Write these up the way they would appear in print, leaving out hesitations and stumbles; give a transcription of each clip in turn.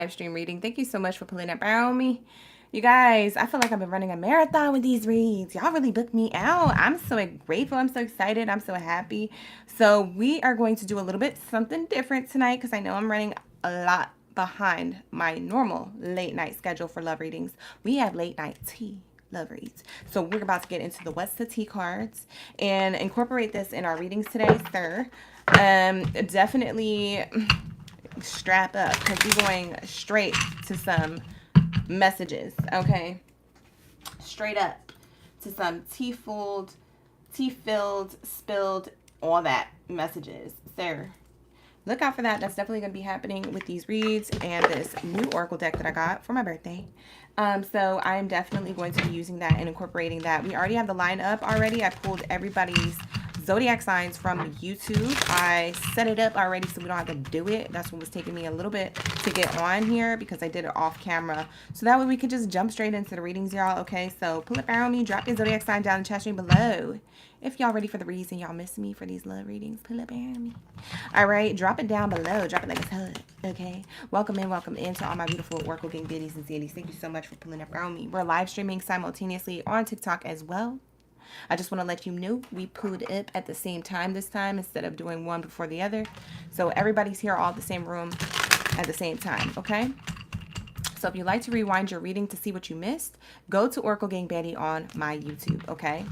live stream reading. Thank you so much for pulling up around me. You guys, I feel like I've been running a marathon with these reads. Y'all really booked me out. I'm so grateful. I'm so excited. I'm so happy. So we are going to do a little bit something different tonight because I know I'm running a lot behind my normal late night schedule for love readings. We have late night tea love reads. So we're about to get into the what's the tea cards and incorporate this in our readings today, sir. Definitely strap up because we're going straight to some messages, okay? Straight up to some tea-filled, spilled, all that messages. So look out for that. That's definitely going to be happening with these reads and this new oracle deck that I got for my birthday. So I'm definitely going to be using that and incorporating that. We already have the line up already. I pulled everybody's zodiac signs from YouTube. I set it up already so we don't have to do it. That's what was taking me a little bit to get on here because I did it off camera. So that way we could just jump straight into the readings, y'all. Okay, so pull up around me, drop your zodiac sign down in the chat stream below. If y'all ready for the reads and y'all miss me for these love readings, pull up around me. All right, drop it down below. Drop it like it's hot, okay? Welcome in to all my beautiful Oracle Gang Biddies and Zaddies. Thank you so much for pulling up around me. We're live streaming simultaneously on TikTok as well. I just want to let you know we pulled up at the same time this time instead of doing one before the other. So everybody's here all in the same room at the same time, okay? So if you'd like to rewind your reading to see what you missed, go to Oracle Gang Baddie on my YouTube, okay?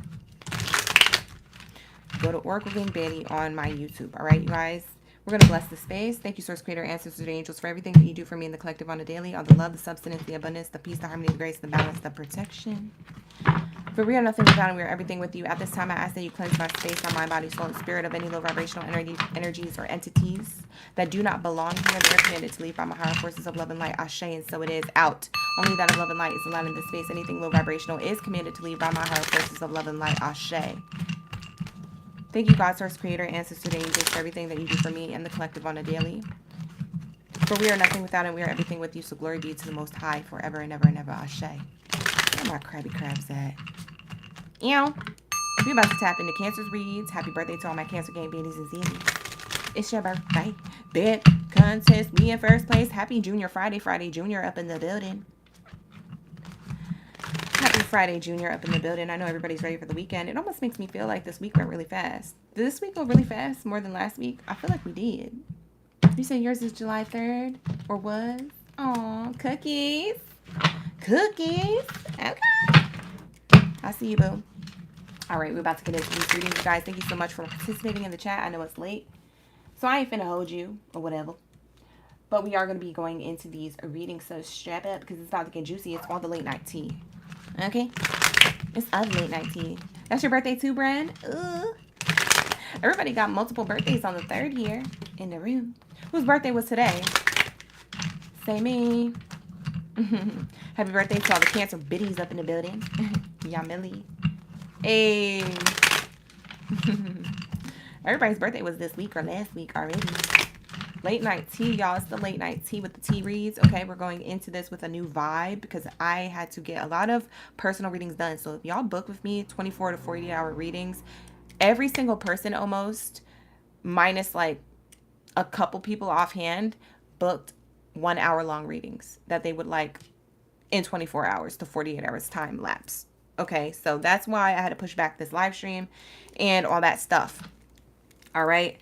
Go to Oracle Gang Baddie on my YouTube, all right, you guys? We're going to bless the space. Thank you, Source Creator, Ancestors, and Angels, for everything that you do for me in the collective on a daily. All the love, the substance, the abundance, the peace, the harmony, the grace, the balance, the protection. For we are nothing without and we are everything with you. At this time, I ask that you cleanse my space, my mind, body, soul, and spirit of any low vibrational energies or entities that do not belong here. They are commanded to leave by my higher forces of love and light. Ashe, and so it is. Out. Only that of love and light is allowed in this space. Anything low vibrational is commanded to leave by my higher forces of love and light. Ashe. Thank you, God, Source Creator, Ancestors, and Angels, for everything that you do for me and the collective on a daily. For we are nothing without and we are everything with you. So glory be to the Most High forever and ever and ever. Ashe. Where my crabby crabs at? We're about to tap into Cancer's reads. Happy birthday to all my Cancer Gang Biddies and Zaddies. It's your birthday. Bid contest. Me in first place. Happy Junior Friday. Friday Junior up in the building. Happy Friday Junior up in the building. I know everybody's ready for the weekend. It almost makes me feel like this week went really fast. Did this week go really fast more than last week? I feel like we did. You said yours is July 3rd? Or was? Aw, cookies. Cookies. Okay. I see you, boo. All right, we're about to get into these readings, you guys. Thank you so much for participating in the chat. I know it's late, so I ain't finna hold you or whatever. But we are going to be going into these readings, so strap up because it's about to get juicy. It's all the late night tea. Okay? It's all the late night tea. That's your birthday too, Bran? Ooh. Everybody got multiple birthdays on the 3rd here in the room. Whose birthday was today? Say me. Happy birthday to all the Cancer biddies up in the building. Yamili. Hey. Everybody's birthday was this week or last week already. Late night tea, y'all. It's the late night tea with the tea reads. Okay, we're going into this with a new vibe because I had to get a lot of personal readings done. So if y'all book with me 24 to 48 hour readings, every single person almost, minus like a couple people offhand, booked 1 hour long readings that they would like in 24 hours to 48 hours time lapse. Okay, so that's why I had to push back this live stream and all that stuff. All right,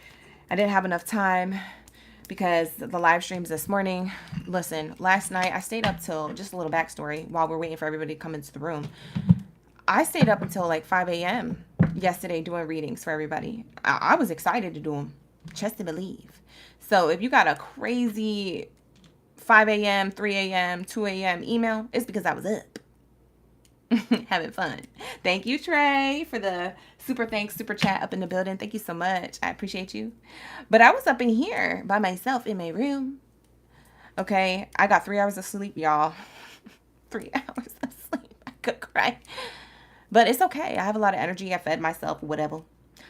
I didn't have enough time because the live streams this morning. Listen, last night I stayed up till, just a little backstory while we're waiting for everybody to come into the room. I stayed up until like 5 a.m. yesterday doing readings for everybody. I was excited to do them, just to believe. So if you got a crazy 5 a.m., 3 a.m., 2 a.m. email, it's because I was up. Having fun. Thank you, Trey, for the super thanks, super chat up in the building. Thank you so much. I appreciate you. But I was up in here by myself in my room. Okay, I got 3 hours of sleep, y'all. 3 hours of sleep. I could cry. But it's okay. I have a lot of energy. I fed myself, whatever.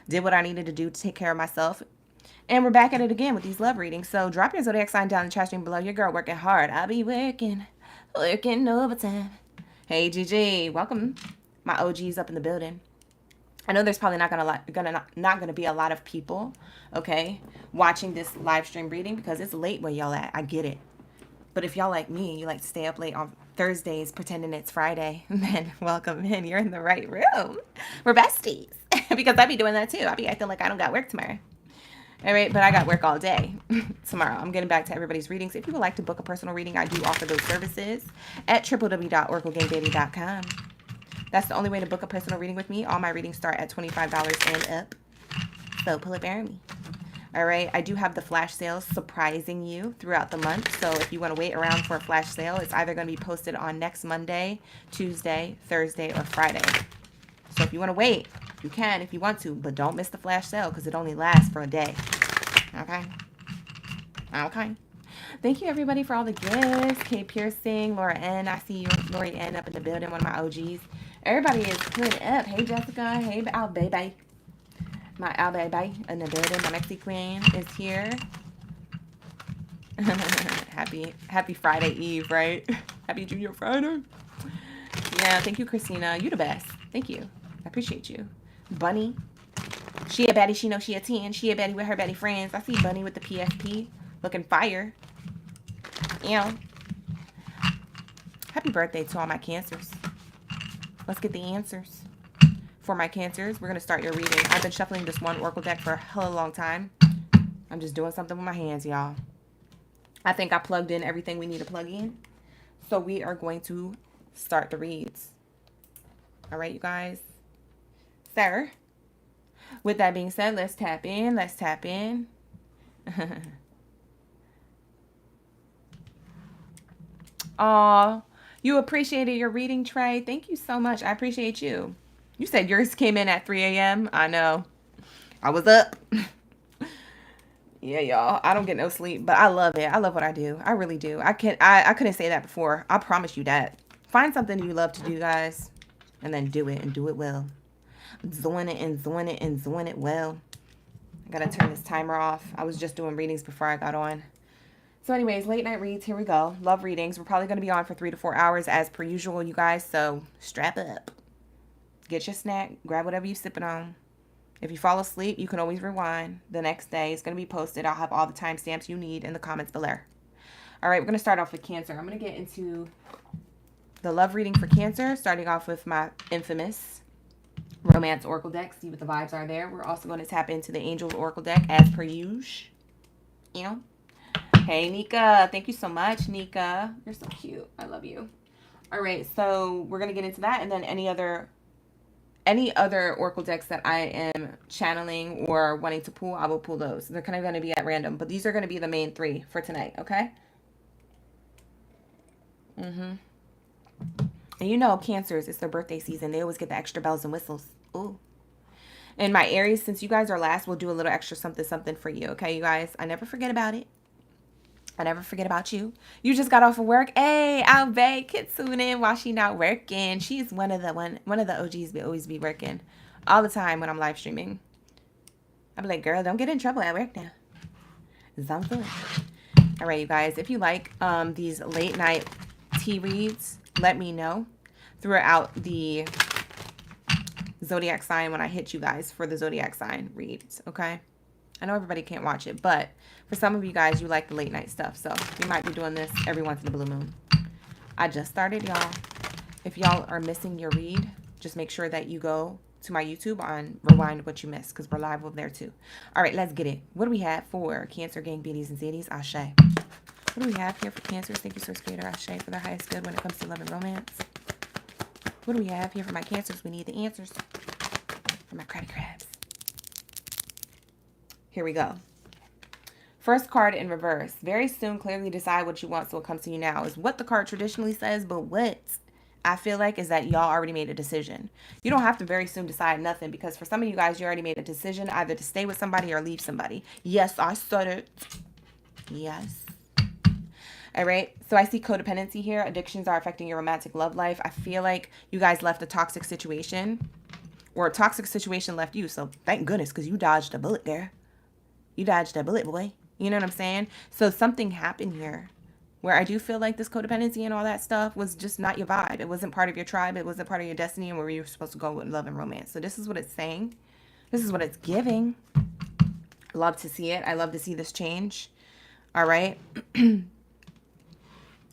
Did what I needed to do to take care of myself. And we're back at it again with these love readings. So drop your zodiac sign down in the chat stream below. Your girl working hard. I'll be working overtime. Hey, GG. Welcome. My OG's up in the building. I know there's probably not gonna be a lot of people, okay, watching this live stream reading because it's late where y'all at. I get it. But if y'all like me, you like to stay up late on Thursdays pretending it's Friday, then welcome in. You're in the right room. We're besties. Because I be doing that too. I be acting like I don't got work tomorrow. All right, but I got work all day tomorrow. I'm getting back to everybody's readings. If you would like to book a personal reading, I do offer those services at www.oraclegangbaddie.com. That's the only way to book a personal reading with me. All my readings start at $25 and up. So pull it bear me. All right, I do have the flash sales surprising you throughout the month. So if you want to wait around for a flash sale, it's either going to be posted on next Monday, Tuesday, Thursday, or Friday. So if you want to wait, you can if you want to, but don't miss the flash sale because it only lasts for a day. Okay? Okay. Thank you, everybody, for all the gifts. Kay Piercing, Laura N. I see you, Lori N. up in the building, one of my OGs. Everybody is putting up. Hey, Jessica. Hey, Al Baby. My Al Baby in the building. My Mexi Queen is here. Happy Friday Eve, right? Happy Junior Friday. Yeah, thank you, Christina. You the best. Thank you. I appreciate you. Bunny. She a baddie. She know she a 10. She a baddie with her baddie friends. I see Bunny with the PSP. Looking fire. Yeah. Happy birthday to all my cancers. Let's get the answers. For my cancers, we're going to start your reading. I've been shuffling this one oracle deck for a hella long time. I'm just doing something with my hands, y'all. I think I plugged in everything we need to plug in. So we are going to start the reads. All right, you guys. Sir. With that being said, let's tap in. Let's tap in. Aw, you appreciated your reading, Trey. Thank you so much. I appreciate you. You said yours came in at 3 a.m. I know. I was up. Yeah, y'all. I don't get no sleep, but I love it. I love what I do. I really do. I couldn't say that before. I promise you that. Find something you love to do, guys, and then do it and do it well. Doing it and doing it and doing it well. I gotta turn this timer off. I was just doing readings before I got on. So anyways, late night reads, here we go. Love readings. We're probably going to be on for 3 to 4 hours as per usual, you guys. So strap up. Get your snack. Grab whatever you're sipping on. If you fall asleep, you can always rewind. The next day it's going to be posted. I'll have all the timestamps you need in the comments below. All right, we're going to start off with Cancer. I'm going to get into the love reading for Cancer, starting off with my infamous Romance Oracle deck. See what the vibes are there. We're also going to tap into the Angels Oracle deck as per usual. Yeah. Hey, Nika. Thank you so much, Nika. You're so cute. I love you. All right, so we're going to get into that. And then any other Oracle decks that I am channeling or wanting to pull, I will pull those. They're kind of going to be at random. But these are going to be the main 3 for tonight, okay? And you know, Cancers, it's their birthday season. They always get the extra bells and whistles. Ooh. And my Aries, since you guys are last, we'll do a little extra something for you, okay, you guys? I never forget about it. I never forget about you. You just got off of work. Hey, I'll beg Kitsune while she not working. She's one of the OGs that always be working all the time when I'm live streaming. I'm like, girl, don't get in trouble at work now. Sounds good. All right, you guys. If you like these late night tea reads, let me know throughout the Zodiac sign when I hit you guys for the Zodiac sign reads, okay? I know everybody can't watch it, but for some of you guys, you like the late night stuff. So we might be doing this every once in a blue moon. I just started, y'all. If y'all are missing your read, just make sure that you go to my YouTube on Rewind What You Missed, because we're live over there too. All right, let's get it. What do we have for Cancer, Gang, Beauties, and Zadies? Ashe. What do we have here for Cancer? Thank you, Source Creator. Ashe for their highest good when it comes to love and romance. What do we have here for my Cancers? We need the answers for my credit crabs. Here we go. First card in reverse. Very soon, clearly decide what you want so it comes to you now is what the card traditionally says, but what I feel like is that y'all already made a decision. You don't have to very soon decide nothing because for some of you guys, you already made a decision either to stay with somebody or leave somebody. Yes, I said it. Yes. All right. So I see codependency here. Addictions are affecting your romantic love life. I feel like you guys left a toxic situation or a toxic situation left you. So thank goodness because you dodged a bullet there. You dodged a bullet, boy. You know what I'm saying? So something happened here where I do feel like this codependency and all that stuff was just not your vibe. It wasn't part of your tribe. It wasn't part of your destiny and where you were supposed to go with love and romance. So this is what it's saying. This is what it's giving. Love to see it. I love to see this change. All right.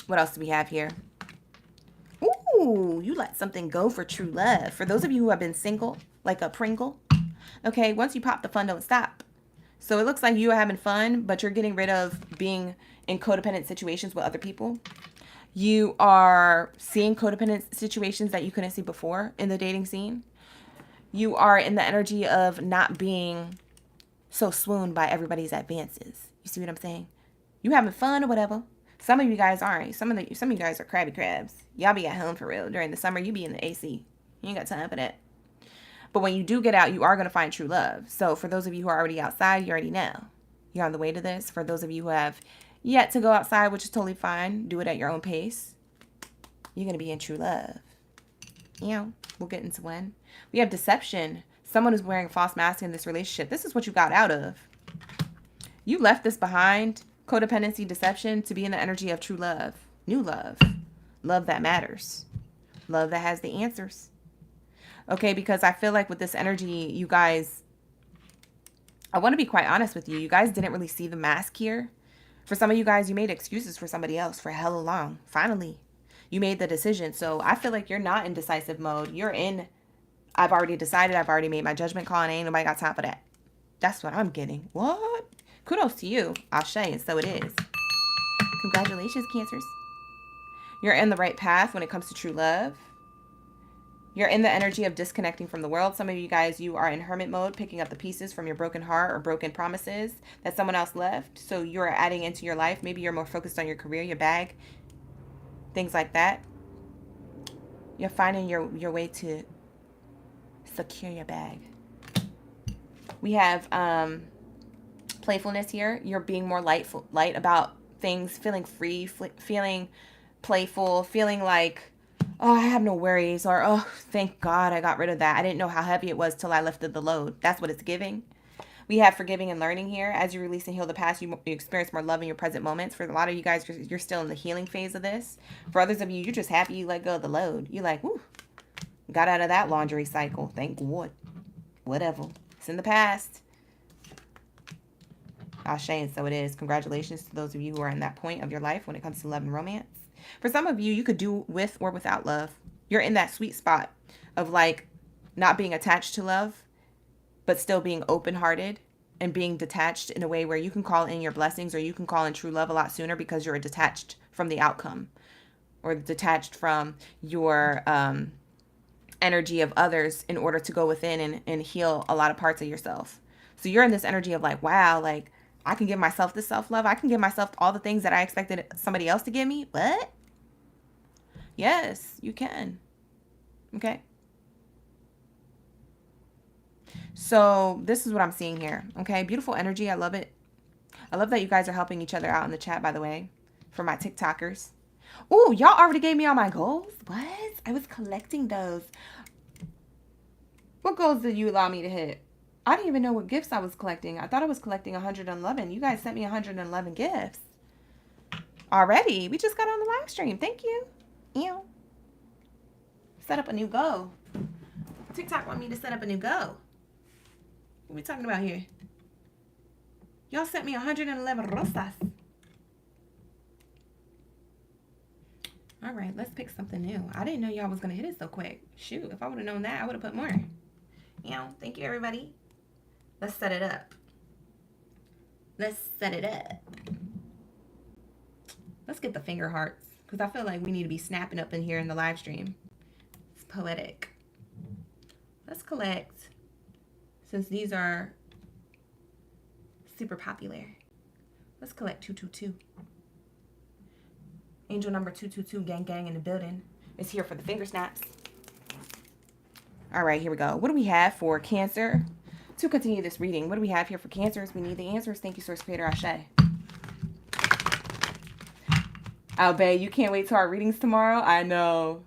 What else do we have here? Ooh, you let something go for true love. For those of you who have been single, like a Pringle, okay, once you pop the fun, don't stop. So it looks like you are having fun, but you're getting rid of being in codependent situations with other people. You are seeing codependent situations that you couldn't see before in the dating scene. You are in the energy of not being so swooned by everybody's advances. You see what I'm saying? You having fun or whatever. Some of you guys aren't. Some of you guys are crabby crabs. Y'all be at home for real. During the summer, you be in the AC. You ain't got time for that. But when you do get out, you are going to find true love. So for those of you who are already outside, you already know. You're on the way to this. For those of you who have yet to go outside, which is totally fine, do it at your own pace. You're going to be in true love. You know, we'll get into when. We have deception. Someone who's wearing a false mask in this relationship. This is what you got out of. You left this behind. Codependency, deception, to be in the energy of true love. New love. Love that matters. Love that has the answers. Okay, because I feel like with this energy, you guys, I want to be quite honest with you. You guys didn't really see the mask here. For some of you guys, you made excuses for somebody else for hella long. Finally, you made the decision. So I feel like you're not in decisive mode. You're in, I've already decided. I've already made my judgment call and ain't nobody got time for that. That's what I'm getting. What? Kudos to you. Ashe, and so it is. Congratulations, Cancers. You're in the right path when it comes to true love. You're in the energy of disconnecting from the world. Some of you guys, you are in hermit mode, picking up the pieces from your broken heart or broken promises that someone else left. So you're adding into your life. Maybe you're more focused on your career, your bag, things like that. You're finding your way to secure your bag. We have playfulness here. You're being more light about things, feeling free, feeling playful, feeling like, oh, I have no worries, or oh, thank God I got rid of that. I didn't know how heavy it was till I lifted the load. That's what it's giving. We have forgiving and learning here. As you release and heal the past, you experience more love in your present moments. For a lot of you guys, you're still in the healing phase of this. For others of you, you're just happy you let go of the load. You're like, whoo, got out of that laundry cycle. Thank God. Whatever. It's in the past. Ashe, and so it is. Congratulations to those of you who are in that point of your life when it comes to love and romance. For some of you, you could do with or without love. You're in that sweet spot of like not being attached to love, but still being open-hearted and being detached in a way where you can call in your blessings or you can call in true love a lot sooner because you're detached from the outcome or detached from your energy of others in order to go within and heal a lot of parts of yourself. So you're in this energy of like, wow, like I can give myself this self-love. I can give myself all the things that I expected somebody else to give me. What? Yes, you can. Okay. So this is what I'm seeing here. Okay. Beautiful energy. I love it. I love that you guys are helping each other out in the chat, by the way, for my TikTokers. Oh, y'all already gave me all my goals? What? I was collecting those. What goals did you allow me to hit? I didn't even know what gifts I was collecting. I thought I was collecting 111. You guys sent me 111 gifts. Already. We just got on the live stream. Thank you. Ew. Set up a new goal. TikTok want me to set up a new goal. What are we talking about here? Y'all sent me 111 rosas. All right, let's pick something new. I didn't know y'all was going to hit it so quick. Shoot, if I would have known that, I would have put more. Thank you, everybody. Let's set it up. Let's set it up. Let's get the finger hearts because I feel like we need to be snapping up in here in the live stream. It's poetic. Let's collect, since these are super popular. Let's collect 222. Angel number 222, gang gang in the building, is here for the finger snaps. All right, here we go. What do we have for Cancer? To continue this reading, what do we have here for Cancers? We need the answers. Thank you, Source Creator Ashe. Albay, you can't wait till our readings tomorrow? I know.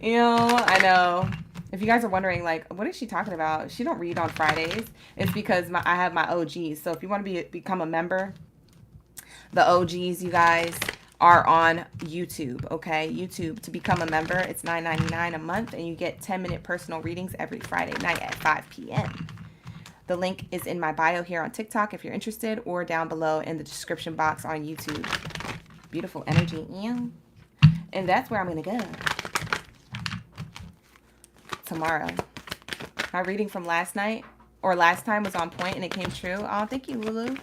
I know. If you guys are wondering, like, what is she talking about? She don't read on Fridays. It's because I have my OGs. So if you want to become a member, the OGs, you guys, are on YouTube, okay? YouTube, to become a member, it's $9.99 a month, and you get 10-minute personal readings every Friday night at 5 p.m. The link is in my bio here on TikTok if you're interested, or down below in the description box on YouTube. Beautiful energy. Yeah. And that's where I'm going to go tomorrow. My reading from last night or last time was on point and it came true. Oh, thank you, Lulu,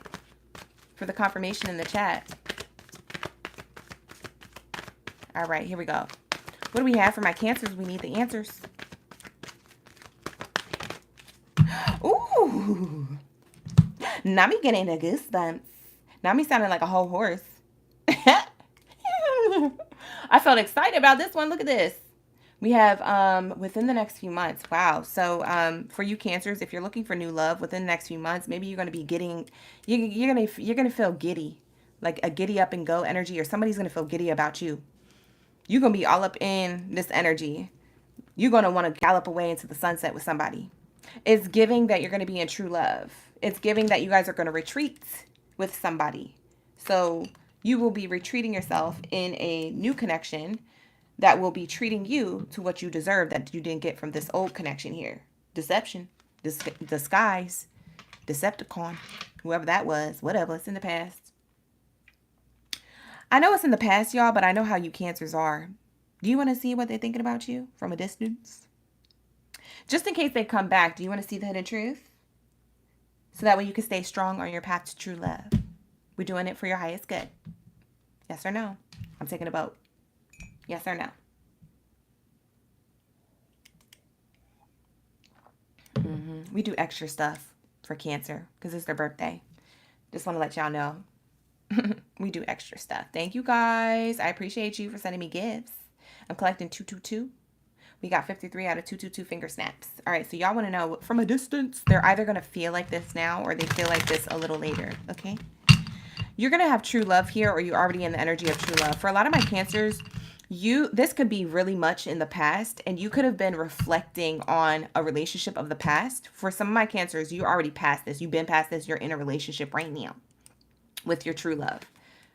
for the confirmation in the chat. All right, here we go. What do we have for my Cancers? We need the answers. Ooh. Now me getting the goosebumps. Now me sounding like a whole horse. I felt excited about this one. Look at this. We have within the next few months. Wow. So for you Cancers, if you're looking for new love within the next few months, maybe you're going to be getting you're going to feel giddy, like a giddy up and go energy, or somebody's going to feel giddy about you. You're going to be all up in this energy. You're going to want to gallop away into the sunset with somebody. It's giving that you're going to be in true love. It's giving that you guys are going to retreat with somebody. So you will be retreating yourself in a new connection that will be treating you to what you deserve that you didn't get from this old connection here. Deception, disguise, Decepticon, whoever that was, whatever, it's in the past. I know it's in the past, y'all, but I know how you Cancers are. Do you want to see what they're thinking about you from a distance? Just in case they come back, do you want to see the hidden truth? So that way you can stay strong on your path to true love. We're doing it for your highest good. Yes or no? I'm taking a vote. Yes or no? We do extra stuff for Cancer because it's their birthday. Just want to let y'all know. We do extra stuff. Thank you guys. I appreciate you for sending me gifts. I'm collecting 222. We got 53 out of 222 finger snaps. All right, so y'all want to know from a distance, they're either going to feel like this now or they feel like this a little later, okay? You're going to have true love here, or you're already in the energy of true love. For a lot of my Cancers, this could be really much in the past, and you could have been reflecting on a relationship of the past. For some of my Cancers, you're already past this. You've been past this. You're in a relationship right now with your true love.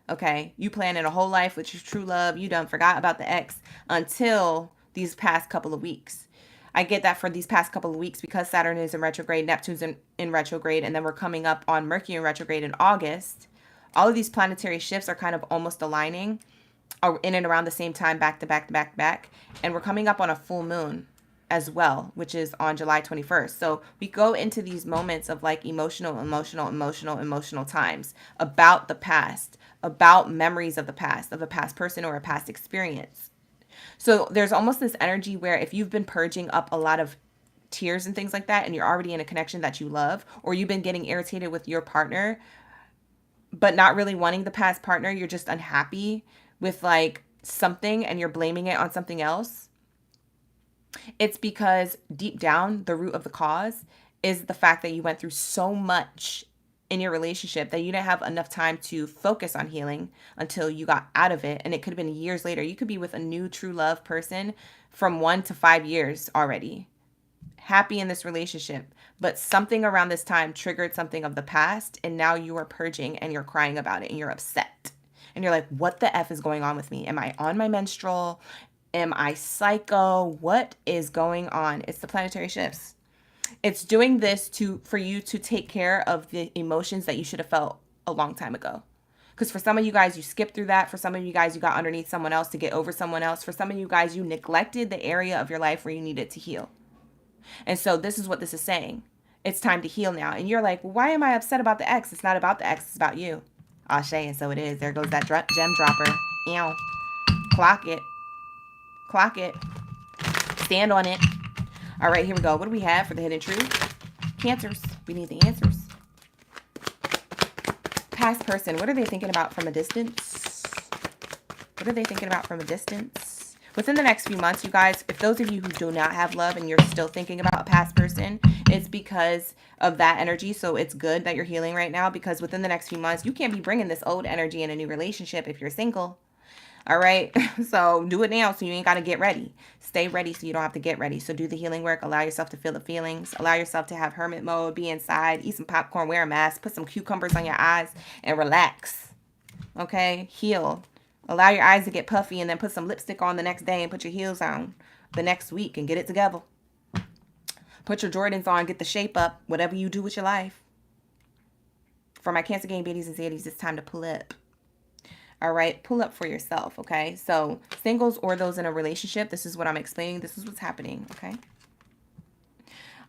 Okay, you planning a whole life with your true love. You done forgot about the ex until these past couple of weeks. I get that for these past couple of weeks because Saturn is in retrograde, Neptune's in retrograde, and then we're coming up on Mercury in retrograde in August. All of these planetary shifts are kind of almost aligning in and around the same time, back to back to back to back. And we're coming up on a full moon as well, which is on July 21st. So we go into these moments of like emotional times about the past, about memories of the past, of a past person or a past experience. So there's almost this energy where if you've been purging up a lot of tears and things like that, and you're already in a connection that you love, or you've been getting irritated with your partner, but not really wanting the past partner, you're just unhappy with like something and you're blaming it on something else. It's because deep down, the root of the cause is the fact that you went through so much in your relationship that you didn't have enough time to focus on healing until you got out of it. And it could have been years later. You could be with a new true love person from 1 to 5 years already, happy in this relationship, but something around this time triggered something of the past, and now you are purging and you're crying about it and you're upset. And you're like, what the F is going on with me? Am I on my menstrual? Am I psycho? What is going on? It's the planetary shifts. It's doing this for you to take care of the emotions that you should have felt a long time ago. Because for some of you guys, you skipped through that. For some of you guys, you got underneath someone else to get over someone else. For some of you guys, you neglected the area of your life where you needed to heal. And so this is what this is saying. It's time to heal now. And you're like, well, why am I upset about the ex? It's not about the ex. It's about you. Ashe, and so it is. There goes that gem dropper. Ew. Clock it. Clock it. Stand on it. All right, here we go. What do we have for the hidden truth? Cancers. We need the answers. Past person. What are they thinking about from a distance? What are they thinking about from a distance? Within the next few months, you guys, if those of you who do not have love and you're still thinking about a past person, it's because of that energy. So it's good that you're healing right now, because within the next few months, you can't be bringing this old energy in a new relationship if you're single. All right. So do it now so you ain't got to get ready. Stay ready so you don't have to get ready. So do the healing work. Allow yourself to feel the feelings. Allow yourself to have hermit mode. Be inside. Eat some popcorn. Wear a mask. Put some cucumbers on your eyes and relax. Okay. Heal. Allow your eyes to get puffy and then put some lipstick on the next day and put your heels on the next week and get it together. Put your Jordans on. Get the shape up. Whatever you do with your life. For my Cancer gang baddies and zaddies, it's time to pull up. All right, pull up for yourself, okay? So singles or those in a relationship, this is what I'm explaining. This is what's happening, okay?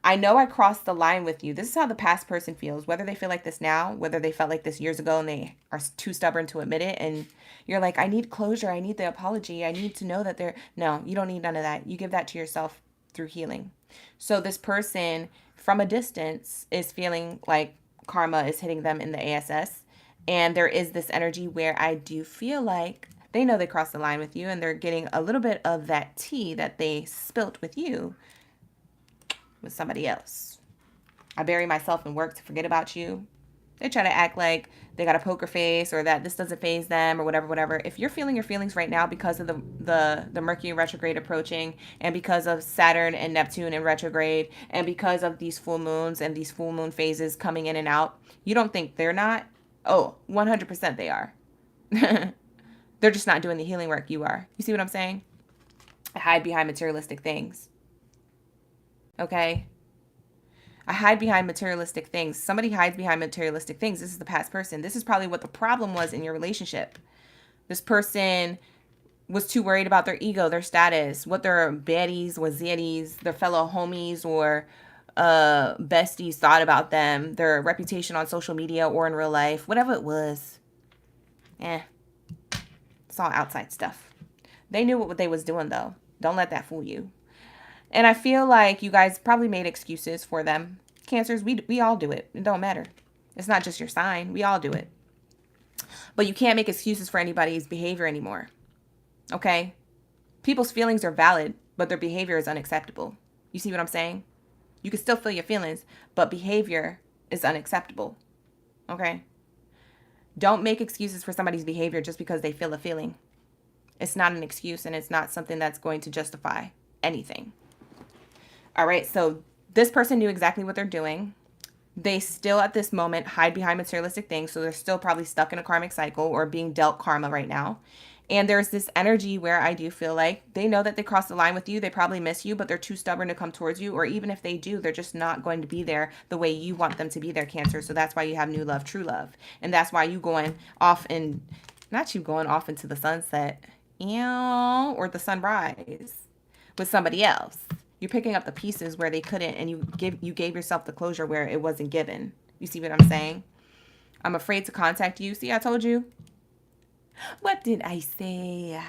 I know I crossed the line with you. This is how the past person feels, whether they feel like this now, whether they felt like this years ago and they are too stubborn to admit it. And you're like, I need closure. I need the apology. I need to know that they're... No, you don't need none of that. You give that to yourself through healing. So this person from a distance is feeling like karma is hitting them in the ASS. And there is this energy where I do feel like they know they crossed the line with you and they're getting a little bit of that tea that they spilt with you with somebody else. I bury myself in work to forget about you. They try to act like they got a poker face or that this doesn't faze them or whatever. If you're feeling your feelings right now because of the Mercury retrograde approaching and because of Saturn and Neptune in retrograde and because of these full moons and these full moon phases coming in and out, you don't think they're not? Oh, 100% they are. They're just not doing the healing work you are. You see what I'm saying? I hide behind materialistic things. Okay? I hide behind materialistic things. Somebody hides behind materialistic things. This is the past person. This is probably what the problem was in your relationship. This person was too worried about their ego, their status, what their baddies, wazaddies, their fellow homies or besties thought about them, their reputation on social media or in real life, whatever it was. It's all outside stuff. They knew what they was doing though. Don't let that fool you. And I feel like you guys probably made excuses for them. Cancers, we all do it. It don't matter. It's not just your sign. We all do it. But you can't make excuses for anybody's behavior anymore. Okay? People's feelings are valid, but their behavior is unacceptable. You see what I'm saying? You can still feel your feelings, but behavior is unacceptable. Okay? Don't make excuses for somebody's behavior just because they feel a feeling. It's not an excuse, and it's not something that's going to justify anything. All right, so this person knew exactly what they're doing. They still at this moment hide behind materialistic things, so they're still probably stuck in a karmic cycle or being dealt karma right now. And there's this energy where I do feel like they know that they crossed the line with you. They probably miss you, but they're too stubborn to come towards you. Or even if they do, they're just not going to be there the way you want them to be there, Cancer. So that's why you have new love, true love. And that's why you going off and not you going off into the sunset, or the sunrise with somebody else. You're picking up the pieces where they couldn't, and you gave yourself the closure where it wasn't given. You see what I'm saying? I'm afraid to contact you. See, I told you. What did I say?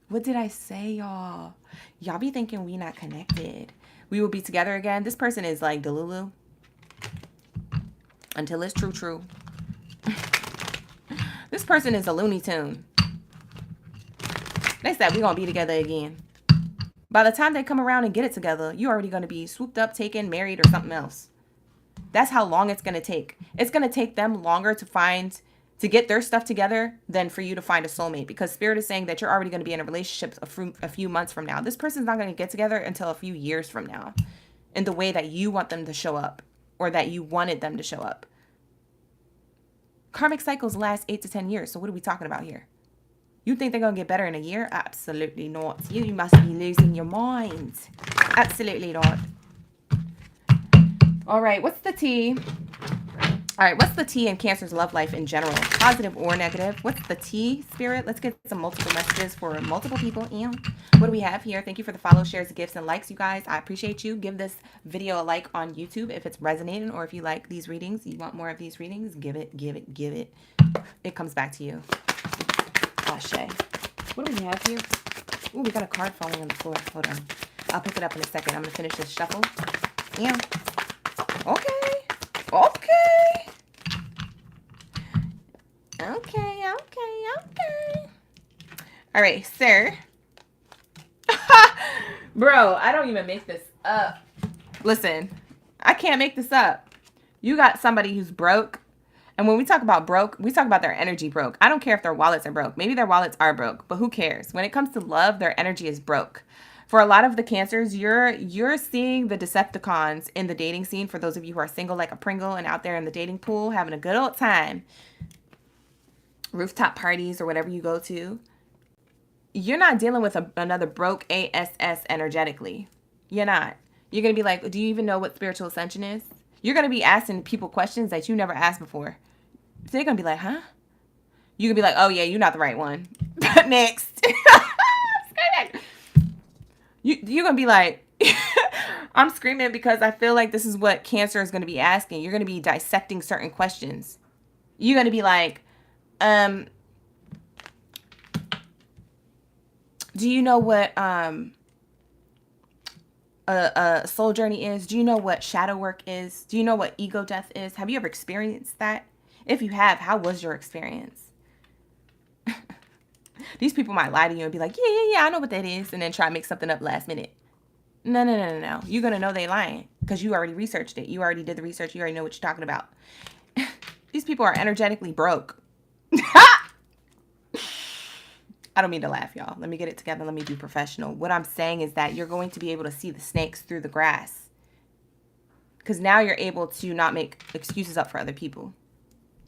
What did I say, y'all? Y'all be thinking we not connected. We will be together again. This person is like Delulu. Until it's true. This person is a Looney Tune. They said we're going to be together again. By the time they come around and get it together, you're already going to be swooped up, taken, married, or something else. That's how long it's going to take. It's going to take them longer to get their stuff together than for you to find a soulmate, because Spirit is saying that you're already going to be in a relationship a few months from now. This person's not going to get together until a few years from now in the way that you want them to show up or that you wanted them to show up. Karmic cycles last 8 to 10 years. So what are we talking about here? You think they're going to get better in a year? Absolutely not. You must be losing your mind. Absolutely not. All right, what's the tea? All right, what's the tea in Cancer's love life in general? Positive or negative? What's the tea, Spirit? Let's get some multiple messages for multiple people. And what do we have here? Thank you for the follows, shares, gifts, and likes, you guys. I appreciate you. Give this video a like on YouTube if it's resonating, or if you like these readings, you want more of these readings, give it. It comes back to you. Ashe. What do we have here? Ooh, we got a card falling on the floor. Hold on. I'll pick it up in a second. I'm going to finish this shuffle. Yeah. Okay. All right, sir. Bro, I don't even make this up. Listen, I can't make this up. You got somebody who's broke. And when we talk about broke, we talk about their energy broke. I don't care if their wallets are broke. Maybe their wallets are broke, but who cares? When it comes to love, their energy is broke. For a lot of the Cancers, you're seeing the Decepticons in the dating scene. For those of you who are single like a Pringle and out there in the dating pool, having a good old time. Rooftop parties or whatever you go to. You're not dealing with another broke ASS energetically. You're not. You're going to be like, do you even know what spiritual ascension is? You're going to be asking people questions that you never asked before. So they're going to be like, huh? You can be like, oh yeah, you're not the right one. Next. You're going to be like, I'm screaming because I feel like this is what Cancer is going to be asking. You're going to be dissecting certain questions. You're going to be like, do you know what a soul journey is? Do you know what shadow work is? Do you know what ego death is? Have you ever experienced that? If you have, how was your experience? These people might lie to you and be like, yeah, I know what that is, and then try to make something up last minute. No. You're going to know they lying because you already researched it. You already did the research. You already know what you're talking about. These people are energetically broke. I don't mean to laugh, y'all. Let me get it together. Let me be professional. What I'm saying is that you're going to be able to see the snakes through the grass. Because now you're able to not make excuses up for other people.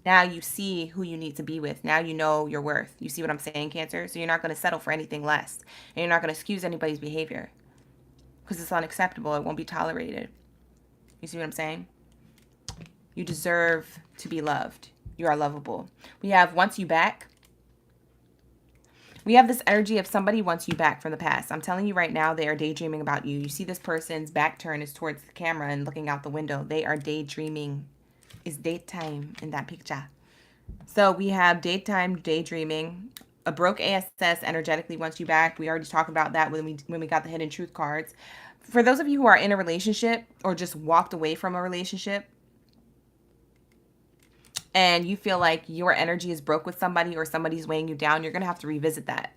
Now you see who you need to be with. Now you know your worth. You see what I'm saying, Cancer? So you're not going to settle for anything less. And you're not going to excuse anybody's behavior. Because it's unacceptable. It won't be tolerated. You see what I'm saying? You deserve to be loved. You are lovable. We have wants you back. We have this energy of somebody wants you back from the past. I'm telling you right now, they are daydreaming about you. You see this person's back turn is towards the camera and looking out the window. They are daydreaming. It's daytime in that picture. So we have daytime daydreaming. A broke ASS energetically wants you back. We already talked about that when we got the hidden truth cards. For those of you who are in a relationship or just walked away from a relationship and you feel like your energy is broke with somebody or somebody's weighing you down, you're going to have to revisit that.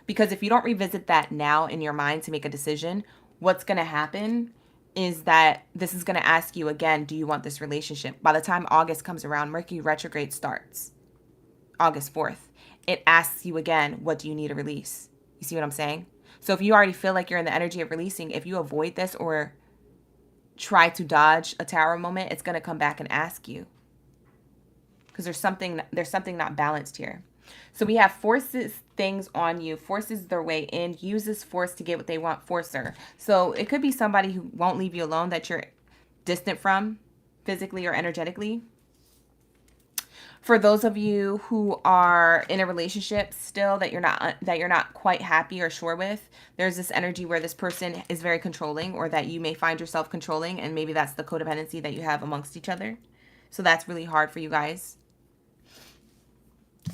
Because if you don't revisit that now in your mind to make a decision, what's going to happen is that this is going to ask you again, do you want this relationship? By the time August comes around, Mercury retrograde starts. August 4th. It asks you again, what do you need to release? You see what I'm saying? So if you already feel like you're in the energy of releasing, if you avoid this or try to dodge a tower moment, it's going to come back and ask you. Because there's something not balanced here. So we have forces things on you, forces their way in, uses force to get what they want, forcer. So it could be somebody who won't leave you alone, that you're distant from physically or energetically. For those of you who are in a relationship still that you're not quite happy or sure with, there's this energy where this person is very controlling, or that you may find yourself controlling, and maybe that's the codependency that you have amongst each other. So that's really hard for you guys.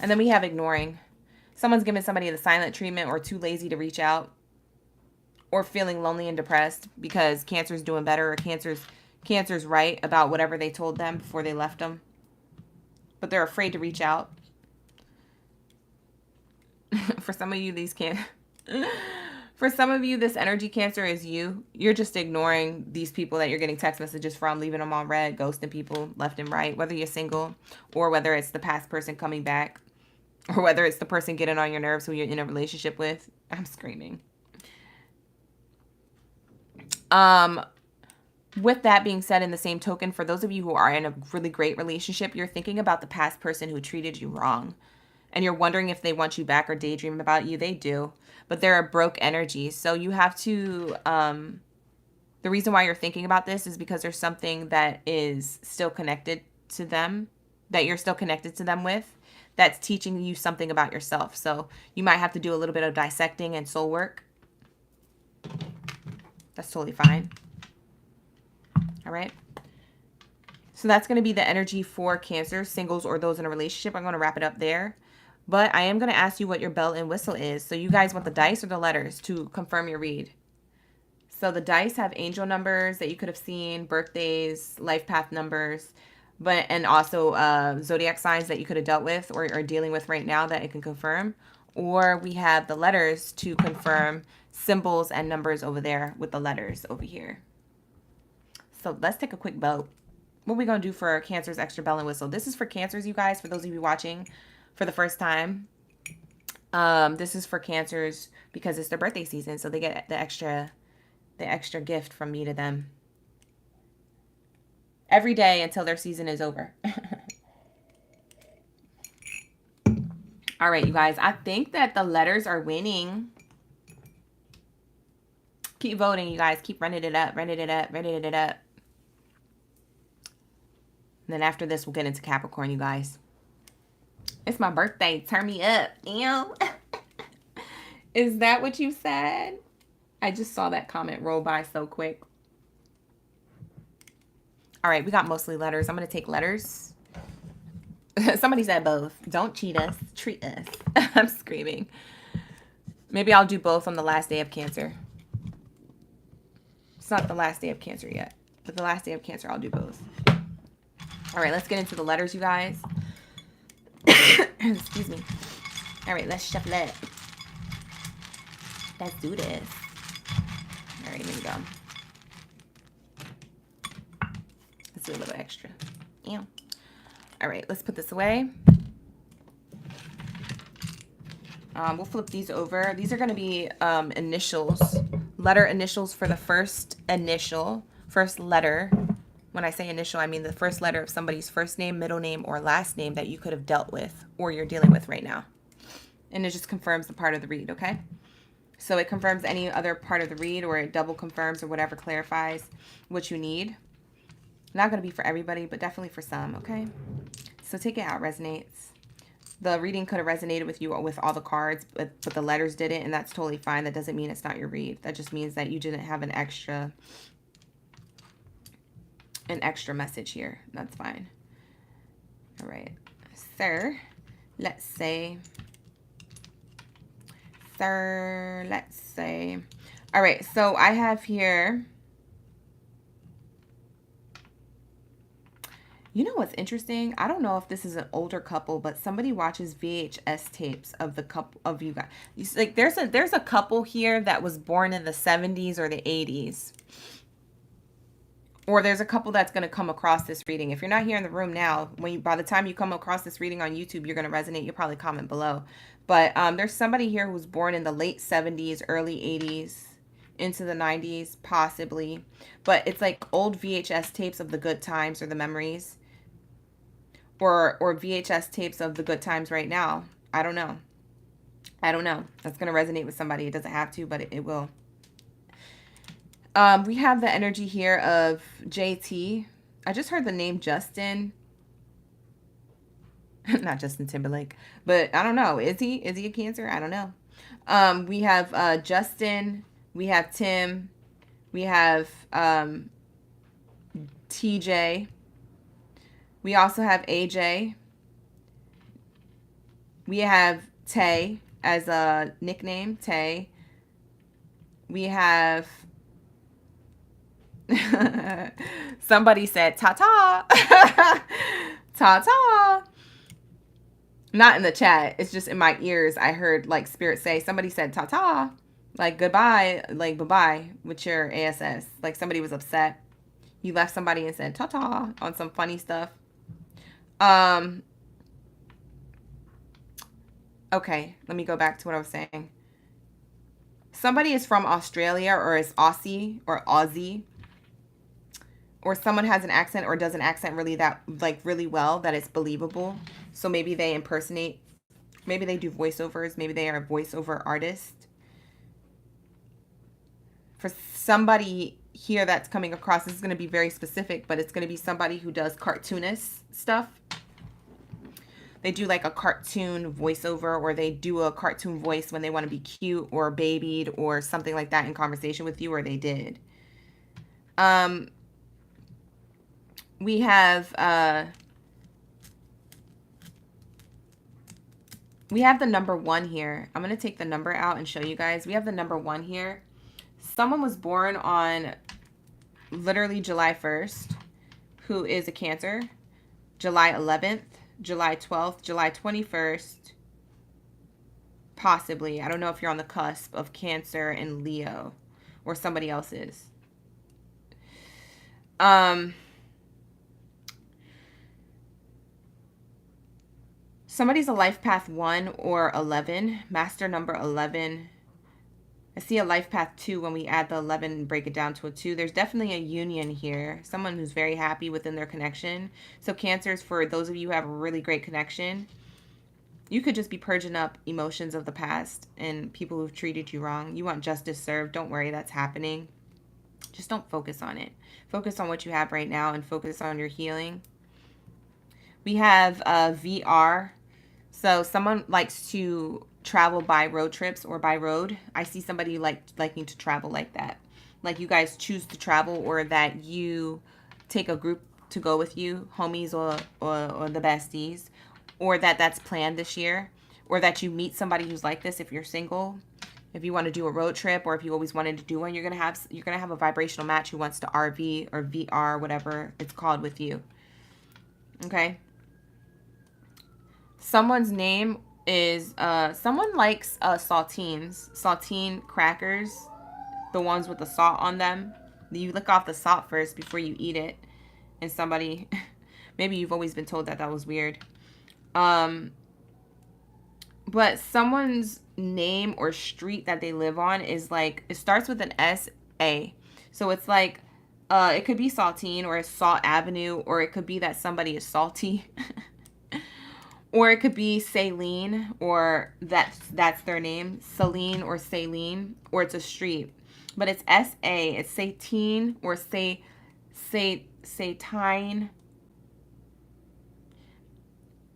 And then we have ignoring. Someone's giving somebody the silent treatment, or too lazy to reach out, or feeling lonely and depressed because Cancer's doing better, or Cancer's right about whatever they told them before they left them. But they're afraid to reach out. For some of you, for some of you, this energy, Cancer, is you. You're just ignoring these people that you're getting text messages from, leaving them on red, ghosting people left and right, whether you're single or whether it's the past person coming back, or whether it's the person getting on your nerves who you're in a relationship with. I'm screaming. With that being said, in the same token, for those of you who are in a really great relationship, you're thinking about the past person who treated you wrong. And you're wondering if they want you back or daydream about you. They do. But they're a broke energy. So you have to... the reason why you're thinking about this is because there's something that is still connected to them, that you're still connected to them with, that's teaching you something about yourself. So you might have to do a little bit of dissecting and soul work. That's totally fine. All right. So that's going to be the energy for Cancer, singles, or those in a relationship. I'm going to wrap it up there. But I am going to ask you what your bell and whistle is. So you guys want the dice or the letters to confirm your read? So the dice have angel numbers that you could have seen, birthdays, life path numbers, and also zodiac signs that you could have dealt with or are dealing with right now that it can confirm. Or we have the letters to confirm symbols and numbers over there with the letters over here. So let's take a quick vote. What are we going to do for Cancer's extra bell and whistle? This is for Cancers, you guys, for those of you watching for the first time. This is for Cancers because it's their birthday season, so they get the extra gift from me to them every day until their season is over. All right, you guys, I think that the letters are winning. Keep voting, you guys. Keep running it up, running it up, running it up. And then after this, we'll get into Capricorn, you guys. It's my birthday. Turn me up. Ew. Is that what you said? I just saw that comment roll by so quick. All right, we got mostly letters. I'm going to take letters. Somebody said both. Don't cheat us. Treat us. I'm screaming. Maybe I'll do both on the last day of Cancer. It's not the last day of Cancer yet, but the last day of Cancer, I'll do both. All right, let's get into the letters, you guys. Excuse me. All right, let's shuffle it. Let's do this. All right, here we go. Let's do a little extra. Ew. All right, let's put this away. We'll flip these over. These are going to be initials, letter initials for the first initial, first letter. When I say initial, I mean the first letter of somebody's first name, middle name, or last name that you could have dealt with or you're dealing with right now. And it just confirms the part of the read, okay? So it confirms any other part of the read, or it double confirms or whatever clarifies what you need. Not going to be for everybody, but definitely for some, okay? So take it out, resonates. The reading could have resonated with you with all the cards, but the letters didn't, and that's totally fine. That doesn't mean it's not your read. That just means that you didn't have an extra message here. That's fine. All right. Sir, let's say. All right, so I have here. You know what's interesting? I don't know if this is an older couple, but somebody watches VHS tapes of the couple of you guys. Like there's a couple here that was born in the 70s or the 80s. Or there's a couple that's going to come across this reading. If you're not here in the room now, by the time you come across this reading on YouTube, you're going to resonate. You'll probably comment below. But there's somebody here who was born in the late 70s, early 80s, into the 90s, possibly. But it's like old VHS tapes of the good times or the memories. Or VHS tapes of the good times right now. I don't know. That's going to resonate with somebody. It doesn't have to, but it will. We have the energy here of JT. I just heard the name Justin. Not Justin Timberlake, but I don't know. Is he a Cancer? I don't know. We have Justin. We have Tim. We have TJ. We also have AJ. We have Tay as a nickname, Tay. We have somebody said ta-ta. Ta-ta. Not in the chat. It's just in my ears. I heard like spirit say, somebody said ta-ta. Like goodbye, like bye-bye with your ASS. Like somebody was upset. You left somebody and said ta-ta on some funny stuff. Okay, let me go back to what I was saying. Somebody is from Australia or is Aussie or Aussie. Or someone has an accent or does an accent really well that it's believable. So maybe they impersonate. Maybe they do voiceovers. Maybe they are a voiceover artist. For somebody here that's coming across, this is going to be very specific, but it's going to be somebody who does cartoonist stuff. They do like a cartoon voiceover, or they do a cartoon voice when they want to be cute or babied or something like that in conversation with you, or they did. We have the number 1 here. I'm going to take the number out and show you guys. We have the number 1 here. Someone was born on literally July 1st, who is a Cancer. July 11th, July 12th, July 21st, possibly. I don't know if you're on the cusp of Cancer and Leo, or somebody else is. Somebody's a life path 1 or 11, master number 11. I see a life path 2 when we add the 11 and break it down to a 2. There's definitely a union here. Someone who's very happy within their connection. So Cancers, for those of you who have a really great connection, you could just be purging up emotions of the past and people who've treated you wrong. You want justice served. Don't worry, that's happening. Just don't focus on it. Focus on what you have right now and focus on your healing. We have VR. So someone likes to travel by road trips or by road. I see somebody liking to travel like that. Like you guys choose to travel, or that you take a group to go with you, homies or the besties, or that's planned this year, or that you meet somebody who's like this if you're single. If you want to do a road trip, or if you always wanted to do one, you're gonna have a vibrational match who wants to RV or VR, whatever it's called, with you. Okay. Someone's name is someone likes saltine crackers, the ones with the salt on them. You lick off the salt first before you eat it. And somebody, maybe you've always been told that was weird. But someone's name or street that they live on is like, it starts with an S-A. So it's like, it could be Saltine or Salt Avenue, or it could be that somebody is salty. Or it could be Saline, or that's their name, Celine or Saline, or it's a street. But it's S-A. It's Satine or Satine.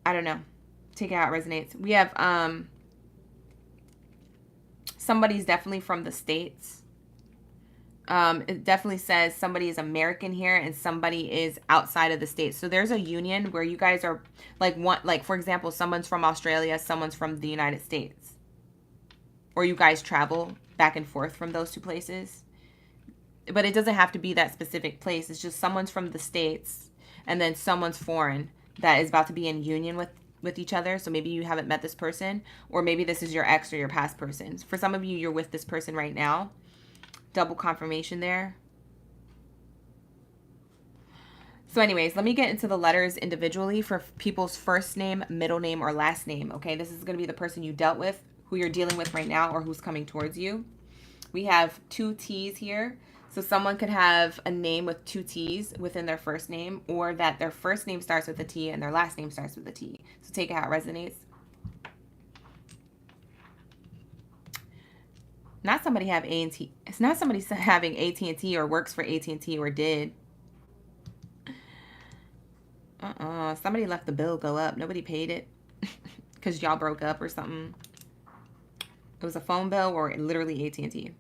I don't know. Take it how it resonates. We have somebody's definitely from the States. It definitely says somebody is American here and somebody is outside of the States. So there's a union where you guys are like for example, someone's from Australia, someone's from the United States. Or you guys travel back and forth from those two places. But it doesn't have to be that specific place. It's just someone's from the States and then someone's foreign that is about to be in union with each other. So maybe you haven't met this person, or maybe this is your ex or your past person. For some of you, you're with this person right now. Double confirmation there. So anyways, let me get into the letters individually for people's first name, middle name, or last name. Okay, this is going to be the person you dealt with, who you're dealing with right now, or who's coming towards you. We have 2 T's here. So someone could have a name with 2 T's within their first name, or that their first name starts with a T and their last name starts with a T. So take it how it resonates. Not somebody have A&T. It's not somebody having AT&T or works for AT&T or did. Somebody left the bill go up. Nobody paid it because y'all broke up or something. It was a phone bill or literally AT&T.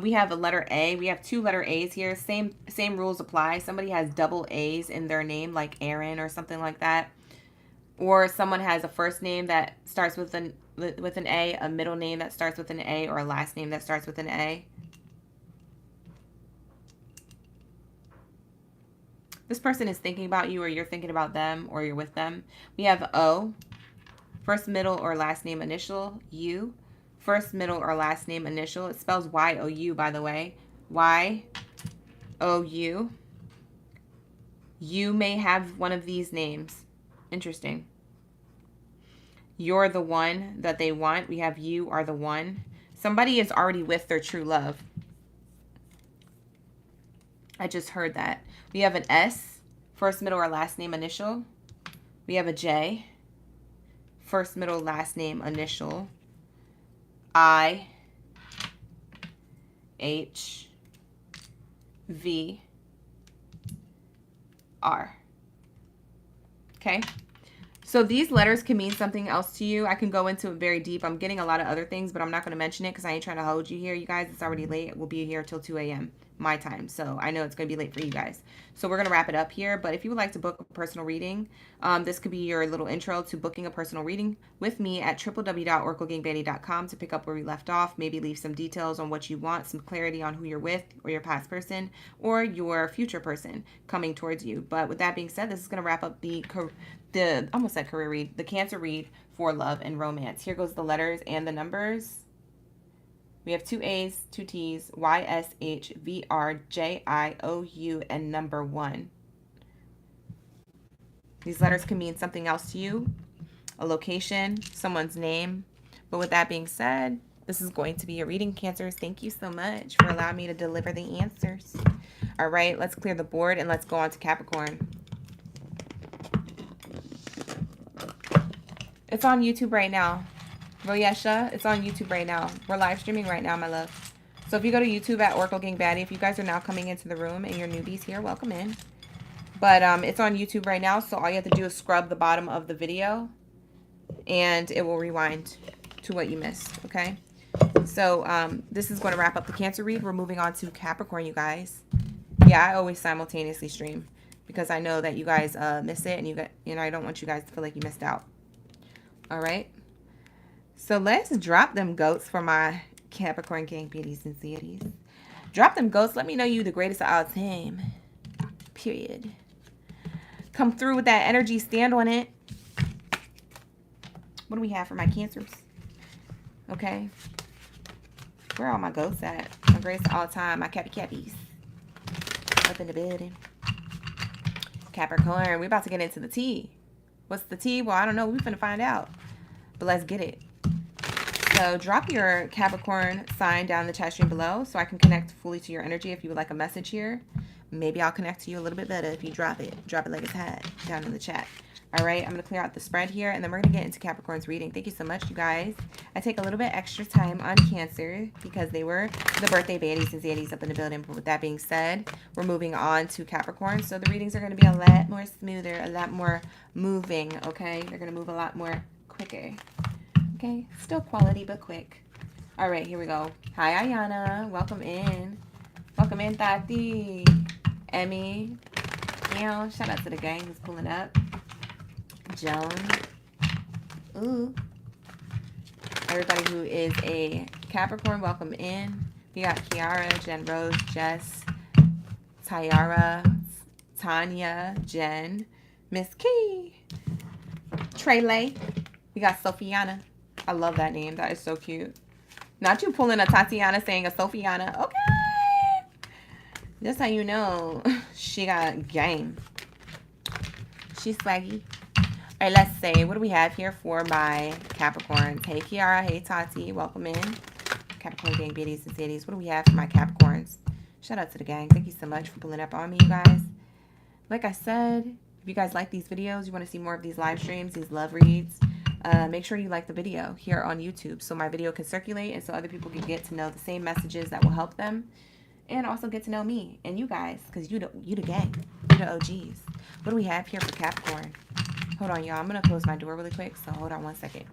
We have a letter A. We have 2 letter A's here. Same rules apply. Somebody has double A's in their name, like Aaron or something like that. Or someone has a first name that starts with an A, a middle name that starts with an A, or a last name that starts with an A. This person is thinking about you, or you're thinking about them, or you're with them. We have O, first, middle, or last name initial. U, first, middle, or last name initial. It spells Y-O-U, by the way. Y-O-U. You may have one of these names. Interesting. You're the one that they want. We have you are the one. Somebody is already with their true love. I just heard that. We have an S, first, middle, or last name initial. We have a J, first, middle, last name initial. I, H, V, R. Okay. So these letters can mean something else to you. I can go into it very deep. I'm getting a lot of other things, but I'm not going to mention it because I ain't trying to hold you here, you guys. It's already late. We'll be here till 2 a.m. my time. So I know it's going to be late for you guys. So we're going to wrap it up here. But if you would like to book a personal reading, this could be your little intro to booking a personal reading with me at www.oraclegangbaddie.com to pick up where we left off. Maybe leave some details on what you want, some clarity on who you're with, or your past person, or your future person coming towards you. But with that being said, this is going to wrap up the almost said career read, the Cancer read for love and romance. Here goes the letters and the numbers. We have 2 A's, 2 T's, Y, S, H, V, R, J, I, O, U, and number 1. These letters can mean something else to you, a location, someone's name. But with that being said, this is going to be a reading, Cancers. Thank you so much for allowing me to deliver the answers. All right, let's clear the board and let's go on to Capricorn. It's on YouTube right now. Royesha, it's on YouTube right now. We're live streaming right now, my love. So if you go to YouTube at Oracle Gang Baddie, if you guys are now coming into the room and you're newbies here, welcome in. But it's on YouTube right now, so all you have to do is scrub the bottom of the video and it will rewind to what you missed, okay? So this is going to wrap up the Cancer read. We're moving on to Capricorn, you guys. Yeah, I always simultaneously stream because I know that you guys miss it, and I don't want you guys to feel like you missed out. All right. So let's drop them goats for my Capricorn gang beauties and deities. Drop them goats. Let me know you the greatest of all time. Period. Come through with that energy. Stand on it. What do we have for my Cancers? Okay. Where are all my goats at? My greatest of all time. My cappies. Up in the building. Capricorn. We're about to get into the tea. What's the tea? Well, I don't know. We're finna find out. But let's get it. So drop your Capricorn sign down in the chat stream below so I can connect fully to your energy. If you would like a message here, maybe I'll connect to you a little bit better if you drop it. Drop it like it's hot down in the chat. All right, I'm going to clear out the spread here, and then we're going to get into Capricorn's reading. Thank you so much, you guys. I take a little bit extra time on Cancer because they were the birthday baddies and zaddies up in the building. But with that being said, we're moving on to Capricorn. So the readings are going to be a lot more smoother, a lot more moving, okay? They're going to move a lot more quicker. Okay, still quality, but quick. All right, here we go. Hi, Ayana. Welcome in. Welcome in, Tati. Emmy. Shout out to the gang who's pulling up. Joan. Ooh. Everybody who is a Capricorn, welcome in. We got Kiara, Jen Rose, Jess, Tyara, Tanya, Jen, Miss Key, Treylay. We got Sophiana. I love that name. That is so cute. Not you pulling a Tatiana saying a Sophiana. Okay. That's how you know she got game. She's swaggy. All right, let's say, what do we have here for my Capricorns? Hey, Kiara. Hey, Tati. Welcome in. Capricorn gang beauties and cities. What do we have for my Capricorns? Shout out to the gang. Thank you so much for pulling up on me, you guys. Like I said, if you guys like these videos, you want to see more of these live streams, these love reads, make sure you like the video here on YouTube so my video can circulate and so other people can get to know the same messages that will help them and also get to know me and you guys because you the gang, you the OGs. What do we have here for Capricorn? Hold on, y'all. I'm going to close my door really quick, so hold on one second.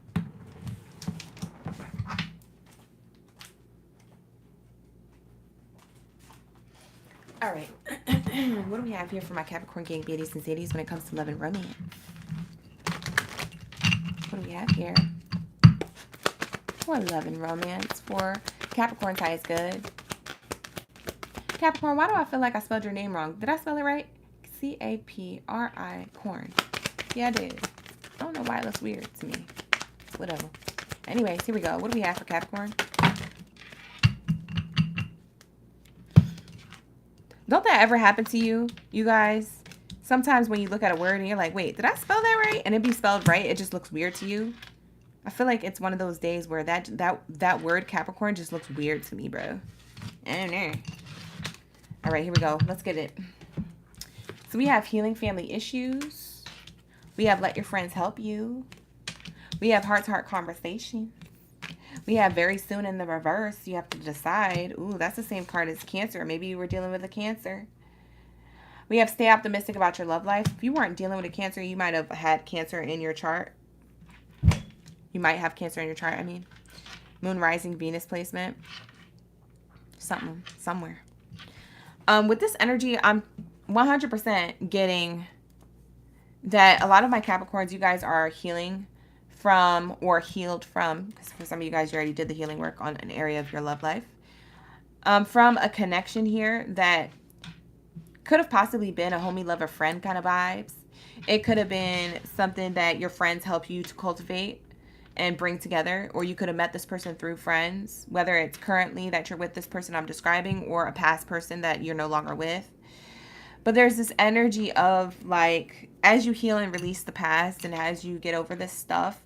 All right. What do we have here for my Capricorn gang beauties and cities when it comes to love and romance? What do we have here? For love and romance for Capricorn ties good. Capricorn, why do I feel like I spelled your name wrong? Did I spell it right? C-A-P-R-I, corn. Yeah, I did. I don't know why it looks weird to me. Whatever. Anyways, here we go. What do we have for Capricorn? Don't that ever happen to you, you guys? Sometimes when you look at a word and you're like, wait, did I spell that right? And it be spelled right, it just looks weird to you. I feel like it's one of those days where that word Capricorn just looks weird to me, bro. I don't know. All right, here we go. Let's get it. So we have healing family issues. We have let your friends help you. We have heart-to-heart conversation. We have very soon in the reverse. You have to decide. Ooh, that's the same card as Cancer. Maybe you were dealing with a Cancer. We have stay optimistic about your love life. If you weren't dealing with a Cancer, you might have had Cancer in your chart. You might have Cancer in your chart, I mean. Moon, rising, Venus placement. Something, somewhere. With this energy, I'm 100% getting that a lot of my Capricorns, you guys are healing from or healed from, because for some of you guys, you already did the healing work on an area of your love life. From a connection here that could have possibly been a homie, lover, friend kind of vibes. It could have been something that your friends help you to cultivate and bring together, or you could have met this person through friends, whether it's currently that you're with this person I'm describing or a past person that you're no longer with. But there's this energy of like, as you heal and release the past and as you get over this stuff,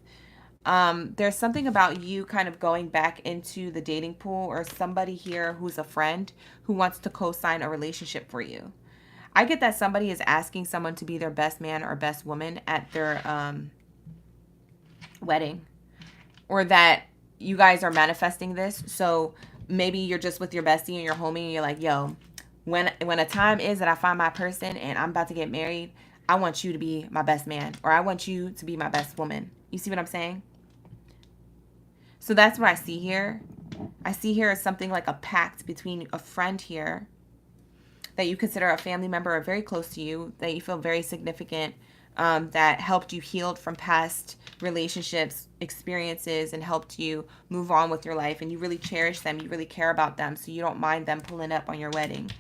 there's something about you kind of going back into the dating pool or somebody here who's a friend who wants to co-sign a relationship for you. I get that somebody is asking someone to be their best man or best woman at their wedding, or that you guys are manifesting this. So maybe you're just with your bestie and your homie and you're like, yo, when a time is that I find my person and I'm about to get married, I want you to be my best man, or I want you to be my best woman. You see what I'm saying? So that's what I see here. I see here is something like a pact between a friend here that you consider a family member or very close to you, that you feel very significant, that helped you heal from past relationships, experiences, and helped you move on with your life. And you really cherish them. You really care about them. So you don't mind them pulling up on your wedding.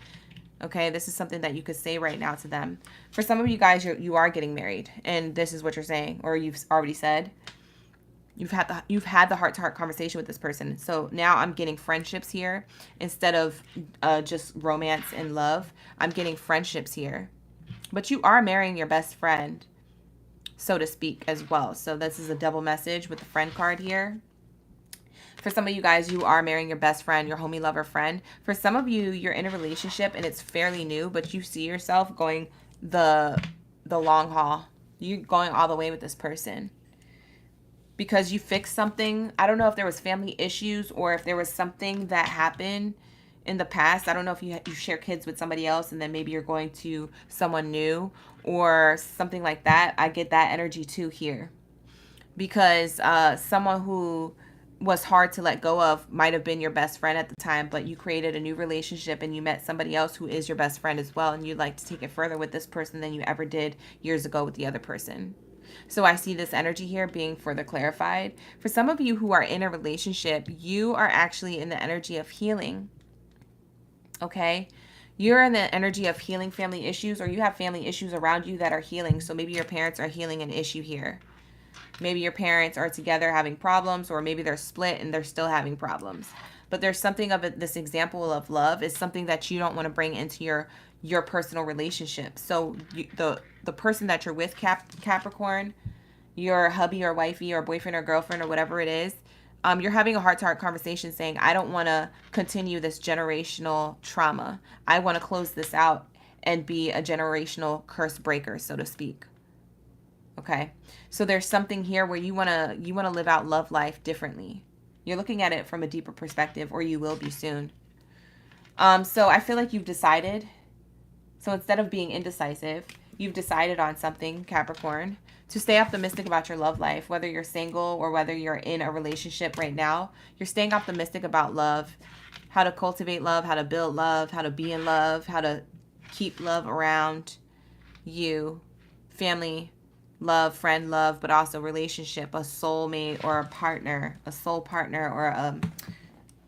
Okay, this is something that you could say right now to them. For some of you guys, you are getting married. And this is what you're saying, or you've already said. You've had the heart-to-heart conversation with this person. So now I'm getting friendships here instead of just romance and love. I'm getting friendships here. But you are marrying your best friend, so to speak, as well. So this is a double message with the friend card here. For some of you guys, you are marrying your best friend, your homie lover friend. For some of you, you're in a relationship and it's fairly new, but you see yourself going the long haul. You're going all the way with this person because you fixed something. I don't know if there was family issues or if there was something that happened in the past. I don't know if you share kids with somebody else and then maybe you're going to someone new or something like that. I get that energy too here because someone who was hard to let go of might have been your best friend at the time, but you created a new relationship and you met somebody else who is your best friend as well, and you'd like to take it further with this person than you ever did years ago with the other person. So I see this energy here being further clarified. For some of you who are in a relationship, you are actually in the energy of healing. Okay? You're in the energy of healing family issues, or you have family issues around you that are healing. So maybe your parents are healing an issue here. Maybe your parents are together having problems, or maybe they're split and they're still having problems. But there's something of it, this example of love is something that you don't want to bring into your personal relationship. So the person that you're with, Capricorn, your hubby or wifey or boyfriend or girlfriend or whatever it is, you're having a heart-to-heart conversation saying, I don't want to continue this generational trauma. I want to close this out and be a generational curse breaker, so to speak. Okay, so there's something here where you wanna live out love life differently. You're looking at it from a deeper perspective, or you will be soon. So I feel like you've decided. So instead of being indecisive, you've decided on something, Capricorn, to stay optimistic about your love life, whether you're single or whether you're in a relationship right now. You're staying optimistic about love, how to cultivate love, how to build love, how to be in love, how to keep love around you, family, love, friend love, but also relationship, a soulmate or a partner, a soul partner, or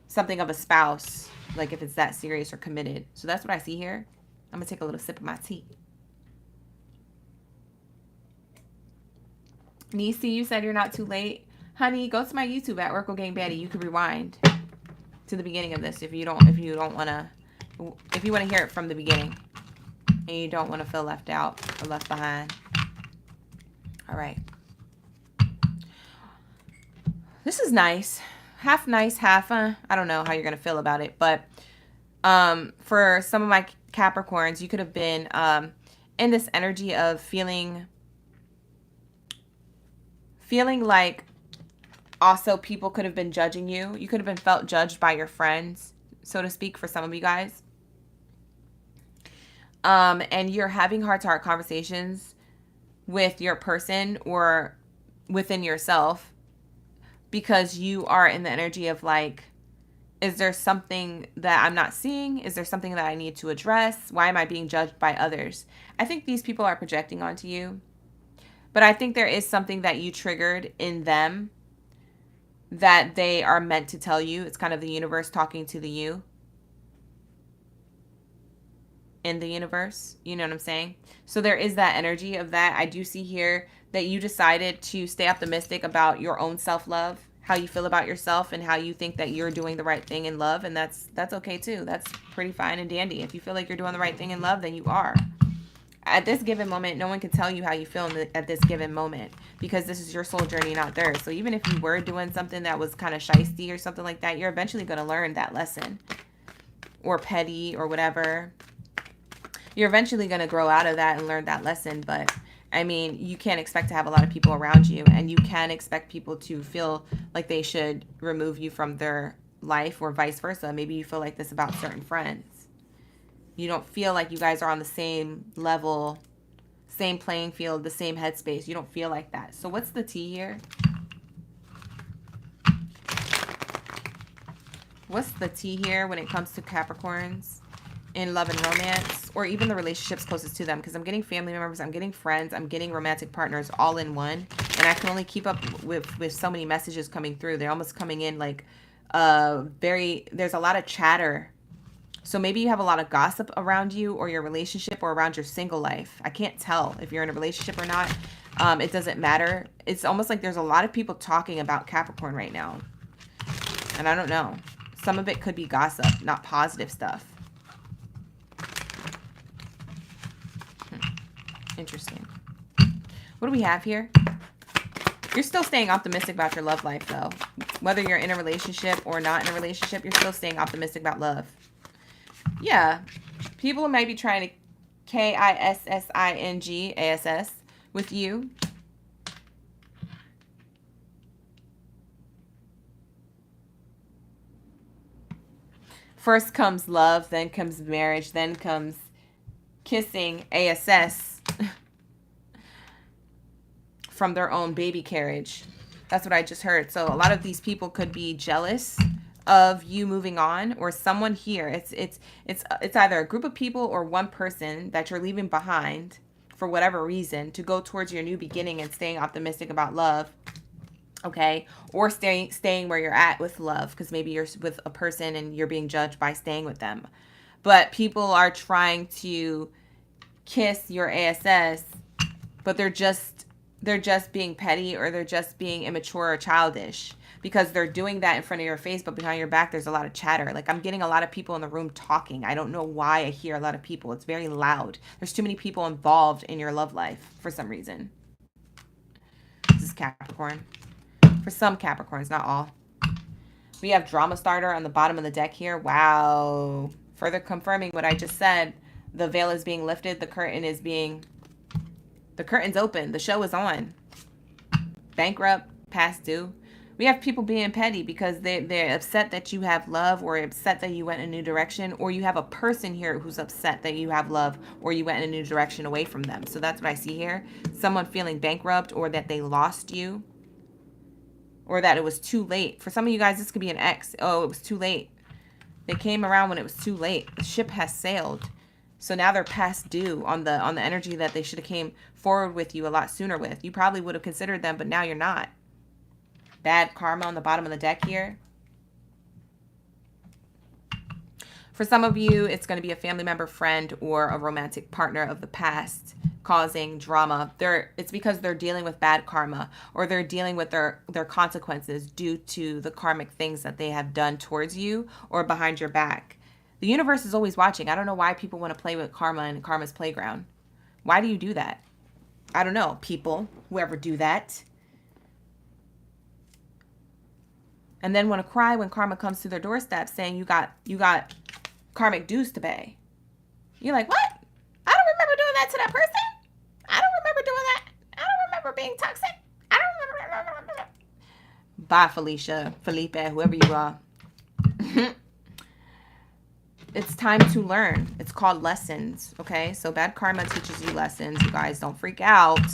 something of a spouse, like if it's that serious or committed. So that's what I see here. I'm gonna take a little sip of my tea. Nisi, you said you're not too late. Honey, go to my YouTube at Oracle Gang Baddie. You can rewind to the beginning of this if you wanna hear it from the beginning and you don't want to feel left out or left behind. All right. This is nice. Half nice, half, I don't know how you're going to feel about it. But for some of my Capricorns, you could have been in this energy of feeling like also people could have been judging you. You could have been felt judged by your friends, so to speak, for some of you guys. And you're having heart-to-heart conversations with your person or within yourself because you are in the energy of like, is there something that I'm not seeing? Is there something that I need to address? Why am I being judged by others? I think these people are projecting onto you, but I think there is something that you triggered in them that they are meant to tell you. It's kind of the universe talking to the you in the universe. You know what I'm saying? So there is that energy of that. I do see here that you decided to stay optimistic about your own self-love, how you feel about yourself and how you think that you're doing the right thing in love. And that's okay too. That's pretty fine and dandy. If you feel like you're doing the right thing in love, then you are. At this given moment, no one can tell you how you feel at this given moment because this is your soul journey, not theirs. So even if you were doing something that was kind of shysty or something like that, you're eventually going to learn that lesson, or petty or whatever. You're eventually going to grow out of that and learn that lesson. But I mean, you can't expect to have a lot of people around you, and you can expect people to feel like they should remove you from their life or vice versa. Maybe you feel like this about certain friends. You don't feel like you guys are on the same level same playing field, the same headspace. You don't feel like that. So what's the tea here? What's the tea here when it comes to Capricorns in love and romance, or even the relationships closest to them? Because I'm getting family members, I'm getting friends, I'm getting romantic partners all in one. And I can only keep up with so many messages coming through. They're almost coming in like there's a lot of chatter. So maybe you have a lot of gossip around you or your relationship or around your single life. I can't tell if you're in a relationship or not. It doesn't matter. It's almost like there's a lot of people talking about Capricorn right now. And I don't know. Some of it could be gossip, not positive stuff. Interesting. What do we have here? You're still staying optimistic about your love life, though. Whether you're in a relationship or not in a relationship, you're still staying optimistic about love. Yeah. People might be trying to KISSINGASS with you. First comes love, then comes marriage, then comes kissing ASS from their own baby carriage. That's what I just heard. So a lot of these people could be jealous of you moving on, or someone here. It's either a group of people or one person that you're leaving behind for whatever reason to go towards your new beginning and staying optimistic about love. Okay, or staying where you're at with love, because maybe you're with a person and you're being judged by staying with them. But people are trying to kiss your ASS, but they're just being petty, or they're just being immature or childish, because they're doing that in front of your face, but behind your back there's a lot of chatter. Like, I'm getting a lot of people in the room talking. I don't know why I hear a lot of people. It's very loud. There's too many people involved in your love life for some reason. This is Capricorn. For some Capricorns, not all. We have drama starter on the bottom of the deck here. Wow. Further confirming what I just said. The veil is being lifted. The curtain's open. The show is on. Bankrupt, past due. We have people being petty because they're upset that you have love, or upset that you went in a new direction, or you have a person here who's upset that you have love, or you went in a new direction away from them. So that's what I see here. Someone feeling bankrupt, or that they lost you, or that it was too late. For some of you guys, this could be an ex. Oh, it was too late. They came around when it was too late. The ship has sailed. So now they're past due on the energy that they should have came forward with you a lot sooner with. You probably would have considered them, but now you're not. Bad karma on the bottom of the deck here. For some of you, it's going to be a family member, friend, or a romantic partner of the past causing drama. It's because they're dealing with bad karma, or they're dealing with their consequences due to the karmic things that they have done towards you or behind your back. The universe is always watching. I don't know why people want to play with karma and karma's playground. Why do you do that? I don't know, people, whoever do that. And then want to cry when karma comes to their doorstep saying you got karmic dues to pay. You're like, what? I don't remember doing that to that person. I don't remember doing that. I don't remember being toxic. I don't remember. Bye, Felicia, Felipe, whoever you are. It's time to learn. It's called lessons, okay? So bad karma teaches you lessons. You guys don't freak out.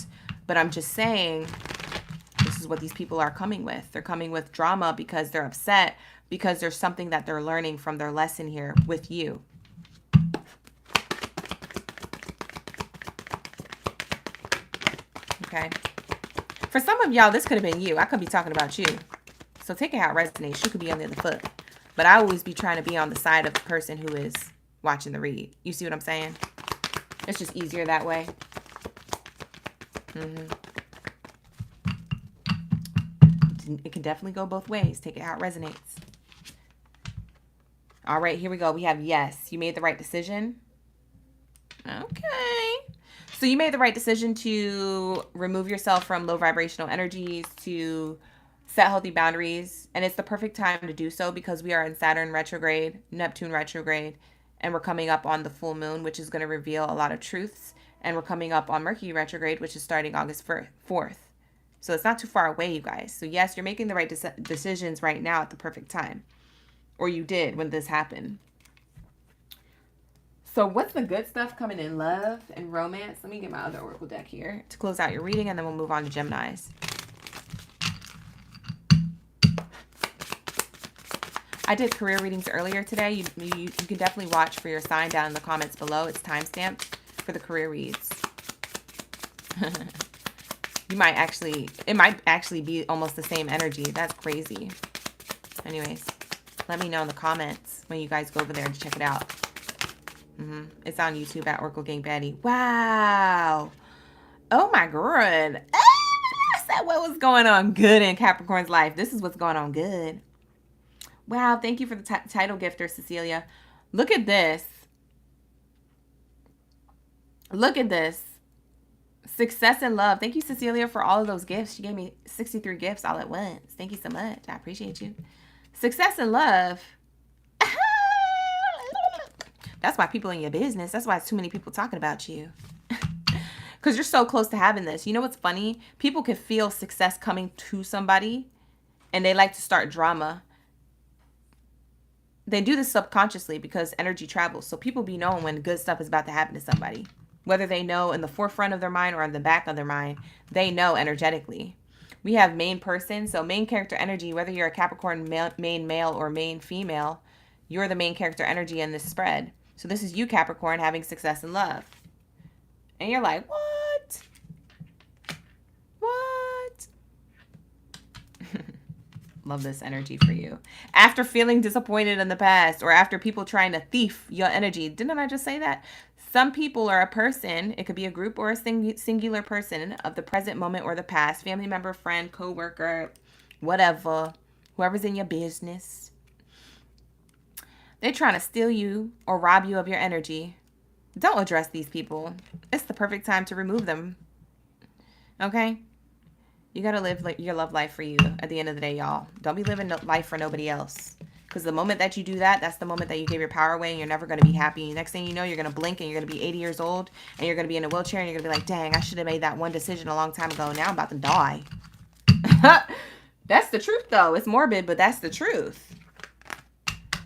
But I'm just saying, this is what these people are coming with. They're coming with drama because they're upset, because there's something that they're learning from their lesson here with you. Okay. For some of y'all, this could have been you. I could be talking about you. So take it how it resonates. You could be on the other foot. But I always be trying to be on the side of the person who is watching the read. You see what I'm saying? It's just easier that way. It can definitely go both ways. Take it how it resonates. All right, here we go. We have yes. You made the right decision. Okay. So you made the right decision to remove yourself from low vibrational energies, to set healthy boundaries. And it's the perfect time to do so because we are in Saturn retrograde, Neptune retrograde, and we're coming up on the full moon, which is going to reveal a lot of truths. And we're coming up on Mercury retrograde, which is starting August 4th. So it's not too far away, you guys. So yes, you're making the right decisions right now at the perfect time. Or you did when this happened. So what's the good stuff coming in love and romance? Let me get my other oracle deck here to close out your reading, and then we'll move on to Geminis. I did career readings earlier today. You can definitely watch for your sign down in the comments below. It's timestamped for the career reads. It might actually be almost the same energy. That's crazy. Anyways, let me know in the comments when you guys go over there to check it out. It's on YouTube at Oracle Gang Baddie. Wow. Oh my god. I said what was going on good in Capricorn's life. This is what's going on good. Wow, thank you for the title gifter, Cecilia. Look at this. Look at this. Success and love. Thank you, Cecilia, for all of those gifts. She gave me 63 gifts all at once. Thank you so much. I appreciate you. Success and love. That's why people in your business. That's why it's too many people talking about you. Because you're so close to having this. You know what's funny? People can feel success coming to somebody, and they like to start drama. They do this subconsciously because energy travels. So people be knowing when good stuff is about to happen to somebody. Whether they know in the forefront of their mind or in the back of their mind, they know energetically. We have main person. So main character energy, whether you're a Capricorn main male or main female, you're the main character energy in this spread. So this is you, Capricorn, having success in love. And you're like, what? What? Love this energy for you. After feeling disappointed in the past, or after people trying to thief your energy. Didn't I just say that? Some people are a person. It could be a group or a singular person of the present moment or the past. Family member, friend, co-worker, whatever. Whoever's in your business. They're trying to steal you or rob you of your energy. Don't address these people. It's the perfect time to remove them. Okay? You got to live your love life for you at the end of the day, y'all. Don't be living life for nobody else. Because the moment that you do that, that's the moment that you give your power away, and you're never going to be happy. Next thing you know, you're going to blink and you're going to be 80 years old, and you're going to be in a wheelchair, and you're going to be like, dang, I should have made that one decision a long time ago. Now I'm about to die. That's the truth, though. It's morbid, but that's the truth.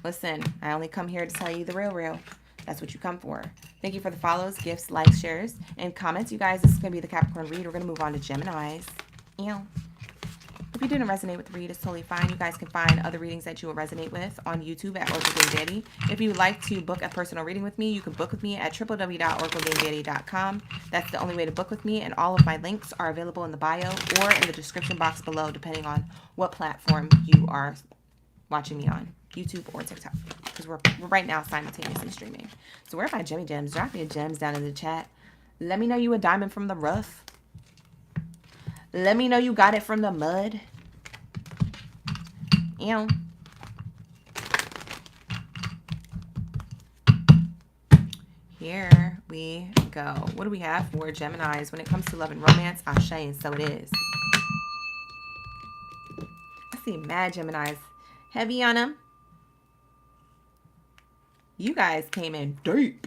Listen, I only come here to tell you the real. That's what you come for. Thank you for the follows, gifts, likes, shares, and comments. You guys, this is going to be the Capricorn read. We're going to move on to Geminis. Ew. If you didn't resonate with the read, it's totally fine. You guys can find other readings that you will resonate with on YouTube at Oracle Gang Baddie. If you would like to book a personal reading with me, you can book with me at www.oraclegangbaddie.com. That's the only way to book with me, and all of my links are available in the bio or in the description box below, depending on what platform you are watching me on, YouTube or TikTok, because we're right now simultaneously streaming. So where are my Gemmy Gems? Drop me your gems down in the chat. Let me know you a diamond from the rough. Let me know you got it from the mud. Ew. Here we go. What do we have for Geminis? When it comes to love and romance, Ashe, and so it is. I see mad Geminis. Heavy on them. You guys came in deep.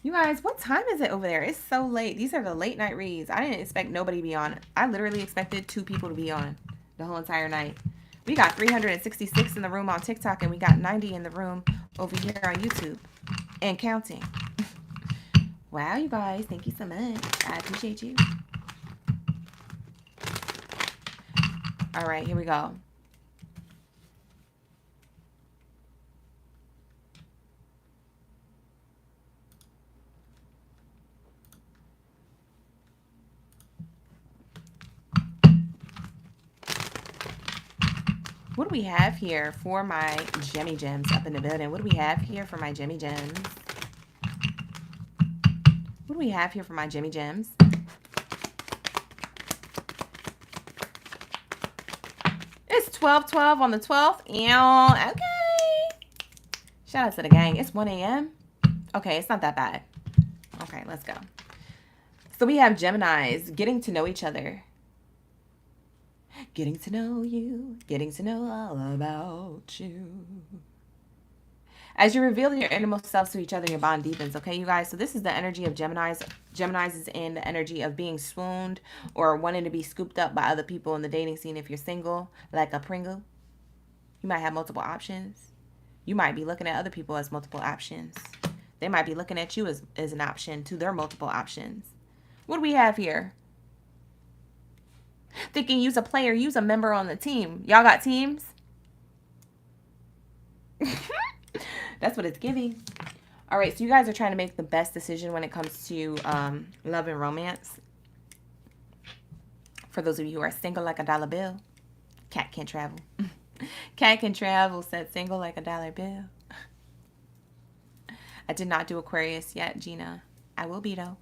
You guys, what time is it over there? It's so late. These are the late night reads. I didn't expect nobody to be on. I literally expected 2 people to be on the whole entire night. We got 366 in the room on TikTok, and we got 90 in the room over here on YouTube. And counting. Wow, you guys. Thank you so much. I appreciate you. All right, here we go. What do we have here for my Gemmy Gems up in the building? What do we have here for my Gemmy Gems? What do we have here for my Gemmy Gems? It's 12/12 on the 12th. Okay. Shout out to the gang. It's 1 a.m. Okay, it's not that bad. Okay, let's go. So we have Geminis getting to know each other. Getting to know you, getting to know all about you. As you reveal your innermost selves to each other, your bond deepens, okay, you guys? So this is the energy of Geminis. Geminis is in the energy of being swooned or wanting to be scooped up by other people in the dating scene if you're single, like a Pringle. You might have multiple options. You might be looking at other people as multiple options. They might be looking at you as an option to their multiple options. What do we have here? Thinking you's a player, you's a member on the team. Y'all got teams? That's what it's giving. All right, so you guys are trying to make the best decision when it comes to love and romance. For those of you who are single like a dollar bill, cat can travel. Cat can travel, said single like a dollar bill. I did not do Aquarius yet, Gina. I will be, though.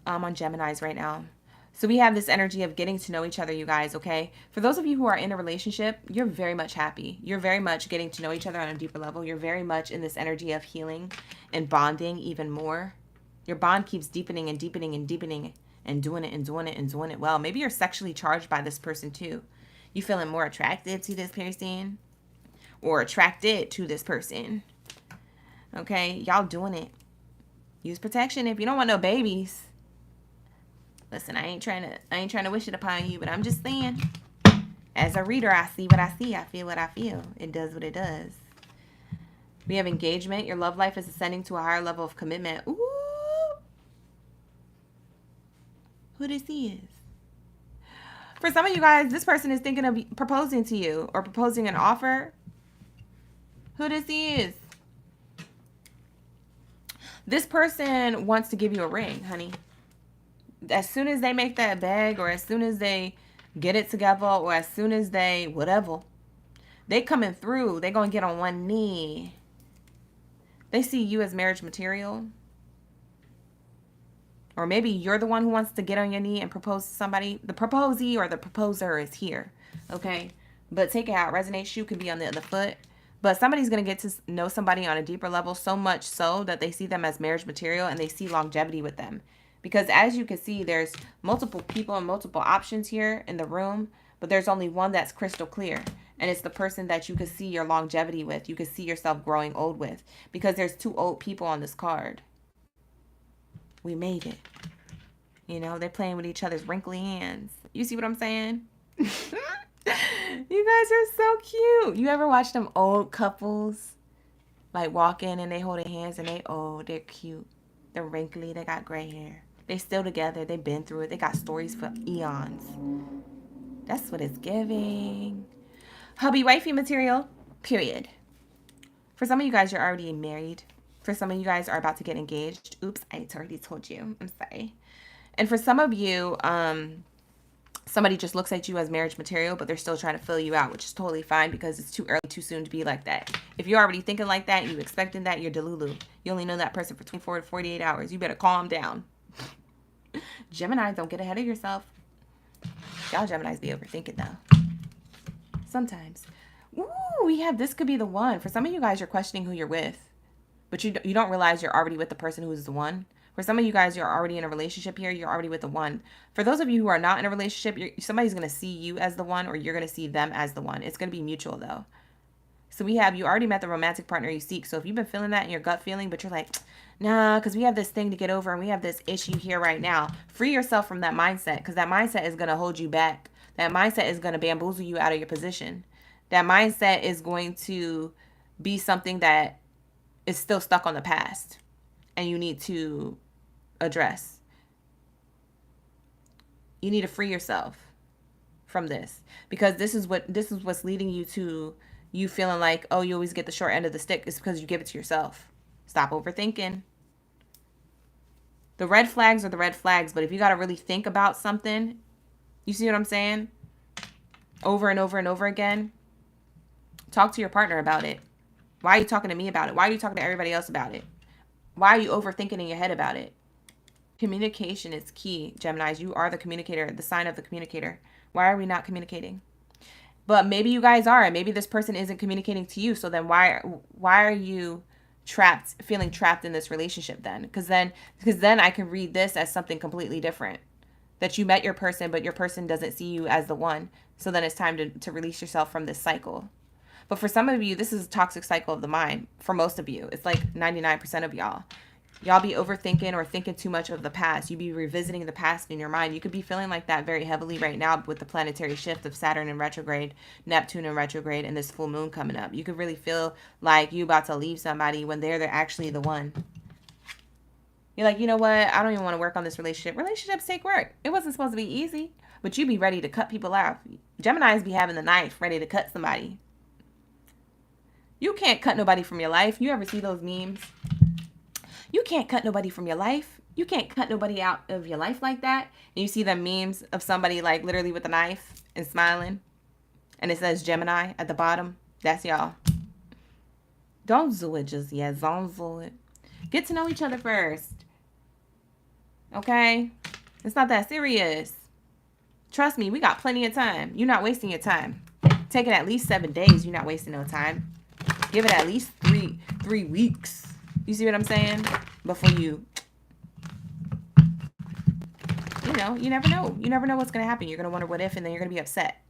I'm on Geminis right now. So we have this energy of getting to know each other, you guys, okay? For those of you who are in a relationship, you're very much happy. You're very much getting to know each other on a deeper level. You're very much in this energy of healing and bonding even more. Your bond keeps deepening and deepening and deepening and doing it and doing it and doing it well. Maybe you're sexually charged by this person too. You feeling more attracted to this person or attracted to this person. Okay, y'all doing it. Use protection if you don't want no babies. Listen, I ain't trying to wish it upon you, but I'm just saying. As a reader, I see what I see. I feel what I feel. It does what it does. We have engagement. Your love life is ascending to a higher level of commitment. Ooh. Who this is? For some of you guys, this person is thinking of proposing to you or proposing an offer. Who this is? This person wants to give you a ring, honey. As soon as they make that bag or as soon as they get it together or as soon as they whatever, they coming through. They going to get on one knee. They see you as marriage material. Or maybe you're the one who wants to get on your knee and propose to somebody. The proposee or the proposer is here, okay? But take it how it resonates. You could be on the other foot. But somebody's going to get to know somebody on a deeper level, so much so that they see them as marriage material and they see longevity with them. Because as you can see, there's multiple people and multiple options here in the room, but there's only one that's crystal clear. And it's the person that you can see your longevity with. You can see yourself growing old with. Because there's 2 old people on this card. We made it. You know, they're playing with each other's wrinkly hands. You see what I'm saying? You guys are so cute. You ever watch them old couples like walk in and they hold their hands and they're cute. They're wrinkly. They got gray hair. They still together. They've been through it. They got stories for eons. That's what it's giving. Hubby wifey material, period. For some of you guys, you're already married. For some of you guys are about to get engaged. Oops, I already told you. I'm sorry. And for some of you, somebody just looks at you as marriage material, but they're still trying to fill you out, which is totally fine because it's too early, too soon to be like that. If you're already thinking like that, you expecting that, you're delulu. You only know that person for 24 to 48 hours. You better calm down. Gemini, don't get ahead of yourself. Y'all Geminis be overthinking though. Sometimes. Ooh, we have this could be the one. For some of you guys, you're questioning who you're with, but you don't realize you're already with the person who's the one. For some of you guys, you're already in a relationship here. You're already with the one. For those of you who are not in a relationship, somebody's going to see you as the one or you're going to see them as the one. It's going to be mutual though. So we have, you already met the romantic partner you seek. So if you've been feeling that in your gut feeling, but you're like, nah, because we have this thing to get over and we have this issue here right now. Free yourself from that mindset because that mindset is going to hold you back. That mindset is going to bamboozle you out of your position. That mindset is going to be something that is still stuck on the past and you need to address. You need to free yourself from this because this is what's leading you to you feeling like, oh, you always get the short end of the stick. It's because you give it to yourself. Stop overthinking. The red flags are the red flags, but if you got to really think about something, you see what I'm saying? Over and over and over again, talk to your partner about it. Why are you talking to me about it? Why are you talking to everybody else about it? Why are you overthinking in your head about it? Communication is key, Geminis. You are the communicator, the sign of the communicator. Why are we not communicating? But maybe you guys are, and maybe this person isn't communicating to you. So then why are you feeling trapped in this relationship then? Because then I can read this as something completely different. That you met your person, but your person doesn't see you as the one. So then it's time to release yourself from this cycle. But for some of you, this is a toxic cycle of the mind. For most of you, it's like 99% of y'all. Y'all be overthinking or thinking too much of the past. You be revisiting the past in your mind. You could be feeling like that very heavily right now with the planetary shift of Saturn in retrograde, Neptune in retrograde, and this full moon coming up. You could really feel like you about to leave somebody when they're actually the one. You're like, you know what? I don't even want to work on this relationship. Relationships take work. It wasn't supposed to be easy, but you be ready to cut people off. Geminis be having the knife ready to cut somebody. You can't cut nobody from your life. You ever see those memes? You can't cut nobody from your life. You can't cut nobody out of your life like that. And you see them memes of somebody like literally with a knife and smiling. And it says Gemini at the bottom. That's y'all. Don't do it just yet. Don't do it. Get to know each other first. Okay? It's not that serious. Trust me, we got plenty of time. You're not wasting your time. Take it at least 7 days. You're not wasting no time. Give it at least three weeks. You see what I'm saying? Before you know, you never know. You never know what's going to happen. You're going to wonder what if, and then you're going to be upset.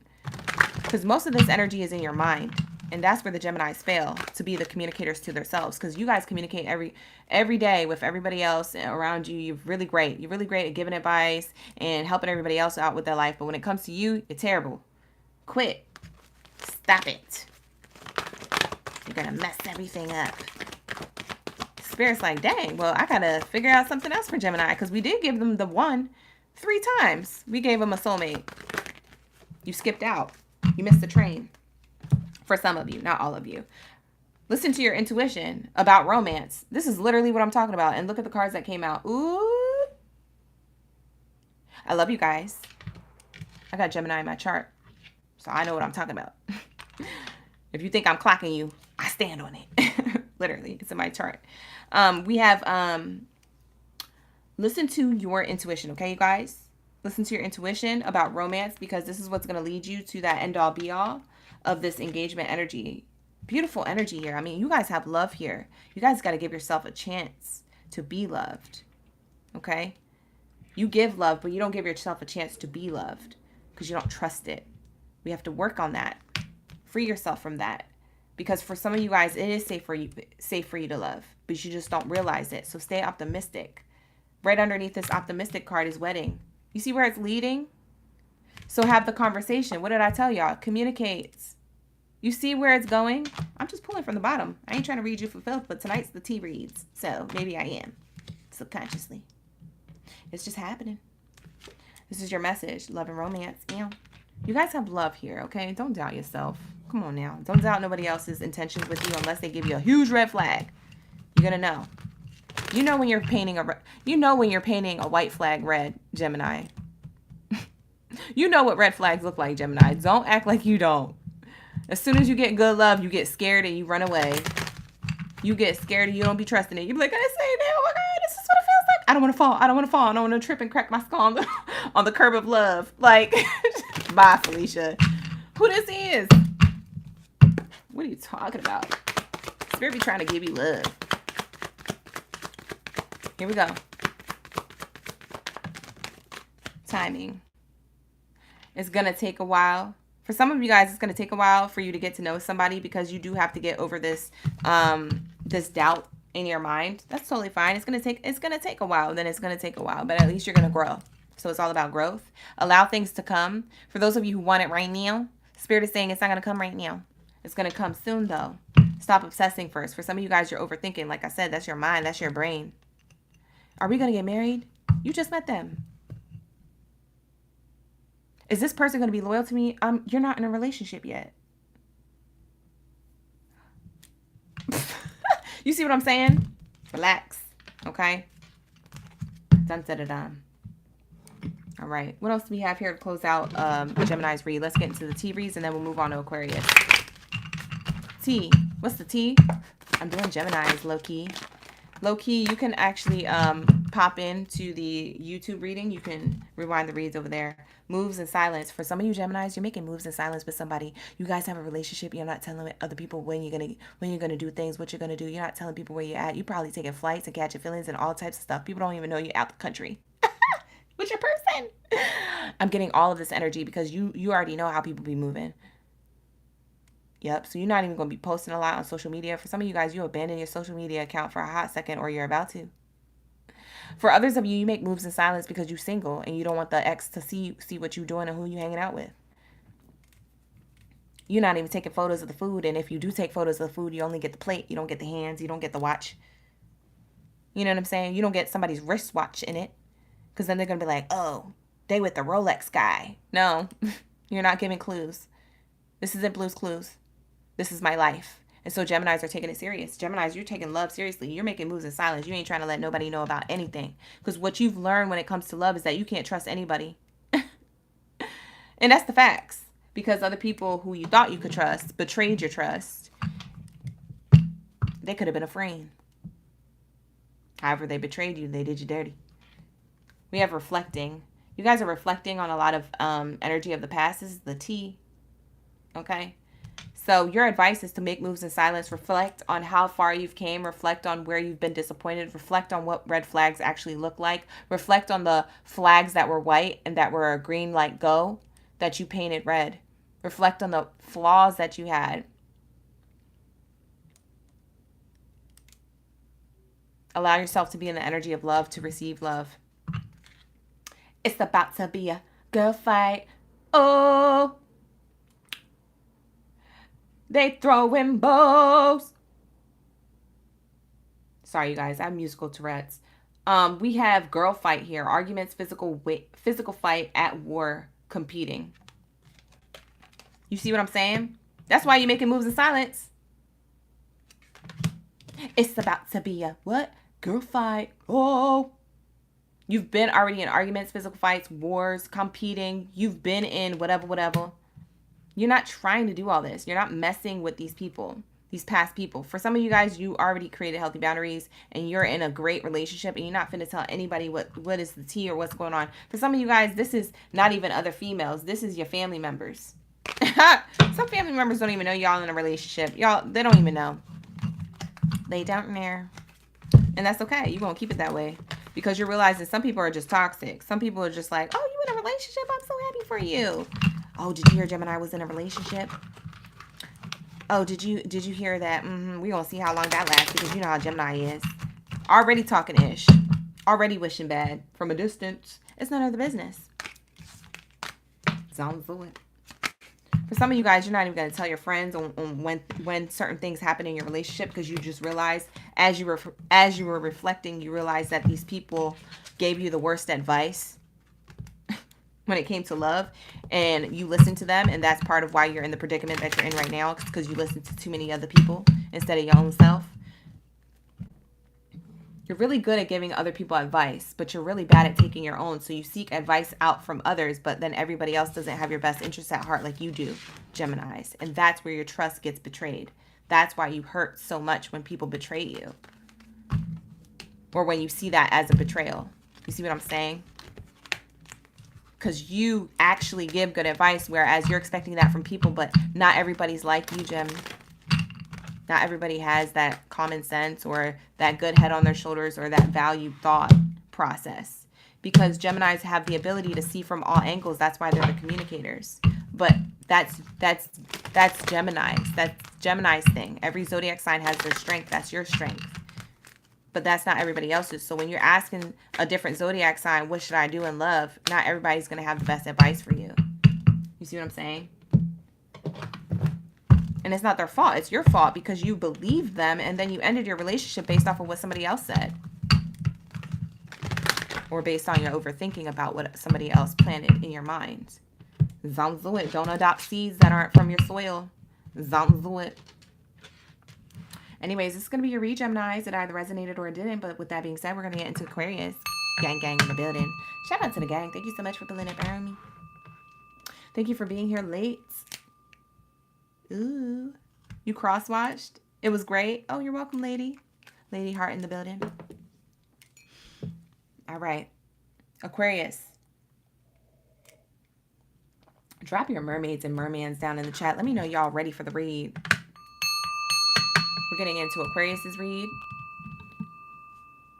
Because most of this energy is in your mind. And that's where the Geminis fail, to be the communicators to themselves. Because you guys communicate every day with everybody else around you. You're really great. You're really great at giving advice and helping everybody else out with their life. But when it comes to you, you're terrible. Quit. Stop it. You're going to mess everything up. Spirit's like, dang, well, I got to figure out something else for Gemini. Because we did give them the one 3 times. We gave them a soulmate. You skipped out. You missed the train. For some of you, not all of you. Listen to your intuition about romance. This is literally what I'm talking about. And look at the cards that came out. Ooh. I love you guys. I got Gemini in my chart. So I know what I'm talking about. If you think I'm clocking you, I stand on it. Literally, it's in my chart. We have, listen to your intuition, okay, you guys? Listen to your intuition about romance, because this is what's going to lead you to that end-all, be-all of this engagement energy. Beautiful energy here. I mean, you guys have love here. You guys got to give yourself a chance to be loved, okay? You give love, but you don't give yourself a chance to be loved because you don't trust it. We have to work on that. Free yourself from that. Because for some of you guys, it is safe for you to love, but you just don't realize it. So stay optimistic. Right underneath this optimistic card is wedding. You see where it's leading? So have the conversation. What did I tell y'all? Communicate. You see where it's going? I'm just pulling from the bottom. I ain't trying to read you for filth, but tonight's the tea reads. So maybe I am. Subconsciously. It's just happening. This is your message. Love and romance. You guys have love here, okay? Don't doubt yourself. Come on now. Don't doubt nobody else's intentions with you unless they give you a huge red flag. You're going to know. You know when you're painting a white flag red, Gemini. You know what red flags look like, Gemini. Don't act like you don't. As soon as you get good love, you get scared and you run away. You get scared and you don't be trusting it. You be like, I say that, oh my God, this is what it feels like. I don't want to fall. I don't want to fall. I don't want to trip and crack my skull on the curb of love. Like, bye, Felicia. Who this is? What are you talking about? Spirit be trying to give you love. Here we go. Timing. It's going to take a while. For some of you guys, it's going to take a while for you to get to know somebody, because you do have to get over this this doubt in your mind. That's totally fine. It's going to take a while. Then it's going to take a while, but at least you're going to grow. So it's all about growth. Allow things to come. For those of you who want it right now, Spirit is saying it's not going to come right now. It's going to come soon, though. Stop obsessing first. For some of you guys, you're overthinking. Like I said, that's your mind. That's your brain. Are we going to get married? You just met them. Is this person going to be loyal to me? You're not in a relationship yet. You see what I'm saying? Relax. Okay? Dun, dun, dun, dun. All right. What else do we have here to close out Gemini's read? Let's get into the T reads and then we'll move on to Aquarius. T. What's the T? I'm doing Gemini's low-key. Low-key, you can actually pop into the YouTube reading. You can rewind the reads over there. Moves in silence. For some of you Geminis, you're making moves in silence with somebody. You guys have a relationship. You're not telling other people when you're gonna do things, what you're gonna do. You're not telling people where you're at. You're probably taking flights and catching feelings and all types of stuff. People don't even know you're out the country with your person. I'm getting all of this energy because you already know how people be moving. Yep. So you're not even going to be posting a lot on social media. For some of you guys, you abandon your social media account for a hot second, or you're about to. For others of you, you make moves in silence because you're single and you don't want the ex to see what you're doing and who you're hanging out with. You're not even taking photos of the food, and if you do take photos of the food, you only get the plate. You don't get the hands. You don't get the watch. You know what I'm saying? You don't get somebody's wristwatch in it, because then they're going to be like, oh, they with the Rolex guy. No, you're not giving clues. This isn't Blue's Clues. This is my life. And so Geminis are taking it serious. Geminis, you're taking love seriously. You're making moves in silence. You ain't trying to let nobody know about anything, because what you've learned when it comes to love is that you can't trust anybody. And that's the facts. Because other people who you thought you could trust betrayed your trust. They could have been a friend. However, they betrayed you. They did you dirty. We have reflecting. You guys are reflecting on a lot of energy of the past. This is the T. Okay? So your advice is to make moves in silence. Reflect on how far you've came. Reflect on where you've been disappointed. Reflect on what red flags actually look like. Reflect on the flags that were white and that were green like go, that you painted red. Reflect on the flaws that you had. Allow yourself to be in the energy of love to receive love. It's about to be a girl fight. Oh, they throwing bows. Sorry, you guys. I have musical Tourette's. We have girl fight here. Arguments, physical fight, at war, competing. You see what I'm saying? That's why you're making moves in silence. It's about to be a what? Girl fight. Oh. You've been already in arguments, physical fights, wars, competing. You've been in whatever. You're not trying to do all this. You're not messing with these people, these past people. For some of you guys, you already created healthy boundaries and you're in a great relationship and you're not finna tell anybody what is the tea or what's going on. For some of you guys, this is not even other females. This is your family members. Some family members don't even know y'all in a relationship. Y'all, they don't even know. They don't know. And that's okay. You're going to keep it that way. Because you're realizing some people are just toxic. Some people are just like, oh, you in a relationship? I'm so happy for you. Oh, did you hear Gemini was in a relationship? Oh, did you hear that? We're going to see how long that lasts, because you know how Gemini is. Already talking ish. Already wishing bad from a distance. It's none of the business. Sounds good. For some of you guys, you're not even going to tell your friends on when certain things happen in your relationship, because you just realized as you were reflecting, you realized that these people gave you the worst advice when it came to love, and you listened to them, and that's part of why you're in the predicament that you're in right now, because you listened to too many other people instead of your own self. You're really good at giving other people advice, but you're really bad at taking your own. So you seek advice out from others, but then everybody else doesn't have your best interests at heart like you do, Geminis. And that's where your trust gets betrayed. That's why you hurt so much when people betray you. Or when you see that as a betrayal. You see what I'm saying? Because you actually give good advice, whereas you're expecting that from people, but not everybody's like you, Gem. Not everybody has that common sense or that good head on their shoulders or that value thought process. Because Geminis have the ability to see from all angles. That's why they're the communicators. But that's Geminis. That's Gemini's thing. Every zodiac sign has their strength. That's your strength. But that's not everybody else's. So when you're asking a different zodiac sign, what should I do in love? Not everybody's going to have the best advice for you. You see what I'm saying? And it's not their fault. It's your fault because you believed them and then you ended your relationship based off of what somebody else said. Or based on your overthinking about what somebody else planted in your mind. Zamzuit. Don't adopt seeds that aren't from your soil. Zamzuit. Anyways, this is going to be your read, Geminis. It either resonated or it didn't. But with that being said, we're going to get into Aquarius. Gang in the building. Shout out to the gang. Thank you so much for pulling up around me. Thank you for being here late. Ooh. You cross-watched? It was great. Oh, you're welcome, lady. Lady Heart in the building. All right. Aquarius. Drop your mermaids and mermans down in the chat. Let me know y'all ready for the read. We're getting into Aquarius's read.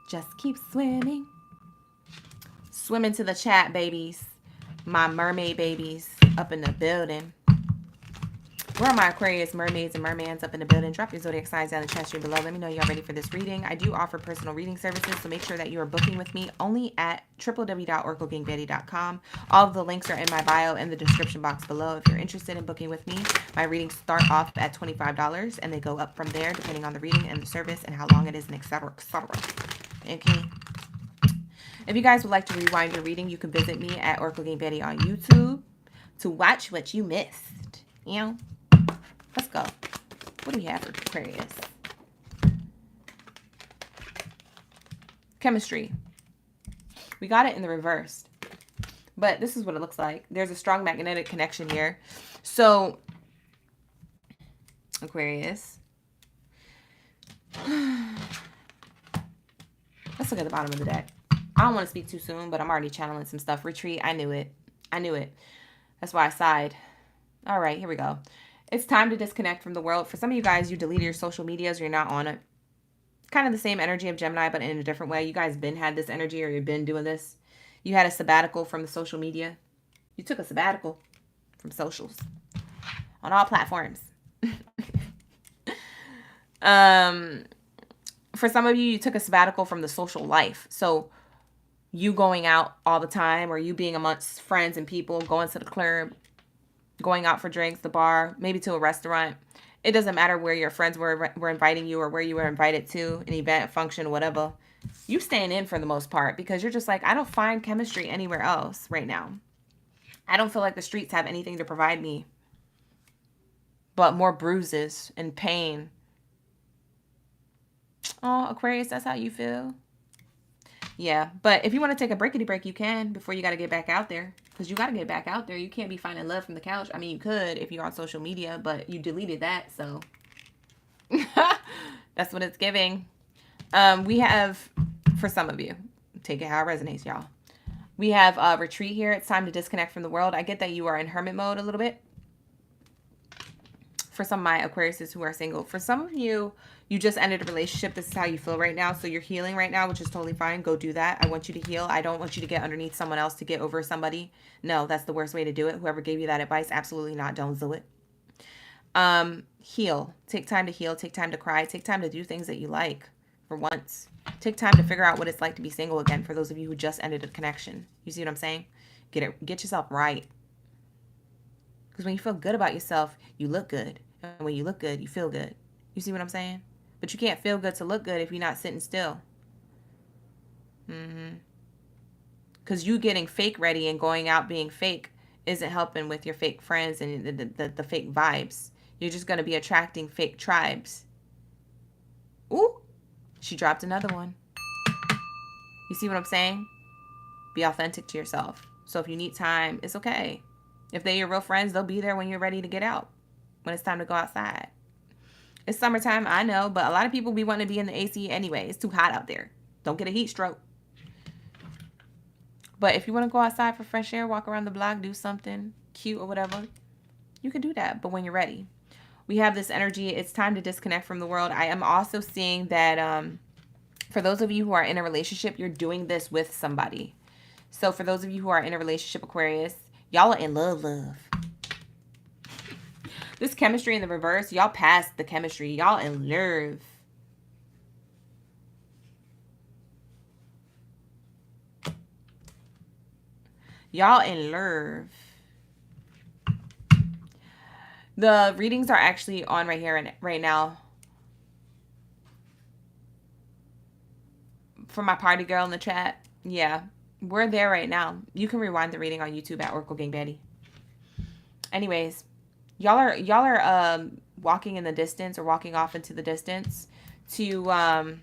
Just keep swimming. Swim into the chat, babies. My mermaid babies up in the building. Where are my Aquarius mermaids and mermans up in the building? Drop your zodiac signs down in the chat stream below. Let me know y'all ready for this reading. I do offer personal reading services, so make sure that you are booking with me only at www.oraclegangbaddie.com. All of the links are in my bio in the description box below. If you're interested in booking with me, my readings start off at $25 and they go up from there depending on the reading and the service and how long it is and etc. etc. Okay. If you guys would like to rewind your reading, you can visit me at Oracle Gang Baddie on YouTube to watch what you missed. You know? Let's go. What do we have for Aquarius? Chemistry. We got it in the reverse. But this is what it looks like. There's a strong magnetic connection here. So, Aquarius. Let's look at the bottom of the deck. I don't want to speak too soon, but I'm already channeling some stuff. Retreat. I knew it. I knew it. That's why I sighed. All right, here we go. It's time to disconnect from the world. For some of you guys, you deleted your social medias or you're not on it. Kind of the same energy of Gemini, but in a different way. You guys been had this energy or you've been doing this. You had a sabbatical from the social media. You took a sabbatical from socials on all platforms. For some of you, you took a sabbatical from the social life. So you going out all the time or you being amongst friends and people, going to the club, going out for drinks, the bar, maybe to a restaurant. It doesn't matter where your friends were inviting you or where you were invited to, an event, function, whatever. You staying in for the most part because you're just like, I don't find chemistry anywhere else right now. I don't feel like the streets have anything to provide me but more bruises and pain. Oh, Aquarius, that's how you feel? Yeah, but if you want to take a breakity break, you can before you got to get back out there. Because you got to get back out there. You can't be finding love from the couch. I mean, you could if you're on social media, but you deleted that, so. That's what it's giving. We have, for some of you, take it how it resonates, y'all. We have a retreat here. It's time to disconnect from the world. I get that you are in hermit mode a little bit. For some of my Aquariuses who are single. For some of you, you just ended a relationship. This is how you feel right now. So you're healing right now, which is totally fine. Go do that. I want you to heal. I don't want you to get underneath someone else to get over somebody. No, that's the worst way to do it. Whoever gave you that advice, absolutely not. Don't do it. Heal. Take time to heal. Take time to cry. Take time to do things that you like for once. Take time to figure out what it's like to be single again for those of you who just ended a connection. You see what I'm saying? Get yourself right. Because when you feel good about yourself, you look good. And when you look good, you feel good. You see what I'm saying? But you can't feel good to look good if you're not sitting still. Because you getting fake ready and going out being fake isn't helping with your fake friends and the fake vibes. You're just going to be attracting fake tribes. Ooh, she dropped another one. You see what I'm saying? Be authentic to yourself. So if you need time, it's okay. If they're your real friends, they'll be there when you're ready to get out. When it's time to go outside. It's summertime, I know, but a lot of people be wanting to be in the AC anyway. It's too hot out there. Don't get a heat stroke. But if you want to go outside for fresh air, walk around the block, do something cute or whatever, you can do that. But when you're ready. We have this energy. It's time to disconnect from the world. I am also seeing that for those of you who are in a relationship, you're doing this with somebody. So for those of you who are in a relationship, Aquarius, y'all are in love. This chemistry in the reverse, y'all passed the chemistry. Y'all in love. Y'all in love. The readings are actually on right here and right now. For my party girl in the chat. Yeah, we're there right now. You can rewind the reading on YouTube at Oracle Gang Baddie. Anyways. Y'all are walking in the distance or walking off into the distance to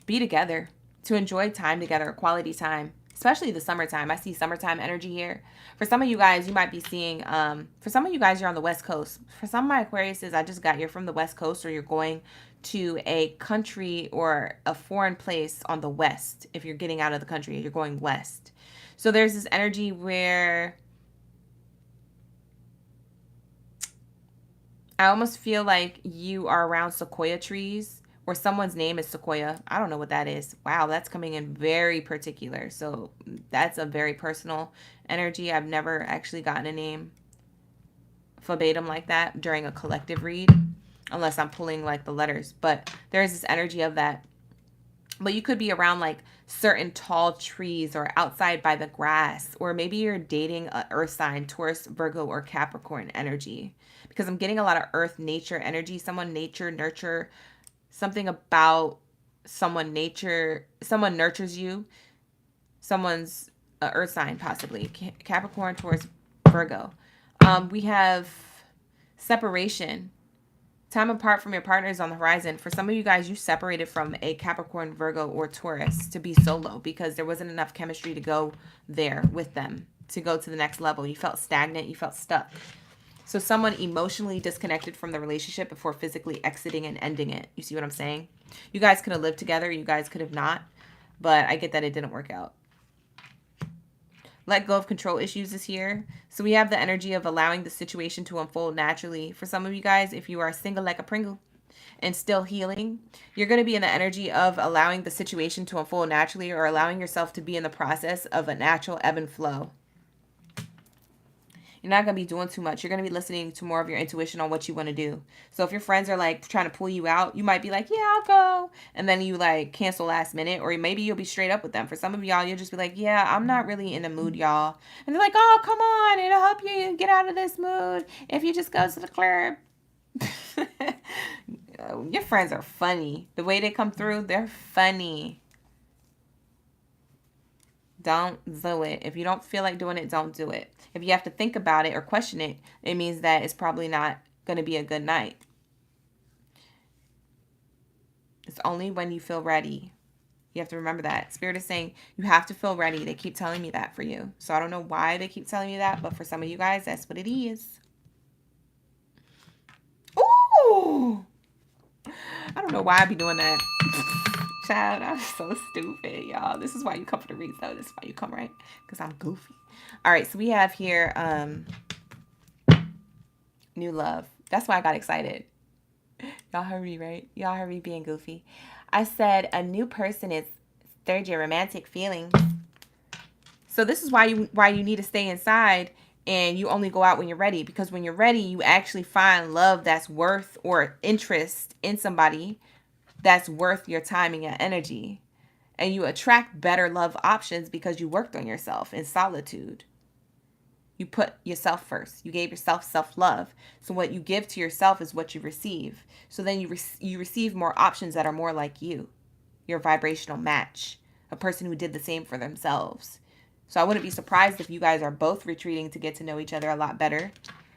be together, to enjoy time together, quality time, especially the summertime. I see summertime energy here. For some of you guys, you might be seeing, for some of you guys, you're on the West Coast. For some of my Aquariuses, I just got, you're from the West Coast or you're going to a country or a foreign place on the West. If you're getting out of the country, you're going West. So there's this energy where I almost feel like you are around sequoia trees or someone's name is Sequoia. I don't know what that is. Wow, that's coming in very particular. So that's a very personal energy. I've never actually gotten a name verbatim like that during a collective read, unless I'm pulling like the letters. But there's this energy of that. But you could be around like certain tall trees or outside by the grass, or maybe you're dating a earth sign, Taurus, Virgo, or Capricorn energy, because I'm getting a lot of earth nature energy. Someone nature, nurture, something about someone nature, someone nurtures you. Someone's earth sign, possibly Capricorn, Taurus, Virgo. We have separation. Time apart from your partner is on the horizon. For some of you guys, you separated from a Capricorn, Virgo, or Taurus to be solo because there wasn't enough chemistry to go there with them, to go to the next level. You felt stagnant. You felt stuck. So someone emotionally disconnected from the relationship before physically exiting and ending it. You see what I'm saying? You guys could have lived together. You guys could have not. But I get that it didn't work out. Let go of control issues is here. So we have the energy of allowing the situation to unfold naturally. For some of you guys, if you are single like a Pringle and still healing, you're going to be in the energy of allowing the situation to unfold naturally, or allowing yourself to be in the process of a natural ebb and flow. You're not going to be doing too much. You're going to be listening to more of your intuition on what you want to do. So if your friends are like trying to pull you out, you might be like, yeah, I'll go. And then you like cancel last minute, or maybe you'll be straight up with them. For some of y'all, you'll just be like, yeah, I'm not really in the mood, y'all. And they're like, oh, come on. It'll help you get out of this mood if you just go to the club. Your friends are funny. The way they come through, they're funny. Don't do it. If you don't feel like doing it, don't do it. If you have to think about it or question it, it means that it's probably not going to be a good night. It's only when you feel ready. You have to remember that. Spirit is saying you have to feel ready. They keep telling me that for you. So I don't know why they keep telling me that, but for some of you guys, that's what it is. Ooh! I don't know why I be doing that. Child, I'm so stupid, y'all. This is why you come for the reads, though. This is why you come, right? Because I'm goofy. All right, so we have here new love. That's why I got excited. Y'all heard me, right? Y'all heard me being goofy. I said a new person is stirred your romantic feelings. So this is why you need to stay inside and you only go out when you're ready. Because when you're ready, you actually find love that's worth, or interest in somebody that's worth your time and your energy. And you attract better love options because you worked on yourself in solitude. You put yourself first. You gave yourself self-love. So what you give to yourself is what you receive. So then you receive more options that are more like you, your vibrational match, a person who did the same for themselves. So I wouldn't be surprised if you guys are both retreating to get to know each other a lot better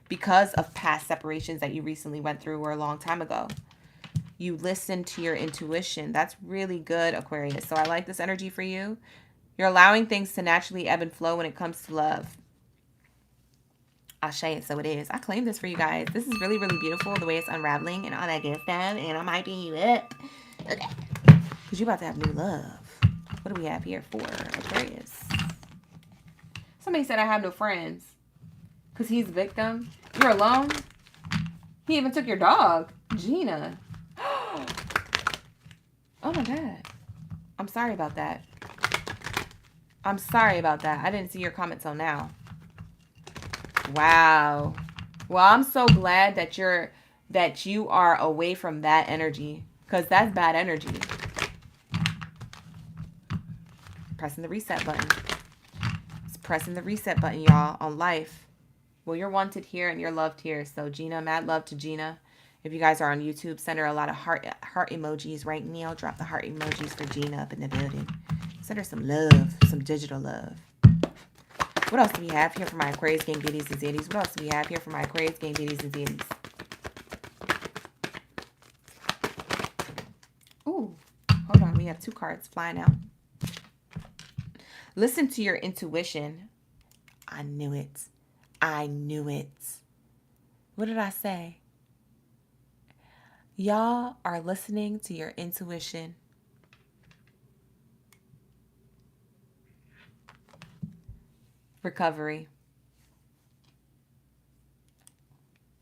because of past separations that you recently went through or a long time ago. You listen to your intuition. That's really good, Aquarius. So I like this energy for you. You're allowing things to naturally ebb and flow when it comes to love. I'll show it, so it is. I claim this for you guys. This is really, really beautiful, the way it's unraveling and all that good stuff. And I'm hyping you up. Okay. Because you're about to have new love. What do we have here for Aquarius? Somebody said I have no friends. Because he's a victim. You're alone? He even took your dog. Gina. Oh my God. I'm sorry about that. I'm sorry about that. I didn't see your comment till now. Wow. Well, I'm so glad that you are away from that energy, because that's bad energy. Pressing the reset button. It's pressing the reset button, y'all, on life. Well, you're wanted here and you're loved here. So Gina, mad love to Gina. If you guys are on YouTube, send her a lot of heart emojis right now. Drop the heart emojis for Gina up in the building. Send her some love, some digital love. What else do we have here for my Aquarius gang goodies and zitties? What else do we have here for my Aquarius gang goodies and zitties? Ooh, hold on. We have 2 cards flying out. Listen to your intuition. I knew it. I knew it. What did I say? Y'all are listening to your intuition. Recovery.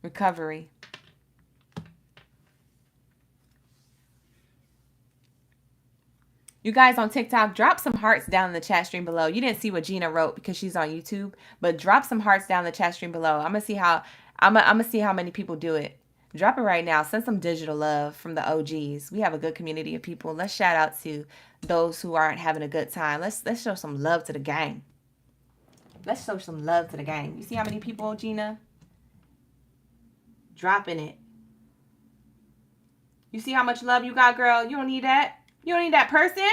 Recovery. You guys on TikTok, drop some hearts down in the chat stream below. You didn't see what Gina wrote because she's on YouTube, but drop some hearts down in the chat stream below. I'm going to see how I'm gonna see how many people do it. Drop it right now. Send some digital love from the OGs. We have a good community of people. Let's shout out to those who aren't having a good time. Let's show some love to the gang. Let's show some love to the gang. You see how many people, Gina? Dropping it. You see how much love you got, girl? You don't need that. You don't need that person.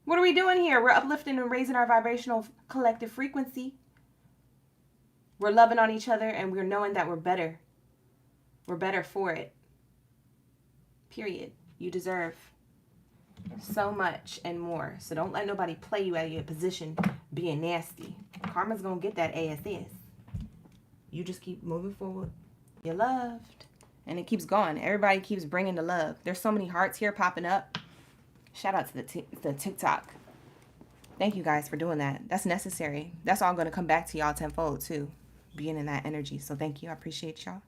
What are we doing here? We're uplifting and raising our vibrational collective frequency. We're loving on each other and we're knowing that we're better. We're better for it. Period. You deserve so much and more. So don't let nobody play you out of your position being nasty. Karma's going to get that ASS. You just keep moving forward. You're loved. And it keeps going. Everybody keeps bringing the love. There's so many hearts here popping up. Shout out to the TikTok. Thank you guys for doing that. That's necessary. That's all going to come back to y'all tenfold too. Being in that energy. So thank you. I appreciate y'all.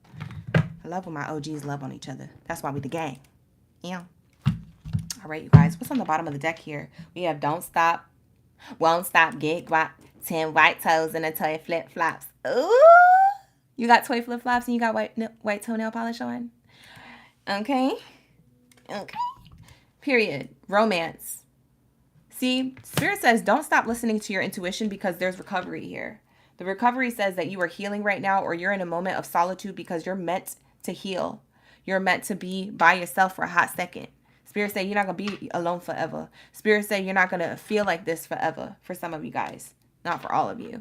I love when my OGs love on each other. That's why we the gang. Yeah. All right, you guys. What's on the bottom of the deck here? We have don't stop, won't stop, get guap, 10 white toes and a toy flip-flops. Ooh. You got toy flip-flops and you got white toenail polish on? Okay. Okay. Period. Romance. See, Spirit says don't stop listening to your intuition because there's recovery here. The recovery says that you are healing right now or you're in a moment of solitude because you're meant to heal. You're meant to be by yourself for a hot second. Spirit say you're not going to be alone forever. Spirit say you're not going to feel like this forever for some of you guys. Not for all of you.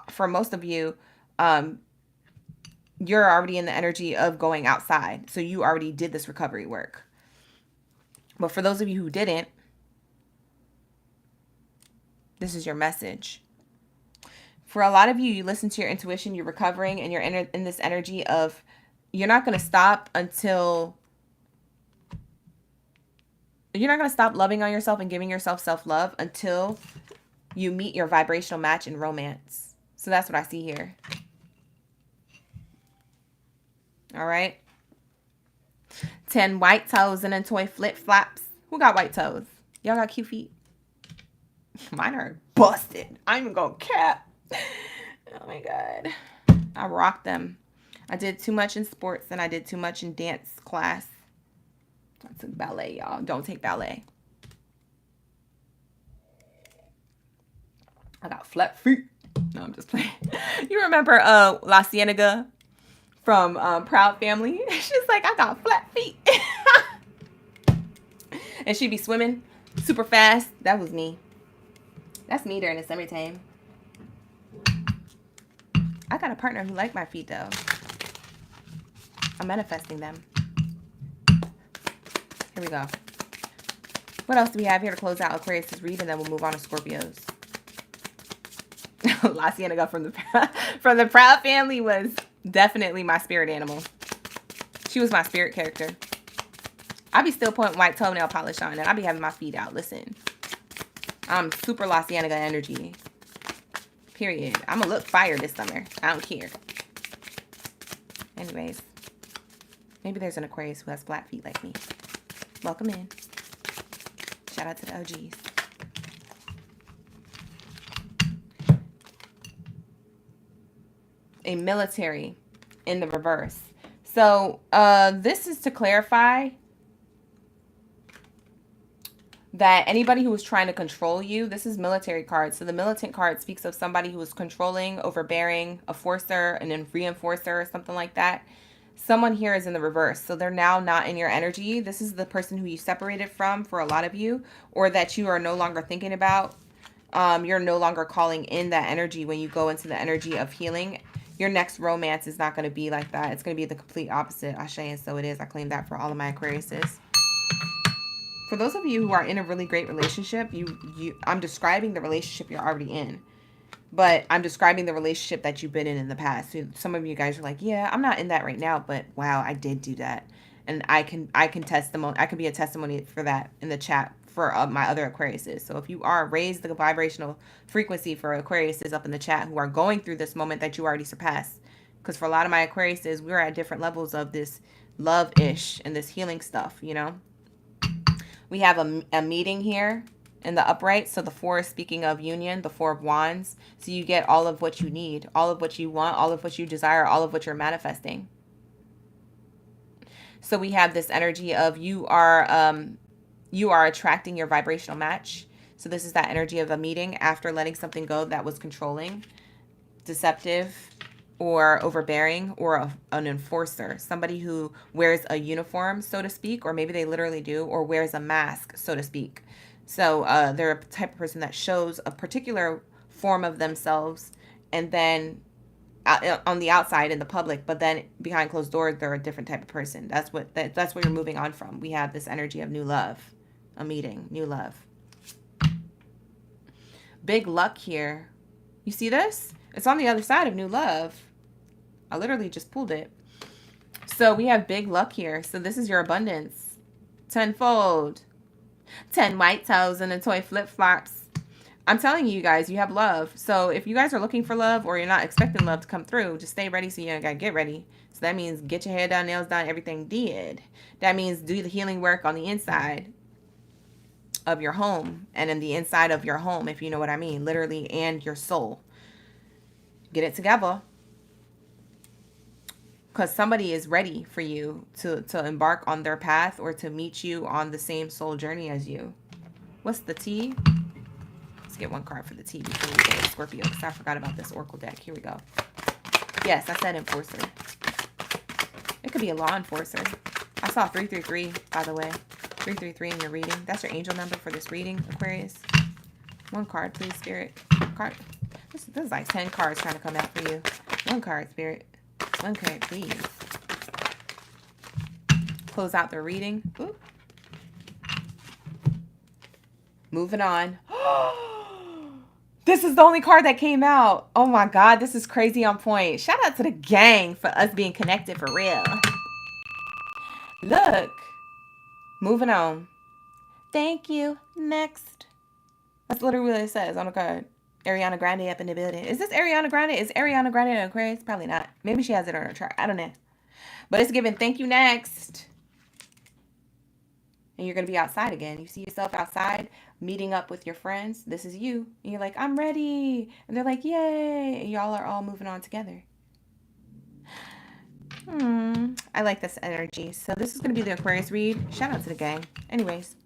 For most of you, you're already in the energy of going outside. So you already did this recovery work. But for those of you who didn't, this is your message. For a lot of you, you listen to your intuition, you're recovering, and you're in this energy of you're not going to stop until you're not going to stop loving on yourself and giving yourself self-love until you meet your vibrational match in romance. So that's what I see here. All right. 10 white toes and a toy flip-flops. Who got white toes? Y'all got cute feet? Mine are busted. I'm even going to cap. Oh my God. I rocked them. I did too much in sports and I did too much in dance class. I took ballet, y'all. Don't take ballet. I got flat feet. No, I'm just playing. You remember La Cienega from Proud Family? She's like, I got flat feet. And she'd be swimming super fast. That was me. That's me during the summertime. I got a partner who liked my feet though. I'm manifesting them. Here we go. What else do we have here to close out Aquarius' read, and then we'll move on to Scorpios. La Cienega from the Proud Family was definitely my spirit animal. She was my spirit character. I be still putting white toenail polish on, and I be having my feet out. Listen, I'm super La Cienega energy. Period. I'm gonna look fire this summer. I don't care. Anyways, maybe there's an Aquarius who has flat feet like me. Welcome in. Shout out to the OGs. A military in the reverse. So this is to clarify that anybody who is trying to control you, this is military card. So the militant card speaks of somebody who is controlling, overbearing, a forcer, and then reinforcer or something like that. Someone here is in the reverse. So they're now not in your energy. This is the person who you separated from for a lot of you, or that you are no longer thinking about. You're no longer calling in that energy when you go into the energy of healing. Your next romance is not going to be like that. It's going to be the complete opposite. Ashe, and so it is. I claim that for all of my Aquariuses. For those of you who are in a really great relationship, I'm describing the relationship you're already in. But I'm describing the relationship that you've been in the past. So some of you guys are like, yeah, I'm not in that right now, but wow, I did do that. And I can be a testimony for that in the chat for my other Aquariuses. So if you are, raise the vibrational frequency for Aquariuses up in the chat who are going through this moment that you already surpassed. Because for a lot of my Aquariuses, we're at different levels of this love-ish and this healing stuff, you know. We have a meeting here in the upright. So the 4 is speaking of union, the 4 of wands. So you get all of what you need, all of what you want, all of what you desire, all of what you're manifesting. So we have this energy of you are attracting your vibrational match. So this is that energy of a meeting after letting something go that was controlling, deceptive, or overbearing, or an enforcer. Somebody who wears a uniform, so to speak, or maybe they literally do, or wears a mask, so to speak. So they're a type of person that shows a particular form of themselves, and then on the outside in the public, but then behind closed doors, they're a different type of person. That's what you're moving on from. We have this energy of new love, a meeting, new love. Big luck here. You see this? It's on the other side of new love. I literally just pulled it. So we have big luck here. So this is your abundance. Tenfold. 10 white toes and a toy flip-flops. I'm telling you guys, you have love. So if you guys are looking for love or you're not expecting love to come through, just stay ready so you gotta get ready. So that means get your hair done, nails done, everything did. That means do the healing work on the inside of your home and in the inside of your home, if you know what I mean, literally, and your soul. Get it together. Because somebody is ready for you to embark on their path or to meet you on the same soul journey as you. What's the T? Let's get one card for the T before we go to Scorpio, because I forgot about this Oracle deck. Here we go. Yes, I said enforcer. It could be a law enforcer. I saw 333, by the way. 333 in your reading. That's your angel number for this reading, Aquarius. One card, please, Spirit. Card. This is like 10 cards trying to come out for you. One card, Spirit. One card, please. Close out the reading. Ooh. Moving on. This is the only card that came out. Oh my God, this is crazy on point. Shout out to the gang for us being connected for real. Look. Moving on. Thank you. Next. That's literally what it says on the card. Ariana Grande up in the building. Is this Ariana Grande? Is Ariana Grande an Aquarius? Probably not. Maybe she has it on her chart. I don't know. But it's giving thank you next. And you're going to be outside again. You see yourself outside meeting up with your friends. This is you. And you're like, I'm ready. And they're like, yay. And y'all are all moving on together. I like this energy. So this is going to be the Aquarius read. Shout out to the gang. Anyways.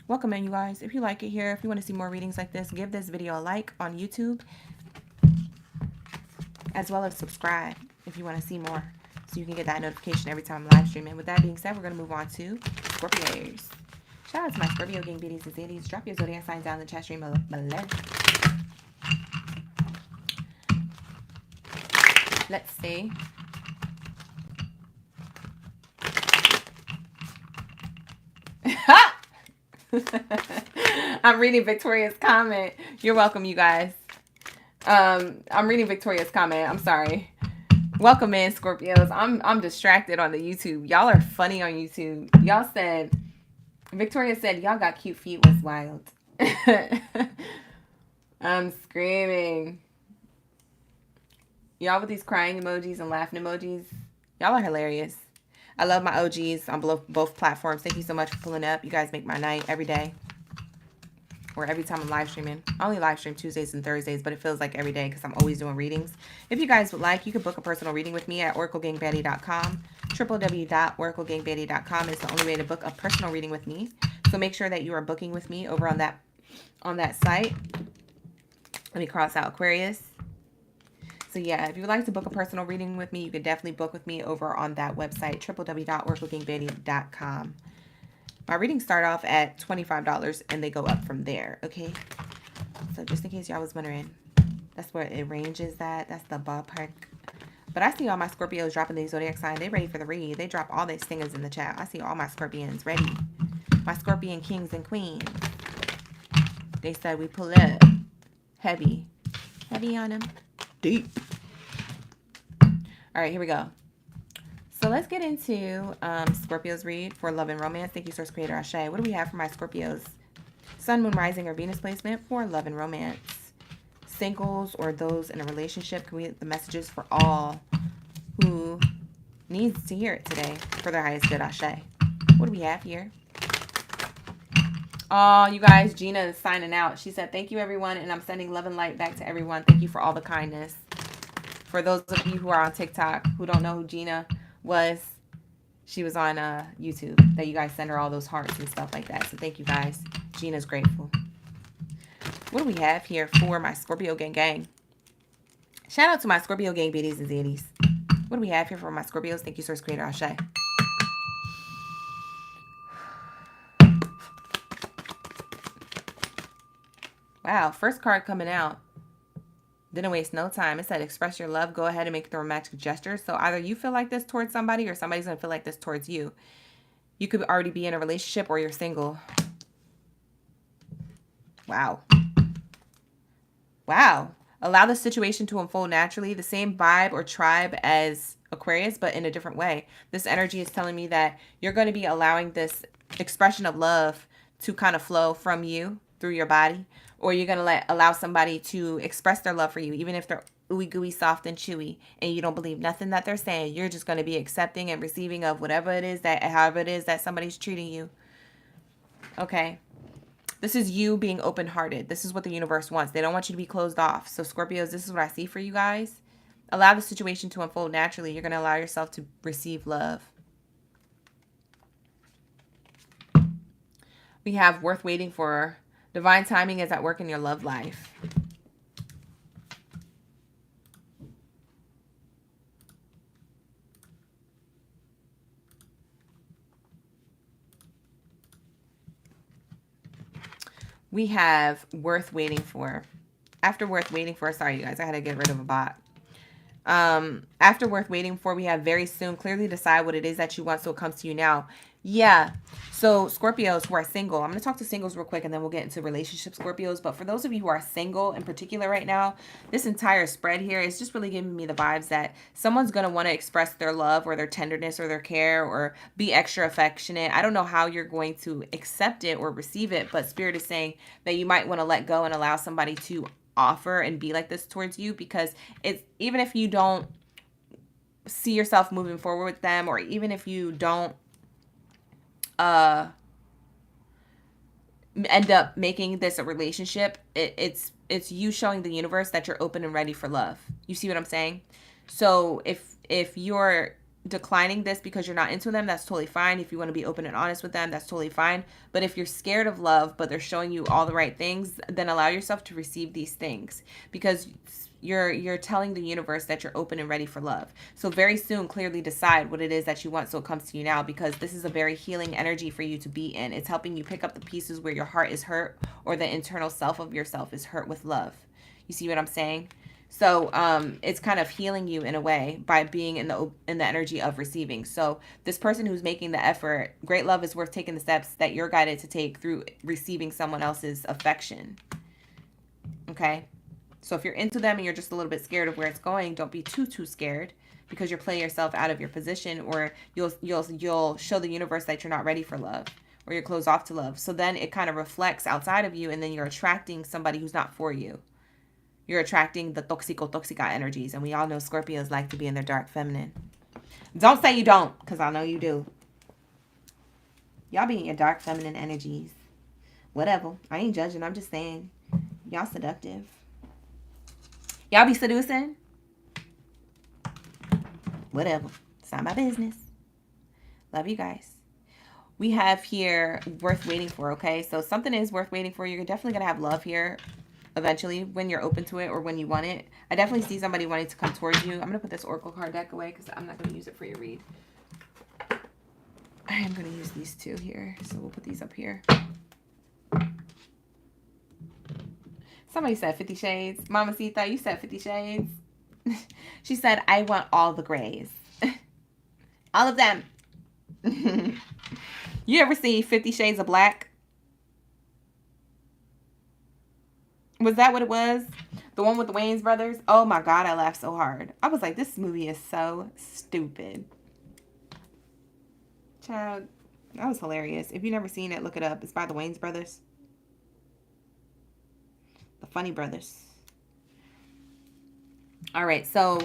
Welcome in, you guys. If you like it here, if you want to see more readings like this, give this video a like on YouTube, as well as subscribe if you want to see more, so you can get that notification every time I'm live streaming. With that being said, we're going to move on to Scorpios. Shout out to my Scorpio gang beauties and zadies. Drop your zodiac signs down in the chat stream below. Let's see. I'm reading Victoria's comment. You're welcome, you guys. I'm reading Victoria's comment. I'm sorry. Welcome in, Scorpios. I'm distracted on the YouTube. Y'all are funny on YouTube. Y'all said, Victoria said, y'all got cute feet was wild. I'm screaming. Y'all with these crying emojis and laughing emojis. Y'all are hilarious. I love my OGs on both platforms. Thank you so much for pulling up. You guys make my night every day. Or every time I'm live streaming. I only live stream Tuesdays and Thursdays, but it feels like every day because I'm always doing readings. If you guys would like, you can book a personal reading with me at oraclegangbaddie.com. www.oraclegangbaddie.com is the only way to book a personal reading with me. So make sure that you are booking with me over on that site. Let me cross out Aquarius. So yeah, if you would like to book a personal reading with me, you can definitely book with me over on that website, www.oraclegangbaddie.com. My readings start off at $25 and they go up from there, okay? So just in case y'all was wondering, that's where it ranges at. That's the ballpark. But I see all my Scorpios dropping the zodiac sign. They ready for the read. They drop all their stingers in the chat. I see all my Scorpions ready. My Scorpion kings and queens. They said we pull up. Heavy. Heavy on them. Deep. All right, here we go. So let's get into Scorpio's read for love and romance. Thank you, Source Creator Ashe. What do we have for my Scorpios? Sun, Moon, Rising, or Venus placement for love and romance. Singles or those in a relationship. Can we get the messages for all who needs to hear it today for their highest good Ashe? What do we have here? Oh, you guys, Gina is signing out. She said, thank you, everyone, and I'm sending love and light back to everyone. Thank you for all the kindness. For those of you who are on TikTok who don't know who Gina was, she was on YouTube. That you guys send her all those hearts and stuff like that. So thank you, guys. Gina's grateful. What do we have here for my Scorpio gang? Shout out to my Scorpio gang biddies and zaddies. What do we have here for my Scorpios? Thank you, Source Creator Ashe. Wow, first card coming out. Didn't waste no time. It said express your love. Go ahead and make the romantic gesture. So either you feel like this towards somebody or somebody's going to feel like this towards you. You could already be in a relationship or you're single. Wow. Wow. Allow the situation to unfold naturally. The same vibe or tribe as Aquarius, but in a different way. This energy is telling me that you're going to be allowing this expression of love to kind of flow from you through your body. Or you're going to allow somebody to express their love for you, even if they're ooey gooey, soft and chewy, and you don't believe nothing that they're saying. You're just going to be accepting and receiving of whatever it is that, however it is that somebody's treating you. Okay. This is you being open-hearted. This is what the universe wants. They don't want you to be closed off. So Scorpios, this is what I see for you guys. Allow the situation to unfold naturally. You're going to allow yourself to receive love. We have worth waiting for. Divine timing is at work in your love life. We have worth waiting for. After worth waiting for, sorry you guys, I had to get rid of a bot. After worth waiting for, we have very soon. Clearly decide what it is that you want so it comes to you now. Yeah. So Scorpios who are single, I'm going to talk to singles real quick and then we'll get into relationship Scorpios. But for those of you who are single in particular right now, this entire spread here is just really giving me the vibes that someone's going to want to express their love or their tenderness or their care or be extra affectionate. I don't know how you're going to accept it or receive it, but Spirit is saying that you might want to let go and allow somebody to offer and be like this towards you, because it's, even if you don't see yourself moving forward with them, or even if you don't end up making this a relationship, it's you showing the universe that you're open and ready for love. You see what I'm saying? So if you're declining this because you're not into them, that's totally fine. If you want to be open and honest with them, that's totally fine. But if you're scared of love, but they're showing you all the right things, then allow yourself to receive these things, because you're telling the universe that you're open and ready for love. So very soon, clearly decide what it is that you want so it comes to you now, because this is a very healing energy for you to be in. It's helping you pick up the pieces where your heart is hurt or the internal self of yourself is hurt with love. You see what I'm saying? So it's kind of healing you in a way by being in the energy of receiving. So this person who's making the effort, great love is worth taking the steps that you're guided to take through receiving someone else's affection. Okay? So if you're into them and you're just a little bit scared of where it's going, don't be too scared, because you're playing yourself out of your position, or you'll show the universe that you're not ready for love, or you're closed off to love. So then it kind of reflects outside of you, and then you're attracting somebody who's not for you. You're attracting the toxica energies. And we all know Scorpios like to be in their dark feminine. Don't say you don't, because I know you do. Y'all be in your dark feminine energies. Whatever. I ain't judging. I'm just saying. Y'all seductive. Y'all be seducing. Whatever. It's not my business. Love you guys. We have here worth waiting for, okay? So something is worth waiting for. You're definitely going to have love here eventually when you're open to it or when you want it. I definitely see somebody wanting to come towards you. I'm going to put this Oracle card deck away because I'm not going to use it for your read. I am going to use these two here. So we'll put these up here. Somebody said 50 Shades. Mama Sita, you said 50 Shades. She said, I want all the grays. All of them. You ever see 50 Shades of Black? Was that what it was? The one with the Wayans brothers? Oh my God, I laughed so hard. I was like, this movie is so stupid. Child, that was hilarious. If you've never seen it, look it up. It's by the Wayans brothers. The Funny Brothers. All right, so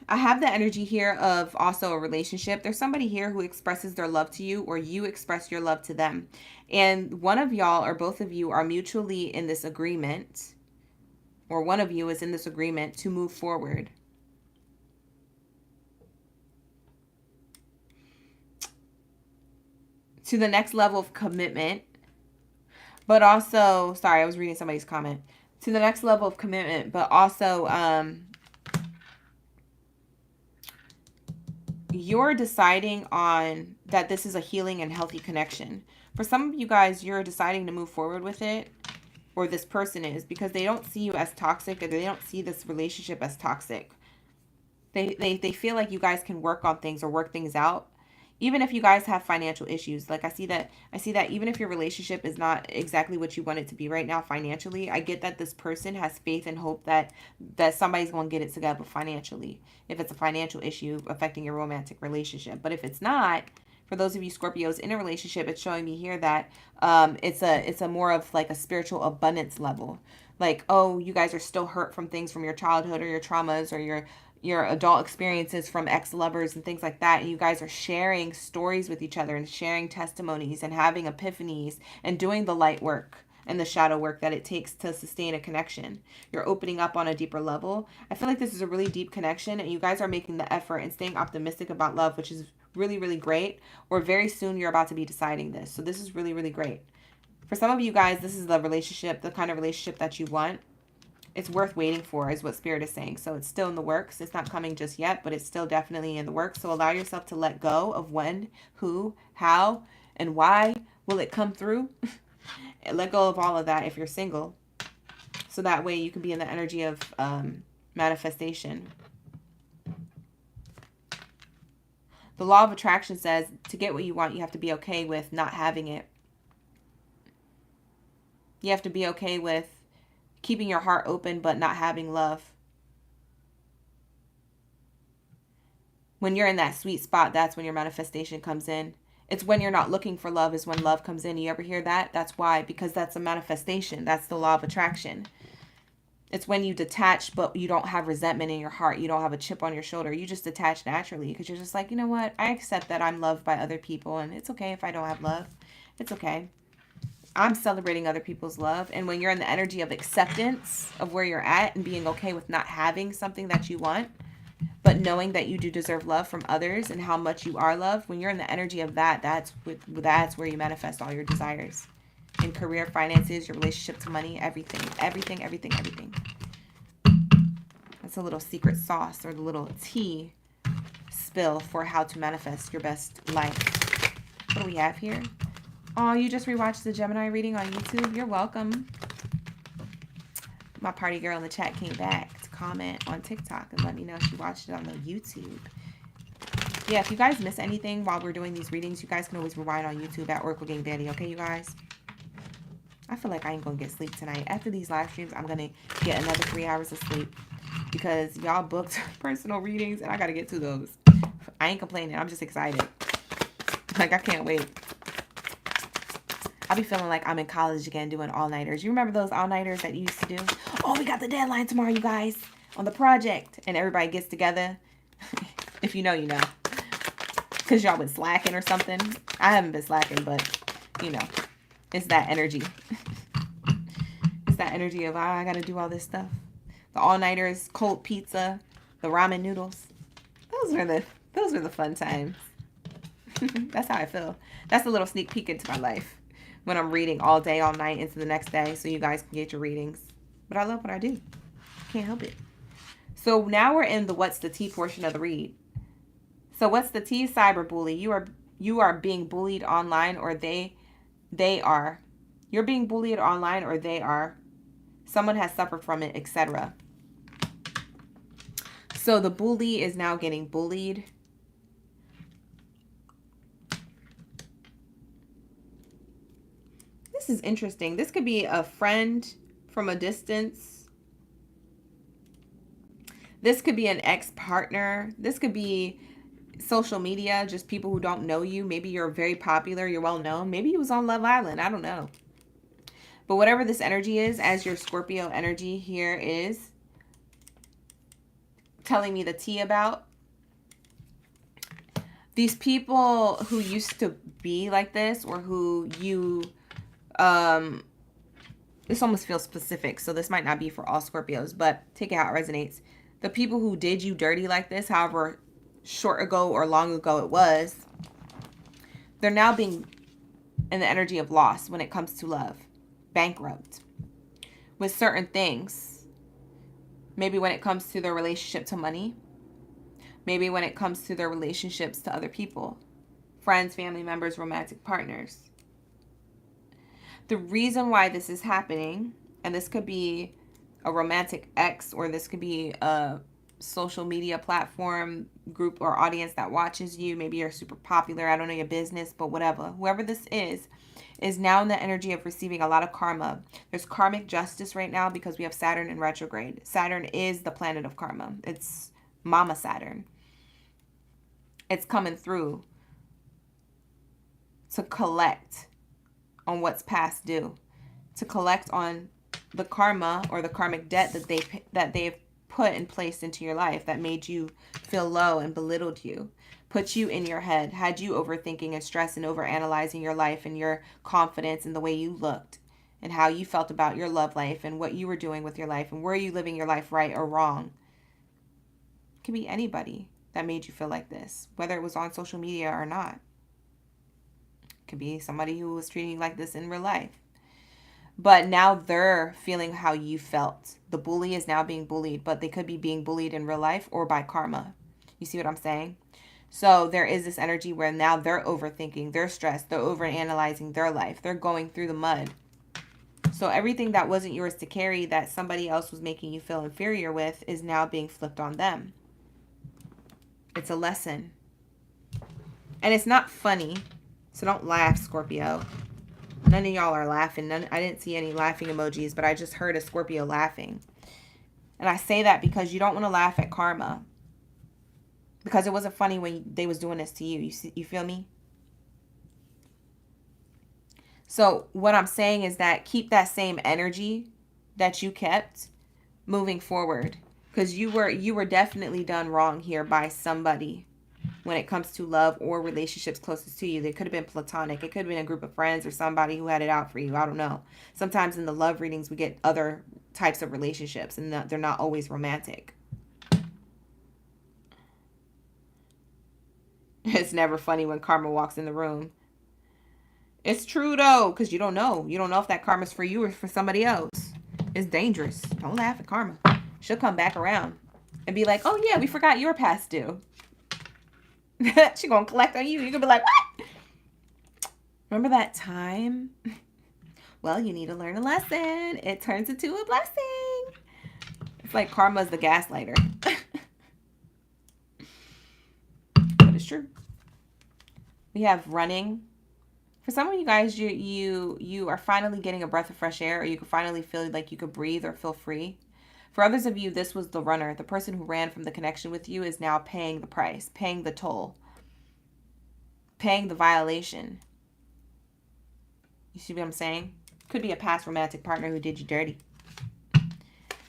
I have the energy here of also a relationship. There's somebody here who expresses their love to you, or you express your love to them. And one of y'all or both of you are mutually in this agreement, or one of you is in this agreement to move forward. To the next level of commitment. But also, sorry, I was reading somebody's comment. To the next level of commitment, but also you're deciding on that this is a healing and healthy connection. For some of you guys, you're deciding to move forward with it, or this person is, because they don't see you as toxic, or they don't see this relationship as toxic. They feel like you guys can work on things or work things out. Even if you guys have financial issues, like I see that even if your relationship is not exactly what you want it to be right now financially, I get that this person has faith and hope that somebody's going to get it together financially, if it's a financial issue affecting your romantic relationship. But if it's not, for those of you Scorpios in a relationship, it's showing me here that it's a more of like a spiritual abundance level. Like, oh, you guys are still hurt from things from your childhood or your traumas or your adult experiences from ex-lovers and things like that, and you guys are sharing stories with each other and sharing testimonies and having epiphanies and doing the light work and the shadow work that it takes to sustain a connection. You're opening up on a deeper level. I feel like this is a really deep connection, and you guys are making the effort and staying optimistic about love, which is really, really great. Or very soon you're about to be deciding this. So this is really, really great. For some of you guys, this is the relationship, the kind of relationship that you want. It's worth waiting for, is what Spirit is saying. So it's still in the works. It's not coming just yet, but it's still definitely in the works. So allow yourself to let go of when, who, how, and why will it come through. Let go of all of that if you're single. So that way you can be in the energy of manifestation. The law of attraction says to get what you want, you have to be okay with not having it. You have to be okay with keeping your heart open but not having love. When you're in that sweet spot, that's when your manifestation comes in. It's when you're not looking for love is when love comes in. You ever hear that? That's why, because that's a manifestation. That's the law of attraction. It's when you detach but you don't have resentment in your heart. You don't have a chip on your shoulder. You just detach naturally because you're just like, you know what? I accept that I'm loved by other people, and it's okay if I don't have love. It's okay. I'm celebrating other people's love. And when you're in the energy of acceptance of where you're at and being okay with not having something that you want, but knowing that you do deserve love from others and how much you are loved, when you're in the energy of that, that's where you manifest all your desires. In career, finances, your relationship to money, everything. That's a little secret sauce or the little tea spill for how to manifest your best life. What do we have here? Oh, you just rewatched the Gemini reading on YouTube? You're welcome. My party girl in the chat came back to comment on TikTok and let me know she watched it on the YouTube. Yeah, if you guys miss anything while we're doing these readings, you guys can always rewind on YouTube at Oracle Gang Baddie, okay, you guys? I feel like I ain't going to get sleep tonight. After these live streams, I'm going to get another 3 hours of sleep because y'all booked personal readings and I got to get to those. I ain't complaining. I'm just excited. Like, I can't wait. I'll be feeling like I'm in college again doing all-nighters. You remember those all-nighters that you used to do? Oh, we got the deadline tomorrow, you guys, on the project. And everybody gets together. If you know, you know. Because y'all been slacking or something. I haven't been slacking, but, you know, it's that energy. It's that energy of, I got to do all this stuff. The all-nighters, cold pizza, the ramen noodles. Those were the fun times. That's how I feel. That's a little sneak peek into my life. When I'm reading all day, all night into the next day so you guys can get your readings. But I love what I do. Can't help it. So now we're in the what's the tea portion of the read. So what's the tea, cyberbully? You are being bullied online, or they are. You're being bullied online, or they are. Someone has suffered from it, etc. So the bully is now getting bullied. This is interesting. This could be a friend from a distance. This could be an ex-partner. This could be social media, just people who don't know you. Maybe you're very popular, you're well known. Maybe you was on Love Island. I don't know. But whatever this energy is, as your Scorpio energy here is, telling me the tea about. These people who used to be like this, or who you, this almost feels specific, so this might not be for all Scorpios, but take it how it resonates. The people who did you dirty like this, however short ago or long ago it was, they're now being in the energy of loss when it comes to love. Bankrupt with certain things. Maybe when it comes to their relationship to money. Maybe when it comes to their relationships to other people. Friends, family members, romantic partners. The reason why this is happening, and this could be a romantic ex, or this could be a social media platform group or audience that watches you. Maybe you're super popular. I don't know your business, but whatever. Whoever this is now in the energy of receiving a lot of karma. There's karmic justice right now because we have Saturn in retrograde. Saturn is the planet of karma. It's Mama Saturn. It's coming through to collect on what's past due, to collect on the karma or the karmic debt that they've put and placed into your life that made you feel low and belittled you, put you in your head, had you overthinking and stress and overanalyzing your life and your confidence and the way you looked and how you felt about your love life and what you were doing with your life and were you living your life right or wrong. It could be anybody that made you feel like this, whether it was on social media or not. Could be somebody who was treating you like this in real life. But now they're feeling how you felt. The bully is now being bullied, but they could be being bullied in real life or by karma. You see what I'm saying? So there is this energy where now they're overthinking, they're stressed, they're overanalyzing their life. They're going through the mud. So everything that wasn't yours to carry, that somebody else was making you feel inferior with, is now being flipped on them. It's a lesson. And it's not funny. So don't laugh, Scorpio. None of y'all are laughing. I didn't see any laughing emojis, but I just heard a Scorpio laughing. And I say that because you don't want to laugh at karma. Because it wasn't funny when they was doing this to you. You feel me? So what I'm saying is that keep that same energy that you kept moving forward. Because you were definitely done wrong here by somebody. When it comes to love or relationships closest to you. They could have been platonic. It could have been a group of friends or somebody who had it out for you. I don't know. Sometimes in the love readings, we get other types of relationships, and they're not always romantic. It's never funny when karma walks in the room. It's true, though, because you don't know. You don't know if that karma's for you or for somebody else. It's dangerous. Don't laugh at karma. She'll come back around and be like, oh, yeah, we forgot your past due. She gonna collect on you. You're gonna be like, what? Remember that time? Well, you need to learn a lesson. It turns into a blessing. It's like karma's the gaslighter. But it's true. We have running. For some of you guys, you are finally getting a breath of fresh air, or you can finally feel like you could breathe or feel free. For others of you, this was the runner. The person who ran from the connection with you is now paying the price, paying the toll, paying the violation. You see what I'm saying? Could be a past romantic partner who did you dirty,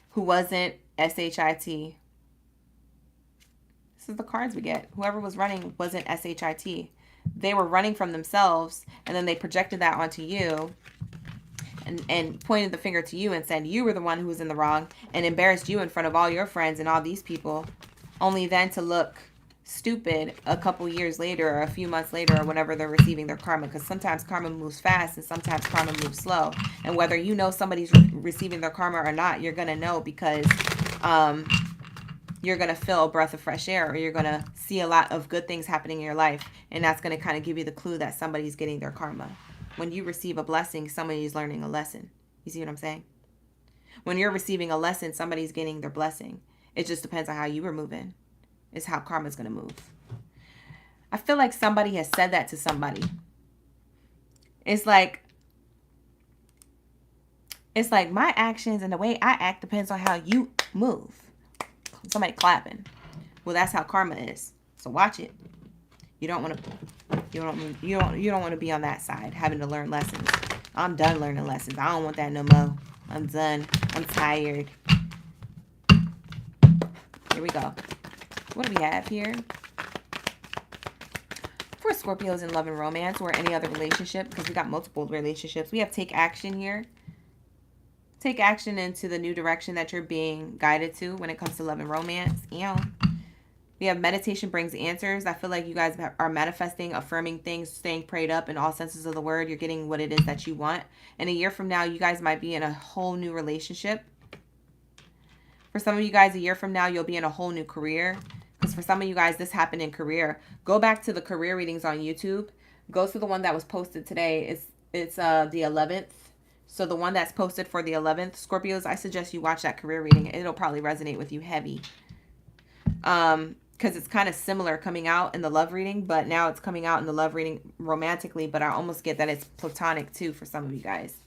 who wasn't SHIT. This is the cards we get. Whoever was running wasn't SHIT. They were running from themselves, and then they projected that onto you. And pointed the finger to you and said you were the one who was in the wrong and embarrassed you in front of all your friends and all these people, only then to look stupid a couple years later or a few months later or whenever they're receiving their karma, because sometimes karma moves fast and sometimes karma moves slow. And whether you know somebody's receiving their karma or not, you're going to know because you're going to feel a breath of fresh air, or you're going to see a lot of good things happening in your life, and that's going to kind of give you the clue that somebody's getting their karma. When you receive a blessing, somebody's learning a lesson. You see what I'm saying? When you're receiving a lesson, somebody's getting their blessing. It just depends on how you were moving. It's how karma's going to move. I feel like somebody has said that to somebody. It's like my actions and the way I act depends on how you move. Somebody clapping. Well, that's how karma is. So watch it. You don't want to be on that side, having to learn lessons. I'm done learning lessons. I don't want that no more. I'm done. I'm tired. Here we go. What do we have here? For Scorpios in love and romance or any other relationship, because we got multiple relationships, we have take action here. Take action into the new direction that you're being guided to when it comes to love and romance. We have meditation brings answers. I feel like you guys are manifesting, affirming things, staying prayed up in all senses of the word. You're getting what it is that you want. And a year from now, you guys might be in a whole new relationship. For some of you guys, a year from now, you'll be in a whole new career. Because for some of you guys, this happened in career. Go back to the career readings on YouTube. Go to the one that was posted today. It's the 11th. So the one that's posted for the 11th, Scorpios, I suggest you watch that career reading. It'll probably resonate with you heavy. Because it's kind of similar coming out in the love reading, but now it's coming out in the love reading romantically, but I almost get that it's platonic too for some of you guys.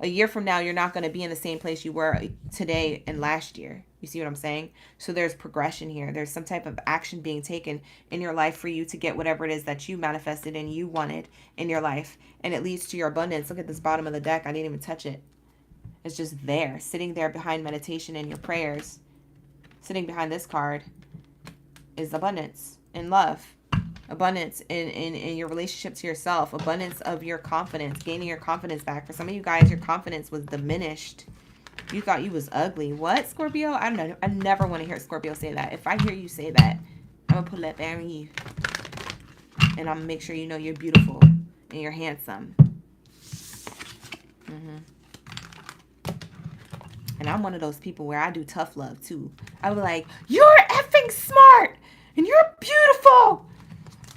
A year from now, you're not going to be in the same place you were today and last year. You see what I'm saying? So there's progression here. There's some type of action being taken in your life for you to get whatever it is that you manifested and you wanted in your life. And it leads to your abundance. Look at this bottom of the deck. I didn't even touch it. It's just there, sitting there behind meditation and your prayers. Sitting behind this card is abundance in love. Abundance in your relationship to yourself. Abundance of your confidence. Gaining your confidence back. For some of you guys, your confidence was diminished. You thought you was ugly. What, Scorpio? I don't know. I never want to hear Scorpio say that. If I hear you say that, I'm going to pull that back on you. And I'm going to make sure you know you're beautiful and you're handsome. And I'm one of those people where I do tough love too. I was like, you're effing smart and you're beautiful.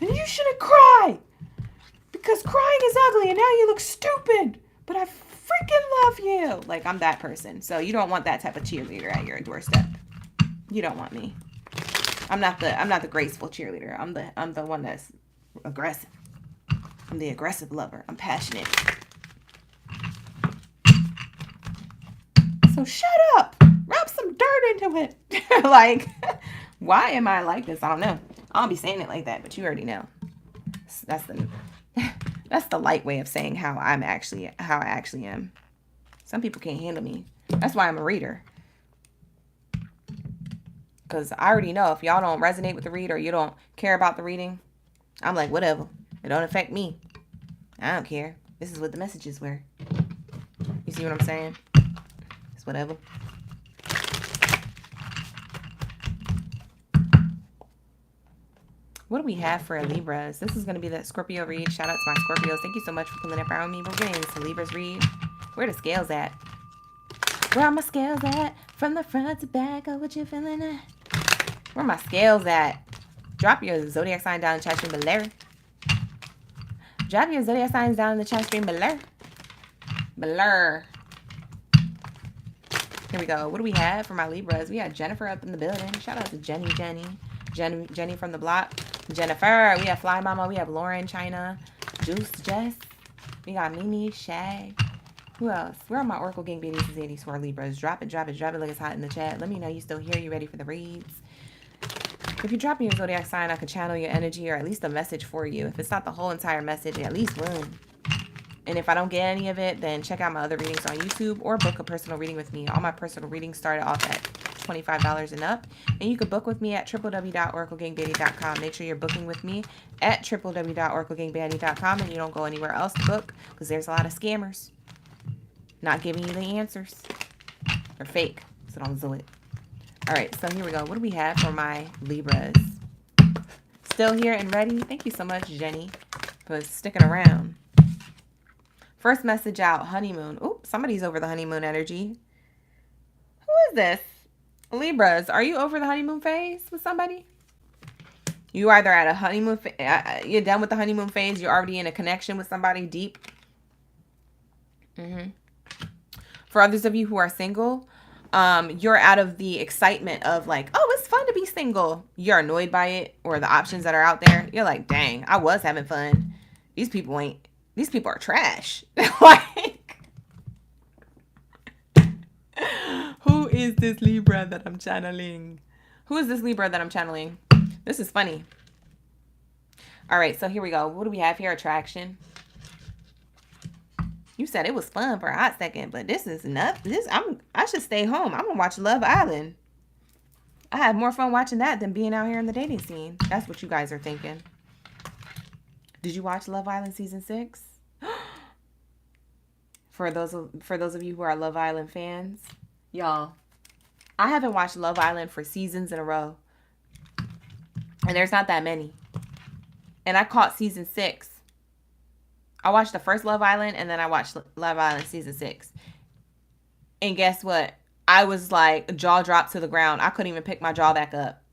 And you shouldn't cry because crying is ugly and now you look stupid. But I freaking love you. Like, I'm that person. So you don't want that type of cheerleader at your doorstep. You don't want me. I'm not the graceful cheerleader. I'm the one that's aggressive. I'm the aggressive lover. I'm passionate. So shut up. Rub some dirt into it. Like, why am I like this? I don't know. I'll be saying it like that, but you already know. That's the light way of saying how I actually am. Some people can't handle me. That's why I'm a reader. Because I already know if y'all don't resonate with the read or you don't care about the reading, I'm like, whatever. It don't affect me. I don't care. This is what the messages were. You see what I'm saying? It's whatever. What do we have for Libras? This is going to be the Scorpio read. Shout out to my Scorpios. Thank you so much for pulling up around me. We're getting into Libras read. Where the scales at? Where are my scales at? From the front to back. Oh, what you feeling at? Where are my scales at? Drop your zodiac sign down in the chat stream below. Drop your zodiac signs down in the chat stream below. Below. Here we go. What do we have for my Libras? We got Jennifer up in the building. Shout out to Jenny from the block. Jennifer. We have Fly Mama. We have Lauren, China, Juice, Jess. We got Mimi, Shay. Who else? Where are my Oracle Gang Babies and Zadies for Libras? Drop it like it's hot in the chat. Let me know you still here. You ready for the reads? If you drop me your zodiac sign, I could channel your energy or at least a message for you. If it's not the whole entire message, at least one. And if I don't get any of it, then check out my other readings on YouTube or book a personal reading with me. All my personal readings started off at $25 and up. And you can book with me at www.oraclegangbaddie.com. Make sure you're booking with me at www.oraclegangbaddie.com and you don't go anywhere else to book because there's a lot of scammers not giving you the answers. They're fake, so don't do it. All right, so here we go. What do we have for my Libras? Still here and ready? Thank you so much, Jenny, for sticking around. First message out, honeymoon. Oops, somebody's over the honeymoon energy. Who is this? Libras, are you over the honeymoon phase with somebody? You either at a honeymoon, you're done with the honeymoon phase. You're already in a connection with somebody deep. For others of you who are single, you're out of the excitement of like, oh, it's fun to be single. You're annoyed by it or the options that are out there. You're like, dang, I was having fun. These people are trash. Like, who is this Libra that I'm channeling? Who is this Libra that I'm channeling? This is funny. All right, so here we go. What do we have here? Attraction. You said it was fun for a hot second, but this is enough. I should stay home. I'm gonna watch Love Island. I had more fun watching that than being out here in the dating scene. That's what you guys are thinking. Did you watch Love Island season 6? For those of you who are Love Island fans, y'all, I haven't watched Love Island for seasons in a row, and there's not that many. And I caught season 6. I watched the first Love Island, and then I watched Love Island season 6. And guess what? I was like, jaw dropped to the ground. I couldn't even pick my jaw back up.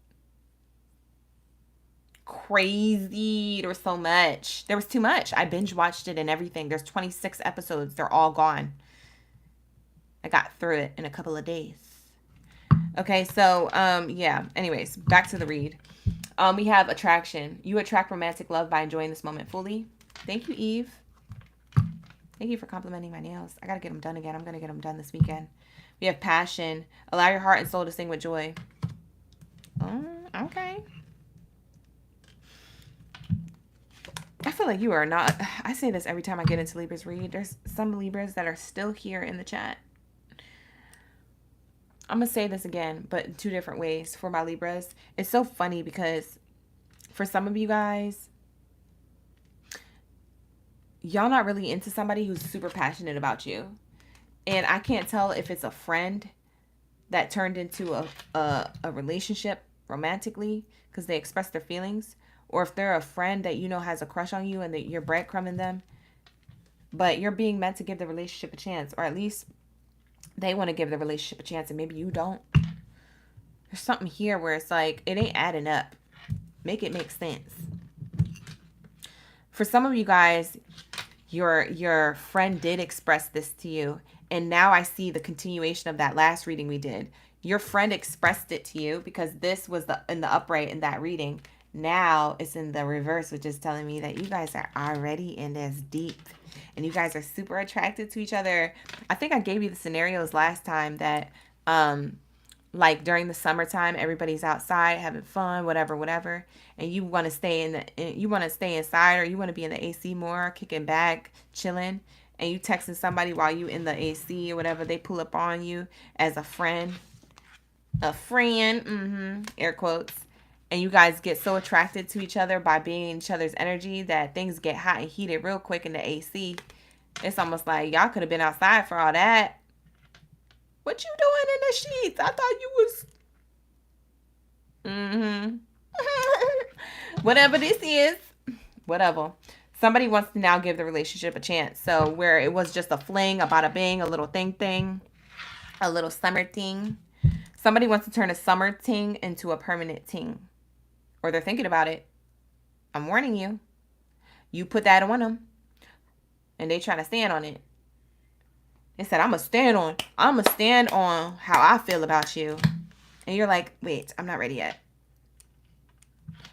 Crazy. There was so much. There was too much. I binge watched it and everything. There's 26 episodes. They're all gone. I got through it in a couple of days. Okay, so yeah. Anyways, back to the read. We have attraction. You attract romantic love by enjoying this moment fully. Thank you, Eve. Thank you for complimenting my nails. I gotta get them done again. I'm gonna get them done this weekend. We have passion. Allow your heart and soul to sing with joy. Okay. I feel like you are not. I say this every time I get into Libra's read. There's some Libras that are still here in the chat. I'm going to say this again, but in 2 different ways for my Libras. It's so funny because for some of you guys, y'all not really into somebody who's super passionate about you. And I can't tell if it's a friend that turned into a relationship romantically because they express their feelings, or if they're a friend that you know has a crush on you and that you're breadcrumbing them, but you're being meant to give the relationship a chance, or at least they want to give the relationship a chance and maybe you don't. There's something here where it's like, it ain't adding up. Make it make sense. For some of you guys, your friend did express this to you, and now I see the continuation of that last reading we did. Your friend expressed it to you because this was in the upright in that reading. Now it's in the reverse, which is telling me that you guys are already in this deep and you guys are super attracted to each other. I think I gave you the scenarios last time that like during the summertime, everybody's outside having fun, whatever, and you want to stay inside, or you want to be in the AC more, kicking back, chilling, and you texting somebody while you in the AC or whatever. They pull up on you as a friend, air quotes. And you guys get so attracted to each other by being in each other's energy that things get hot and heated real quick in the AC. It's almost like y'all could have been outside for all that. What you doing in the sheets? I thought you was... Whatever this is. Whatever. Somebody wants to now give the relationship a chance. So where it was just a fling, a bada bing, a little thing, a little summer ting. Somebody wants to turn a summer ting into a permanent ting. Or they're thinking about it. I'm warning you. You put that on them. And they trying to stand on it. They said, I'm going to stand on how I feel about you. And you're like, wait, I'm not ready yet.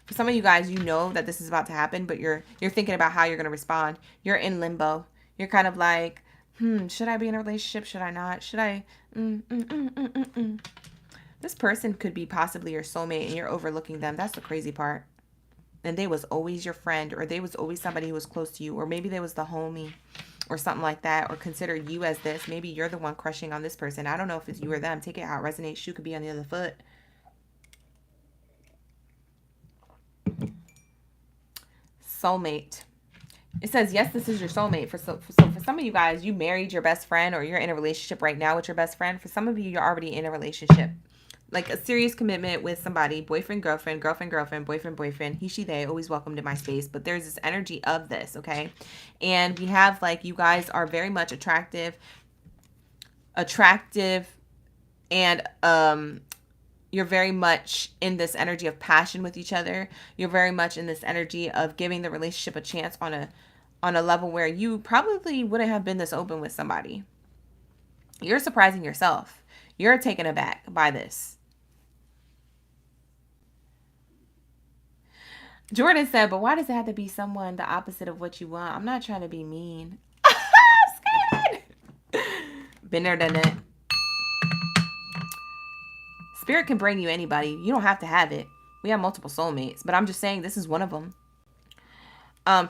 For some of you guys, you know that this is about to happen, but you're thinking about how you're going to respond. You're in limbo. You're kind of like, should I be in a relationship? Should I not? Should I? This person could be possibly your soulmate and you're overlooking them. That's the crazy part. And they was always your friend, or they was always somebody who was close to you, or maybe they was the homie or something like that, or consider you as this. Maybe you're the one crushing on this person. I don't know if it's you or them. Take it how it resonates. Shoe could be on the other foot. Soulmate. It says, yes, this is your soulmate. For some of you guys, you married your best friend, or you're in a relationship right now with your best friend. For some of you, you're already in a relationship. Like a serious commitment with somebody, boyfriend, girlfriend, boyfriend, he, she, they, always welcome to my space. But there's this energy of this, okay? And we have, like, you guys are very much attractive, and you're very much in this energy of passion with each other. You're very much in this energy of giving the relationship a chance on a level where you probably wouldn't have been this open with somebody. You're surprising yourself. You're taken aback by this. Jordan said, but why does it have to be someone the opposite of what you want? I'm not trying to be mean. I'm scared. Been there, done that. Spirit can bring you anybody. You don't have to have it. We have multiple soulmates, but I'm just saying this is one of them.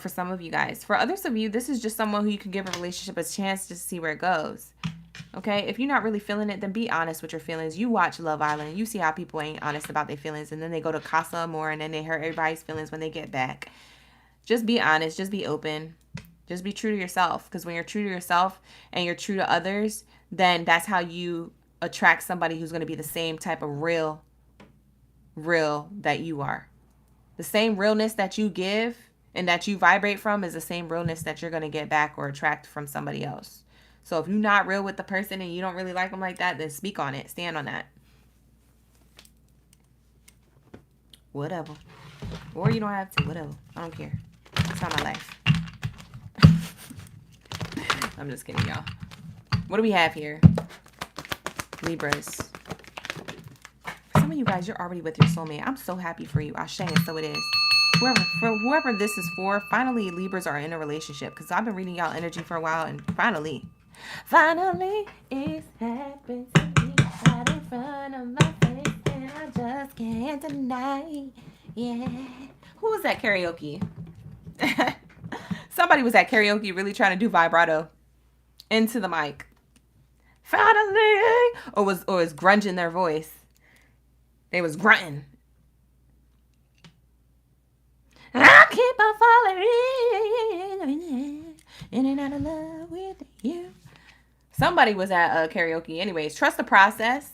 For some of you guys. For others of you, this is just someone who you can give a relationship a chance to see where it goes. Okay, if you're not really feeling it, then be honest with your feelings. You watch Love Island. You see how people ain't honest about their feelings, and then they go to Casa Amor, and then they hurt everybody's feelings when they get back. Just be honest. Just be open. Just be true to yourself. Because when you're true to yourself and you're true to others, then that's how you attract somebody who's going to be the same type of real that you are. The same realness that you give and that you vibrate from is the same realness that you're going to get back or attract from somebody else. So if you're not real with the person and you don't really like them like that, then speak on it. Stand on that. Whatever. Or you don't have to. Whatever. I don't care. It's not my life. I'm just kidding, y'all. What do we have here? Libras. For some of you guys, you're already with your soulmate. I'm so happy for you. Ashe, and so it is. Whoever this is for, finally Libras are in a relationship. Because I've been reading y'all energy for a while, and finally it's happened to me right in front of my face, and I just can't deny. Yeah. Who was that karaoke? Somebody was at karaoke really trying to do vibrato into the mic. Finally, or was grunging their voice. They was grunting. I keep on falling in and out of love with you. Somebody was at karaoke. Anyways, trust the process.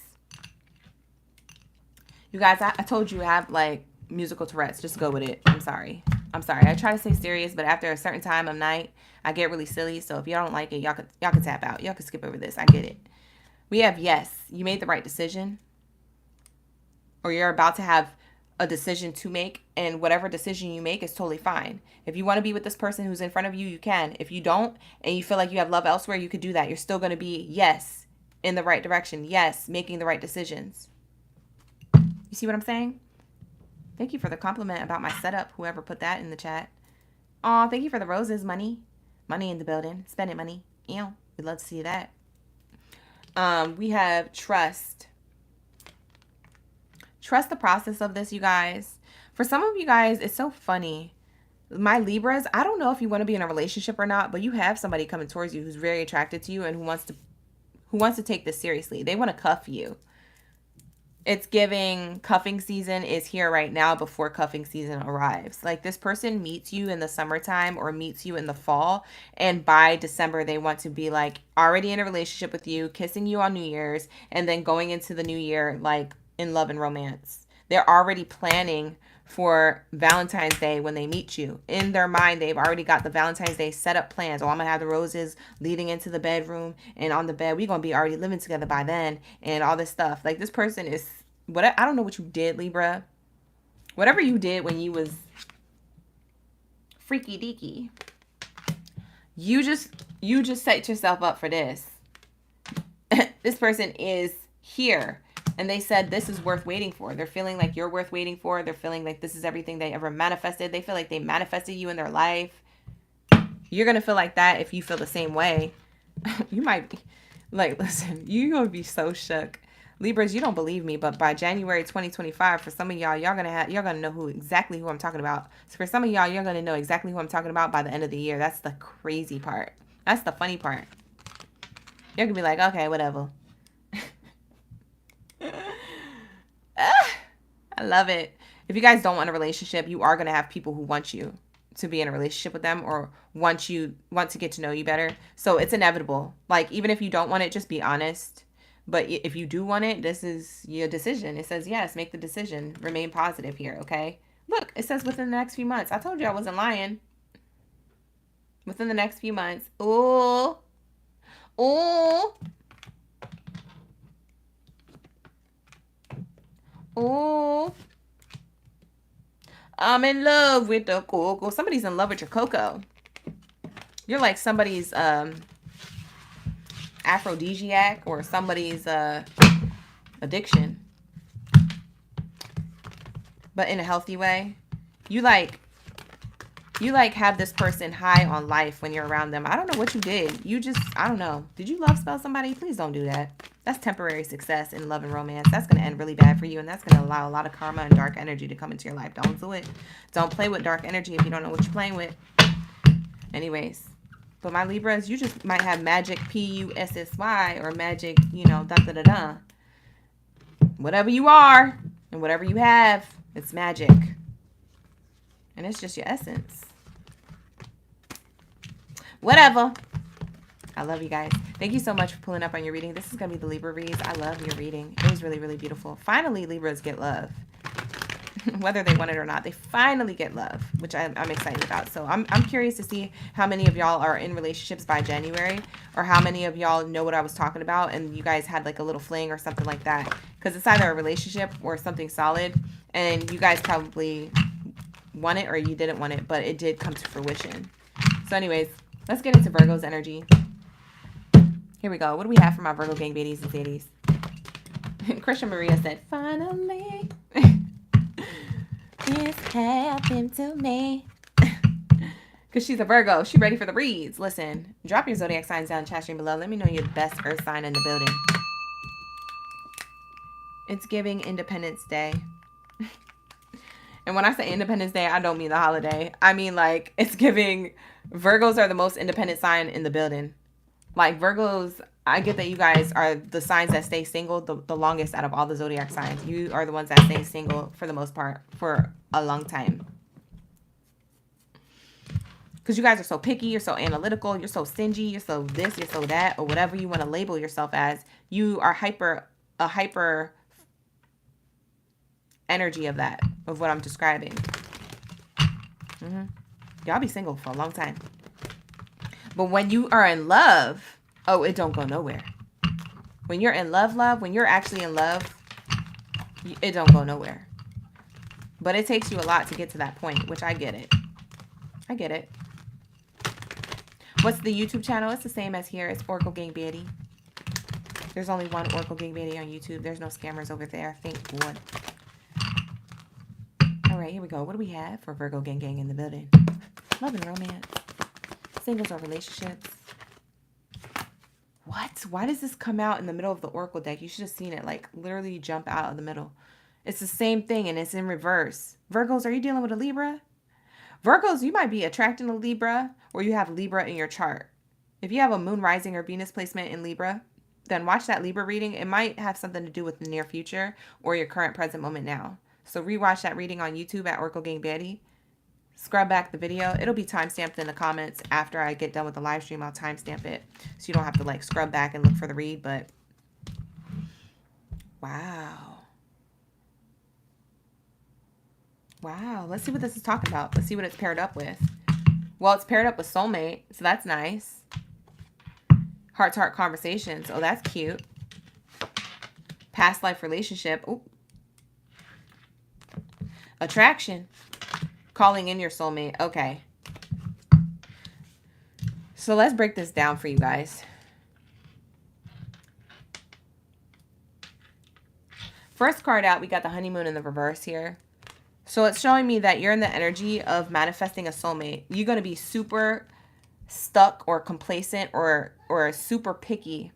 You guys, I told you I have like musical Tourette's. Just go with it. I'm sorry. I try to stay serious, but after a certain time of night, I get really silly. So if y'all don't like it, y'all could tap out. Y'all could skip over this. I get it. We have yes. You made the right decision. Or you're about to have a decision to make, and whatever decision you make is totally fine. If you want to be with this person who's in front of you, you can. If you don't, and you feel like you have love elsewhere, you could do that. You're still going to be, yes, in the right direction. Yes, making the right decisions. You see what I'm saying? Thank you for the compliment about my setup, whoever put that in the chat. Aw, thank you for the roses, money. Money in the building. Spending money. Ew, we'd love to see that. We have trust. Trust the process of this, you guys. For some of you guys, it's so funny. My Libras, I don't know if you want to be in a relationship or not, but you have somebody coming towards you who's very attracted to you and who wants to take this seriously. They want to cuff you. It's giving cuffing season is here right now before cuffing season arrives. Like this person meets you in the summertime or meets you in the fall, and by December they want to be like already in a relationship with you, kissing you on New Year's, and then going into the new year like in love and romance. They're already planning for Valentine's Day when they meet you. In their mind, they've already got the Valentine's Day set up plans. Oh, I'm going to have the roses leading into the bedroom, and on the bed, we're going to be already living together by then, and all this stuff. Like, this person is, I don't know what you did, Libra. Whatever you did when you was freaky deaky, you just set yourself up for this. This person is here. And they said this is worth waiting for. They're feeling like you're worth waiting for. They're feeling like this is everything they ever manifested. They feel like they manifested you in their life. You're going to feel like that if you feel the same way. You might be like, listen, you're going to be so shook. Libras, you don't believe me, but by January 2025, for some of y'all, you're going to know exactly who I'm talking about. So for some of y'all, you're going to know exactly who I'm talking about by the end of the year. That's the crazy part. That's the funny part. You're going to be like, okay, whatever. I love it. If you guys don't want a relationship, you are going to have people who want you to be in a relationship with them or want to get to know you better. So it's inevitable. Like, even if you don't want it, just be honest. But if you do want it, this is your decision. It says, yes, make the decision. Remain positive here, okay? Look, it says within the next few months. I told you I wasn't lying. Within the next few months. Ooh. Ooh. Oh, I'm in love with the cocoa. Somebody's in love with your cocoa. You're like somebody's aphrodisiac or somebody's addiction, but in a healthy way. You like have this person high on life when you're around them. I don't know what you did. I don't know. Did you love spell somebody? Please don't do that. That's temporary success in love and romance. That's going to end really bad for you, and that's going to allow a lot of karma and dark energy to come into your life. Don't do it. Don't play with dark energy if you don't know what you're playing with. Anyways, But my Libras, you just might have magic P-U-S-S-Y or magic, you know, da-da-da-da. Whatever you are and whatever you have, it's magic. And it's just your essence. Whatever. I love you guys. Thank you so much for pulling up on your reading. This is going to be the Libra reads. I love your reading. It was really, really beautiful. Finally, Libras get love. Whether they want it or not, they finally get love, which I'm excited about. So I'm curious to see how many of y'all are in relationships by January, or how many of y'all know what I was talking about and you guys had like a little fling or something like that. Because it's either a relationship or something solid, and you guys probably want it or you didn't want it, but it did come to fruition. So anyways, let's get into Virgo's energy. Here we go. What do we have for my Virgo gang baddies and zaddies? Christian Maria said, finally. This happened to me. Because she's a Virgo. She's ready for the reads. Listen, drop your zodiac signs down in the chat stream below. Let me know you're the best earth sign in the building. It's giving Independence Day. And when I say Independence Day, I don't mean the holiday. I mean, like, it's giving... Virgos are the most independent sign in the building. Like, Virgos... I get that you guys are the signs that stay single the longest out of all the zodiac signs. You are the ones that stay single for the most part for a long time. Because you guys are so picky, you're so analytical, you're so stingy, you're so this, you're so that, or whatever you want to label yourself as. You are a hyper energy of that, of what I'm describing. Y'all be single for a long time. But when you are in love... Oh, it don't go nowhere. When you're in love, when you're actually in love, it don't go nowhere. But it takes you a lot to get to that point, which I get it. I get it. What's the YouTube channel? It's the same as here. It's Oracle Gang Baddie. There's only one Oracle Gang Baddie on YouTube. There's no scammers over there. Thank God. All right, here we go. What do we have for Virgo Gang in the building? Love and romance. Singles or relationships. What? Why does this come out in the middle of the Oracle deck? You should have seen it, like, literally jump out of the middle. It's the same thing, and it's in reverse. Virgos, are you dealing with a Libra? Virgos, you might be attracting a Libra, or you have Libra in your chart. If you have a moon rising or Venus placement in Libra, then watch that Libra reading. It might have something to do with the near future or your current present moment now. So rewatch that reading on YouTube at Oracle Gang Baddie. Scrub back the video. It'll be timestamped in the comments after I get done with the live stream. I'll timestamp it so you don't have to like scrub back and look for the read. But wow. Wow. Let's see what this is talking about. Let's see what it's paired up with. Well, it's paired up with soulmate, so that's nice. Heart-to-heart conversations. Oh, that's cute. Past life relationship. Ooh. Attraction. Calling in your soulmate. Okay. So let's break this down for you guys. First card out, we got the honeymoon in the reverse here. So it's showing me that you're in the energy of manifesting a soulmate. You're going to be super stuck or complacent or super picky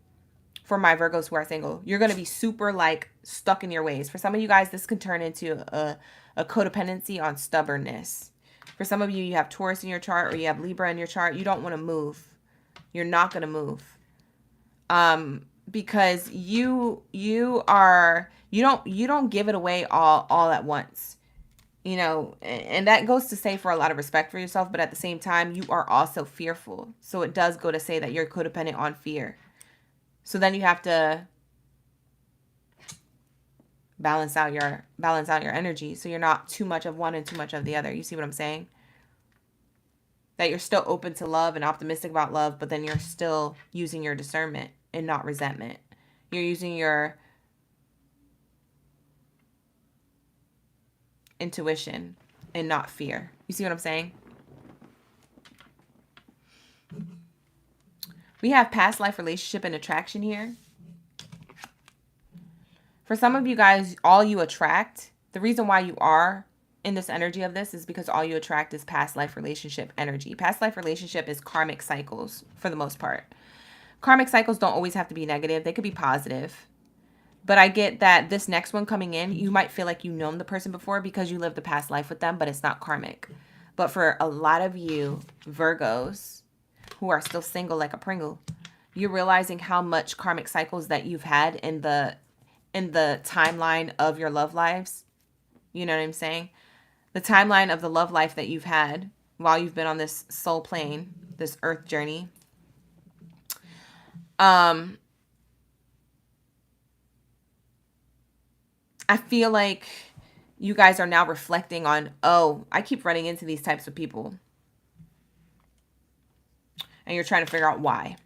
for my Virgos who are single. You're going to be super like stuck in your ways. For some of you guys, this can turn into a codependency on stubbornness. For some of you, you have Taurus in your chart or you have Libra in your chart. You don't want to move. You're not going to move. Because you don't give it away all at once. You know, and that goes to say for a lot of respect for yourself, but at the same time, you are also fearful. So it does go to say that you're codependent on fear. So then you have to balance out your energy so you're not too much of one and too much of the other. You see what I'm saying? That you're still open to love and optimistic about love, but then you're still using your discernment and not resentment. You're using your intuition and not fear. You see what I'm saying? We have past life relationship and attraction here. For some of you guys, all you attract, the reason why you are in this energy of this is because all you attract is past life relationship energy. Past life relationship is karmic cycles for the most part. Karmic cycles don't always have to be negative. They could be positive. But I get that this next one coming in, you might feel like you've known the person before because you lived a past life with them, but it's not karmic. But for a lot of you Virgos, who are still single like a Pringle. You're realizing how much karmic cycles that you've had in the timeline of your love lives. You know what I'm saying? The timeline of the love life that you've had while you've been on this soul plane, this earth journey. I feel like you guys are now reflecting on, oh, I keep running into these types of people. And you're trying to figure out why.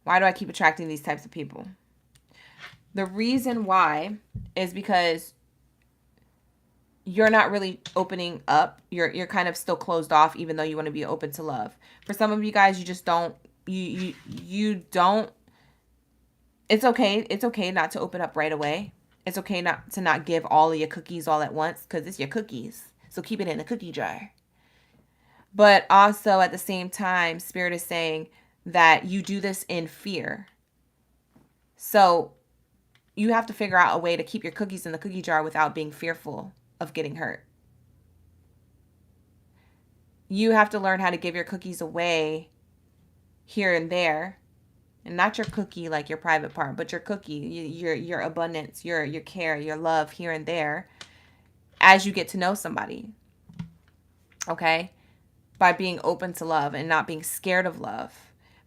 Why do I keep attracting these types of people? The reason why is because you're not really opening up. You're kind of still closed off, even though you want to be open to love. For some of you guys, you just don't, you don't, it's okay. It's okay not to open up right away. It's okay not to give all of your cookies all at once, because it's your cookies. So keep it in the cookie jar. But also at the same time, Spirit is saying that you do this in fear. So you have to figure out a way to keep your cookies in the cookie jar without being fearful of getting hurt. You have to learn how to give your cookies away here and there. And not your cookie like your private part, but your cookie, your abundance, your care, your love here and there as you get to know somebody. Okay? By being open to love and not being scared of love.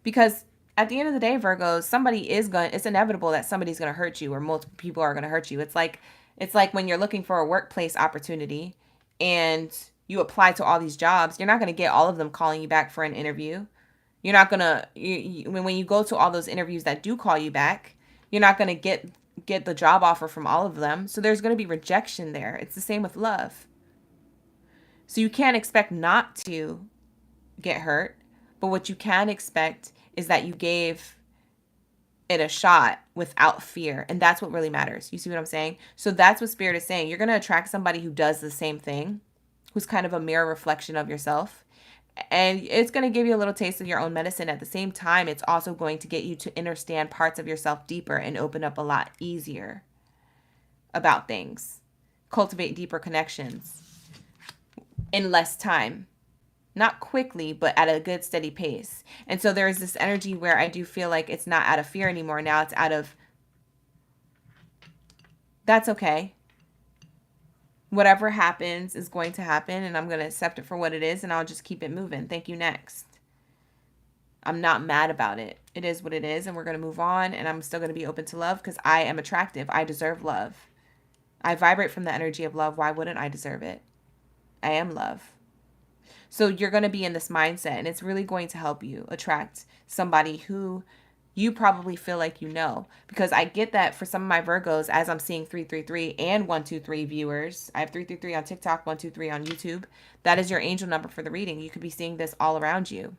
Because at the end of the day, Virgos, it's inevitable that somebody's going to hurt you, or multiple people are going to hurt you. It's like when you're looking for a workplace opportunity and you apply to all these jobs, you're not going to get all of them calling you back for an interview. You're not going to, when you go to all those interviews that do call you back, you're not going to get the job offer from all of them. So there's going to be rejection there. It's the same with love. So you can't expect not to get hurt, but what you can expect is that you gave it a shot without fear. And that's what really matters. You see what I'm saying? So that's what Spirit is saying. You're going to attract somebody who does the same thing, who's kind of a mirror reflection of yourself. And it's going to give you a little taste of your own medicine. At the same time, it's also going to get you to understand parts of yourself deeper and open up a lot easier about things. Cultivate deeper connections in less time. Not quickly, but at a good, steady pace. And so there is this energy where I do feel like it's not out of fear anymore. Now it's out of, that's okay. Whatever happens is going to happen, and I'm going to accept it for what it is, and I'll just keep it moving. Thank you, next. I'm not mad about it. It is what it is, and we're going to move on, and I'm still going to be open to love because I am attractive. I deserve love. I vibrate from the energy of love. Why wouldn't I deserve it? I am love. So you're going to be in this mindset, and it's really going to help you attract somebody who you probably feel like you know. Because I get that for some of my Virgos, as I'm seeing 333 and 123 viewers. I have 333 on TikTok, 123 on YouTube. That is your angel number for the reading. You could be seeing this all around you.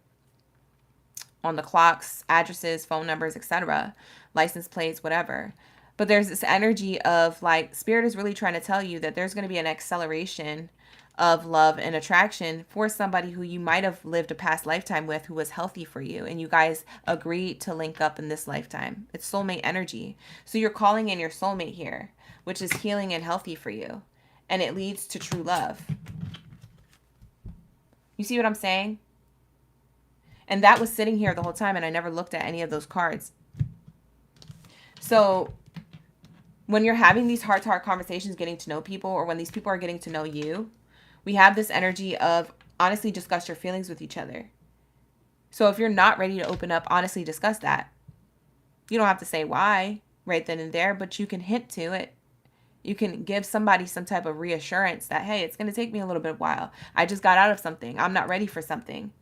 On the clocks, addresses, phone numbers, etc. License plates, whatever. But there's this energy of like, Spirit is really trying to tell you that there's going to be an acceleration of love and attraction for somebody who you might have lived a past lifetime with, who was healthy for you, and you guys agreed to link up in this lifetime. It's soulmate energy. So you're calling in your soulmate here, which is healing and healthy for you, and it leads to true love. You see what I'm saying? And that was sitting here the whole time, and I never looked at any of those cards. So when you're having these heart-to-heart conversations, getting to know people, or when these people are getting to know you, we have this energy of honestly discuss your feelings with each other. So if you're not ready to open up, honestly discuss that. You don't have to say why right then and there, but you can hint to it. You can give somebody some type of reassurance that, hey, it's going to take me a little bit of while. I just got out of something. I'm not ready for something.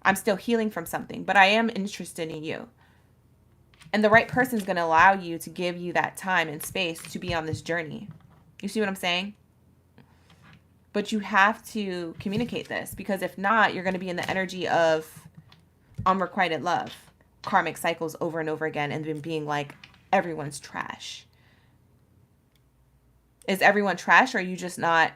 I'm still healing from something, but I am interested in you. And the right person is going to allow you to give you that time and space to be on this journey. You see what I'm saying? But you have to communicate this, because if not, you're going to be in the energy of unrequited love, karmic cycles over and over again, and then being like, everyone's trash. Is everyone trash, or are you just not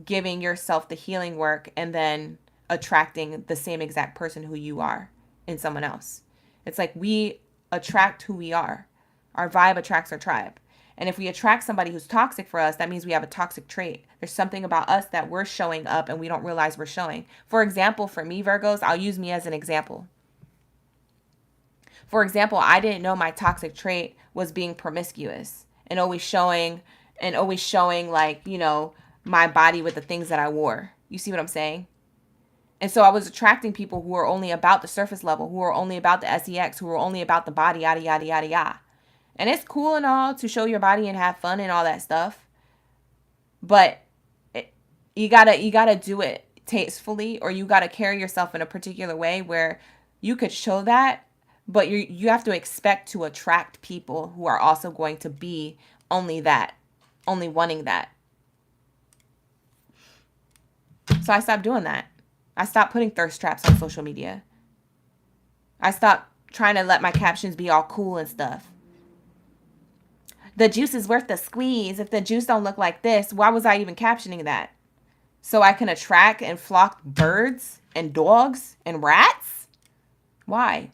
giving yourself the healing work and then attracting the same exact person who you are in someone else? It's like we attract who we are. Our vibe attracts our tribe. And if we attract somebody who's toxic for us, that means we have a toxic trait. There's something about us that we're showing up and we don't realize we're showing. For example, for me, Virgos, I'll use me as an example. For example, I didn't know my toxic trait was being promiscuous and always showing like, you know, my body with the things that I wore. You see what I'm saying? And so I was attracting people who were only about the surface level, who were only about the sex, who were only about the body, yada, yada, yada, yada. And it's cool and all to show your body and have fun and all that stuff. But you gotta do it tastefully, or you gotta carry yourself in a particular way where you could show that, but you have to expect to attract people who are also going to be only that, only wanting that. So I stopped doing that. I stopped putting thirst traps on social media. I stopped trying to let my captions be all cool and stuff. The juice is worth the squeeze. If the juice don't look like this, why was I even captioning that? So I can attract and flock birds and dogs and rats? Why?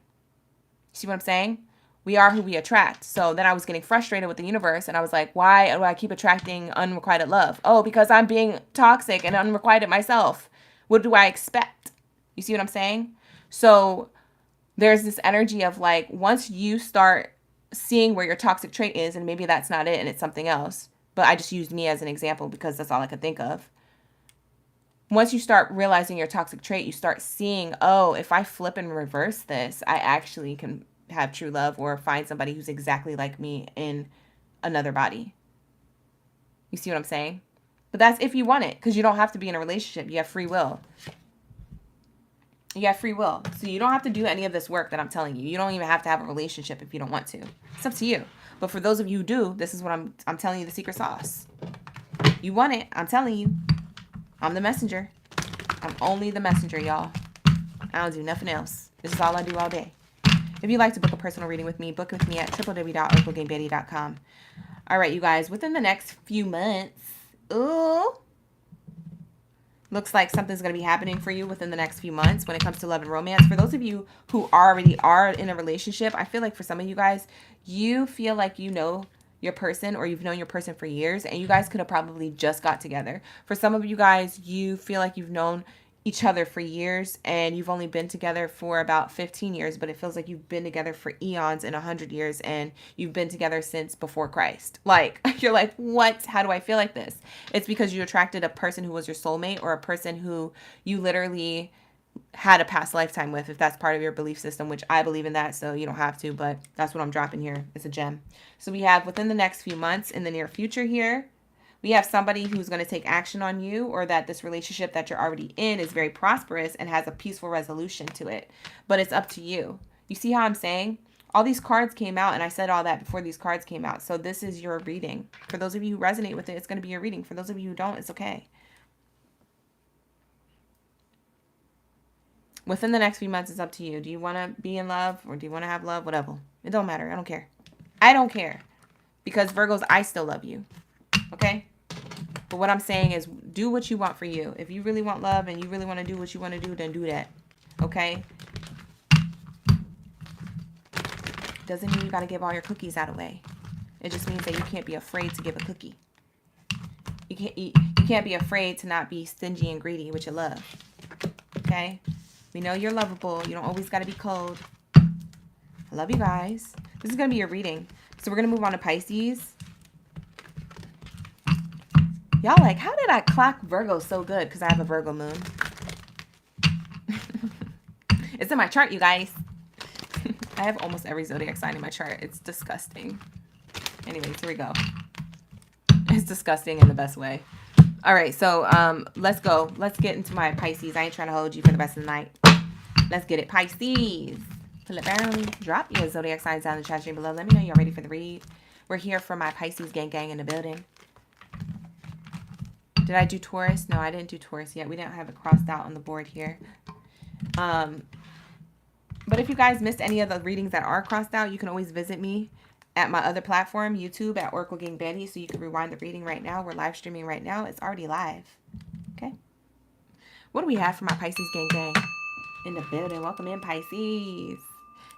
See what I'm saying? We are who we attract. So then I was getting frustrated with the universe, and I was like, why do I keep attracting unrequited love? Oh, because I'm being toxic and unrequited myself. What do I expect? You see what I'm saying? So there's this energy of like, once you start seeing where your toxic trait is, and maybe that's not it and it's something else, but I just used me as an example because that's all I could think of. Once you start realizing your toxic trait, you start seeing, oh, if I flip and reverse this, I actually can have true love or find somebody who's exactly like me in another body. You see what I'm saying? But that's if you want it, because you don't have to be in a relationship. You have free will. You have free will. So you don't have to do any of this work that I'm telling you. You don't even have to have a relationship if you don't want to. It's up to you. But for those of you who do, this is what I'm telling you, the secret sauce. You want it. I'm telling you. I'm the messenger. I'm only the messenger, y'all. I don't do nothing else. This is all I do all day. If you'd like to book a personal reading with me, book with me at www.oraclegamebaddie.com. All right, you guys, within the next few months, ooh, looks like something's going to be happening for you within the next few months when it comes to love and romance. For those of you who already are in a relationship, I feel like for some of you guys, you feel like you know your person, or you've known your person for years, and you guys could have probably just got together. For some of you guys, you feel like you've known each other for years and you've only been together for about 15 years, but it feels like you've been together for eons and 100 years, and you've been together since before Christ. Like, you're like, what? How do I feel like this? It's because you attracted a person who was your soulmate, or a person who you literally had a past lifetime with, if that's part of your belief system, which I believe in that, so you don't have to, but that's what I'm dropping here. It's a gem. So we have within the next few months, in the near future here, we have somebody who's going to take action on you, or that this relationship that you're already in is very prosperous and has a peaceful resolution to it. But it's up to you. You see how I'm saying? All these cards came out, and I said all that before these cards came out. So this is your reading. For those of you who resonate with it, it's going to be your reading. For those of you who don't, it's okay. Within the next few months, it's up to you. Do you want to be in love, or do you want to have love? Whatever. It don't matter. I don't care. I don't care. Because Virgos, I still love you. Okay? But what I'm saying is, do what you want for you. If you really want love and you really want to do what you want to do, then do that. Okay? Doesn't mean you got to give all your cookies out away. It just means that you can't be afraid to give a cookie. You can't be afraid to not be stingy and greedy with your love. Okay? We know you're lovable. You don't always got to be cold. I love you guys. This is going to be your reading. So we're going to move on to Pisces. Y'all like, how did I clock Virgo so good? Because I have a Virgo moon. It's in my chart, you guys. I have almost every zodiac sign in my chart. It's disgusting. Anyways, here we go. It's disgusting in the best way. All right, so let's go. Let's get into my Pisces. I ain't trying to hold you for the rest of the night. Let's get it. Pisces. Pull it down. Drop your zodiac signs down in the chat stream below. Let me know you're ready for the read. We're here for my Pisces gang in the building. Did I do Taurus? No, I didn't do Taurus yet. We didn't have it crossed out on the board here. But if you guys missed any of the readings that are crossed out, you can always visit me at my other platform, YouTube, at Oracle Gang Baddie, so you can rewind the reading right now. We're live streaming right now. It's already live. Okay. What do we have for my Pisces gang in the building? Welcome in, Pisces.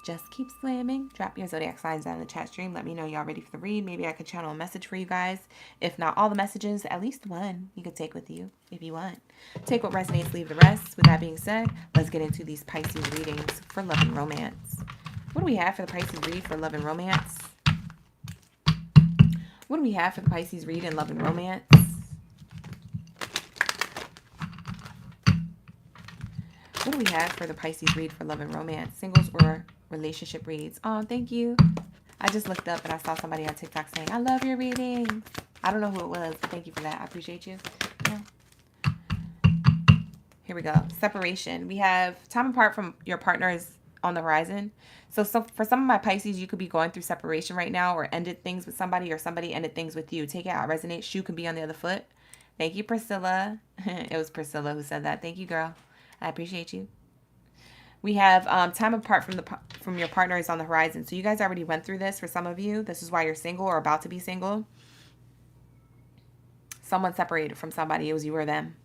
Just keep slamming. Drop your zodiac signs down in the chat stream. Let me know y'all ready for the read. Maybe I could channel a message for you guys. If not all the messages, at least one you could take with you if you want. Take what resonates, leave the rest. With that being said, let's get into these Pisces readings for love and romance. What do we have for the Pisces read for love and romance? What do we have for the Pisces read in love and romance? What do we have for the Pisces read for love and romance? Singles or relationship reads? Oh, thank you. I just looked up and I saw somebody on TikTok saying, I love your reading. I don't know who it was, but thank you for that. I appreciate you. Yeah. Here we go. Separation. We have time apart from your partner is on the horizon. So for some of my Pisces, you could be going through separation right now or ended things with somebody or somebody ended things with you. Take it out. Resonate. Shoe can be on the other foot. Thank you, Priscilla. It was Priscilla who said that. Thank you, girl. I appreciate you. We have time apart from your partner is on the horizon. So you guys already went through this for some of you. This is why you're single or about to be single. Someone separated from somebody. It was you or them.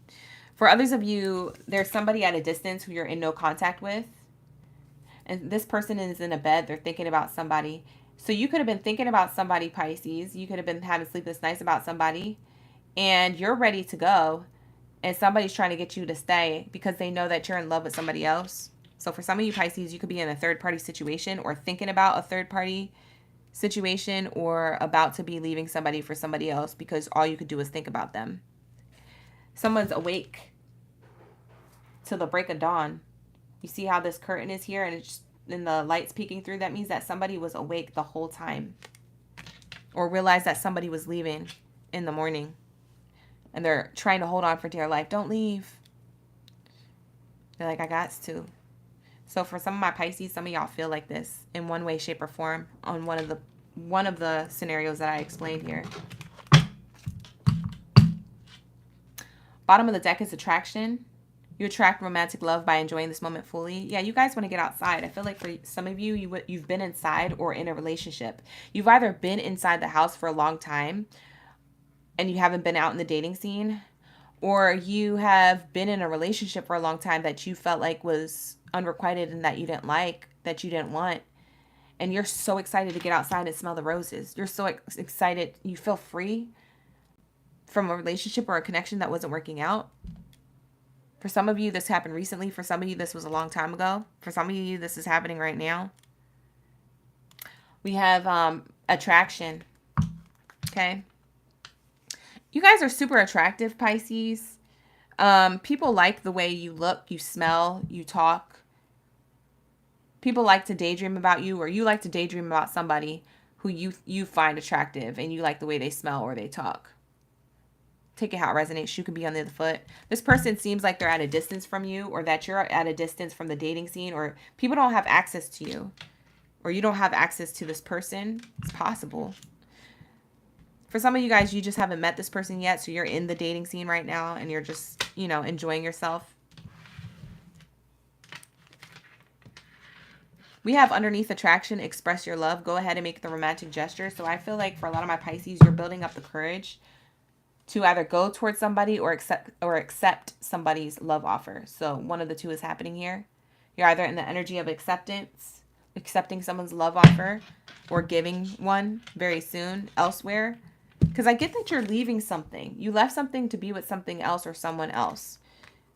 For others of you, there's somebody at a distance who you're in no contact with. And this person is in a bed. They're thinking about somebody. So you could have been thinking about somebody, Pisces. You could have been having sleepless nights about somebody. And you're ready to go. And somebody's trying to get you to stay because they know that you're in love with somebody else. So for some of you Pisces, you could be in a third-party situation or thinking about a third-party situation or about to be leaving somebody for somebody else because all you could do is think about them. Someone's awake till the break of dawn. You see how this curtain is here and it's and the light's peeking through? That means that somebody was awake the whole time or realized that somebody was leaving in the morning. And they're trying to hold on for dear life. Don't leave. They're like, I got to. So for some of my Pisces, some of y'all feel like this in one way, shape, or form on one of the scenarios that I explained here. Bottom of the deck is attraction. You attract romantic love by enjoying this moment fully. Yeah, you guys want to get outside. I feel like for some of you, you've been inside or in a relationship. You've either been inside the house for a long time and you haven't been out in the dating scene, or you have been in a relationship for a long time that you felt like was unrequited and that you didn't like, that you didn't want. And you're so excited to get outside and smell the roses. You're so excited. You feel free from a relationship or a connection that wasn't working out. For some of you, this happened recently. For some of you, this was a long time ago. For some of you, this is happening right now. We have attraction. Okay. You guys are super attractive, Pisces. People like the way you look, you smell, you talk. People like to daydream about you, or you like to daydream about somebody who you find attractive and you like the way they smell or they talk. Take it how it resonates. You could be on the other foot. This person seems like they're at a distance from you, or that you're at a distance from the dating scene, or people don't have access to you, or you don't have access to this person. It's possible. For some of you guys, you just haven't met this person yet, so you're in the dating scene right now, and you're just, enjoying yourself. We have underneath attraction, express your love. Go ahead and make the romantic gesture. So I feel like for a lot of my Pisces, you're building up the courage to either go towards somebody or accept somebody's love offer. So one of the two is happening here. You're either in the energy of acceptance, accepting someone's love offer, or giving one very soon elsewhere. Because I get that you're leaving something. You left something to be with something else or someone else.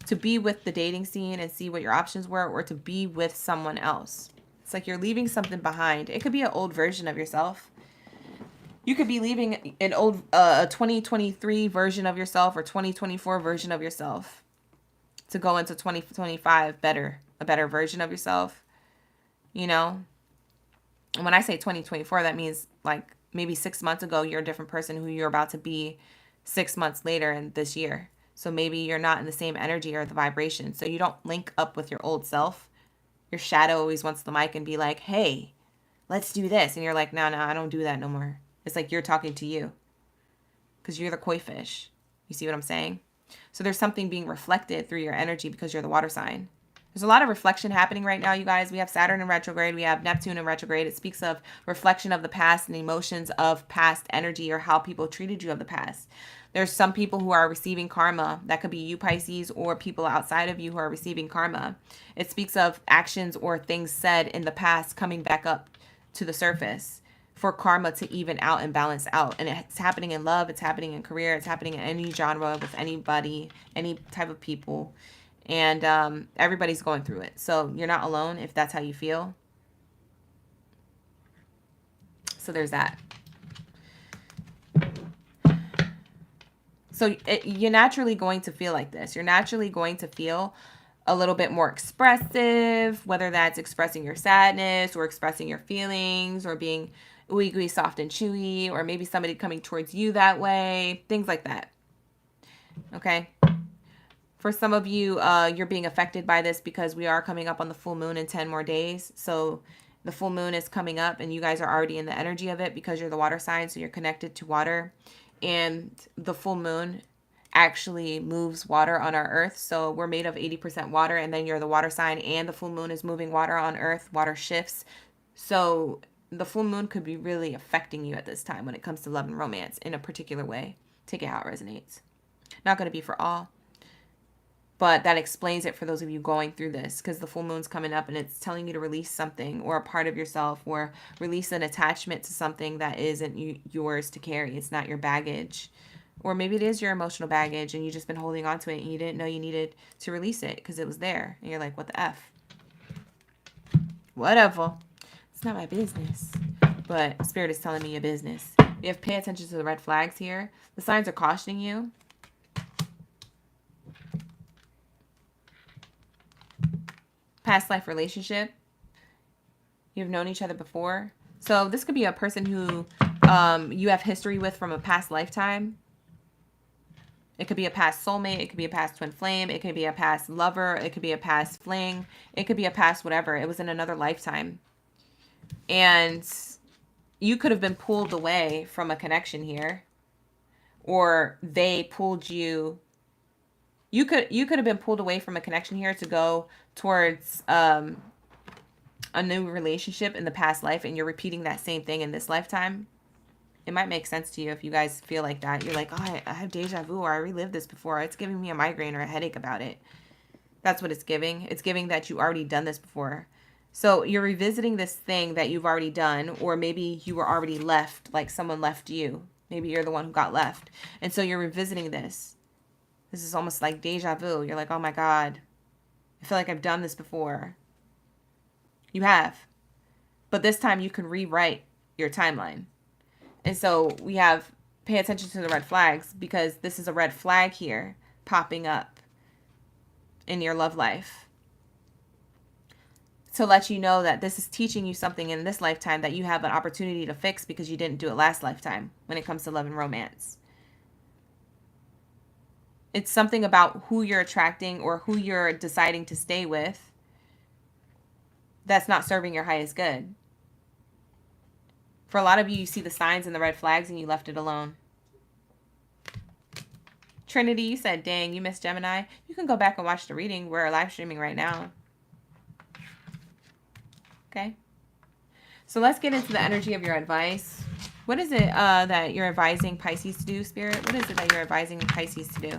To be with the dating scene and see what your options were, or to be with someone else. It's like you're leaving something behind. It could be an old version of yourself. You could be leaving an old 2023 version of yourself or 2024 version of yourself to go into 2025 a better version of yourself. And when I say 2024, that means like maybe 6 months ago, you're a different person who you're about to be 6 months later in this year. So maybe you're not in the same energy or the vibration. So you don't link up with your old self. Your shadow always wants the mic and be like, hey, let's do this. And you're like, no, I don't do that no more. It's like you're talking to you because you're the koi fish. You see what I'm saying? So there's something being reflected through your energy because you're the water sign. There's a lot of reflection happening right now, you guys. We have Saturn in retrograde. We have Neptune in retrograde. It speaks of reflection of the past and emotions of past energy or how people treated you of the past. There's some people who are receiving karma. That could be you, Pisces, or people outside of you who are receiving karma. It speaks of actions or things said in the past coming back up to the surface for karma to even out and balance out. And it's happening in love. It's happening in career. It's happening in any genre with anybody, any type of people. And everybody's going through it. So you're not alone if that's how you feel. So there's that. So you're naturally going to feel like this. You're naturally going to feel a little bit more expressive, whether that's expressing your sadness or expressing your feelings or being ooey gooey, soft and chewy, or maybe somebody coming towards you that way, things like that. Okay. For some of you, you're being affected by this because we are coming up on the full moon in 10 more days. So the full moon is coming up and you guys are already in the energy of it because you're the water sign. So you're connected to water. And the full moon actually moves water on our earth. So we're made of 80% water, and then you're the water sign, and the full moon is moving water on earth. Water shifts. So the full moon could be really affecting you at this time when it comes to love and romance in a particular way. Take it how it resonates. Not going to be for all, but that explains it for those of you going through this, because the full moon's coming up and it's telling you to release something or a part of yourself, or release an attachment to something that isn't yours to carry. It's not your baggage. Or maybe it is your emotional baggage and you've just been holding on to it and you didn't know you needed to release it because it was there. And you're like, what the F? Whatever. It's not my business. But Spirit is telling me your business. You have to pay attention to the red flags here. The signs are cautioning you. Past life relationship. You've known each other before. So this could be a person who you have history with from a past lifetime. It could be a past soulmate. It could be a past twin flame. It could be a past lover. It could be a past fling. It could be a past whatever. It was in another lifetime. And you could have been pulled away from a connection here. Or they pulled you. You could have been pulled away from a connection here to go towards a new relationship in the past life, and you're repeating that same thing in this lifetime. It might make sense to you if you guys feel like that. You're like, oh, I have deja vu, or I relived this before. It's giving me a migraine or a headache about it. That's what it's giving. It's giving that you already done this before. So you're revisiting this thing that you've already done, or maybe you were already left, like someone left you. Maybe you're the one who got left. And so you're revisiting this. This is almost like deja vu. You're like, oh my God, I feel like I've done this before. You have. But this time you can rewrite your timeline. And so we have, pay attention to the red flags, because this is a red flag here popping up in your love life. To let you know that this is teaching you something in this lifetime that you have an opportunity to fix because you didn't do it last lifetime when it comes to love and romance. It's something about who you're attracting or who you're deciding to stay with that's not serving your highest good. For a lot of you, you see the signs and the red flags and you left it alone. Trinity, you said, dang, you missed Gemini. You can go back and watch the reading. We're live streaming right now. Okay. So let's get into the energy of your advice. What is it that you're advising Pisces to do, Spirit? What is it that you're advising Pisces to do?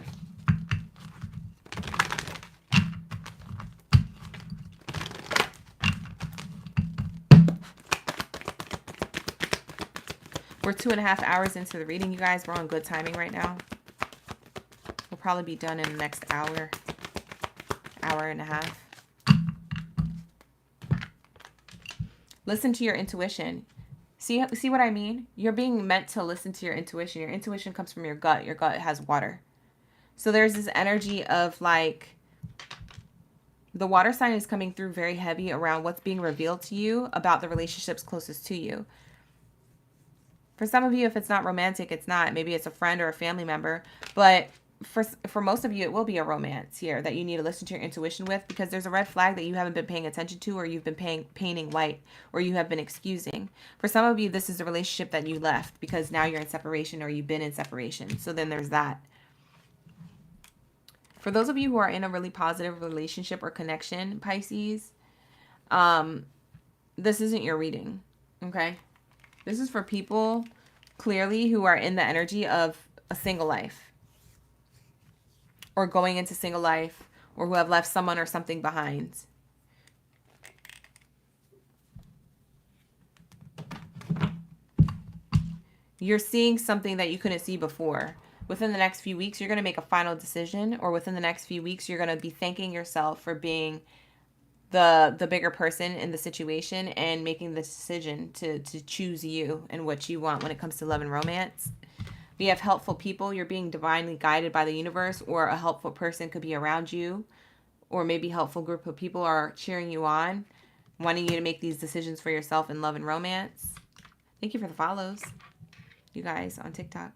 We're 2.5 hours into the reading, you guys. We're on good timing right now. We'll probably be done in the next hour, hour and a half. Listen to your intuition. See what I mean? You're being meant to listen to your intuition. Your intuition comes from your gut. Your gut has water. So there's this energy of like, the water sign is coming through very heavy around what's being revealed to you about the relationships closest to you. For some of you, if it's not romantic, it's not. Maybe it's a friend or a family member. But for most of you, it will be a romance here that you need to listen to your intuition with, because there's a red flag that you haven't been paying attention to, or you've been painting white, or you have been excusing. For some of you, this is a relationship that you left because now you're in separation, or you've been in separation. So then there's that. For those of you who are in a really positive relationship or connection, Pisces, this isn't your reading, okay? This is for people, clearly, who are in the energy of a single life, or going into single life, or who have left someone or something behind. You're seeing something that you couldn't see before. Within the next few weeks, you're going to make a final decision, or within the next few weeks, you're going to be thanking yourself for being the bigger person in the situation and making the decision to choose you and what you want when it comes to love and romance. We have helpful people. You're being divinely guided by the universe, or a helpful person could be around you, or maybe a helpful group of people are cheering you on, wanting you to make these decisions for yourself in love and romance. Thank you for the follows, you guys, on TikTok.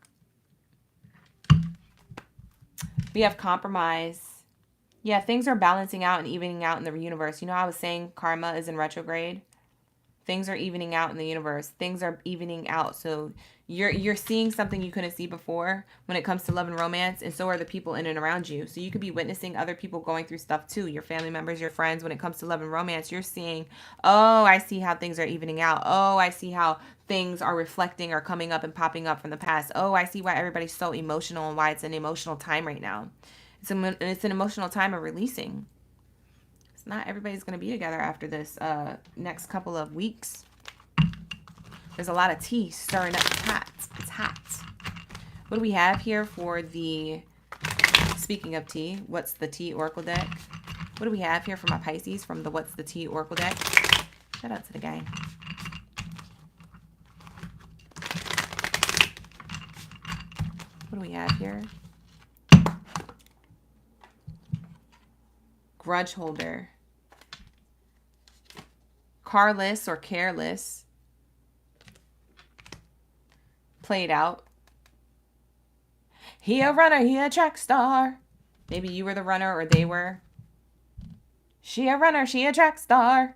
We have compromise. Yeah, things are balancing out and evening out in the universe. You know, I was saying karma is in retrograde. Things are evening out in the universe. Things are evening out. So you're seeing something you couldn't see before when it comes to love and romance, and so are the people in and around you. So you could be witnessing other people going through stuff too. Your family members, your friends. When it comes to love and romance, you're seeing, oh, I see how things are evening out. Oh, I see how things are reflecting or coming up and popping up from the past. Oh, I see why everybody's so emotional and why it's an emotional time right now. It's an emotional time of releasing. Not everybody's going to be together after this next couple of weeks. There's a lot of tea stirring up. It's hot. It's hot. What do we have here for the, speaking of tea, What's the Tea Oracle deck? What do we have here for my Pisces from the What's the Tea Oracle deck? Shout out to the gang. What do we have here? Grudge holder. Carless or careless. Played out. He a runner, he a track star. Maybe you were the runner or they were. She a runner, she a track star.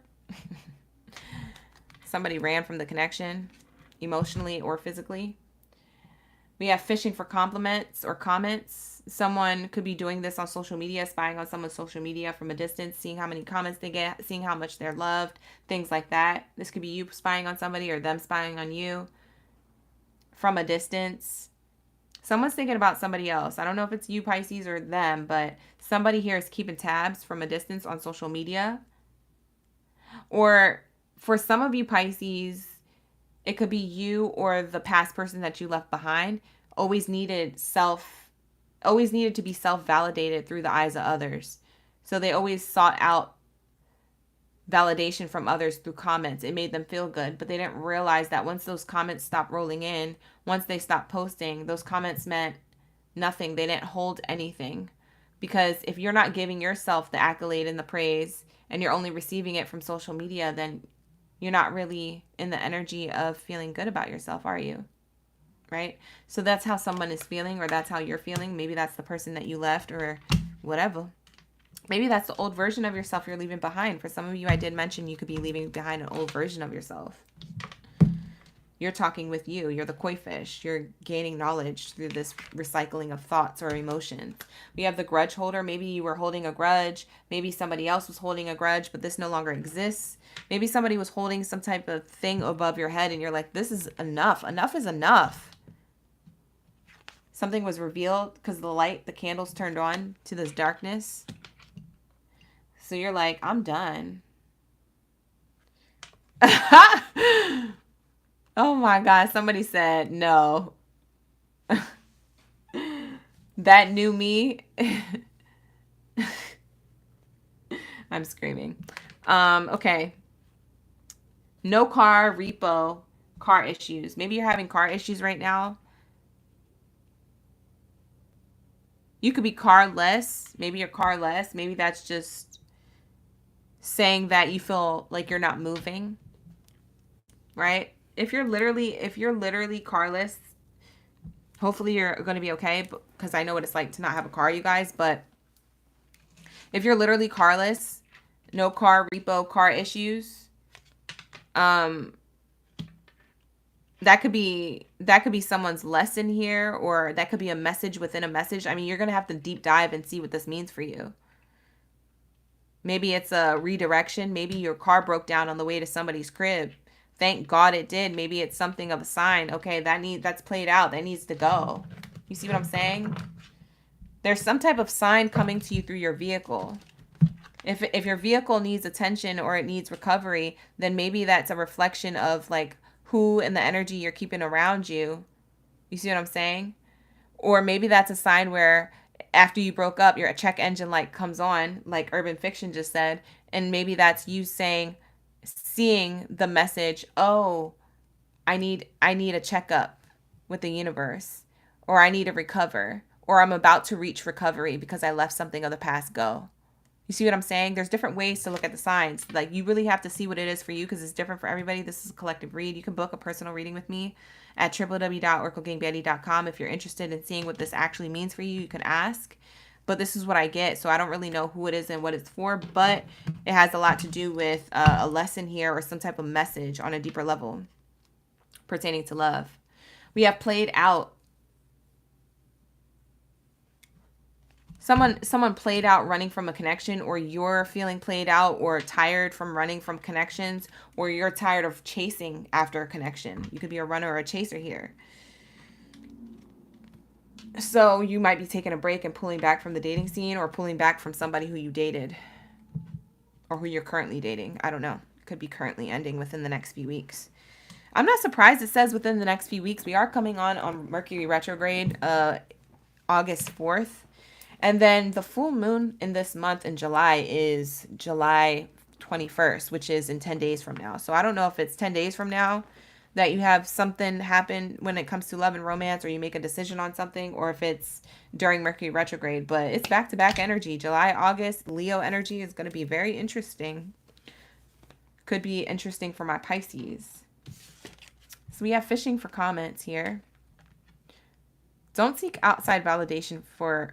Somebody ran from the connection, emotionally or physically. We have fishing for compliments or comments. Someone could be doing this on social media, spying on someone's social media from a distance, seeing how many comments they get, seeing how much they're loved, things like that. This could be you spying on somebody or them spying on you from a distance. Someone's thinking about somebody else. I don't know if it's you, Pisces, or them, but somebody here is keeping tabs from a distance on social media. Or for some of you, Pisces, it could be you or the past person that you left behind always needed to be self-validated through the eyes of others. So they always sought out validation from others through comments. It made them feel good, but they didn't realize that once those comments stopped rolling in, once they stopped posting, those comments meant nothing. They didn't hold anything. Because if you're not giving yourself the accolade and the praise, and you're only receiving it from social media, then you're not really in the energy of feeling good about yourself, are you? Right? So that's how someone is feeling, or that's how you're feeling. Maybe that's the person that you left, or whatever. Maybe that's the old version of yourself you're leaving behind. For some of you, I did mention you could be leaving behind an old version of yourself. You're talking with you. You're the koi fish. You're gaining knowledge through this recycling of thoughts or emotions. We have the grudge holder. Maybe you were holding a grudge. Maybe somebody else was holding a grudge, but this no longer exists. Maybe somebody was holding some type of thing above your head and you're like, this is enough. Enough is enough. Something was revealed because the light, the candles turned on to this darkness. So you're like, I'm done. Oh my God. Somebody said no. That new me. I'm screaming. Okay. No car, repo, car issues. Maybe you're having car issues right now. You could be carless. Maybe you're carless. Maybe that's just saying that you feel like you're not moving. Right? If you're literally carless, hopefully you're going to be okay, because I know what it's like to not have a car, you guys. But if you're literally carless, no car, repo, car issues, that could be someone's lesson here, or that could be a message within a message. I mean, you're going to have to deep dive and see what this means for you. Maybe it's a redirection. Maybe your car broke down on the way to somebody's crib. Thank God it did. Maybe it's something of a sign. Okay, that's played out. That needs to go. You see what I'm saying? There's some type of sign coming to you through your vehicle. If your vehicle needs attention or it needs recovery, then maybe that's a reflection of like who and the energy you're keeping around you. You see what I'm saying? Or maybe that's a sign where after you broke up, your check engine light comes on, like Urban Fiction just said, and maybe that's you seeing the message, oh, I need a checkup with the universe, or I need to recover, or I'm about to reach recovery because I let something of the past go. You see what I'm saying? There's different ways to look at the signs. Like, you really have to see what it is for you because it's different for everybody. This is a collective read. You can book a personal reading with me at www.oraclegangbaddie.com. If you're interested in seeing what this actually means for you, you can ask. But this is what I get, so I don't really know who it is and what it's for, but it has a lot to do with a lesson here or some type of message on a deeper level pertaining to love. We have played out. Someone played out running from a connection, or you're feeling played out or tired from running from connections, or you're tired of chasing after a connection. You could be a runner or a chaser here. So you might be taking a break and pulling back from the dating scene, or pulling back from somebody who you dated or who you're currently dating. I don't know. It could be currently ending within the next few weeks. I'm not surprised it says within the next few weeks. We are coming on Mercury retrograde August 4th. And then the full moon in this month in July is July 21st, which is in 10 days from now. So I don't know if it's 10 days from now that you have something happen when it comes to love and romance, or you make a decision on something, or if it's during Mercury retrograde. But it's back-to-back energy. July, August, Leo energy is going to be very interesting. Could be interesting for my Pisces. So we have fishing for comments here. Don't seek outside validation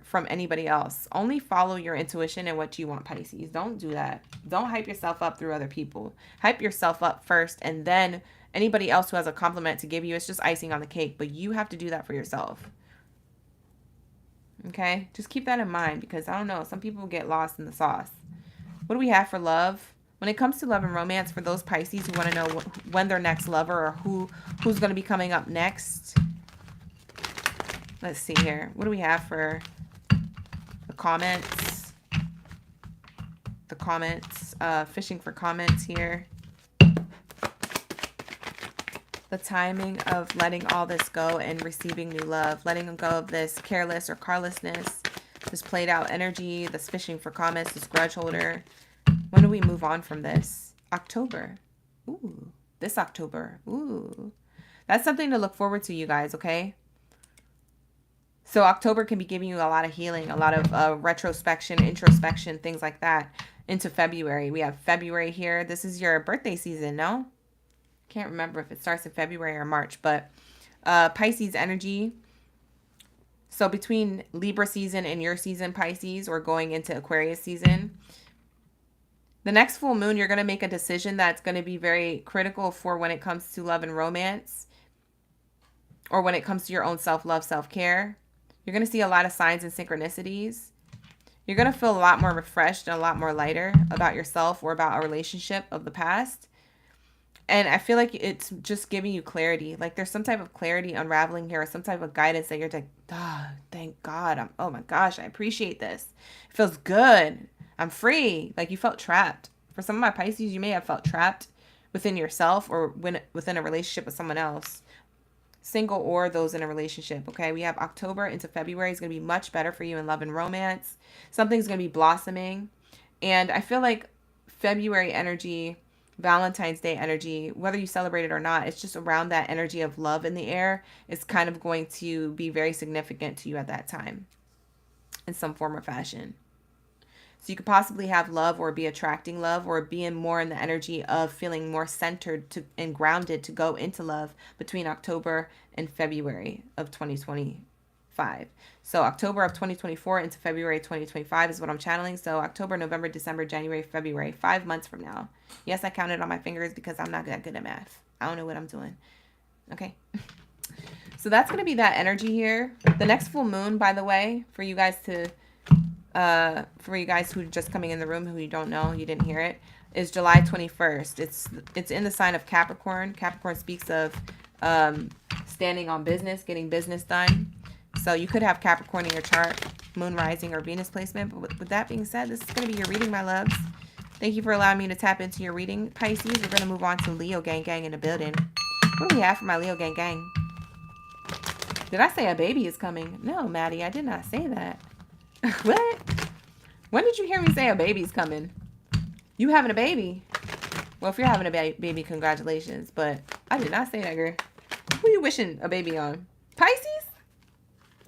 from anybody else. Only follow your intuition and what you want, Pisces. Don't do that. Don't hype yourself up through other people. Hype yourself up first, and then anybody else who has a compliment to give you, it's just icing on the cake. But you have to do that for yourself. Okay? Just keep that in mind, because I don't know, some people get lost in the sauce. What do we have for love? When it comes to love and romance, for those Pisces who want to know when their next lover or who's going to be coming up next. Let's see here. What do we have for the comments? The comments. Fishing for comments here. The timing of letting all this go and receiving new love. Letting go of this careless or carlessness. This played out energy. This fishing for comments. This grudge holder. When do we move on from this? October. Ooh. This October. Ooh. That's something to look forward to, you guys, okay? So October can be giving you a lot of healing, a lot of retrospection, introspection, things like that into February. We have February here. This is your birthday season, no? Can't remember if it starts in February or March, but Pisces energy. So between Libra season and your season, Pisces, or going into Aquarius season, the next full moon, you're going to make a decision that's going to be very critical for when it comes to love and romance, or when it comes to your own self-love, self-care. You're going to see a lot of signs and synchronicities. You're going to feel a lot more refreshed and a lot more lighter about yourself or about a relationship of the past. And I feel like it's just giving you clarity. Like there's some type of clarity unraveling here, or some type of guidance that you're like, oh, thank God. Oh my gosh, I appreciate this. It feels good. I'm free. Like you felt trapped. For some of my Pisces, you may have felt trapped within yourself or within a relationship with someone else. Single or those in a relationship, okay? We have October into February is going to be much better for you in love and romance. Something's going to be blossoming. And I feel like February energy, Valentine's Day energy, whether you celebrate it or not, it's just around that energy of love in the air. It's kind of going to be very significant to you at that time in some form or fashion. So you could possibly have love or be attracting love or being more in the energy of feeling more centered and grounded to go into love between October and February of 2025. So October of 2024 into February 2025 is what I'm channeling. So October, November, December, January, February, 5 months from now. Yes, I counted on my fingers because I'm not that good at math. I don't know what I'm doing. Okay. So that's going to be that energy here. The next full moon, by the way, for you guys who are just coming in the room, who you don't know, you didn't hear it, is July 21st. It's in the sign of Capricorn. Capricorn speaks of standing on business, getting business done. So you could have Capricorn in your chart, moon rising or Venus placement. But with that being said, this is going to be your reading, my loves. Thank you for allowing me to tap into your reading, Pisces. We're going to move on to Leo gang gang in the building. What do we have for my Leo gang gang? Did I say a baby is coming? No, Maddie, I did not say that. What? When did you hear me say a baby's coming? You having a baby? Well, if you're having a baby, congratulations. But I did not say that, girl. Who you wishing a baby on? Pisces?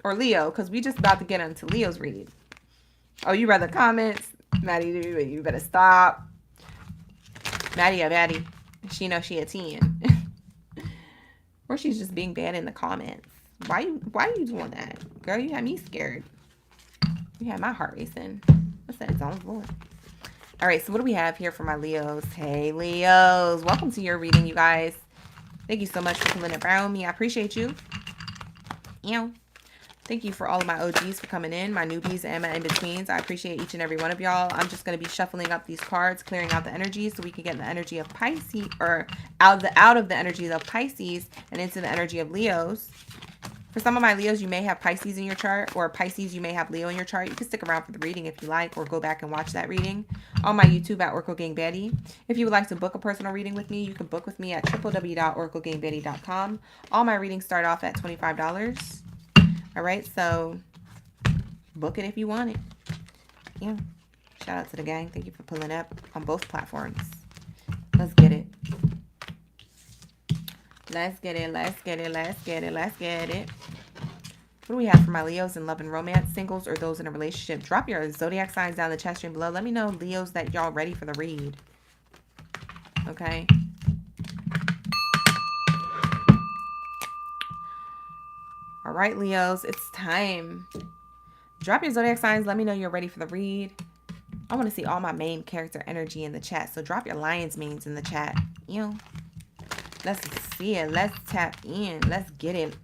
Or Leo? Because we just about to get into Leo's read. Oh, you read the comments? Maddie, you better stop. Maddie a baddie. She knows she a 10. Or she's just being bad in the comments. Why are you doing that? Girl, you had me scared. You had my heart racing. What's that? It's on the floor. All right, so what do we have here for my Leos? Hey, Leos. Welcome to your reading, you guys. Thank you so much for pulling it around me. I appreciate you. Thank you for all of my OGs for coming in, my newbies and my in-betweens. I appreciate each and every one of y'all. I'm just going to be shuffling up these cards, clearing out the energy so we can get the energy of Pisces, or out of the energy of Pisces and into the energy of Leos. For some of my Leos, you may have Pisces in your chart, or Pisces, you may have Leo in your chart. You can stick around for the reading if you like, or go back and watch that reading on my YouTube at OracleGangBaddie. If you would like to book a personal reading with me, you can book with me at www.oraclegangbaddie.com. All my readings start off at $25. All right, so book it if you want it. Yeah. Shout out to the gang. Thank you for pulling up on both platforms. Let's get it. Let's get it. Let's get it. Let's get it. Let's get it. What do we have for my Leos in love and romance, singles, or those in a relationship? Drop your zodiac signs down the chat stream below. Let me know, Leos, that y'all ready for the read. Okay. All right, Leos, it's time. Drop your zodiac signs. Let me know you're ready for the read. I want to see all my main character energy in the chat. So drop your lion's manes in the chat. Let's see it. Let's tap in. Let's get it.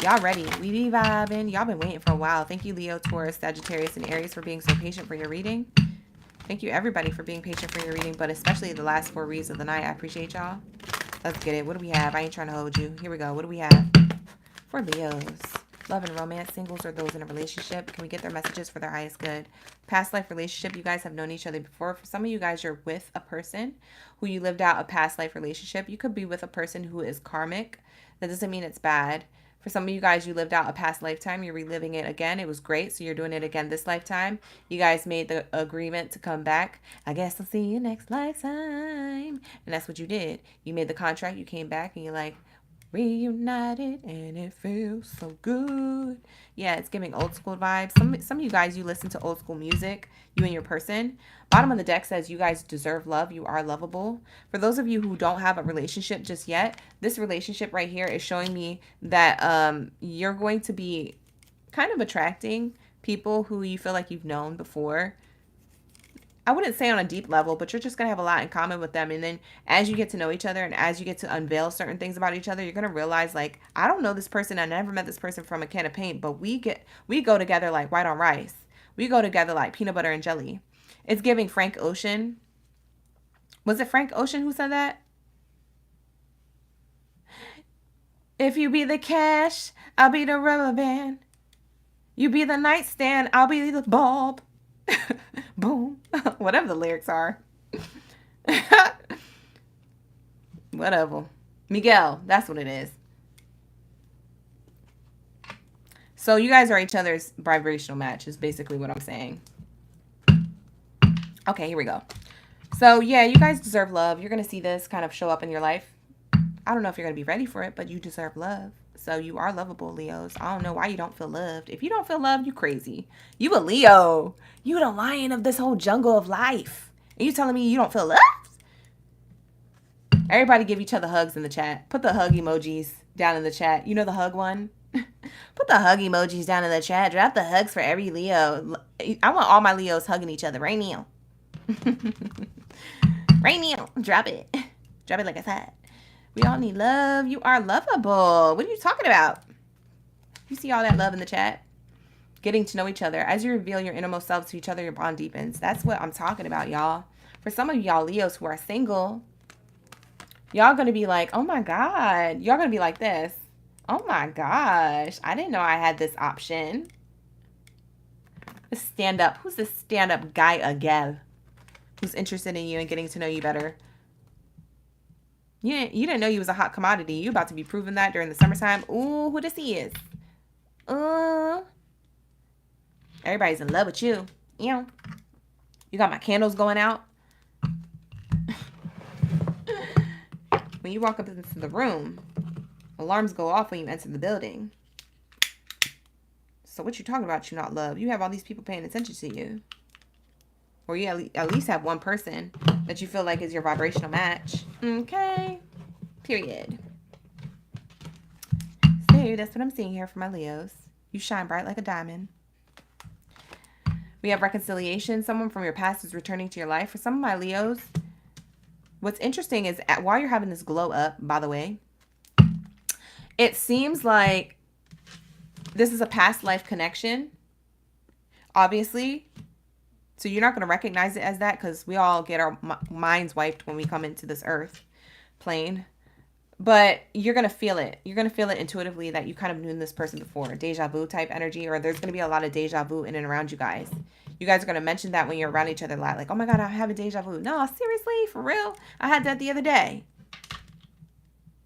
Y'all ready? We be vibing. Y'all been waiting for a while. Thank you, Leo, Taurus, Sagittarius, and Aries for being so patient for your reading. Thank you, everybody, for being patient for your reading, but especially the last 4 reads of the night. I appreciate y'all. Let's get it. What do we have? I ain't trying to hold you. Here we go. What do we have for Leos? Love and romance, singles, or those in a relationship. Can we get their messages for their highest good? Past life relationship. You guys have known each other before. For some of you guys, you're with a person who you lived out a past life relationship. You could be with a person who is karmic. That doesn't mean it's bad. For some of you guys, you lived out a past lifetime. You're reliving it again. It was great. So you're doing it again this lifetime. You guys made the agreement to come back. I guess I'll see you next lifetime. And that's what you did. You made the contract. You came back and you're like, reunited, and it feels so good. Yeah, it's giving old school vibes. Some of you guys, you listen to old school music, you and your person. Bottom of the deck says you guys deserve love. You are lovable. For those of you who don't have a relationship just yet, this relationship right here is showing me that you're going to be kind of attracting people who you feel like you've known before. I wouldn't say on a deep level, but you're just going to have a lot in common with them. And then as you get to know each other and as you get to unveil certain things about each other, you're going to realize, like, I don't know this person. I never met this person from a can of paint, but we go together like white on rice. We go together like peanut butter and jelly. It's giving Frank Ocean. Was it Frank Ocean who said that? If you be the cash, I'll be the rubber band. You be the nightstand, I'll be the bulb. Boom. Whatever the lyrics are. Whatever. Miguel, that's what it is. So you guys are each other's vibrational match is basically what I'm saying. Okay, here we go. So yeah, you guys deserve love. You're going to see this kind of show up in your life. I don't know if you're going to be ready for it, but you deserve love. So you are lovable, Leos. I don't know why you don't feel loved. If you don't feel loved, you crazy. You a Leo. You the lion of this whole jungle of life. And you telling me you don't feel loved? Everybody give each other hugs in the chat. Put the hug emojis down in the chat. You know the hug one? Put the hug emojis down in the chat. Drop the hugs for every Leo. I want all my Leos hugging each other right now. Right now. Drop it. Drop it like I said. We all need love. You are lovable. What are you talking about? You see all that love in the chat? Getting to know each other. As you reveal your innermost selves to each other, your bond deepens. That's what I'm talking about, y'all. For some of y'all Leos who are single, y'all going to be like, oh my God. Y'all going to be like this. Oh my gosh. I didn't know I had this option. Stand up. Who's this stand up guy or gal who's interested in you and getting to know you better? You didn't know you was a hot commodity. You about to be proving that during the summertime. Ooh, who this is? Everybody's in love with you. You got my candles going out. When you walk up into the room, alarms go off when you enter the building. So what you talking about you not love? You have all these people paying attention to you. Or you at least have one person that you feel like is your vibrational match. Okay. Period. So that's what I'm seeing here for my Leos. You shine bright like a diamond. We have reconciliation. Someone from your past is returning to your life. For some of my Leos, what's interesting is while you're having this glow up, by the way, it seems like this is a past life connection, obviously. So you're not going to recognize it as that because we all get our minds wiped when we come into this earth plane. But you're going to feel it. You're going to feel it intuitively that you kind of knew this person before. Deja vu type energy, or there's going to be a lot of deja vu in and around you guys. You guys are going to mention that when you're around each other a lot. Like, oh my God, I have a deja vu. No, seriously? For real? I had that the other day.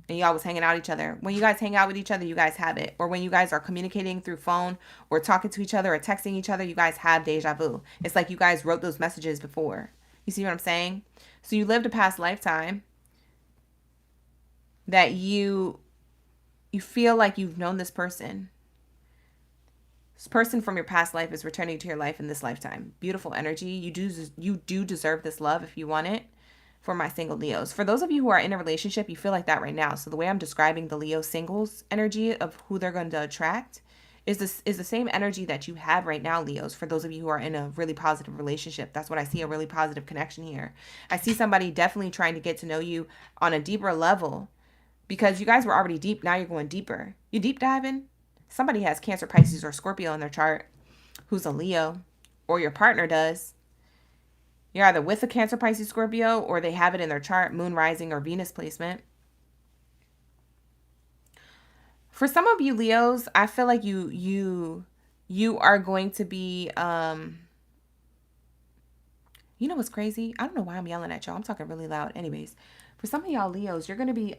And y'all was hanging out with each other. When you guys hang out with each other, you guys have it. Or when you guys are communicating through phone or talking to each other or texting each other, you guys have deja vu. It's like you guys wrote those messages before. You see what I'm saying? So you lived a past lifetime that you feel like you've known this person. This person from your past life is returning to your life in this lifetime. Beautiful energy. You do deserve this love if you want it. For my single Leos. For those of you who are in a relationship, you feel like that right now. So the way I'm describing the Leo singles energy of who they're going to attract is the same energy that you have right now, Leos. For those of you who are in a really positive relationship, that's what I see, a really positive connection here. I see somebody definitely trying to get to know you on a deeper level because you guys were already deep. Now you're going deeper. You deep diving? Somebody has Cancer, Pisces, or Scorpio in their chart who's a Leo, or your partner does. You're either with a Cancer, Pisces, Scorpio, or they have it in their chart, moon rising or Venus placement. For some of you Leos, I feel like you are going to be, you know what's crazy? I don't know why I'm yelling at y'all. I'm talking really loud. Anyways, for some of y'all Leos, you're going to be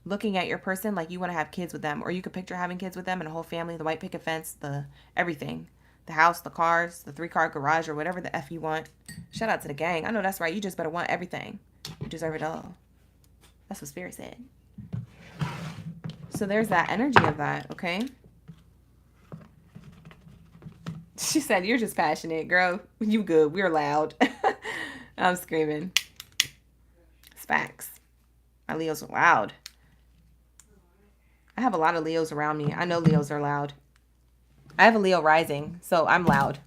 looking at your person like you want to have kids with them, or you could picture having kids with them and a whole family, the white picket fence, the everything. The house, the cars, the 3-car garage, or whatever the F you want. Shout out to the gang. I know that's right. You just better want everything. You deserve it all. That's what Spirit said. So there's that energy of that, okay? She said, you're just passionate, girl. You good. We're loud. I'm screaming. It's facts. My Leos are loud. I have a lot of Leos around me. I know Leos are loud. I have a Leo rising, so I'm loud.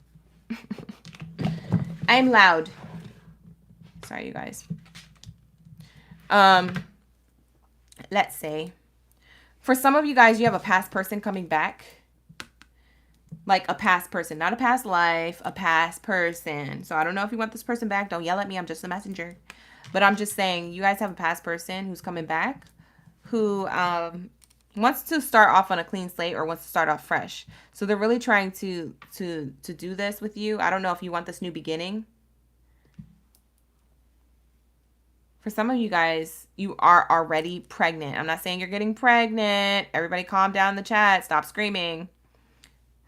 I'm loud. Sorry, you guys. Let's see. For some of you guys, you have a past person coming back. Like a past person, not a past life, a past person. So I don't know if you want this person back. Don't yell at me. I'm just a messenger. But I'm just saying, you guys have a past person who's coming back who wants to start off on a clean slate or wants to start off fresh. So they're really trying to do this with you. I don't know if you want this new beginning. For some of you guys, you are already pregnant. I'm not saying you're getting pregnant. Everybody calm down in the chat. Stop screaming.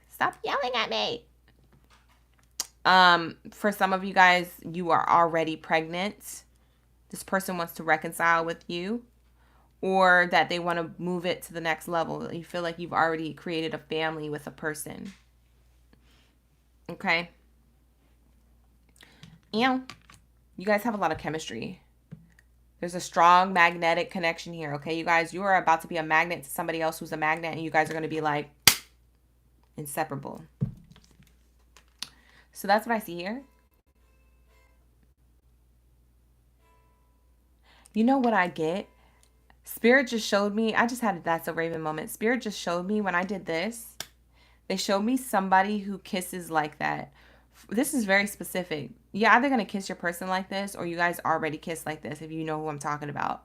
Stop yelling at me. For some of you guys, you are already pregnant. This person wants to reconcile with you, or that they want to move it to the next level. You feel like you've already created a family with a person. Okay. And you guys have a lot of chemistry. There's a strong magnetic connection here. Okay, you guys, you are about to be a magnet to somebody else who's a magnet, and you guys are going to be like inseparable. So that's what I see here. You know what I get? Spirit just showed me, I just had a That's a Raven moment. Spirit just showed me when I did this, they showed me somebody who kisses like that. This is very specific. You're either going to kiss your person like this, or you guys already kiss like this, if you know who I'm talking about.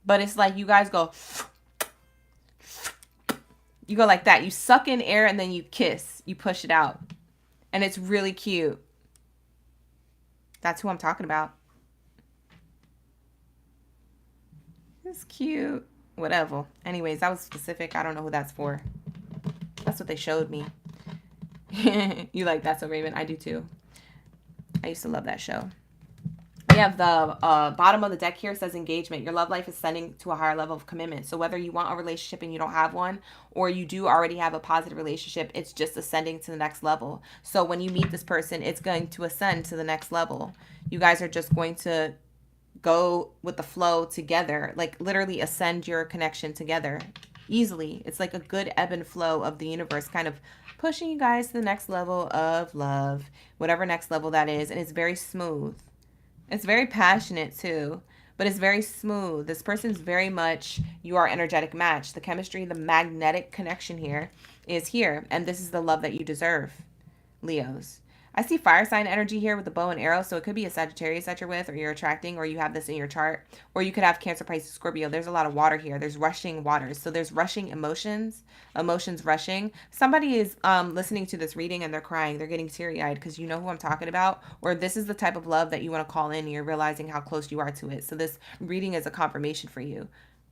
But it's like you guys go You go like that. You suck in air and then you kiss. You push it out. And it's really cute. That's who I'm talking about. It's cute. Whatever. Anyways, that was specific. I don't know who that's for. That's what they showed me. You like That's So Raven? I do too. I used to love that show. We have the bottom of the deck here says engagement. Your love life is ascending to a higher level of commitment. So whether you want a relationship and you don't have one, or you do already have a positive relationship, it's just ascending to the next level. So when you meet this person, it's going to ascend to the next level. You guys are just going to go with the flow together, like literally ascend your connection together easily. It's like a good ebb and flow of the universe kind of pushing you guys to the next level of love, whatever next level that is. And it's very smooth. It's very passionate too, but it's very smooth. This person's very much your energetic match. The chemistry, the magnetic connection here is here. And this is the love that you deserve, Leos. I see fire sign energy here with the bow and arrow. So it could be a Sagittarius that you're with, or you're attracting, or you have this in your chart, or you could have Cancer, Pisces, Scorpio. There's a lot of water here. There's rushing waters. So there's rushing emotions rushing. Somebody is listening to this reading and they're crying. They're getting teary-eyed because you know who I'm talking about, or this is the type of love that you want to call in and you're realizing how close you are to it. So this reading is a confirmation for you.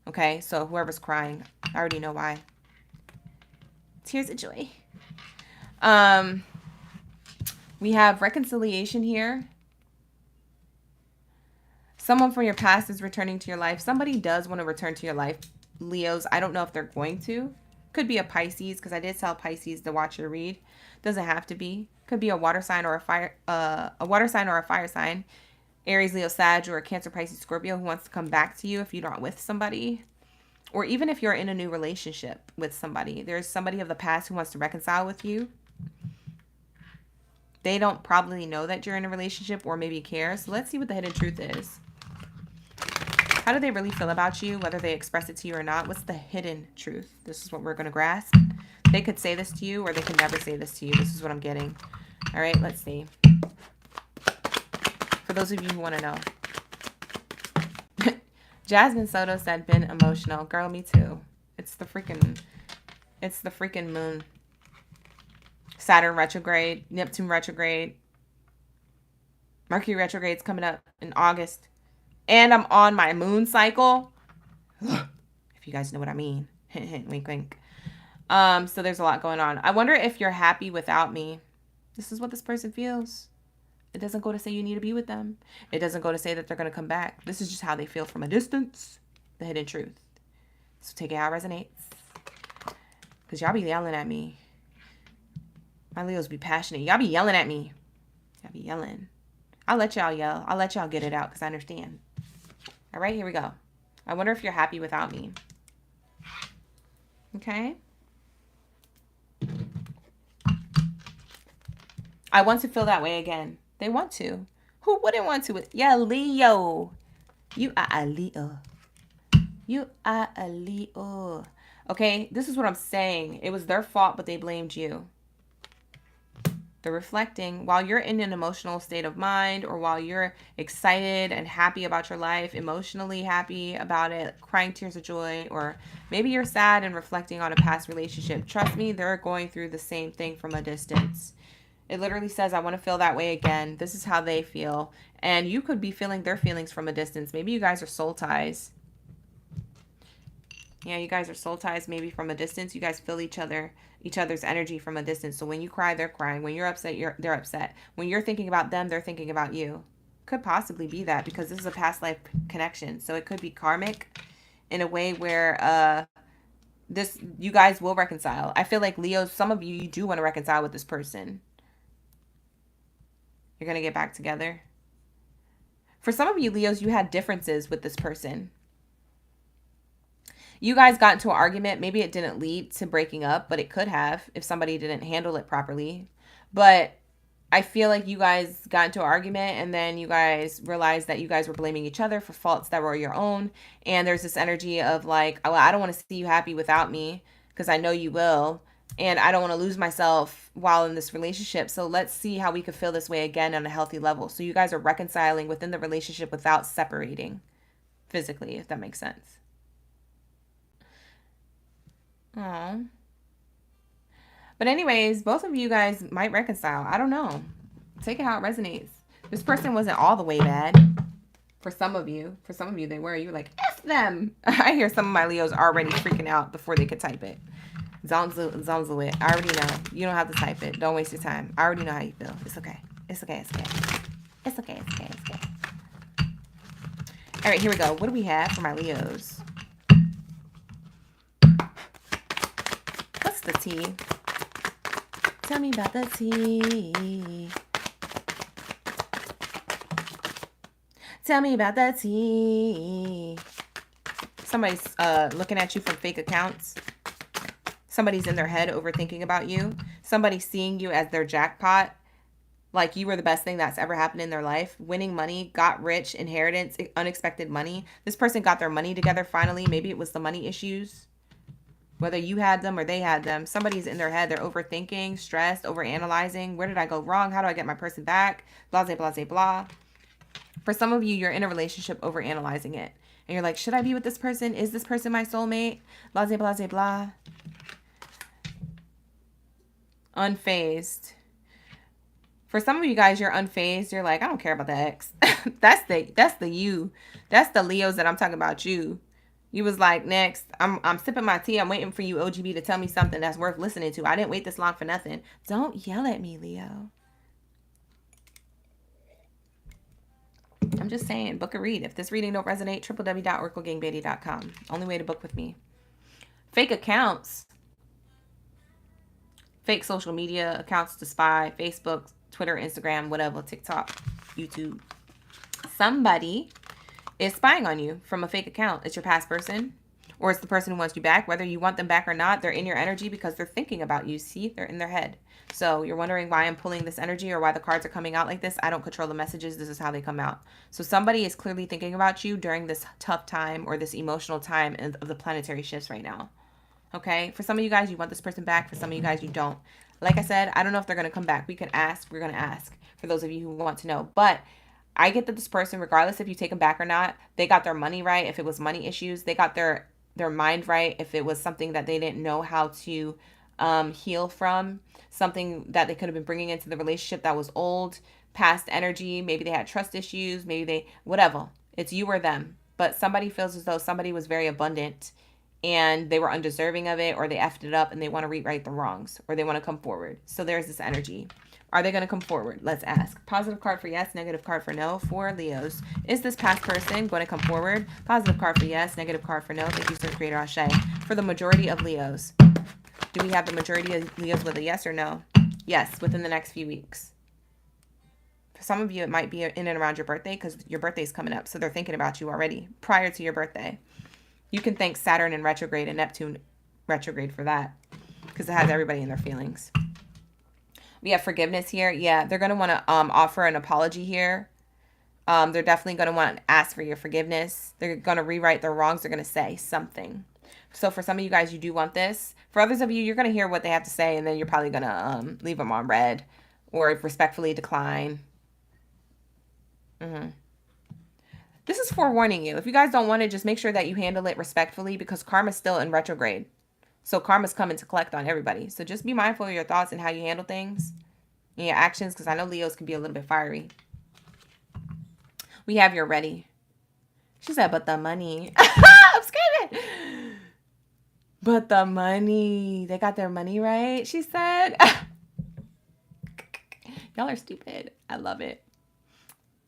Okay, so whoever's crying, I already know why. Tears of joy. We have reconciliation here. Someone from your past is returning to your life. Somebody does want to return to your life, Leos. I don't know if they're going to. Could be a Pisces, because I did tell Pisces to watch your read. Doesn't have to be. Could be a water sign or a fire sign. Aries, Leo, Sag, or a Cancer, Pisces, Scorpio who wants to come back to you if you're not with somebody. Or even if you're in a new relationship with somebody. There's somebody of the past who wants to reconcile with you. They don't probably know that you're in a relationship or maybe care. So let's see what the hidden truth is. How do they really feel about you, whether they express it to you or not? What's the hidden truth? This is what we're going to grasp. They could say this to you or they could never say this to you. This is what I'm getting. All right, let's see. For those of you who want to know. Jasmine Soto said, been emotional. Girl, me too. It's the freaking moon. Saturn retrograde, Neptune retrograde, Mercury retrograde's coming up in August. And I'm on my moon cycle. If you guys know what I mean. Hint, hint, wink, wink. So there's a lot going on. I wonder if you're happy without me. This is what this person feels. It doesn't go to say you need to be with them. It doesn't go to say that they're going to come back. This is just how they feel from a distance. The hidden truth. So take it how it resonates. Because y'all be yelling at me. My Leos be passionate. Y'all be yelling at me. Y'all be yelling. I'll let y'all yell. I'll let y'all get it out because I understand. All right, here we go. I wonder if you're happy without me. Okay. I want to feel that way again. They want to. Who wouldn't want to? Yeah, Leo. You are a Leo. You are a Leo. Okay, this is what I'm saying. It was their fault, but they blamed you. They're reflecting while you're in an emotional state of mind, or while you're excited and happy about your life, emotionally happy about it, crying tears of joy, or maybe you're sad and reflecting on a past relationship. Trust me, they're going through the same thing from a distance. It literally says, I want to feel that way again. This is how they feel. And you could be feeling their feelings from a distance. Maybe you guys are soul ties. Yeah, you guys are soul ties maybe from a distance. You guys feel each other's energy from a distance. So when you cry, they're crying. When you're upset, they're upset. When you're thinking about them, they're thinking about you. Could possibly be that because this is a past life connection. So it could be karmic in a way where you guys will reconcile. I feel like Leos, some of you do want to reconcile with this person. You're going to get back together. For some of you, Leos, you had differences with this person. You guys got into an argument. Maybe it didn't lead to breaking up, but it could have if somebody didn't handle it properly. But I feel like you guys got into an argument and then you guys realized that you guys were blaming each other for faults that were your own. And there's this energy of like, oh, I don't want to see you happy without me because I know you will. And I don't want to lose myself while in this relationship. So let's see how we could feel this way again on a healthy level. So you guys are reconciling within the relationship without separating physically, if that makes sense. Aw. But anyways, both of you guys might reconcile. I don't know. Take it how it resonates. This person wasn't all the way bad. For some of you. For some of you, they were. You were like, F them. I hear some of my Leos already freaking out before they could type it. Zonzo it. I already know. You don't have to type it. Don't waste your time. I already know how you feel. It's okay. It's okay. It's okay. It's okay. It's okay. It's okay. All right, here we go. What do we have for my Leos? What's the tea? Tell me about the tea. Tell me about the tea. Somebody's looking at you from fake accounts. Somebody's in their head overthinking about you. Somebody's seeing you as their jackpot. Like you were the best thing that's ever happened in their life. Winning money, got rich, inheritance, unexpected money. This person got their money together finally. Maybe it was the money issues. Whether you had them or they had them. Somebody's in their head. They're overthinking, stressed, overanalyzing. Where did I go wrong? How do I get my person back? Blah, blah, blah, blah. For some of you, you're in a relationship overanalyzing it. And you're like, should I be with this person? Is this person my soulmate? Blah, blah, blah, blah. Unfazed. For some of you guys, you're unfazed. You're like, I don't care about the ex. That's the you. That's the Leos that I'm talking about you. You was like, next, I'm sipping my tea. I'm waiting for you, OGB, to tell me something that's worth listening to. I didn't wait this long for nothing. Don't yell at me, Leo. I'm just saying, book a read. If this reading don't resonate, www.oraclegangbaddie.com. Only way to book with me. Fake accounts. Fake social media accounts to spy. Facebook, Twitter, Instagram, whatever, TikTok, YouTube. Somebody is spying on you from a fake account. It's your past person, or it's the person who wants you back. Whether you want them back or not, they're in your energy because they're thinking about you. See, they're in their head. So you're wondering why I'm pulling this energy or why the cards are coming out like this. I don't control the messages. This is how they come out. So somebody is clearly thinking about you during this tough time or this emotional time of the planetary shifts right now. Okay? For some of you guys, you want this person back. For some of you guys, you don't. Like I said, I don't know if they're going to come back. We could ask. We're going to ask for those of you who want to know. But I get that this person, regardless if you take them back or not, they got their money right. If it was money issues, they got their mind right. If it was something that they didn't know how to heal from, something that they could have been bringing into the relationship that was old, past energy. Maybe they had trust issues. Maybe they, whatever. It's you or them. But somebody feels as though somebody was very abundant and they were undeserving of it, or they effed it up and they want to rewrite the wrongs, or they want to come forward. So there's this energy. Are they going to come forward? Let's ask. Positive card for yes, negative card for no for Leos. Is this past person going to come forward? Positive card for yes, negative card for no. Thank you, Sir Creator Ashe. For the majority of Leos. Do we have the majority of Leos with a yes or no? Yes, within the next few weeks. For some of you, it might be in and around your birthday because your birthday is coming up. So they're thinking about you already prior to your birthday. You can thank Saturn in retrograde and Neptune retrograde for that because it has everybody in their feelings. We have forgiveness here. Yeah, they're going to want to offer an apology here. They're definitely going to want to ask for your forgiveness. They're going to rewrite their wrongs. They're going to say something. So for some of you guys, you do want this. For others of you, you're going to hear what they have to say, and then you're probably going to leave them on red or respectfully decline. This is forewarning you. If you guys don't want it, just make sure that you handle it respectfully because karma's still in retrograde. So karma's coming to collect on everybody. So just be mindful of your thoughts and how you handle things and your actions, because I know Leos can be a little bit fiery. We have your ready. She said, but the money. I'm screaming. But the money. They got their money right, she said. Y'all are stupid. I love it.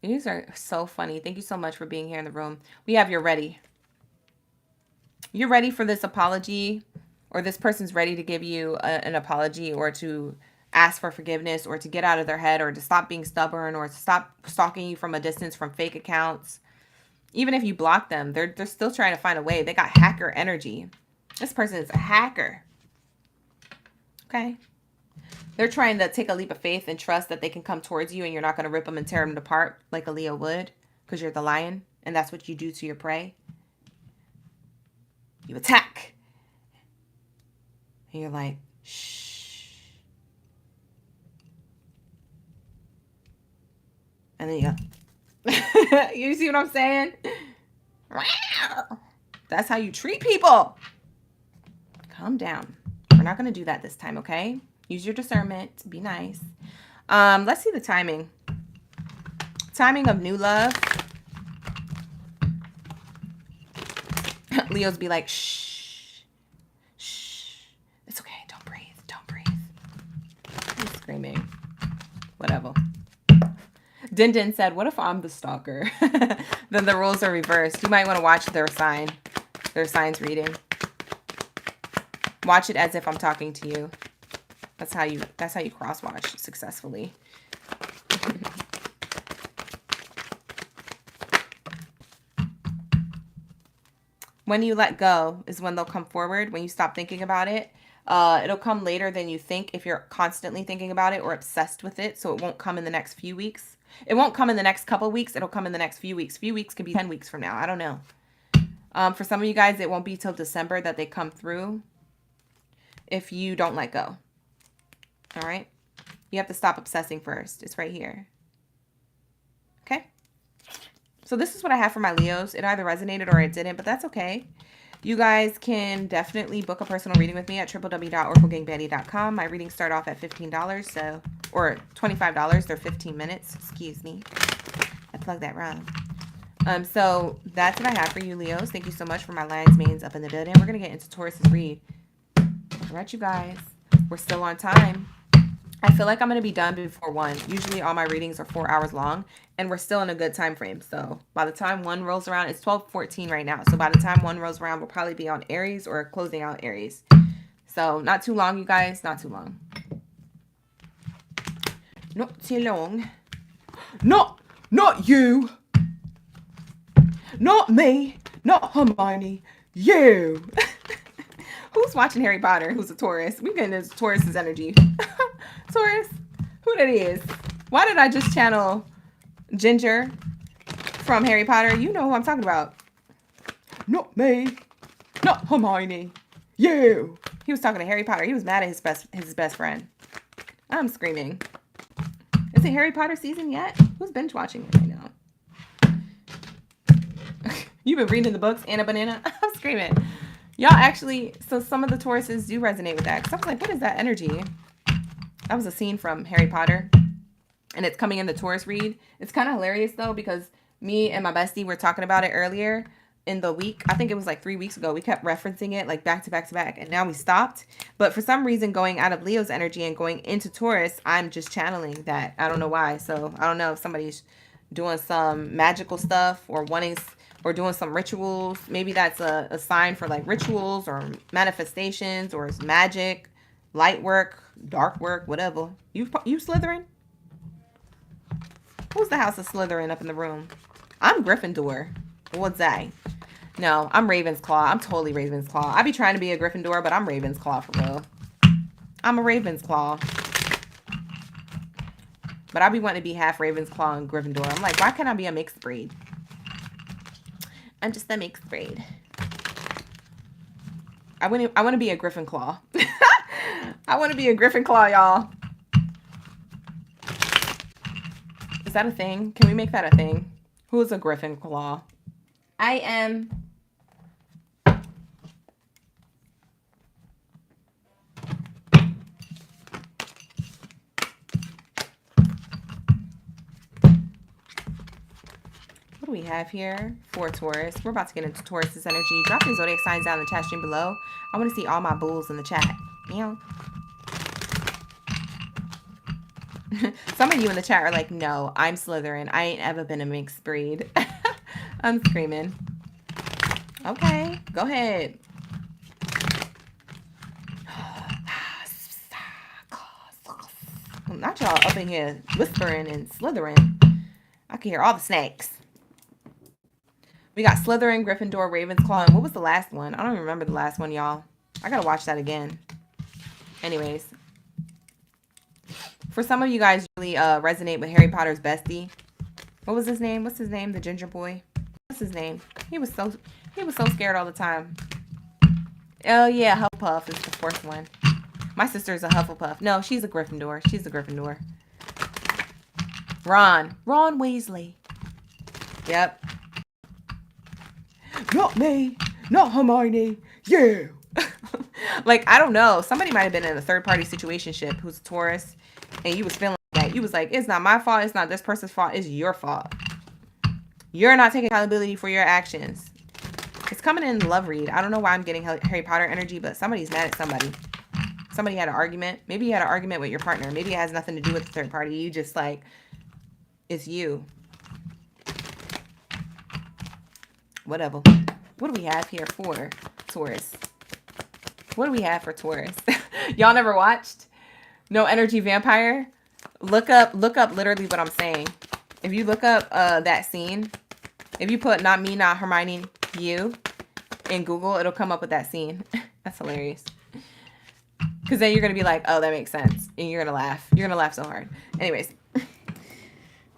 These are so funny. Thank you so much for being here in the room. We have your ready. You're ready for this apology, or this person's ready to give you an apology, or to ask for forgiveness, or to get out of their head, or to stop being stubborn, or to stop stalking you from a distance from fake accounts. Even if you block them, they're still trying to find a way. They got hacker energy. This person is a hacker. Okay. They're trying to take a leap of faith and trust that they can come towards you and you're not going to rip them and tear them apart like a Leo would, because you're the lion and that's what you do to your prey. You attack. And you're like, shh. And then you go, you see what I'm saying? That's how you treat people. Calm down. We're not going to do that this time, okay? Use your discernment. Be nice. Let's see the timing. Timing of new love. Leos be like, shh. Shh. It's okay. Don't breathe. Don't breathe. I'm screaming. Whatever. Din Din said, what if I'm the stalker? Then the roles are reversed. You might want to watch their signs reading. Watch it as if I'm talking to you. That's how you cross watch successfully. When you let go is when they'll come forward. When you stop thinking about it, it'll come later than you think if you're constantly thinking about it or obsessed with it. So it won't come in the next few weeks. It won't come in the next couple of weeks. It'll come in the next few weeks. Few weeks could be 10 weeks from now. I don't know. For some of you guys, it won't be till December that they come through if you don't let go. All right? You have to stop obsessing first. It's right here. Okay? So this is what I have for my Leos. It either resonated or it didn't, but that's okay. You guys can definitely book a personal reading with me at www.oraclegangbaddie.com. My readings start off at $15, so, or $25. They're 15 minutes. Excuse me. I plugged that wrong. So that's what I have for you, Leos. Thank you so much for my lion's manes up in the building. We're going to get into Taurus's read. All right, you guys. We're still on time. I feel like I'm going to be done before 1. Usually all my readings are 4 hours long, and we're still in a good time frame. So by the time 1 rolls around, it's 12:14 right now. So by the time 1 rolls around, we'll probably be on Aries or closing out Aries. So not too long, you guys. Not too long. Not too long. Not you. Not me. Not Hermione. You. Who's watching Harry Potter? Who's a Taurus? We're getting into Taurus's energy. Taurus? Who that is? Why did I just channel Ginger from Harry Potter? You know who I'm talking about. Not me. Not Hermione. You. He was talking to Harry Potter. He was mad at his best friend. I'm screaming. Is it Harry Potter season yet? Who's binge watching it right now? You've been reading the books, Anna Banana? I'm screaming. Y'all actually, so some of the Tauruses do resonate with that. Because I was like, what is that energy? That was a scene from Harry Potter. And it's coming in the Taurus read. It's kind of hilarious, though, because me and my bestie were talking about it earlier in the week. I think it was like 3 weeks ago. We kept referencing it like back to back to back. And now we stopped. But for some reason, going out of Leo's energy and going into Taurus, I'm just channeling that. I don't know why. So I don't know if somebody's doing some magical stuff or wanting... or doing some rituals. Maybe that's a sign for like rituals or manifestations or it's magic, light work, dark work, whatever. You Slytherin? Who's the house of Slytherin up in the room? I'm Gryffindor. What's that? No, I'm Ravensclaw. I'm totally Ravensclaw. I be trying to be a Gryffindor, but I'm Ravensclaw for real. I'm a Ravensclaw. But I be wanting to be half Ravensclaw and Gryffindor. I'm like, why can't I be a mixed breed? I'm just a mixed breed. I want to be a Gryffindor. I want to be a Gryffindor, y'all. Is that a thing? Can we make that a thing? Who is a Gryffindor? I am... What do we have here for Taurus? We're about to get into Taurus's energy. Drop your zodiac signs down in the chat stream below. I want to see all my bulls in the chat. Meow. Some of you in the chat are like, no, I'm Slytherin. I ain't ever been a mixed breed. I'm screaming. Okay, go ahead. Not y'all up in here whispering and slithering. I can hear all the snakes. We got Slytherin, Gryffindor, Ravensclaw, and what was the last one? I don't even remember the last one, y'all. I gotta watch that again. Anyways. For some of you guys really resonate with Harry Potter's bestie. What was his name? What's his name? The ginger boy. What's his name? He was so scared all the time. Oh yeah, Hufflepuff is the fourth one. My sister's a Hufflepuff. No, she's a Gryffindor. She's a Gryffindor. Ron Weasley. Yep. Not me. Not Hermione. You. Like, I don't know. Somebody might have been in a third-party situationship who's a Taurus, and you was feeling like that. You was like, it's not my fault. It's not this person's fault. It's your fault. You're not taking accountability for your actions. It's coming in love read. I don't know why I'm getting Harry Potter energy, but somebody's mad at somebody. Somebody had an argument. Maybe you had an argument with your partner. Maybe it has nothing to do with the third party. You just like, it's you. Whatever. What do we have here for Taurus? What do we have for Taurus? Y'all never watched? No Energy Vampire? Look up literally what I'm saying. If you look up that scene, if you put not me, not Hermione, you in Google, it'll come up with that scene. That's hilarious. Because then you're going to be like, oh, that makes sense. And you're going to laugh. You're going to laugh so hard. Anyways.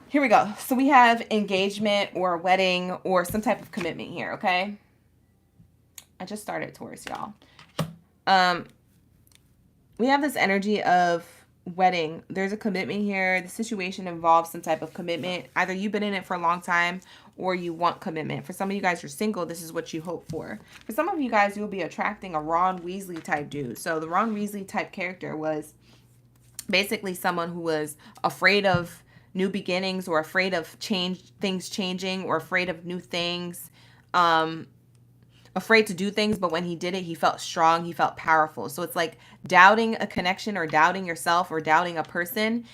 Here we go. So we have engagement or wedding or some type of commitment here, okay? I just started Taurus, y'all. We have this energy of wedding. There's a commitment here. The situation involves some type of commitment. Either you've been in it for a long time or you want commitment. For some of you guys, you're single. This is what you hope for. For some of you guys, you'll be attracting a Ron Weasley type dude. So the Ron Weasley type character was basically someone who was afraid of new beginnings or afraid of things changing or afraid of new things, afraid to do things, but when he did it, he felt strong, he felt powerful. So it's like doubting a connection or doubting yourself or doubting a person,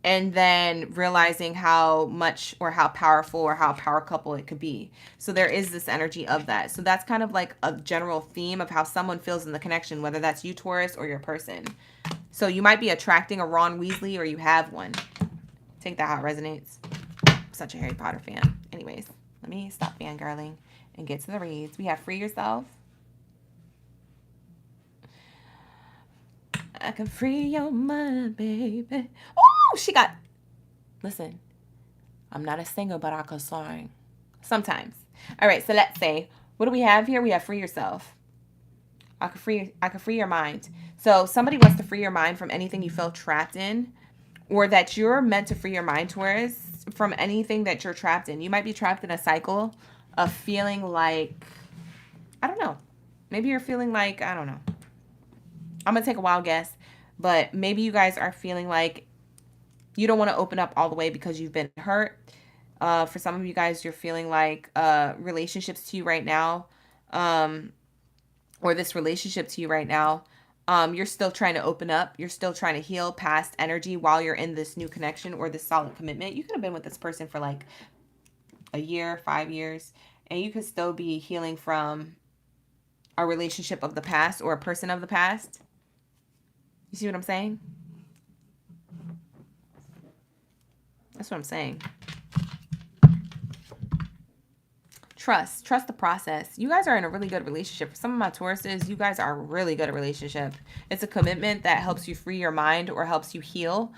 and then realizing how much or how powerful or how power couple it could be. So there is this energy of that. So that's kind of like a general theme of how someone feels in the connection, whether that's you, Taurus, or your person. So you might be attracting a Ron Weasley or you have one. Take that how it resonates. I'm such a Harry Potter fan. Anyways, let me stop fangirling and get to the reads. We have free yourself. I can free your mind, baby. Oh, she got... Listen, I'm not a singer, but I can sing. Sometimes. All right, so let's say, what do we have here? We have free yourself. I can free your mind. So somebody wants to free your mind from anything you feel trapped in, or that you're meant to free your mind towards from anything that you're trapped in. You might be trapped in a cycle of feeling like, I don't know. Maybe you're feeling like, I don't know. I'm going to take a wild guess, but maybe you guys are feeling like you don't want to open up all the way because you've been hurt. For some of you guys, you're feeling like relationships to you right now, or this relationship to you right now, you're still trying to open up. You're still trying to heal past energy while you're in this new connection or this solid commitment. You could have been with this person for like a year, 5 years, and you could still be healing from a relationship of the past or a person of the past. You see what I'm saying? That's what I'm saying. Trust the process. You guys are in a really good relationship. For some of my Tauruses, you guys are really good at relationship. It's a commitment that helps you free your mind or helps you heal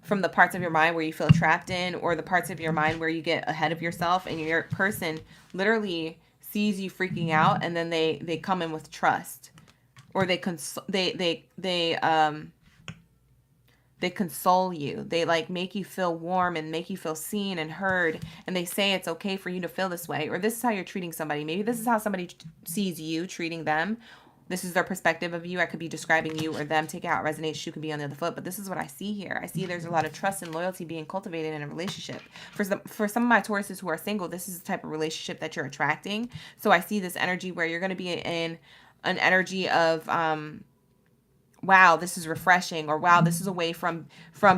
from the parts of your mind where you feel trapped in, or the parts of your mind where you get ahead of yourself and your person literally sees you freaking out, and then they come in with trust, or they console you. They like make you feel warm and make you feel seen and heard, and they say it's okay for you to feel this way, or this is how you're treating somebody. Maybe this is how somebody sees you treating them. This is their perspective of you. I could be describing you or them. Take it how it resonates. Shoe could be on the other foot, but this is what I see here. I see there's a lot of trust and loyalty being cultivated in a relationship. For some of my Tauruses who are single, this is the type of relationship that you're attracting. So I see this energy where you're going to be in an energy of wow, this is refreshing, or wow, this is away from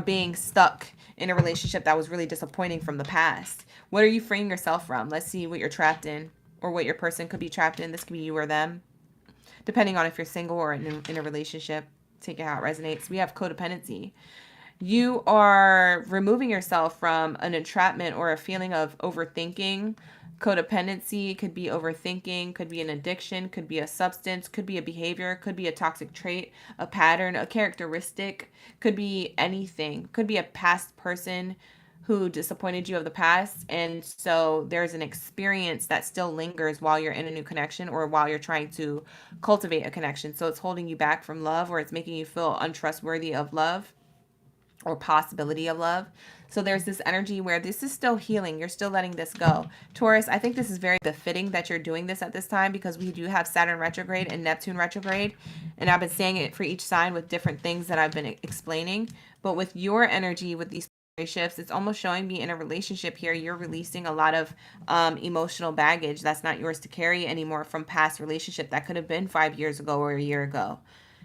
being stuck in a relationship that was really disappointing from the past. What are you freeing yourself from? Let's see what you're trapped in, or what your person could be trapped in. This could be you or them, depending on if you're single or in a relationship. Take it how it resonates. We have codependency. You are removing yourself from an entrapment or a feeling of overthinking. Codependency could be overthinking, could be an addiction, could be a substance, could be a behavior, could be a toxic trait, a pattern, a characteristic, could be anything, could be a past person who disappointed you of the past. And so there's an experience that still lingers while you're in a new connection or while you're trying to cultivate a connection. So it's holding you back from love, or it's making you feel untrustworthy of love, or possibility of love. So there's this energy where this is still healing. You're still letting this go. Taurus, I think this is very befitting that you're doing this at this time, because we do have Saturn retrograde and Neptune retrograde. And I've been saying it for each sign with different things that I've been explaining. But with your energy, with these shifts, it's almost showing me in a relationship here, you're releasing a lot of emotional baggage that's not yours to carry anymore from past relationship that could have been 5 years ago or a year ago.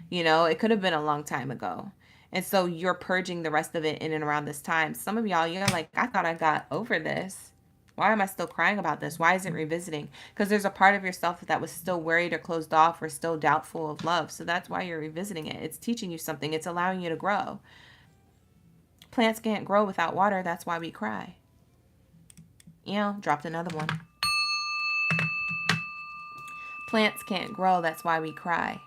You know, it could have been a long time ago. And so you're purging the rest of it in and around this time. Some of y'all, you're like, I thought I got over this. Why am I still crying about this? Why is it revisiting? Because there's a part of yourself that was still worried or closed off or still doubtful of love. So that's why you're revisiting it. It's teaching you something. It's allowing you to grow. Plants can't grow without water. That's why we cry. You know, dropped another one. Plants can't grow. That's why we cry.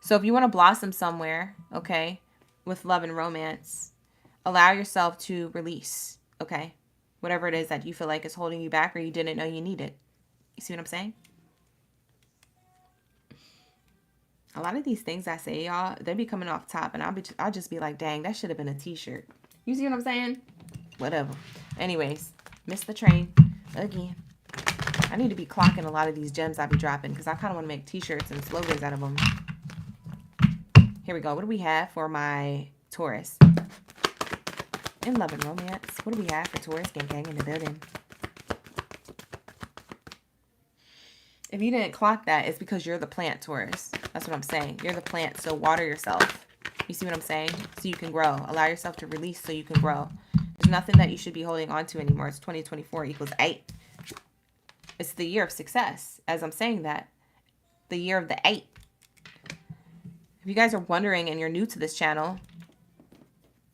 So if you want to blossom somewhere, okay, with love and romance, allow yourself to release, okay, whatever it is that you feel like is holding you back or you didn't know you needed. You see what I'm saying? A lot of these things I say, y'all, they be coming off top, and I'll just be like, dang, that should have been a t-shirt. You see what I'm saying? Whatever. Anyways, missed the train again. I need to be clocking a lot of these gems I be dropping, because I kind of want to make t-shirts and slogans out of them. Here we go. What do we have for my Taurus? In love and romance. What do we have for Taurus? Gang in the building. If you didn't clock that, it's because you're the plant, Taurus. That's what I'm saying. You're the plant, so water yourself. You see what I'm saying? So you can grow. Allow yourself to release so you can grow. There's nothing that you should be holding on to anymore. It's 2024 equals 8. It's the year of success, as I'm saying that. The year of the 8. If you guys are wondering and you're new to this channel,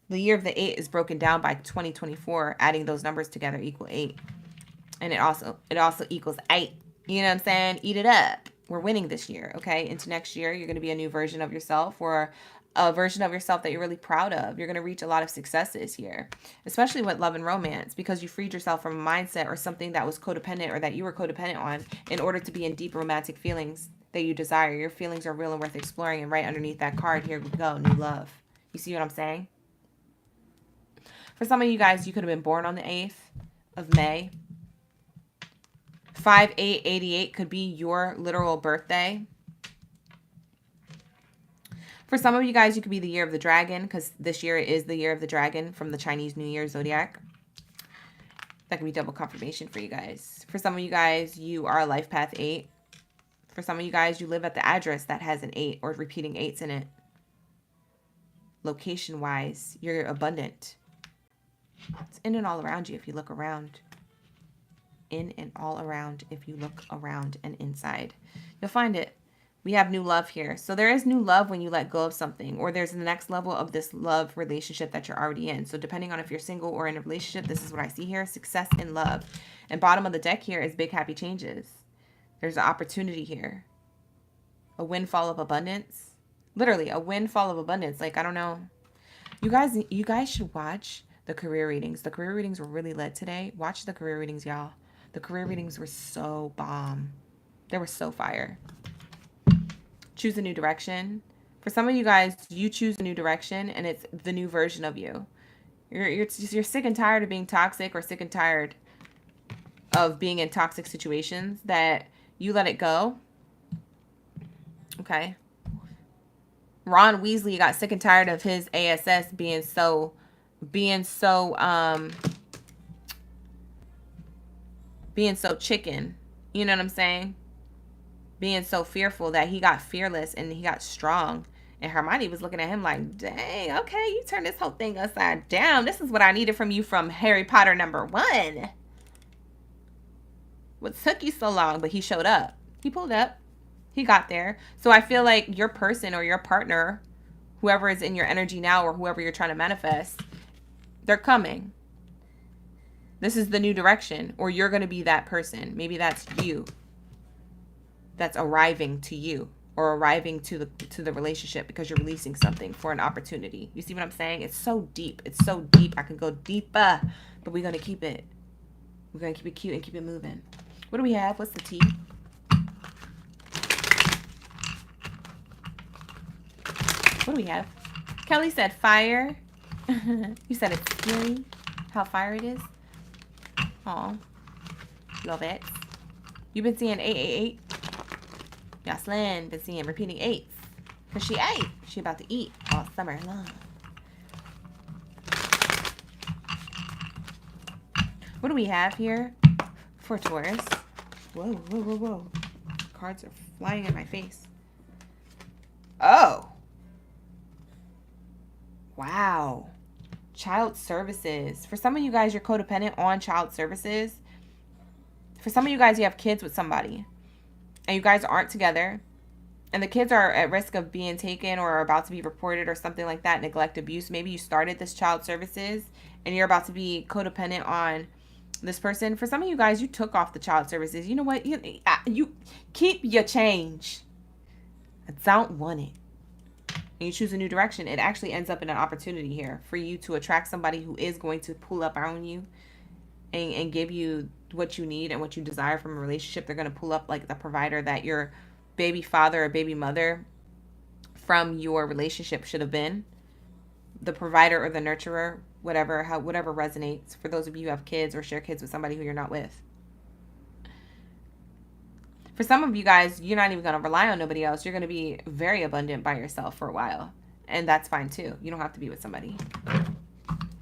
the year of the 8 is broken down by 2024, adding those numbers together equal 8. And it also equals 8. You know what I'm saying? Eat it up. We're winning this year, okay? Into next year, you're going to be a new version of yourself, or a version of yourself that you're really proud of. You're going to reach a lot of successes here, especially with love and romance, because you freed yourself from a mindset or something that was codependent or that you were codependent on in order to be in deep romantic feelings that you desire. Your feelings are real and worth exploring, and right underneath that card, here we go, new love. You see what I'm saying? For some of you guys, you could have been born on the 8th of May. 5888 could be your literal birthday. For some of you guys, you could be the year of the dragon, because this year is the year of the dragon from the Chinese New Year Zodiac. That could be double confirmation for you guys. For some of you guys, you are a life path 8. For some of you guys, you live at the address that has an 8 or repeating 8s in it. Location-wise, you're abundant. It's in and all around you if you look around. In and all around if you look around and inside. You'll find it. We have new love here. So there is new love when you let go of something, or there's the next level of this love relationship that you're already in. So depending on if you're single or in a relationship, this is what I see here. Success in love. And bottom of the deck here is big happy changes. There's an opportunity here. A windfall of abundance. Literally a windfall of abundance. Like, I don't know. You guys should watch the career readings. The career readings were really lit today. Watch the career readings, y'all. The career readings were so bomb. They were so fire. Choose a new direction. For some of you guys, you choose a new direction, and it's the new version of you. You're sick and tired of being toxic, or sick and tired of being in toxic situations, that you let it go. Okay. Ron Weasley got sick and tired of his ASS being so chicken. You know what I'm saying? Being so fearful that he got fearless and he got strong. And Hermione was looking at him like, dang, okay, you turned this whole thing upside down. This is what I needed from you from Harry Potter #1. What took you so long? But he showed up. He pulled up. He got there. So I feel like your person or your partner, whoever is in your energy now or whoever you're trying to manifest, they're coming. This is the new direction, or you're going to be that person. Maybe that's you that's arriving to you, or arriving to the relationship because you're releasing something for an opportunity. You see what I'm saying? It's so deep. It's so deep. I can go deeper, but we're going to keep it. We're going to keep it cute and keep it moving. What do we have? What's the tea? What do we have? Kelly said fire. You said it's scary how fire it is. Aw. Love it. You've been seeing 888. Jocelyn been seeing repeating 8s. Because she ate. She about to eat all summer long. What do we have here for Taurus? Whoa, whoa, whoa, whoa. Cards are flying in my face. Oh. Wow. Child services. For some of you guys, you're codependent on child services. For some of you guys, you have kids with somebody. And you guys aren't together. And the kids are at risk of being taken or are about to be reported or something like that. Neglect, abuse. Maybe you started this child services and you're about to be codependent on this person. For some of you guys, you took off the child services. You know what? You keep your change. I don't want it. And you choose a new direction. It actually ends up in an opportunity here for you to attract somebody who is going to pull up on you and give you what you need and what you desire from a relationship. They're going to pull up like the provider that your baby father or baby mother from your relationship should have been. The provider or the nurturer, whatever resonates for those of you who have kids or share kids with somebody who you're not with. For some of you guys, you're not even going to rely on nobody else. You're going to be very abundant by yourself for a while. And that's fine too. You don't have to be with somebody.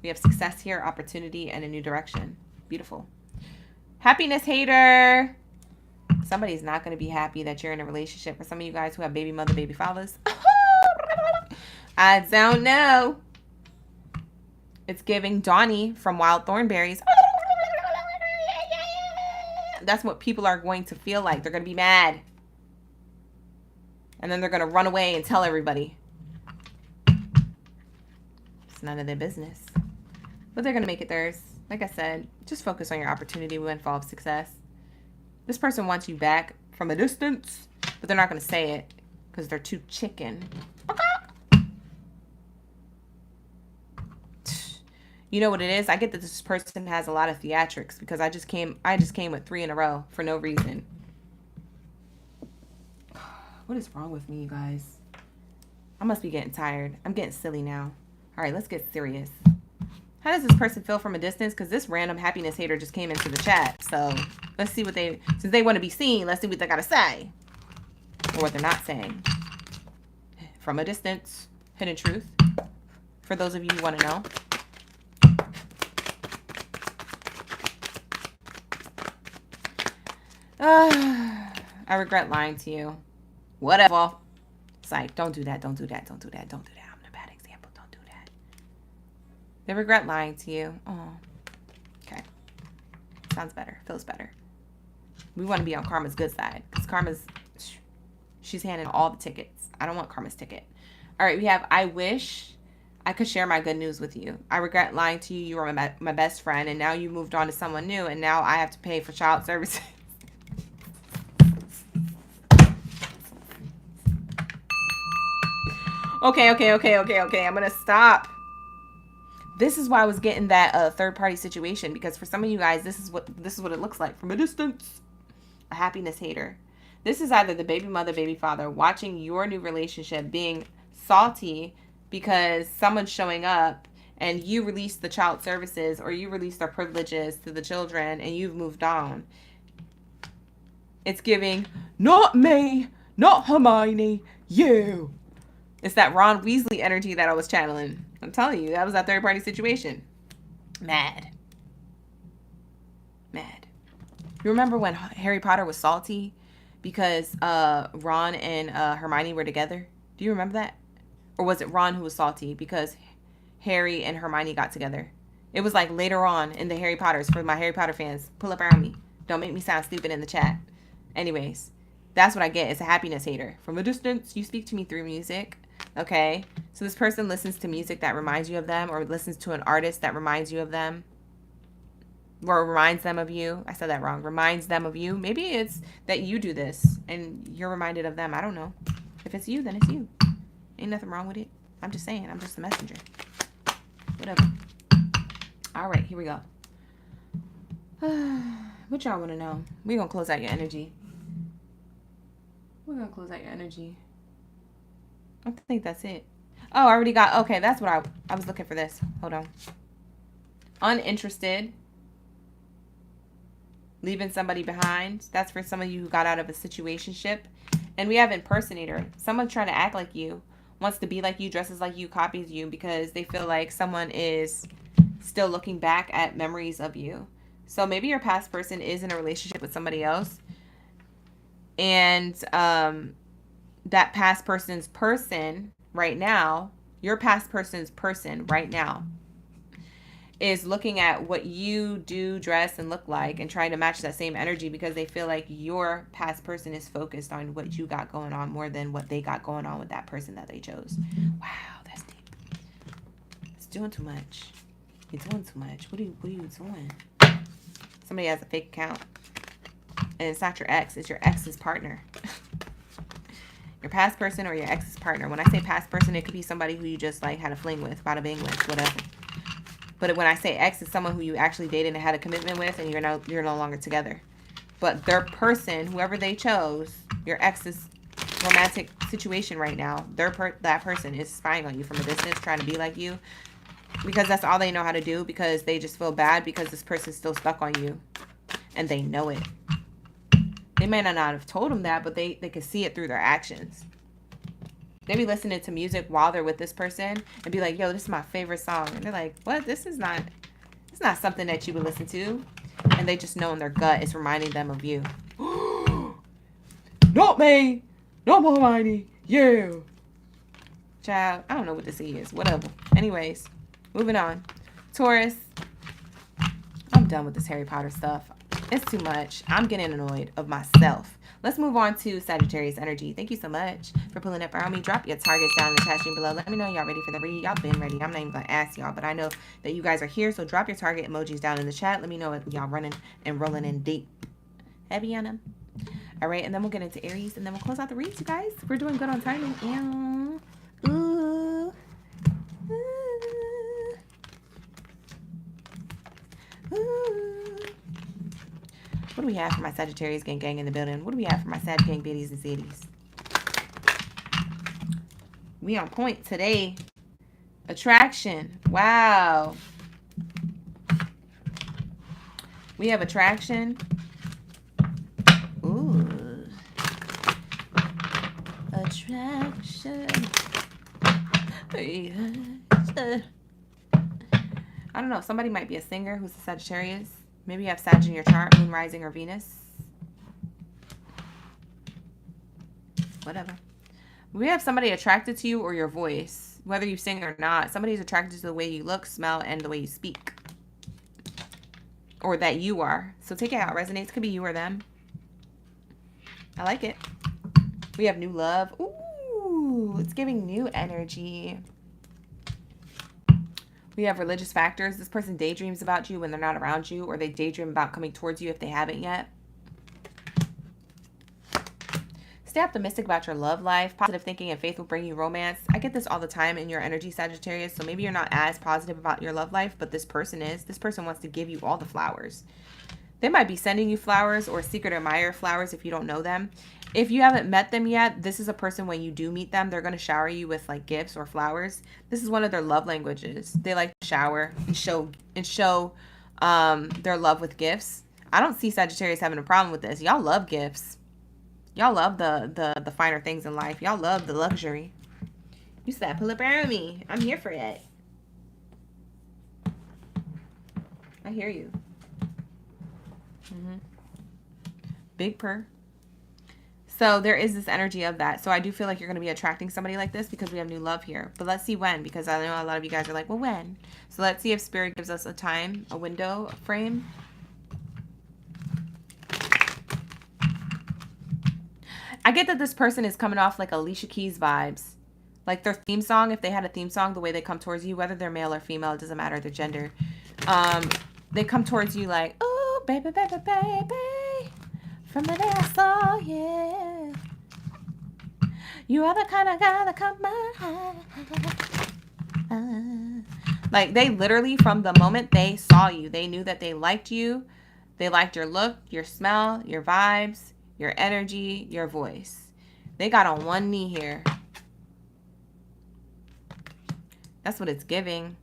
We have success here, opportunity, and a new direction. Beautiful. Happiness hater. Somebody's not going to be happy that you're in a relationship. For some of you guys who have baby mother, baby fathers. I don't know. It's giving Donnie from Wild Thornberries. That's what people are going to feel like. They're going to be mad. And then they're going to run away and tell everybody. It's none of their business. But they're going to make it theirs. Like I said, just focus on your opportunity, windfall of success. This person wants you back from a distance, but they're not going to say it because they're too chicken. You know what it is? I get that this person has a lot of theatrics because I just came with 3 in a row for no reason. What is wrong with me, you guys? I must be getting tired. I'm getting silly now. All right, let's get serious. How does this person feel from a distance? Because this random happiness hater just came into the chat. So let's see what since they want to be seen, let's see what they got to say. Or what they're not saying. From a distance, hidden truth. For those of you who want to know. I regret lying to you. Whatever. It's like, don't do that, don't do that, don't do that, don't do that. I'm a bad example. Don't do that. They regret lying to you. Oh. Okay. Sounds better. Feels better. We want to be on Karma's good side. Because Karma's, she's handing all the tickets. I don't want Karma's ticket. All right, we have, I wish I could share my good news with you. I regret lying to you. You were my best friend, and now you moved on to someone new, and now I have to pay for child services. Okay. I'm going to stop. This is why I was getting that third-party situation, because for some of you guys, this is what it looks like from a distance. A happiness hater. This is either the baby mother, baby father watching your new relationship being salty because someone's showing up and you release the child services or you release their privileges to the children and you've moved on. It's giving, not me, not Hermione, you. It's that Ron Weasley energy that I was channeling. I'm telling you, that was that third-party situation. Mad. You remember when Harry Potter was salty because Ron and Hermione were together? Do you remember that? Or was it Ron who was salty because Harry and Hermione got together? It was like later on in the Harry Potters. For my Harry Potter fans, pull up around me. Don't make me sound stupid in the chat. Anyways, that's what I get. It's a happiness hater. From a distance, you speak to me through music. Okay, so this person listens to music that reminds you of them, or listens to an artist that reminds you of them, or reminds them of you. I said that wrong. Reminds them of you. Maybe it's that you do this and you're reminded of them. I don't know. If it's you, then it's you. Ain't nothing wrong with it. I'm just saying. I'm just a messenger. Whatever. All right, here we go. What y'all want to know? We're going to close out your energy. I think that's it. Oh, I already got, okay, that's what I was looking for this. Hold on. Uninterested. Leaving somebody behind. That's for some of you who got out of a situationship. And we have impersonator. Someone trying to act like you, wants to be like you, dresses like you, copies you, because they feel like someone is still looking back at memories of you. So maybe your past person is in a relationship with somebody else. And that past person's person right now, your past person's person right now, is looking at what you do, dress, and look like and trying to match that same energy because they feel like your past person is focused on what you got going on more than what they got going on with that person that they chose. Wow, that's deep. It's doing too much. You're doing too much. What are you doing? Somebody has a fake account. And it's not your ex. It's your ex's partner. Your past person or your ex's partner. When I say past person, it could be somebody who you just like had a fling with, bada bing with, whatever. But when I say ex, it's someone who you actually dated and had a commitment with, and you're no longer together. But their person, whoever they chose, your ex's romantic situation right now, that person is spying on you from a distance, trying to be like you, because that's all they know how to do. Because they just feel bad because this person's still stuck on you, and they know it. They may not have told them that, but they can see it through their actions. They be listening to music while they're with this person and be like, yo, this is my favorite song. And they're like, what? It's not something that you would listen to. And they just know in their gut it's reminding them of you. Not me. Not Hermione. Yeah. Child, I don't know what this is. Whatever. Anyways, moving on. Taurus. I'm done with this Harry Potter stuff. It's too much. I'm getting annoyed of myself. Let's move on to Sagittarius energy. Thank you so much for pulling up around me. Drop your targets down in the chat stream below. Let me know y'all ready for the read. Y'all been ready. I'm not even going to ask y'all, but I know that you guys are here. So drop your target emojis down in the chat. Let me know if y'all running and rolling in deep. Heavy on them. All right, and then we'll get into Aries, and then we'll close out the reads, you guys. We're doing good on timing. Ooh. Ooh. Ooh. What do we have for my Sagittarius gang in the building? What do we have for my Sag gang biddies and cities? We on point today. Attraction. Wow. We have attraction. Ooh. Attraction. I don't know. Somebody might be a singer who's a Sagittarius. Maybe you have Sag in your chart, Moon, Rising, or Venus. Whatever. We have somebody attracted to you or your voice. Whether you sing or not, somebody's attracted to the way you look, smell, and the way you speak. Or that you are. So take it how it resonates. Could be you or them. I like it. We have new love. Ooh, it's giving new energy. We have religious factors. This person daydreams about you when they're not around you, or they daydream about coming towards you if they haven't yet. Stay optimistic about your love life. Positive thinking and faith will bring you romance. I get this all the time in your energy, Sagittarius, so maybe you're not as positive about your love life, but this person is. This person wants to give you all the flowers. They might be sending you flowers or secret admirer flowers if you don't know them. If you haven't met them yet, this is a person when you do meet them, they're going to shower you with like gifts or flowers. This is one of their love languages. They like to shower and show their love with gifts. I don't see Sagittarius having a problem with this. Y'all love gifts. Y'all love the finer things in life. Y'all love the luxury. You said pull up around me. I'm here for it. I hear you. Big purr. So there is this energy of that. So I do feel like you're going to be attracting somebody like this because we have new love here. But let's see when, because I know a lot of you guys are like, well, when? So let's see if Spirit gives us a time, a window, a frame. I get that this person is coming off like Alicia Keys vibes. Like their theme song, if they had a theme song, the way they come towards you, whether they're male or female, it doesn't matter their gender. They come towards you like, oh, baby, baby, baby. From the day I saw you, you are the kind of guy that caught my eye. Like they literally, from the moment they saw you, they knew that they liked you. They liked your look, your smell, your vibes, your energy, your voice. They got on one knee here. That's what it's giving.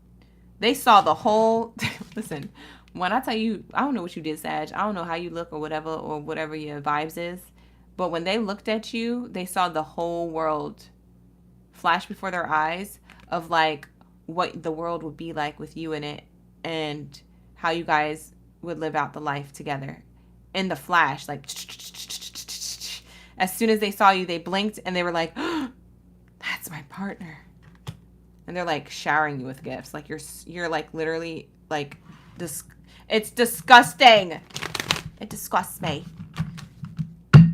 They saw the whole, listen, when I tell you, I don't know what you did, Sag. I don't know how you look or whatever your vibes is. But when they looked at you, they saw the whole world flash before their eyes of like what the world would be like with you in it and how you guys would live out the life together. In the flash, like as soon as they saw you, they blinked and they were like, oh, that's my partner. And they're like showering you with gifts. Like you're like literally like it's disgusting. It disgusts me.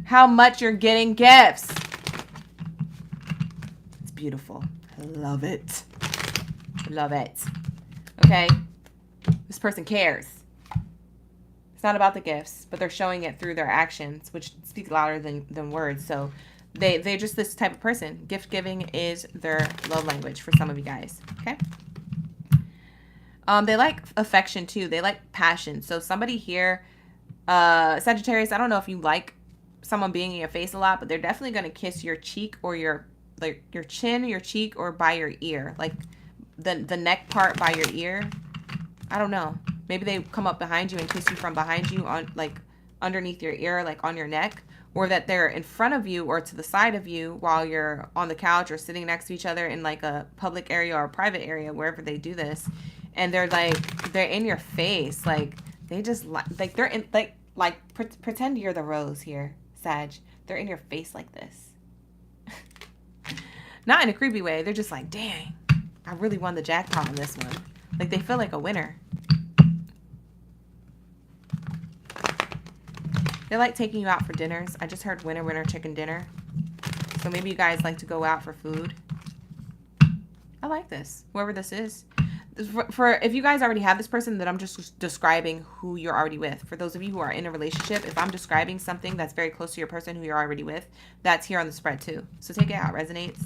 How much you're getting gifts. It's beautiful. I love it. Love it. Okay. This person cares. It's not about the gifts, but they're showing it through their actions, which speak louder than words. So they're just this type of person. Gift giving is their love language for some of you guys. Okay. They like affection too. They like passion. So somebody here, Sagittarius, I don't know if you like someone being in your face a lot, but they're definitely going to kiss your cheek or your chin, your cheek, or by your ear. Like the neck part by your ear. I don't know. Maybe they come up behind you and kiss you from behind you on like underneath your ear, like on your neck, or that they're in front of you or to the side of you while you're on the couch or sitting next to each other in like a public area or a private area, wherever they do this. And they're in your face. Like they just like they're in pretend you're the rose here, Sag. They're in your face like this. Not in a creepy way. They're just like, dang, I really won the jackpot on this one. Like they feel like a winner. They like taking you out for dinners. I just heard winner, winner, chicken dinner. So maybe you guys like to go out for food. I like this. Whoever this is. For if you guys already have this person, then I'm just describing who you're already with. For those of you who are in a relationship, if I'm describing something that's very close to your person who you're already with, that's here on the spread too. So take it out. Resonates.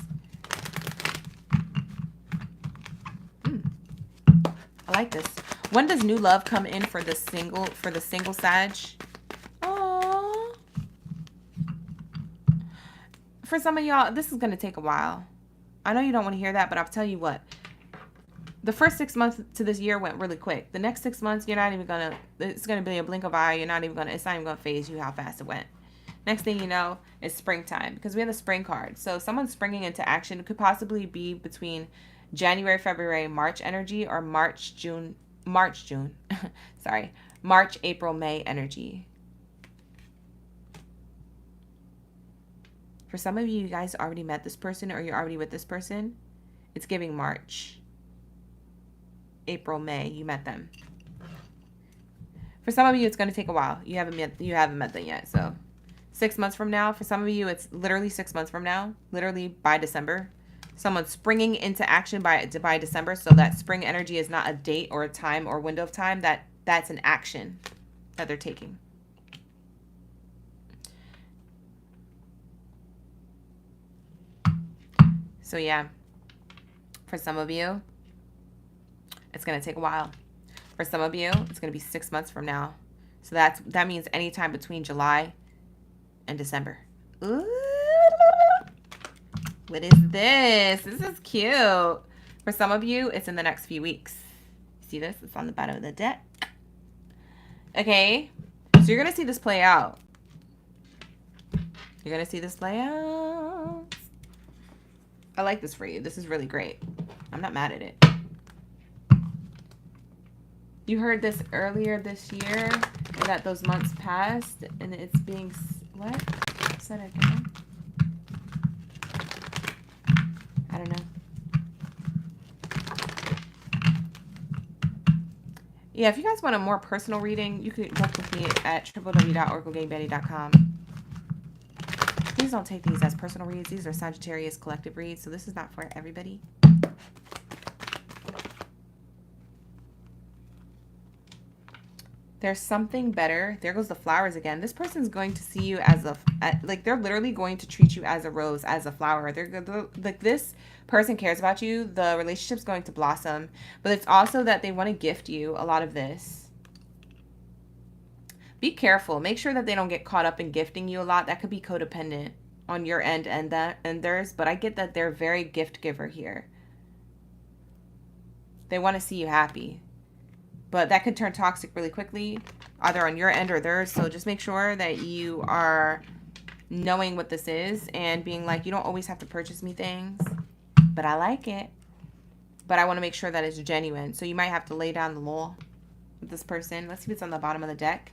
I like this. When does new love come in for the single Sag? Aww. For some of y'all, this is going to take a while. I know you don't want to hear that, but I'll tell you what. The first 6 months to this year went really quick. The next 6 months, you're not even going to, it's going to be a blink of eye. It's not even going to phase you how fast it went. Next thing you know, it's springtime because we have the spring card. So someone springing into action could possibly be between January, February, March energy or March, April, May energy. For some of you, you guys already met this person or you're already with this person. It's giving March, April, May. You met them. For some of you, it's going to take a while. You haven't met them yet. So 6 months from now. For some of you, it's literally 6 months from now. Literally by December. Someone's springing into action by December. So that spring energy is not a date or a time or window of time. That's an action that they're taking. So yeah, for some of you, it's going to take a while. For some of you, it's going to be 6 months from now. So that means anytime between July and December. Ooh. What is this? This is cute. For some of you, it's in the next few weeks. See this? It's on the bottom of the deck. Okay. So you're going to see this play out. You're going to see this play out. I like this for you. This is really great. I'm not mad at it. You heard this earlier this year that those months passed and it's being... What? Say that again. I don't know. Yeah, if you guys want a more personal reading, you could book with me at www.oraclegangbaddie.com. Please don't take these as personal reads. These are Sagittarius collective reads, so this is not for everybody. There's something better. There goes the flowers again. This person's going to see you as like they're literally going to treat you as a rose, as a flower. They're like this person cares about you. The relationship's going to blossom, but it's also that they want to gift you a lot of this. Be careful. Make sure that they don't get caught up in gifting you a lot. That could be codependent on your end and theirs, but I get that they're very gift giver here. They want to see you happy. But that could turn toxic really quickly, either on your end or theirs. So just make sure that you are knowing what this is and being like, you don't always have to purchase me things, but I like it. But I want to make sure that it's genuine. So you might have to lay down the law with this person. Let's see if it's on the bottom of the deck.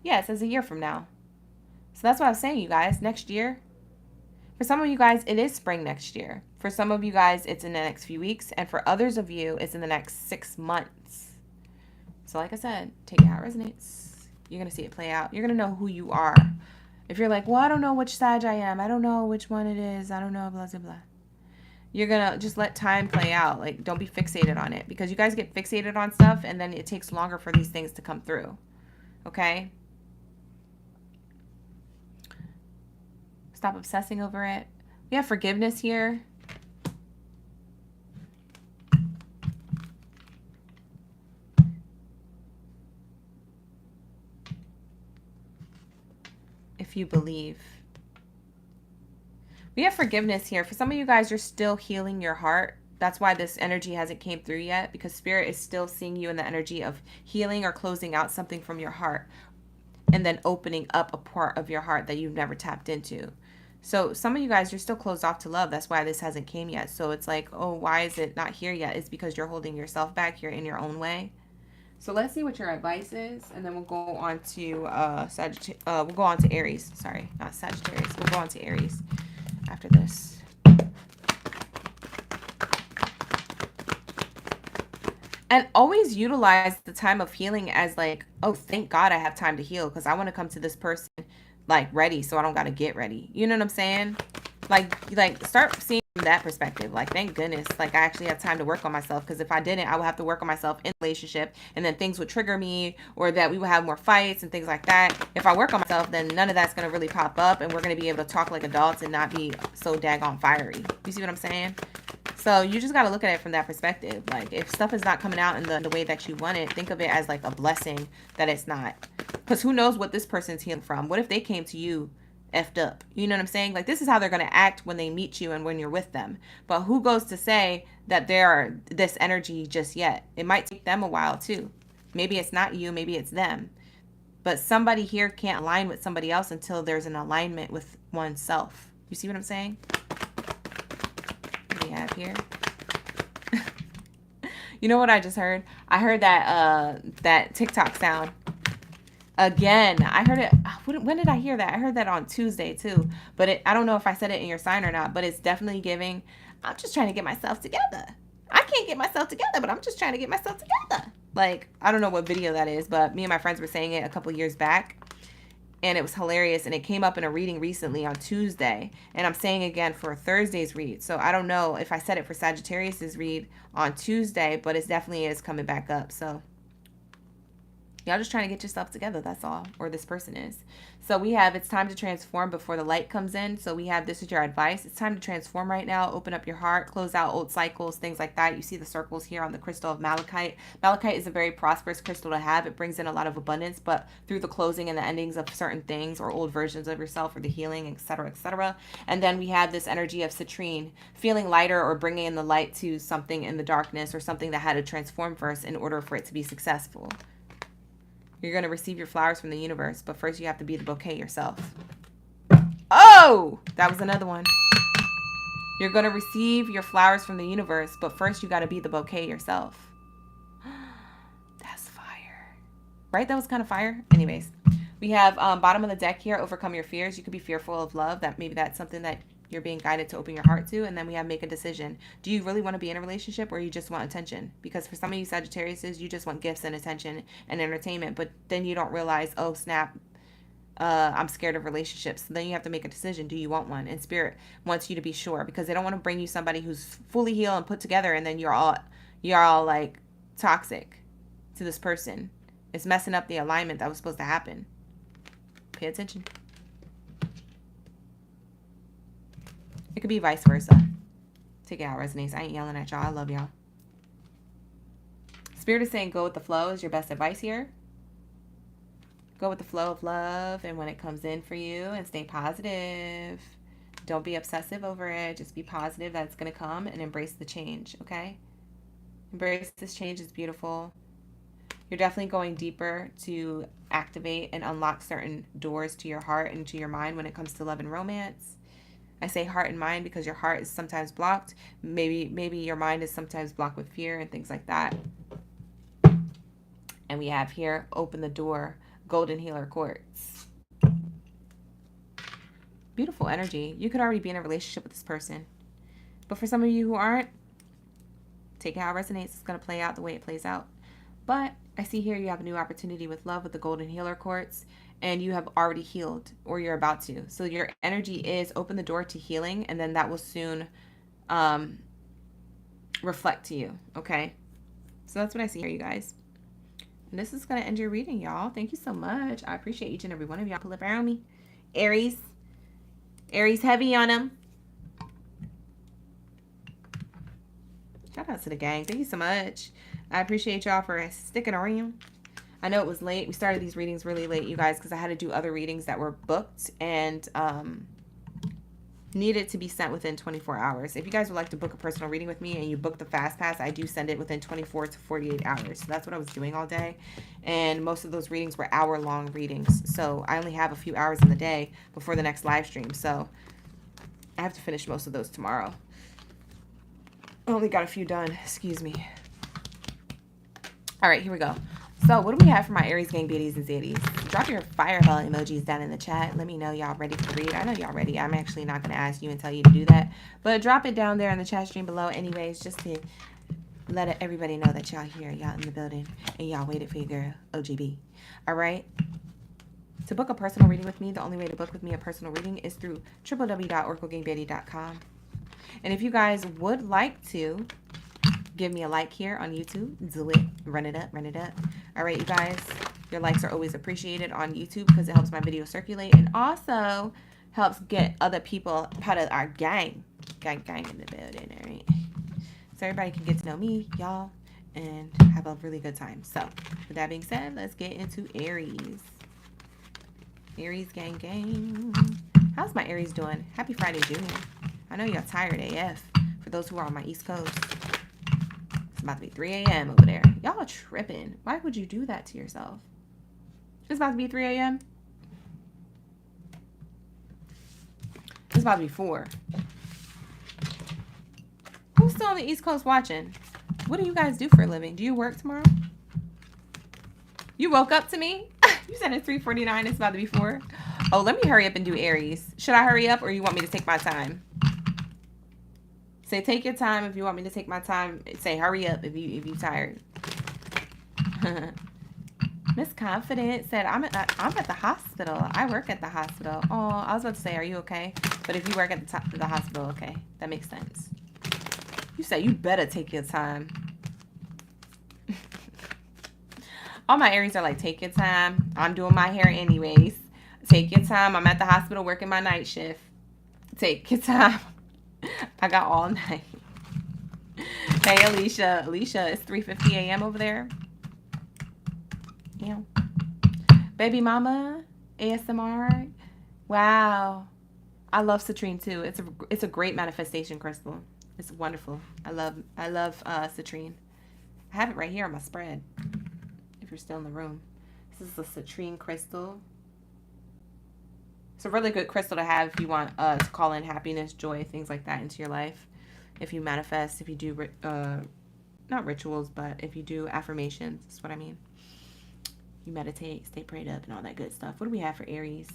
Yeah, it says a year from now. So that's what I was saying, you guys. Next year. For some of you guys, it is spring next year. For some of you guys, it's in the next few weeks. And for others of you, it's in the next 6 months. So like I said, take it how it resonates. You're going to see it play out. You're going to know who you are. If you're like, well, I don't know which Sag I am. I don't know which one it is. I don't know, blah, blah, blah. You're going to just let time play out. Like, don't be fixated on it. Because you guys get fixated on stuff, and then it takes longer for these things to come through. Okay? Stop obsessing over it. We have forgiveness here. If you believe. We have forgiveness here. For some of you guys, you're still healing your heart. That's why this energy hasn't came through yet, because Spirit is still seeing you in the energy of healing or closing out something from your heart and then opening up a part of your heart that you've never tapped into. So some of you guys, you're still closed off to love. That's why this hasn't came yet. So it's like, oh, why is it not here yet? It's because you're holding yourself back. You're in your own way. So let's see what your advice is, and then we'll go on to we'll go on to Aries. Sorry, not Sagittarius. We'll go on to Aries after this. And always utilize the time of healing as like, oh, thank God I have time to heal, because I want to come to this person like ready, so I don't got to get ready. You know what I'm saying? Like start seeing from that perspective. Like, thank goodness, like I actually have time to work on myself, because if I didn't, I would have to work on myself in a relationship, and then things would trigger me, or that we would have more fights and things like that. If I work on myself, then none of that's going to really pop up, and we're going to be able to talk like adults and not be so daggone fiery. You see what I'm saying? So you just got to look at it from that perspective. Like, if stuff is not coming out in the way that you want it, think of it as like a blessing that it's not. Because who knows what this person's healing from? What if they came to you effed up? You know what I'm saying? Like, this is how they're going to act when they meet you and when you're with them. But who goes to say that they're this energy just yet? It might take them a while too. Maybe it's not you, maybe it's them. But somebody here can't align with somebody else until there's an alignment with oneself. You see what I'm saying? What do we have here? You know what I just heard? I heard that TikTok sound. Again, I heard it. When did I hear that? I heard that on Tuesday too. But I don't know if I said it in your sign or not. But it's definitely giving, I'm just trying to get myself together. I can't get myself together, but I'm just trying to get myself together. Like, I don't know what video that is, but me and my friends were saying it a couple years back. And it was hilarious. And it came up in a reading recently on Tuesday. And I'm saying again for Thursday's read. So I don't know if I said it for Sagittarius's read on Tuesday, but it definitely is coming back up. So y'all just trying to get yourself together, that's all. Or this person is. So we have, it's time to transform before the light comes in. So we have, this is your advice. It's time to transform right now. Open up your heart, close out old cycles, things like that. You see the circles here on the crystal of malachite. Malachite is a very prosperous crystal to have. It brings in a lot of abundance, but through the closing and the endings of certain things or old versions of yourself or the healing, etc., etc. And then we have this energy of citrine, feeling lighter or bringing in the light to something in the darkness or something that had to transform first in order for it to be successful. You're going to receive your flowers from the universe, but first you have to be the bouquet yourself. Oh, that was another one. You're going to receive your flowers from the universe, but first you got to be the bouquet yourself. That's fire. Right? That was kind of fire. Anyways, we have bottom of the deck here, overcome your fears. You could be fearful of love. Maybe that's something that you're being guided to open your heart to. And then we have make a decision. Do you really want to be in a relationship, or you just want attention? Because for some of you Sagittariuses, you just want gifts and attention and entertainment, but then you don't realize, oh snap, I'm scared of relationships. So then you have to make a decision. Do you want one? And Spirit wants you to be sure, because they don't want to bring you somebody who's fully healed and put together, and then you're all like toxic to this person. It's messing up the alignment that was supposed to happen. Pay attention. It could be vice versa. Take it out, resonates. I ain't yelling at y'all. I love y'all. Spirit is saying go with the flow is your best advice here. Go with the flow of love and when it comes in for you, and stay positive. Don't be obsessive over it. Just be positive that it's going to come and embrace the change, okay? Embrace this change. It's beautiful. You're definitely going deeper to activate and unlock certain doors to your heart and to your mind when it comes to love and romance. I say heart and mind because your heart is sometimes blocked. Maybe your mind is sometimes blocked with fear and things like that. And we have here, open the door, golden healer quartz. Beautiful energy. You could already be in a relationship with this person. But for some of you who aren't, take it how it resonates. It's going to play out the way it plays out. But I see here you have a new opportunity with love with the golden healer quartz, and you have already healed, or you're about to. So your energy is open the door to healing, and then that will soon reflect to you, okay? So that's what I see here, you guys. And this is going to end your reading, y'all. Thank you so much. I appreciate each and every one of y'all. Pull up around me. Aries. Aries heavy on them. Shout out to the gang. Thank you so much. I appreciate y'all for sticking around. I know it was late. We started these readings really late, you guys, because I had to do other readings that were booked and needed to be sent within 24 hours. If you guys would like to book a personal reading with me and you book the fast pass, I do send it within 24 to 48 hours. So that's what I was doing all day. And most of those readings were hour-long readings. So I only have a few hours in the day before the next live stream. So I have to finish most of those tomorrow. I only got a few done. Excuse me. All right, here we go. So what do we have for my Aries gang beauties and zeddies? Drop your fireball emojis down in the chat. Let me know y'all ready to read. I know y'all ready. I'm actually not going to ask you and tell you to do that. But drop it down there in the chat stream below anyways, just to let everybody know that y'all here, y'all in the building, and y'all waited for your girl, OGB. All right? To book a personal reading with me, the only way to book with me a personal reading is through www.oraclegangbaddie.com. And if you guys would like to give me a like here on YouTube, do it. Run it up, run it up. All right, you guys, your likes are always appreciated on YouTube because it helps my video circulate and also helps get other people part of our gang in the building, all right? So everybody can get to know me, y'all, and have a really good time. So with that being said, let's get into Aries. Aries gang. How's my Aries doing? Happy Friday, Junior. I know y'all tired AF for those who are on my East Coast. It's about to be 3 a.m. over there. Y'all are tripping. Why would you do that to yourself? It's about to be 3 a.m. It's about to be 4. Who's still on the East Coast watching? What do you guys do for a living? Do you work tomorrow? You woke up to me? You said it's 3:49. It's about to be 4. Oh, let me hurry up and do Aries. Should I hurry up or you want me to take my time? Say take your time if you want me to take my time. Say hurry up if you tired. Miss Confident said I'm at the hospital. I work at the hospital. Oh, I was about to say, are you okay? But if you work at the hospital, okay, that makes sense. You say you better take your time. All my Aries are like, take your time. I'm doing my hair anyways. Take your time. I'm at the hospital working my night shift. Take your time. I got all night. Hey, Alicia. Alicia, it's 3:50 a.m. over there. Yeah. Baby mama, ASMR. Wow. I love citrine too. It's a great manifestation crystal. It's wonderful. I love citrine. I have it right here on my spread. If you're still in the room. This is a citrine crystal. It's a really good crystal to have if you want to call in happiness, joy, things like that into your life. If you manifest, if you do, not rituals, but if you do affirmations, that's what I mean. You meditate, stay prayed up, and all that good stuff. What do we have for Aries?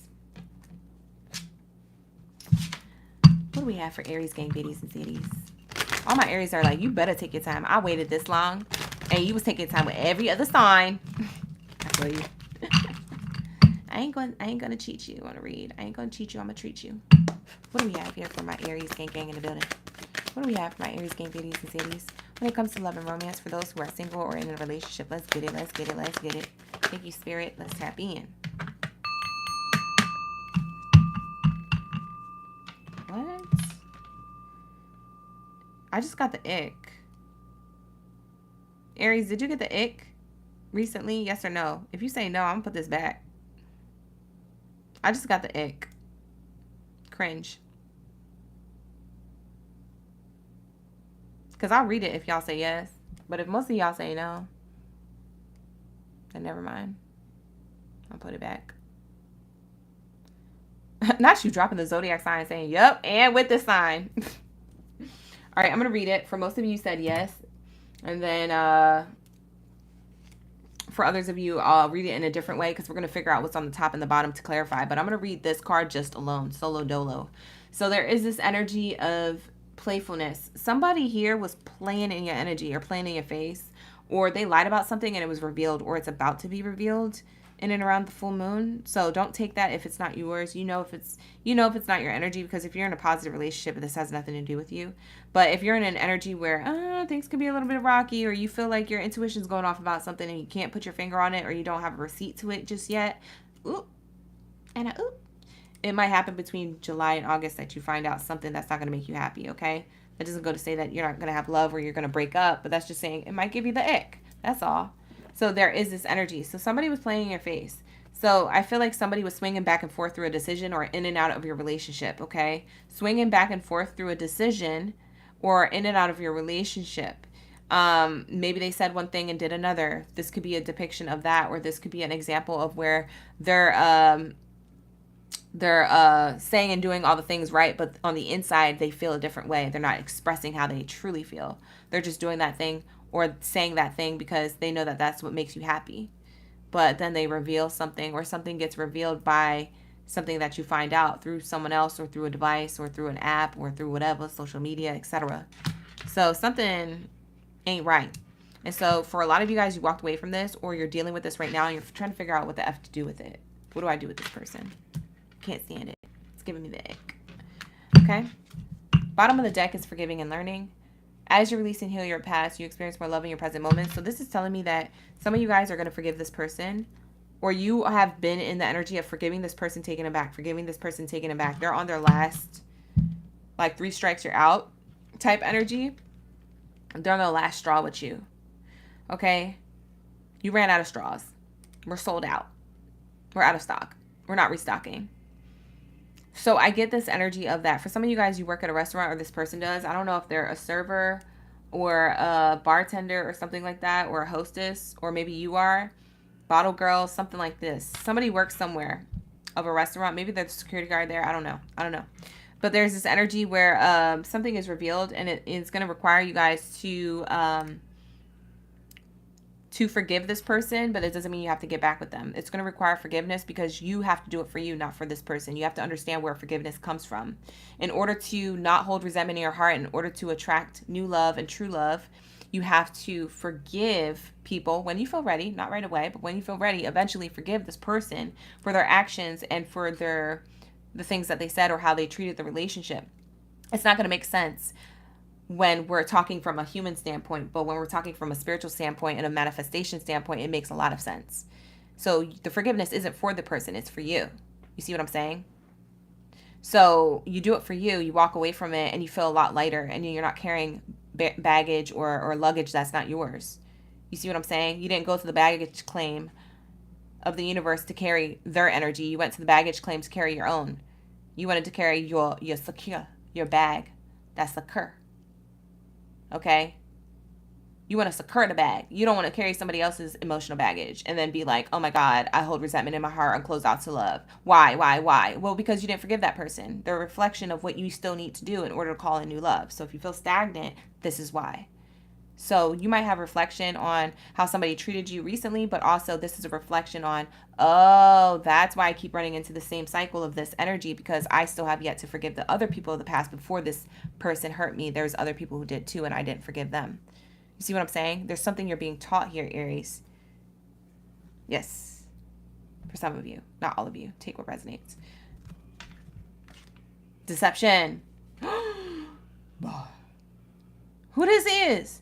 What do we have for Aries, gang, biddies, and zeddies? All my Aries are like, you better take your time. I waited this long, and you was taking time with every other sign. I feel you. I ain't gonna cheat you on a read. I ain't gonna cheat you. I'm gonna treat you. What do we have here for my Aries gang in the building? What do we have for my Aries gang biddies and zeddies? When it comes to love and romance, for those who are single or in a relationship, let's get it. Let's get it. Let's get it. Thank you, Spirit. Let's tap in. What? I just got the ick. Aries, did you get the ick recently? Yes or no? If you say no, I'm gonna put this back. I just got the ick. Cringe. Because I'll read it if y'all say yes. But if most of y'all say no, then never mind. I'll put it back. Not you dropping the zodiac sign saying, yep, and with the sign. All right, I'm going to read it. For most of you said yes. And then for others of you, I'll read it in a different way because we're going to figure out what's on the top and the bottom to clarify. But I'm going to read this card just alone, solo dolo. So there is this energy of playfulness. Somebody here was playing in your energy or playing in your face, or they lied about something and it was revealed, or it's about to be revealed in and around the full moon. So don't take that if it's not yours. You know if it's not your energy, because if you're in a positive relationship, this has nothing to do with you. But if you're in an energy where things could be a little bit rocky, or you feel like your intuition's going off about something and you can't put your finger on it, or you don't have a receipt to it just yet, it might happen between July and August that you find out something that's not going to make you happy, okay? That doesn't go to say that you're not going to have love or you're going to break up, but that's just saying it might give you the ick. That's all. So there is this energy. So somebody was playing in your face. So I feel like somebody was swinging back and forth through a decision or in and out of your relationship, okay? Swinging back and forth through a decision or in and out of your relationship. Maybe they said one thing and did another. This could be a depiction of that, or this could be an example of where they're saying and doing all the things right, but on the inside they feel a different way. They're not expressing how they truly feel. They're just doing that thing or saying that thing because they know that that's what makes you happy. But then they reveal something, or something gets revealed by something that you find out through someone else, or through a device, or through an app, or through whatever, social media, etc. So something ain't right. And so for a lot of you guys, you walked away from this, or you're dealing with this right now and you're trying to figure out what the F to do with it. What do I do with this person? Can't stand it. It's giving me the ick. Okay? Bottom of the deck is forgiving and learning. As you release and heal your past, you experience more love in your present moment. So this is telling me that some of you guys are going to forgive this person, or you have been in the energy of forgiving this person, taking it back, forgiving this person, taking it back. They're on their last, like 3 strikes, you're out type energy. They're on the last straw with you. Okay? You ran out of straws. We're sold out. We're out of stock. We're not restocking. So I get this energy of that. For some of you guys, you work at a restaurant, or this person does. I don't know if they're a server or a bartender or something like that, or a hostess, or maybe you are. Bottle girl, something like this. Somebody works somewhere of a restaurant. Maybe they're the security guard there. I don't know. But there's this energy where something is revealed, and it's going to require you guys to forgive this person, but it doesn't mean you have to get back with them. It's going to require forgiveness because you have to do it for you, not for this person. You have to understand where forgiveness comes from. In order to not hold resentment in your heart, in order to attract new love and true love, you have to forgive people when you feel ready, not right away, but when you feel ready, eventually forgive this person for their actions and for the things that they said or how they treated the relationship. It's not going to make sense when we're talking from a human standpoint, but when we're talking from a spiritual standpoint and a manifestation standpoint, it makes a lot of sense. So the forgiveness isn't for the person, it's for you. You see what I'm saying? So you do it for you, you walk away from it, and you feel a lot lighter, and you're not carrying baggage or luggage that's not yours. You see what I'm saying? You didn't go to the baggage claim of the universe to carry their energy. You went to the baggage claim to carry your own. You wanted to carry your secure, your bag. That's secure. Okay? You want to secure the bag. You don't want to carry somebody else's emotional baggage and then be like, oh my God, I hold resentment in my heart and close out to love. Why? Well, because you didn't forgive that person. They're a reflection of what you still need to do in order to call in new love. So if you feel stagnant, this is why. So you might have reflection on how somebody treated you recently, but also this is a reflection on, oh, that's why I keep running into the same cycle of this energy, because I still have yet to forgive the other people of the past. Before this person hurt me, there's other people who did too, and I didn't forgive them. You see what I'm saying? There's something you're being taught here, Aries. Yes. For some of you, not all of you. Take what resonates. Deception. Who this is?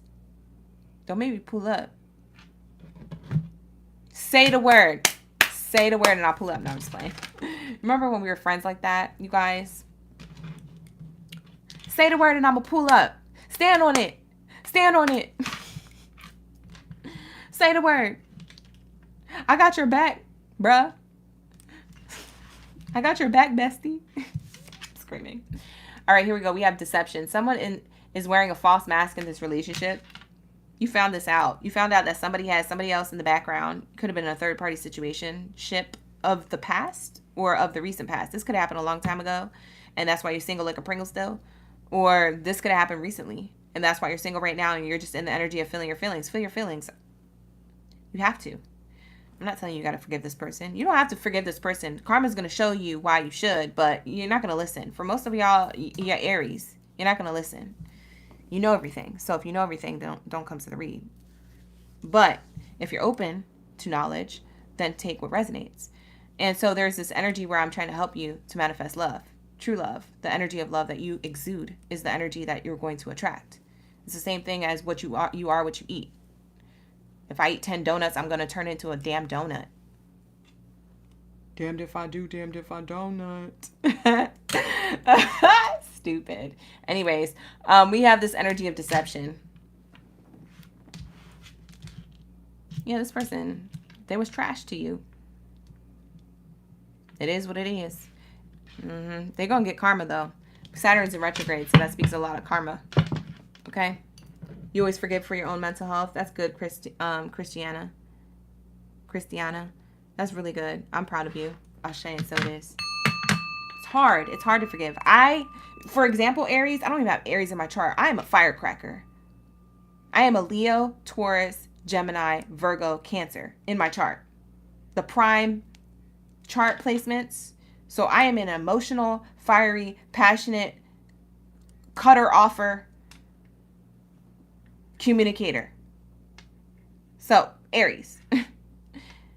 Don't make me pull up. Say the word. Say the word and I'll pull up. No, I'm just playing. Remember when we were friends like that, you guys? Say the word and I'm going to pull up. Stand on it. Stand on it. Say the word. I got your back, bruh. I got your back, bestie. Screaming. All right, here we go. We have deception. Someone is wearing a false mask in this relationship. You found this out. You found out that somebody has somebody else in the background. Could have been a third party situation ship of the past or of the recent past. This could have happened a long time ago, and that's why you're single like a Pringle still. Or this could have happened recently, and that's why you're single right now, and you're just in the energy of feeling your feelings. Feel your feelings. You have to. I'm not telling you got to forgive this person. You don't have to forgive this person. Karma's going to show you why you should, but you're not going to listen. For most of y'all, you're Aries. You're not going to listen. You know everything. So if you know everything, don't come to the read. But if you're open to knowledge, then take what resonates. And so there's this energy where I'm trying to help you to manifest love. True love. The energy of love that you exude is the energy that you're going to attract. It's the same thing as what you are what you eat. If I eat 10 donuts, I'm going to turn into a damn donut. Damned if I do, damned if I don't. Stupid. Anyways, we have this energy of deception. Yeah, this person, they was trash to you. It is what it is. They're going to get karma, though. Saturn's in retrograde, so that speaks a lot of karma. Okay? You always forgive for your own mental health. That's good, Christiana. That's really good. I'm proud of you. Ashe, and so it is. It's hard. It's hard to forgive. For example, Aries, I don't even have Aries in my chart. I am a firecracker. I am a Leo, Taurus, Gemini, Virgo, Cancer in my chart. The prime chart placements. So I am an emotional, fiery, passionate, cutter offer communicator. So, Aries.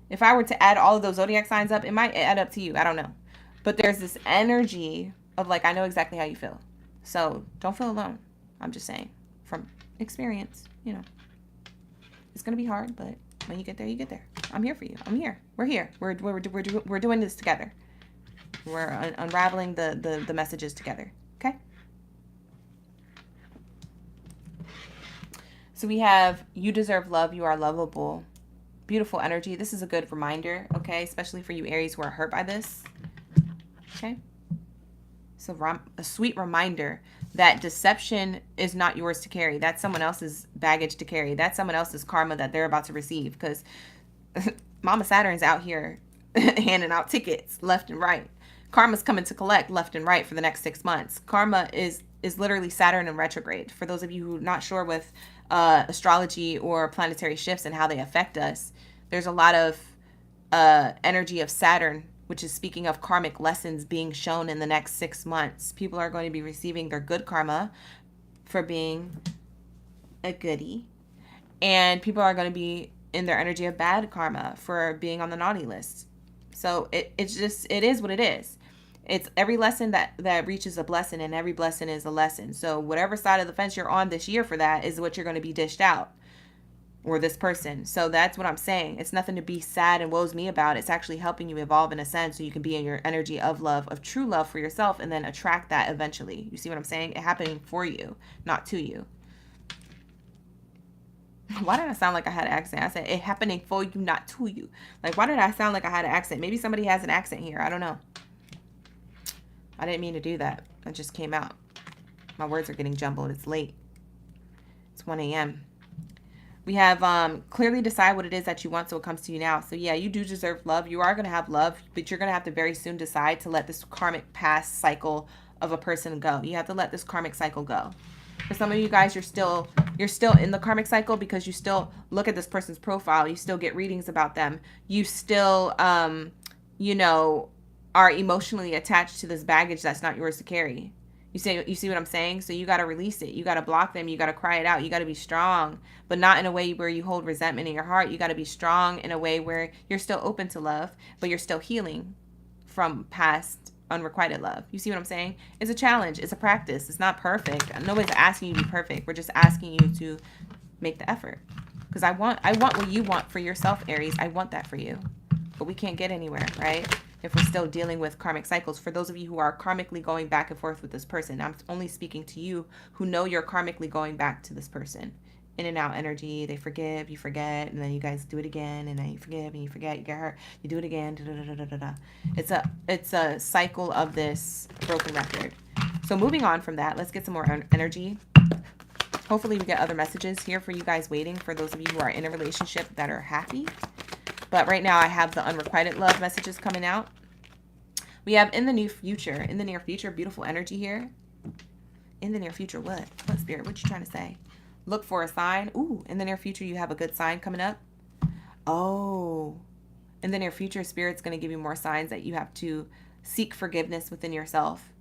If I were to add all of those zodiac signs up, it might add up to you. I don't know. But there's this energy of like, I know exactly how you feel. So, don't feel alone. I'm just saying. From experience, you know. It's going to be hard, but when you get there, you get there. I'm here for you. I'm here. We're here. We're doing this together. We're unraveling the messages together. Okay? So we have, you deserve love. You are lovable. Beautiful energy. This is a good reminder, okay? Especially for you Aries who are hurt by this. Okay? So a sweet reminder that deception is not yours to carry. That's someone else's baggage to carry. That's someone else's karma that they're about to receive. Because Mama Saturn's out here handing out tickets left and right. Karma's coming to collect left and right for the next 6 months. Karma is literally Saturn in retrograde. For those of you who are not sure with astrology or planetary shifts and how they affect us, there's a lot of energy of Saturn, which is speaking of karmic lessons being shown in the next 6 months. People are going to be receiving their good karma for being a goodie, and people are going to be in their energy of bad karma for being on the naughty list. So it is what it is. It's every lesson that reaches a blessing, and every blessing is a lesson. So whatever side of the fence you're on this year for that is what you're going to be dished out, or this person. So that's what I'm saying. It's nothing to be sad and woes me about. It's actually helping you evolve in a sense so you can be in your energy of love, of true love for yourself, and then attract that eventually. You see what I'm saying? It happening for you, not to you. Why did I sound like I had an accent? I said it happening for you, not to you. Like, why did I sound like I had an accent? Maybe somebody has an accent here. I don't know. I didn't mean to do that. It just came out. My words are getting jumbled. It's late. It's 1 a.m. We have clearly decide what it is that you want so it comes to you now. So yeah, you do deserve love. You are going to have love, but you're going to have to very soon decide to let this karmic past cycle of a person go. You have to let this karmic cycle go. For some of you guys, you're still in the karmic cycle because you still look at this person's profile. You still get readings about them. You still, are emotionally attached to this baggage that's not yours to carry. You see what I'm saying? So you got to release it. You got to block them. You got to cry it out. You got to be strong, but not in a way where you hold resentment in your heart. You got to be strong in a way where you're still open to love, but you're still healing from past unrequited love. You see what I'm saying? It's a challenge. It's a practice. It's not perfect. Nobody's asking you to be perfect. We're just asking you to make the effort. Because I want what you want for yourself, Aries. I want that for you. But we can't get anywhere, right? If we're still dealing with karmic cycles. For those of you who are karmically going back and forth with this person, I'm only speaking to you who know you're karmically going back to this person. In and out energy. They forgive, you forget, and then you guys do it again, and then you forgive and you forget, you get hurt, you do it again. Da, da, da, da, da. It's a cycle of this broken record. So moving on from that, let's get some more energy. Hopefully we get other messages here for you guys waiting, for those of you who are in a relationship that are happy. But right now I have the unrequited love messages coming out. We have in the near future, beautiful energy here. In the near future, what? What, Spirit? What you trying to say? Look for a sign. Ooh, in the near future, you have a good sign coming up. Oh, in the near future, Spirit's going to give you more signs that you have to seek forgiveness within yourself.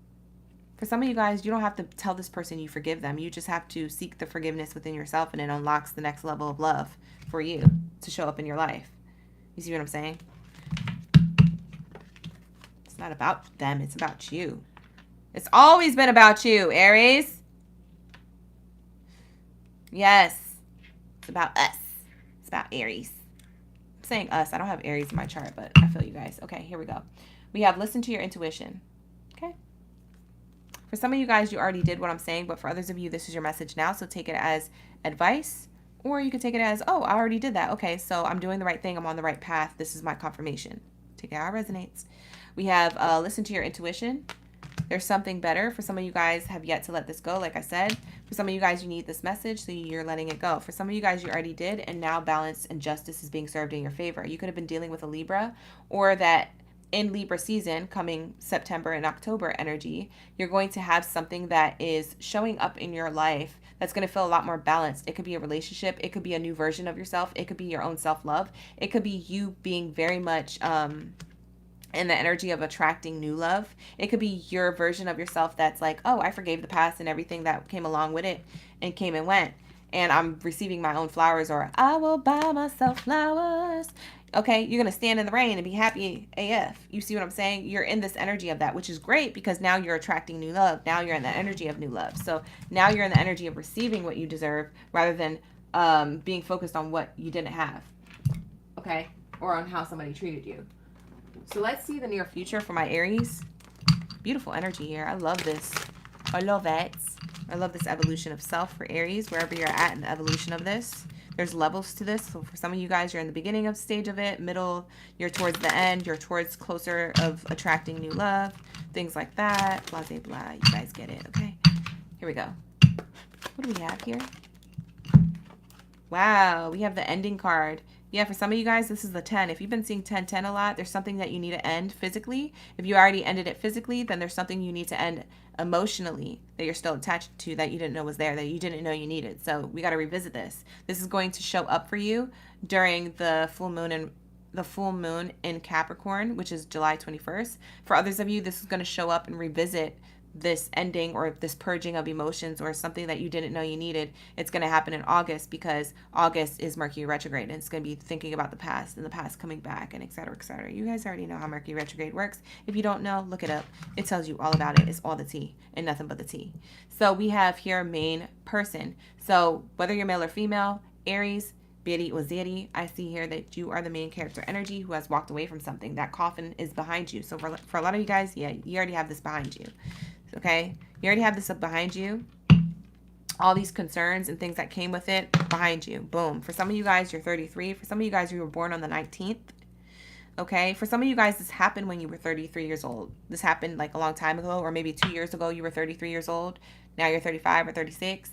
For some of you guys, you don't have to tell this person you forgive them. You just have to seek the forgiveness within yourself, and it unlocks the next level of love for you to show up in your life. You see what I'm saying? It's not about them. It's about you. It's always been about you, Aries. Yes. It's about us. It's about Aries. I'm saying us. I don't have Aries in my chart, but I feel you guys. Okay, here we go. We have listen to your intuition. Okay. For some of you guys, you already did what I'm saying, but for others of you, this is your message now. So take it as advice, or you could take it as, oh, I already did that. Okay, so I'm doing the right thing. I'm on the right path. This is my confirmation. Take it how it resonates. We have listen to your intuition. There's something better. For some of you guys have yet to let this go, like I said. For some of you guys, you need this message, so you're letting it go. For some of you guys, you already did, and now balance and justice is being served in your favor. You could have been dealing with a Libra, or that in Libra season, coming September and October energy, you're going to have something that is showing up in your life that's going to feel a lot more balanced. It could be a relationship. It could be a new version of yourself. It could be your own self-love. It could be you being very much in the energy of attracting new love. It could be your version of yourself that's like, oh, I forgave the past and everything that came along with it and came and went, and I'm receiving my own flowers, or I will buy myself flowers. Okay, you're going to stand in the rain and be happy AF. You see what I'm saying? You're in this energy of that, which is great because now you're attracting new love. Now you're in the energy of new love. So now you're in the energy of receiving what you deserve rather than being focused on what you didn't have. Okay, or on how somebody treated you. So let's see the near future for my Aries. Beautiful energy here. I love this. I love it. I love this evolution of self for Aries, wherever you're at in the evolution of this. There's levels to this. So for some of you guys, you're in the beginning of stage of it, middle, you're towards the end, you're towards closer of attracting new love, things like that. Blah, blah, blah. You guys get it, okay? Here we go. What do we have here? Wow, we have the ending card. Yeah, for some of you guys, this is the 10. If you've been seeing 10-10 a lot, there's something that you need to end physically. If you already ended it physically, then there's something you need to end emotionally that you're still attached to, that you didn't know was there, that you didn't know you needed. So we got to revisit this. This is going to show up for you during the full moon in Capricorn, which is July 21st. For others of you, this is going to show up and revisit this ending or this purging of emotions or something that you didn't know you needed. It's going to happen in August because August is Mercury retrograde, and it's going to be thinking about the past and the past coming back and et cetera, et cetera. You guys already know how Mercury retrograde works. If you don't know, look it up. It tells you all about it. It's all the tea and nothing but the tea. So we have here main person. So whether you're male or female, Aries, Baddie or Zadie, I see here that you are the main character energy who has walked away from something. That coffin is behind you. So for a lot of you guys, yeah, you already have this behind you. Okay, you already have this up behind you. All these concerns and things that came with it behind you. Boom. For some of you guys, you're 33. For some of you guys, you were born on the 19th. Okay, for some of you guys, this happened when you were 33 years old. This happened like a long time ago, or maybe 2 years ago, you were 33 years old. Now you're 35 or 36.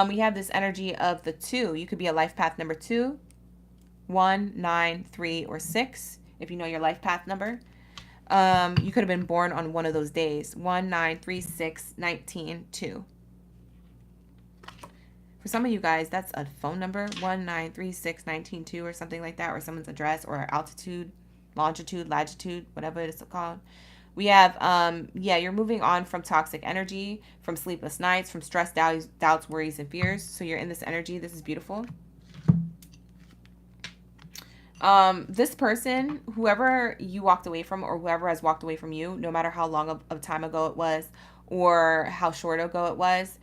We have this energy of the 2. You could be a life path number 2, 1, 9, 3, or 6, if you know your life path number. You could have been born on one of those days. 1, 9, 3, 6, 19, 2. For some of you guys, that's a phone number. 1, 9, 3, 6, 19, 2 or something like that. Or someone's address or altitude, longitude, latitude, whatever it is called. We have, yeah, you're moving on from toxic energy, from sleepless nights, from stress, doubts, worries, and fears. So you're in this energy. This is beautiful. This person, whoever you walked away from or whoever has walked away from you, no matter how long of time ago it was or how short ago it was,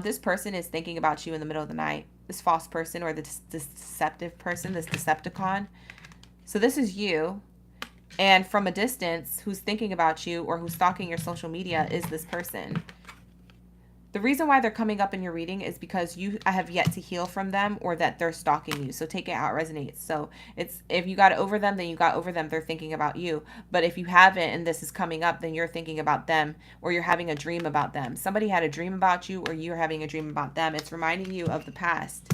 this person is thinking about you in the middle of the night. This false person or this deceptive person, this Decepticon. So this is you. And from a distance, who's thinking about you or who's stalking your social media is this person. The reason why they're coming up in your reading is because you have yet to heal from them, or that they're stalking you. So take it how it resonates. So it's, if you got over them, then you got over them. They're thinking about you. But if you haven't and this is coming up, then you're thinking about them, or you're having a dream about them. Somebody had a dream about you, or you're having a dream about them. It's reminding you of the past.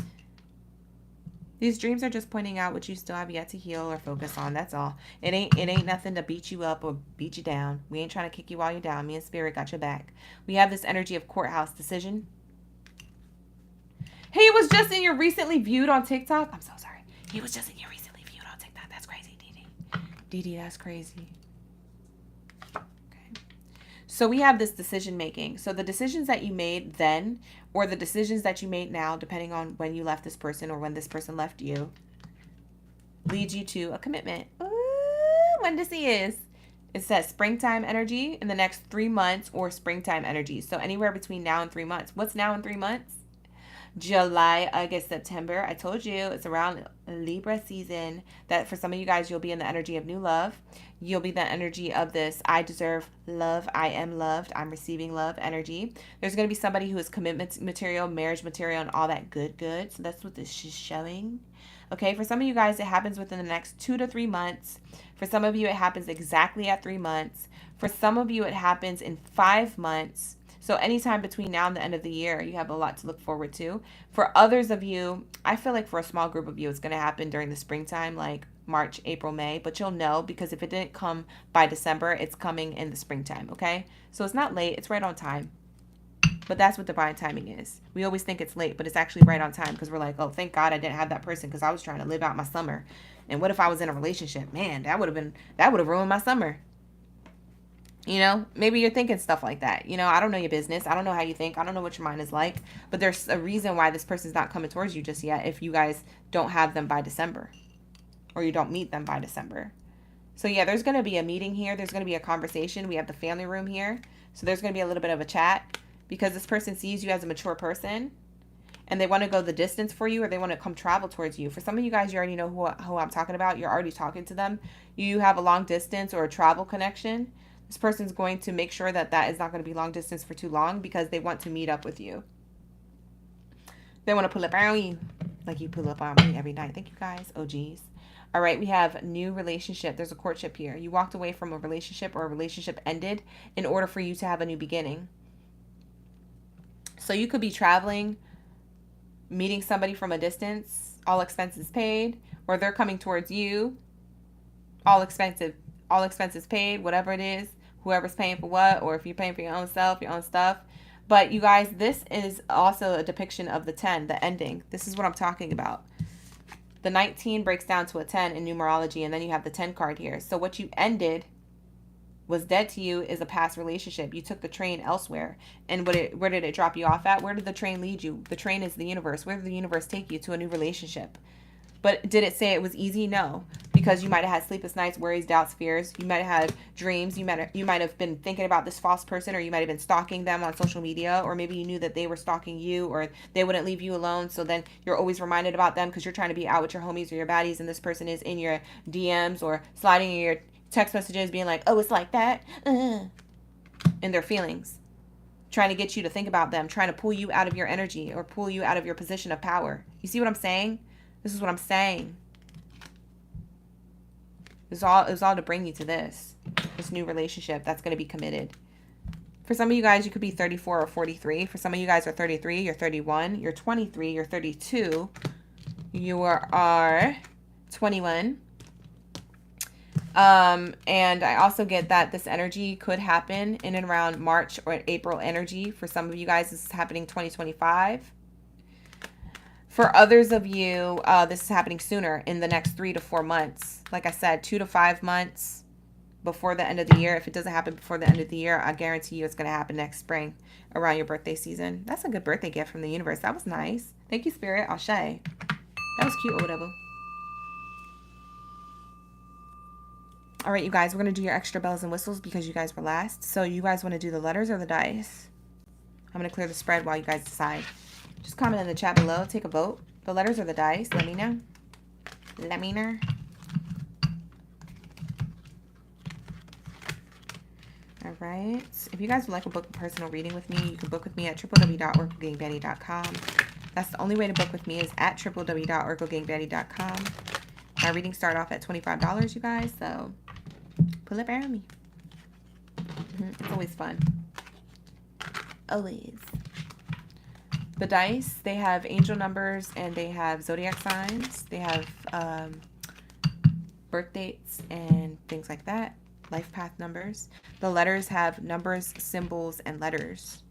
These dreams are just pointing out what you still have yet to heal or focus on. That's all. It ain't nothing to beat you up or beat you down. We ain't trying to kick you while you're down. Me and Spirit got your back. We have this energy of courthouse decision. He was just in your recently viewed on TikTok. I'm so sorry. He was just in your recently viewed on TikTok. That's crazy, Dee Dee. Dee Dee, that's crazy. Okay. So we have this decision making. So the decisions that you made then, or the decisions that you made now, depending on when you left this person or when this person left you, leads you to a commitment. Ooh, when this is. It says springtime energy in the next 3 months, or springtime energy. So anywhere between now and 3 months. What's now in 3 months? July, August, September. I told you it's around Libra season, that for some of you guys, you'll be in the energy of new love. You'll be the energy of this I deserve love, I am loved, I'm receiving love energy. There's going to be somebody who is commitment material, marriage material, and all that good. So that's what this is showing. Okay, for some of you guys, it happens within the next 2 to 3 months. For some of you, it happens exactly at 3 months. For some of you, it happens in 5 months. So anytime between now and the end of the year, you have a lot to look forward to. For others of you, I feel like for a small group of you, it's going to happen during the springtime, like March, April, May. But you'll know, because if it didn't come by December, it's coming in the springtime, okay? So it's not late. It's right on time. But that's what divine timing is. We always think it's late, but it's actually right on time, because we're like, oh, thank God I didn't have that person, because I was trying to live out my summer. And what if I was in a relationship? Man, that would have ruined my summer. You know, maybe you're thinking stuff like that. You know, I don't know your business. I don't know how you think. I don't know what your mind is like. But there's a reason why this person's not coming towards you just yet, if you guys don't have them by December, or you don't meet them by December. So yeah, there's going to be a meeting here. There's going to be a conversation. We have the family room here. So there's going to be a little bit of a chat, because this person sees you as a mature person, and they want to go the distance for you, or they want to come travel towards you. For some of you guys, you already know who I'm talking about. You're already talking to them. You have a long distance or a travel connection. This person's going to make sure that that is not going to be long distance for too long, because they want to meet up with you. They want to pull up on you like you pull up on me every night. Thank you guys. Oh, geez. All right, we have new relationship. There's a courtship here. You walked away from a relationship, or a relationship ended in order for you to have a new beginning. So you could be traveling, meeting somebody from a distance, all expenses paid, or they're coming towards you, all expenses paid, whatever it is, whoever's paying for what, or if you're paying for your own self, your own stuff. But you guys, this is also a depiction of the 10, the ending. This is what I'm talking about. The 19 breaks down to a 10 in numerology, and then you have the 10 card here. So what you ended, was dead to you, is a past relationship. You took the train elsewhere. And where did it drop you off at? Where did the train lead you? The train is the universe. Where did the universe take you? To a new relationship. But did it say it was easy? No. Because you might have had sleepless nights, worries, doubts, fears. You might have had dreams. You might have been thinking about this false person, or you might have been stalking them on social media, or maybe you knew that they were stalking you, or they wouldn't leave you alone. So then you're always reminded about them, because you're trying to be out with your homies or your baddies, and this person is in your DMs or sliding in your text messages, being like, oh, it's like that. In their feelings. Trying to get you to think about them. Trying to pull you out of your energy, or pull you out of your position of power. You see what I'm saying? This is what I'm saying. It was all to bring you to this new relationship that's going to be committed. For some of you guys, you could be 34 or 43. For some of you guys are 33, you're 31, you're 23, you're 32, you are 21. And I also get that this energy could happen in and around March or April energy. For some of you guys, this is happening 2025. For others of you, this is happening sooner, in the next 3 to 4 months. Like I said, 2 to 5 months before the end of the year. If it doesn't happen before the end of the year, I guarantee you it's going to happen next spring, around your birthday season. That's a good birthday gift from the universe. That was nice. Thank you, Spirit. Ashe. That was cute or whatever. All right, you guys, we're going to do your extra bells and whistles, because you guys were last. So you guys want to do the letters or the dice? I'm going to clear the spread while you guys decide. Just comment in the chat below. Take a vote. The letters or the dice? Let me know. Let me know. All right. If you guys would like to book a personal reading with me, you can book with me at www.oraclegangbaddie.com. That's the only way to book with me is at www.oraclegangbaddie.com. My readings start off at $25, you guys, so pull up around me. It's always fun. Always. The dice, they have angel numbers and they have zodiac signs. They have birth dates and things like that. Life path numbers. The letters have numbers, symbols, and letters.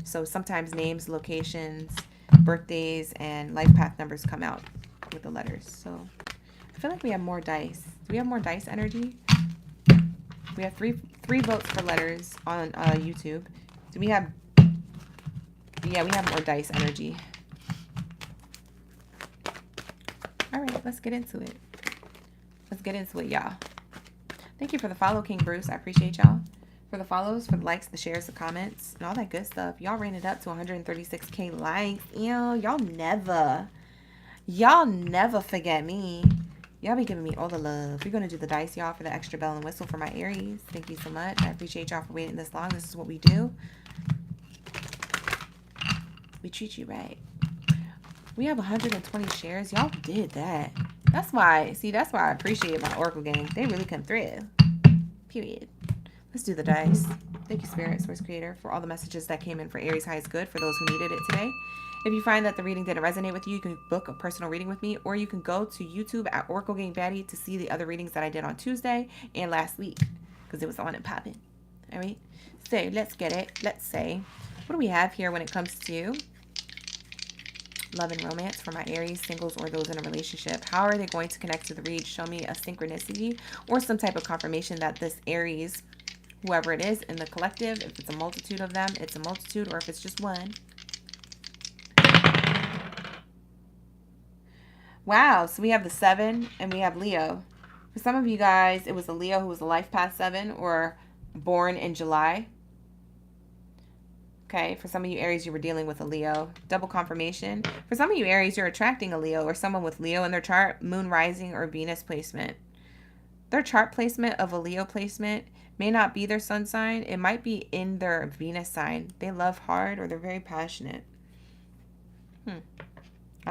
So sometimes names, locations, birthdays, and life path numbers come out with the letters. So I feel like we have more dice. Do we have more dice energy? We have three votes for letters on YouTube. Do we have... Yeah, we have more dice energy. All right, let's get into it. Let's get into it, y'all. Thank you for the follow, King Bruce. I appreciate y'all. For the follows, for the likes, the shares, the comments, and all that good stuff. Y'all ran it up to 136K likes. Y'all never forget me. Y'all be giving me all the love. We're going to do the dice, y'all, for the extra bell and whistle for my Aries. Thank you so much. I appreciate y'all for waiting this long. This is what we do. We treat you right. We have 120 shares. Y'all did that. That's why I appreciate my Oracle gang. They really come through. Period. Let's do the dice. Thank you, Spirit, Source Creator, for all the messages that came in for Aries Highest Good for those who needed it today. If you find that the reading didn't resonate with you, you can book a personal reading with me, or you can go to YouTube at Oracle Gang Baddie to see the other readings that I did on Tuesday and last week, because it was on and popping. All right? So let's get it. Let's say, what do we have here when it comes to love and romance for my Aries, singles, or those in a relationship? How are they going to connect to the read? Show me a synchronicity or some type of confirmation that this Aries, whoever it is in the collective, if it's a multitude of them, it's a multitude, or if it's just one. Wow, so we have the 7 and we have Leo. For some of you guys, it was a Leo who was a life path 7 or born in July. Okay, for some of you Aries, you were dealing with a Leo. Double confirmation. For some of you Aries, you're attracting a Leo or someone with Leo in their chart, moon rising or Venus placement. Their chart placement of a Leo placement may not be their sun sign. It might be in their Venus sign. They love hard or they're very passionate. I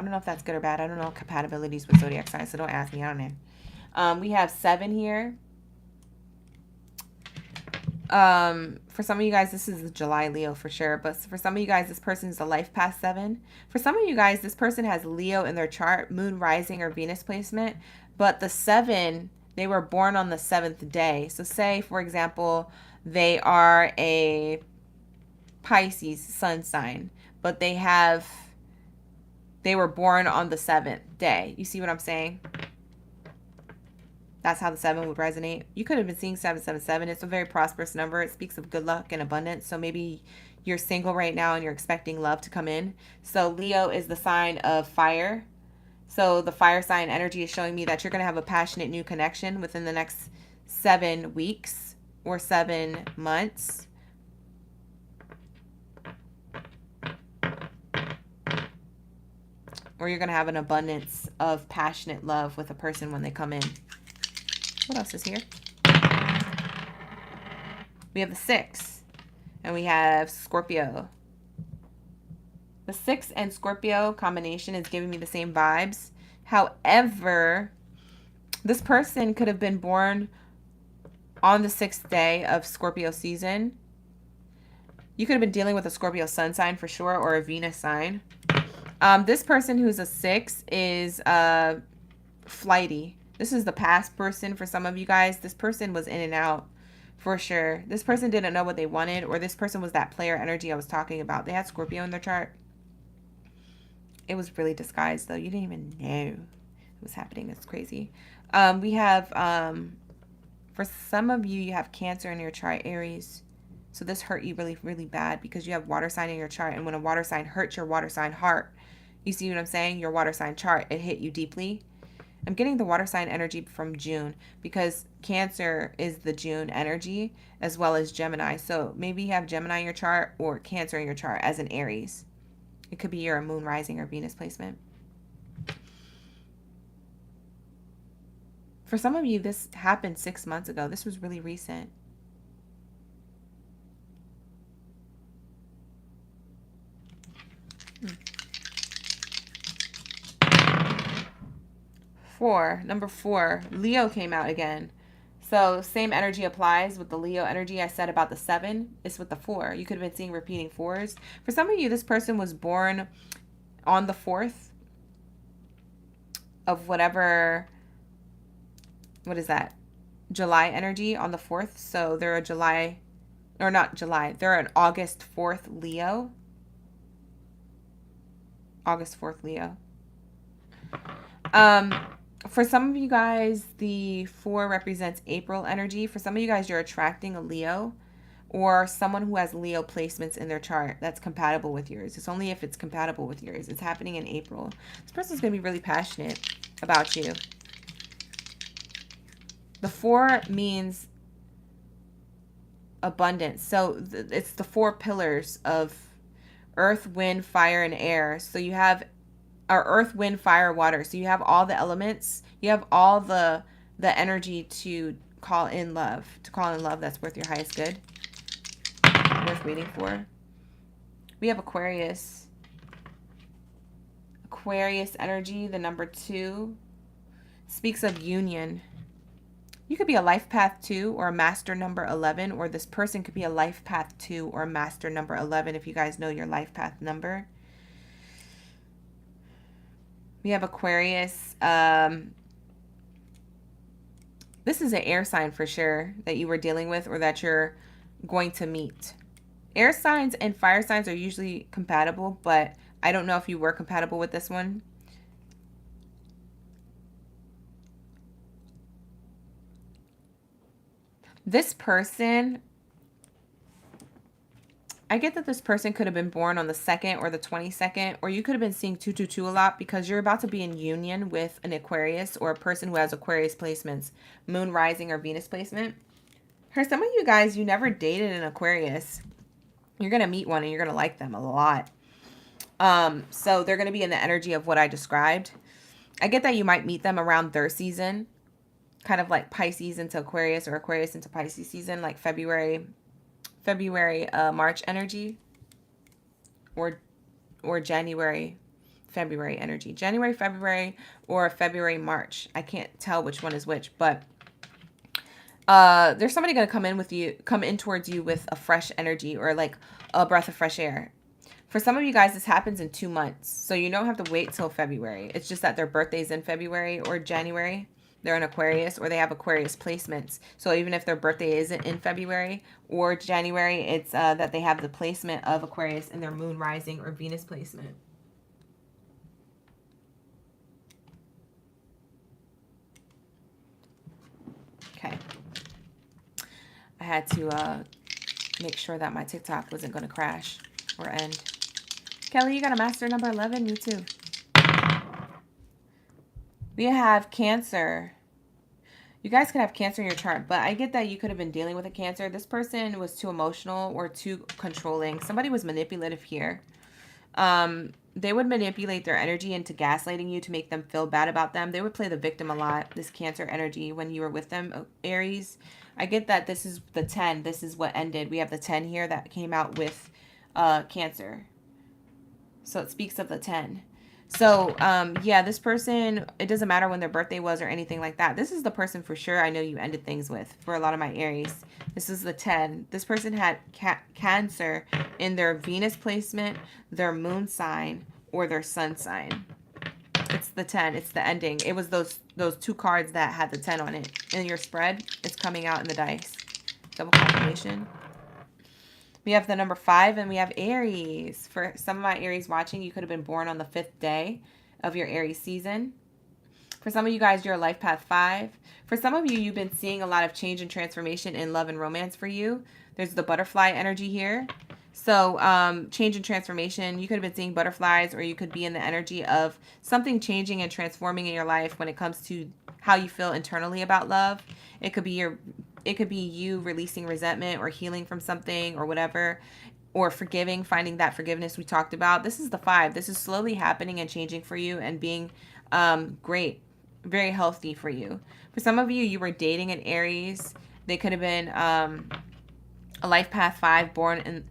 don't know if that's good or bad. I don't know compatibilities with zodiac signs, so don't ask me. I don't know. We have 7 here. For some of you guys, this is a July Leo for sure. But for some of you guys, this person is a life path 7. For some of you guys, this person has Leo in their chart, moon rising or Venus placement. But the 7, they were born on the 7th day. So say, for example, they are a Pisces sun sign, but they were born on the 7th day. You see what I'm saying? That's how the 7 would resonate. You could have been seeing 777. It's a very prosperous number. It speaks of good luck and abundance. So maybe you're single right now and you're expecting love to come in. So Leo is the sign of fire. So the fire sign energy is showing me that you're going to have a passionate new connection within the next 7 weeks or 7 months. Or you're going to have an abundance of passionate love with a person when they come in. What else is here? We have the 6. And we have Scorpio. The 6 and Scorpio combination is giving me the same vibes. However, this person could have been born on the 6th day of Scorpio season. You could have been dealing with a Scorpio sun sign for sure, or a Venus sign. This person who's a 6 is flighty. This is the past person for some of you guys. This person was in and out for sure. This person didn't know what they wanted, or this person was that player energy I was talking about. They had Scorpio in their chart. It was really disguised though. You didn't even know it was happening. It's crazy. We have, for some of you, you have Cancer in your chart, Aries. So this hurt you really, really bad because you have water sign in your chart. And when a water sign hurts your water sign heart, you see what I'm saying? Your water sign chart, it hit you deeply. I'm getting the water sign energy from June because Cancer is the June energy as well as Gemini. So maybe you have Gemini in your chart or Cancer in your chart as an Aries. It could be your moon rising or Venus placement. For some of you, this happened 6 months ago. This was really recent. 4. Number 4. Leo came out again. So same energy applies with the Leo energy I said about the 7. It's with the 4. You could have been seeing repeating 4s. For some of you, this person was born on the 4th of whatever, what is that? July energy on the 4th. So they're a July, or not July, they're an August 4th Leo. August 4th Leo. For some of you guys, the 4 represents April energy. For some of you guys, you're attracting a Leo or someone who has Leo placements in their chart that's compatible with yours. It's only if it's compatible with yours. It's happening in April. This person's going to be really passionate about you. The 4 means abundance. So it's the 4 pillars of earth, wind, fire, and air. So you have earth, wind, fire, water. So you have all the elements. You have all the energy to call in love. To call in love that's worth your highest good. Worth waiting for. We have Aquarius. Aquarius energy, the number 2, speaks of union. You could be a life path 2 or a master number 11, or this person could be a life path 2 or a master number 11 if you guys know your life path number. We have Aquarius. This is an air sign for sure that you were dealing with or that you're going to meet. Air signs and fire signs are usually compatible, but I don't know if you were compatible with this one. This person, I get that this person could have been born on the 2nd or the 22nd, or you could have been seeing 222 a lot because you're about to be in union with an Aquarius or a person who has Aquarius placements, moon rising or Venus placement. For some of you guys, you never dated an Aquarius. You're going to meet one and you're going to like them a lot. So they're going to be in the energy of what I described. I get that you might meet them around their season, kind of like Pisces into Aquarius or Aquarius into Pisces season, like February, March energy, or January, February energy. January, February, or February, March. I can't tell which one is which, but there's somebody going to come in towards you with a fresh energy or like a breath of fresh air. For some of you guys, this happens in 2 months, so you don't have to wait till February. It's just that their birthday's in February or January. They're an Aquarius or they have Aquarius placements. So even if their birthday isn't in February or January, it's that they have the placement of Aquarius in their moon rising or Venus placement. Okay. I had to make sure that my TikTok wasn't going to crash or end. Kelly, you got a master number 11? Me too. We have Cancer. You guys could have Cancer in your chart, but I get that you could have been dealing with a Cancer. This person was too emotional or too controlling. Somebody was manipulative here. They would manipulate their energy into gaslighting you to make them feel bad about them. They would play the victim a lot, this Cancer energy, when you were with them, Aries. I get that this is the 10. This is what ended. We have the 10 here that came out with Cancer. So it speaks of the 10. So, yeah, this person, it doesn't matter when their birthday was or anything like that. This is the person for sure I know you ended things with for a lot of my Aries. This is the 10. This person had Cancer in their Venus placement, their moon sign, or their sun sign. It's the 10. It's the ending. It was those 2 cards that had the 10 on it. In your spread, it's coming out in the dice. Double confirmation. We have the number 5 and we have Aries. For some of my Aries watching, you could have been born on the 5th day of your Aries season. For some of you guys, you're a life path 5. For some of you, you've been seeing a lot of change and transformation in love and romance for you. There's the butterfly energy here. So change and transformation. You could have been seeing butterflies, or you could be in the energy of something changing and transforming in your life when it comes to how you feel internally about love. It could be you releasing resentment or healing from something or whatever, or forgiving, finding that forgiveness we talked about. This is the 5. This is slowly happening and changing for you and being great, very healthy for you. For some of you, you were dating an Aries. They could have been a life path 5 born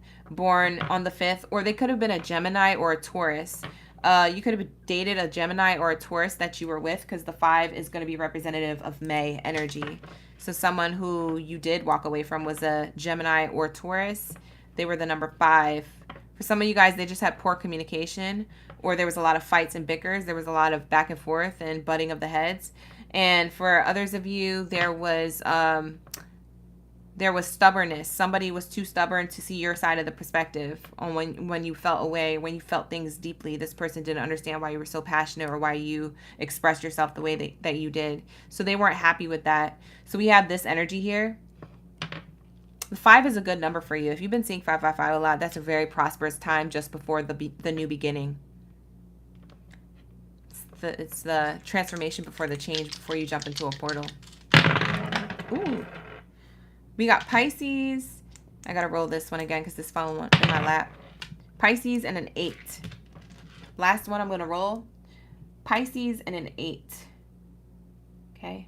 on the 5th, or they could have been a Gemini or a Taurus. You could have dated a Gemini or a Taurus that you were with, because the 5 is going to be representative of May energy. So someone who you did walk away from was a Gemini or Taurus. They were the number 5. For some of you guys, they just had poor communication, or there was a lot of fights and bickers. There was a lot of back and forth and butting of the heads. And for others of you, there was stubbornness. Somebody was too stubborn to see your side of the perspective on when you felt away, when you felt things deeply. This person didn't understand why you were so passionate or why you expressed yourself the way that you did. So they weren't happy with that. So we have this energy here. The 5 is a good number for you. If you've been seeing 555 a lot, that's a very prosperous time just before the new beginning. It's the transformation before the change, before you jump into a portal. Ooh. We got Pisces. I got to roll this one again because this fell in my lap. Pisces and an 8. Last one I'm going to roll. Pisces and an 8. Okay.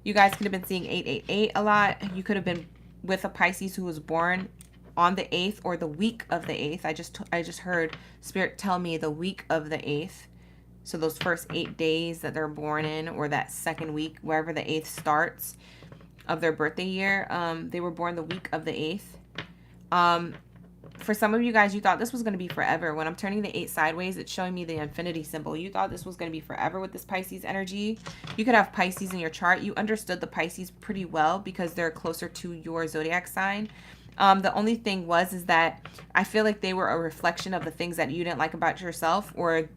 You guys could have been seeing 888 a lot. You could have been with a Pisces who was born on the 8th or the week of the 8th. I just heard Spirit tell me the week of the 8th. So those first 8 days that they're born in, or that second week, wherever the 8th starts of their birthday year, they were born the week of the 8th. For some of you guys, you thought this was going to be forever. When I'm turning the 8 sideways, it's showing me the infinity symbol. You thought this was going to be forever with this Pisces energy. You could have Pisces in your chart. You understood the Pisces pretty well because they're closer to your zodiac sign. The only thing is that I feel like they were a reflection of the things that you didn't like about yourself, or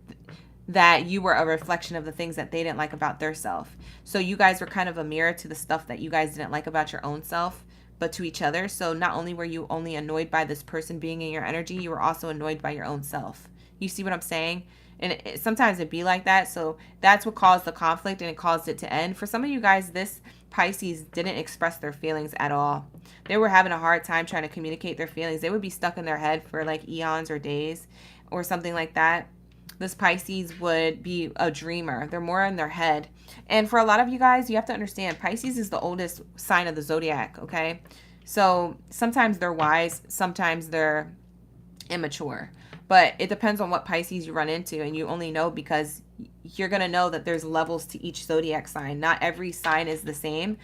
that you were a reflection of the things that they didn't like about their self. So you guys were kind of a mirror to the stuff that you guys didn't like about your own self, but to each other. So not only were you only annoyed by this person being in your energy, you were also annoyed by your own self. You see what I'm saying? And sometimes it'd be like that. So that's what caused the conflict, and it caused it to end. For some of you guys, this Pisces didn't express their feelings at all. They were having a hard time trying to communicate their feelings. They would be stuck in their head for like eons or days or something like that. This Pisces would be a dreamer. They're more in their head. And for a lot of you guys, you have to understand, Pisces is the oldest sign of the zodiac, okay? So sometimes they're wise, sometimes they're immature. But it depends on what Pisces you run into, and you only know because you're going to know that there's levels to each zodiac sign. Not every sign is the same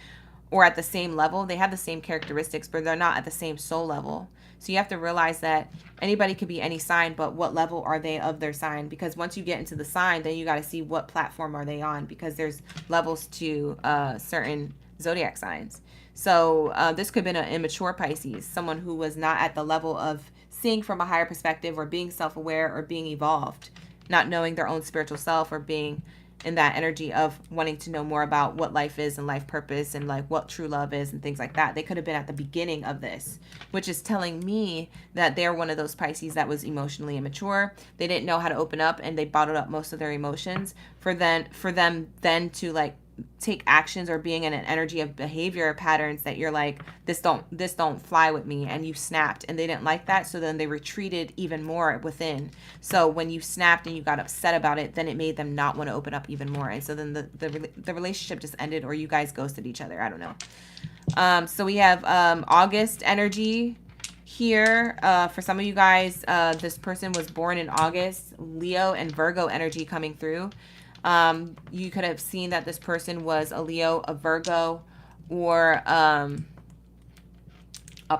or at the same level. They have the same characteristics, but they're not at the same soul level. So you have to realize that anybody could be any sign, but what level are they of their sign? Because once you get into the sign, then you got to see what platform are they on, because there's levels to certain zodiac signs. So this could have been an immature Pisces, someone who was not at the level of seeing from a higher perspective, or being self-aware, or being evolved, not knowing their own spiritual self, or being in that energy of wanting to know more about what life is and life purpose and like what true love is and things like that. They could have been at the beginning of this, which is telling me that they're one of those Pisces that was emotionally immature. They didn't know how to open up, and they bottled up most of their emotions. For them then to like take actions or being in an energy of behavior patterns that you're like, this don't fly with me, and you snapped, and they didn't like that. So then they retreated even more within. So when you snapped and you got upset about it, then it made them not want to open up even more. And so then the relationship just ended, or you guys ghosted each other. I don't know. So we have August energy here. For some of you guys, this person was born in August. Leo and Virgo energy coming through. You could have seen that this person was a Leo, a Virgo, or a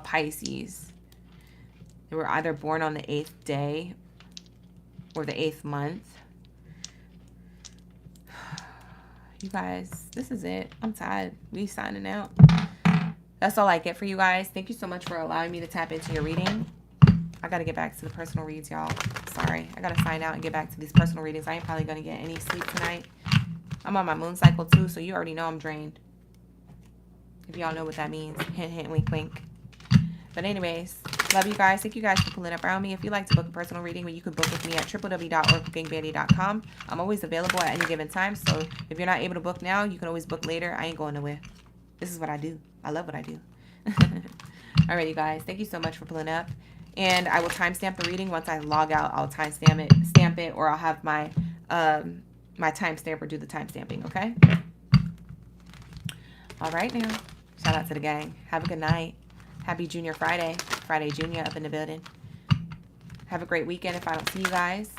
Pisces. They were either born on the 8th day or the 8th month. You guys, this is it. I'm tired. We signing out. That's all I get for you guys. Thank you so much for allowing me to tap into your reading. I got to get back to the personal reads, y'all. Sorry. I got to sign out and get back to these personal readings. I ain't probably going to get any sleep tonight. I'm on my moon cycle, too, so you already know I'm drained. If y'all know what that means. Hint, hint, wink, wink. But anyways, love you guys. Thank you guys for pulling up around me. If you'd like to book a personal reading, you could book with me at www.oraclegamebaddie.com. I'm always available at any given time, so if you're not able to book now, you can always book later. I ain't going nowhere. This is what I do. I love what I do. Alright, you guys. Thank you so much for pulling up. And I will timestamp the reading. Once I log out, I'll stamp it, or I'll have my my timestamper do the timestamping, okay? All right now. Shout out to the gang. Have a good night. Happy Junior Friday. Friday Junior up in the building. Have a great weekend if I don't see you guys.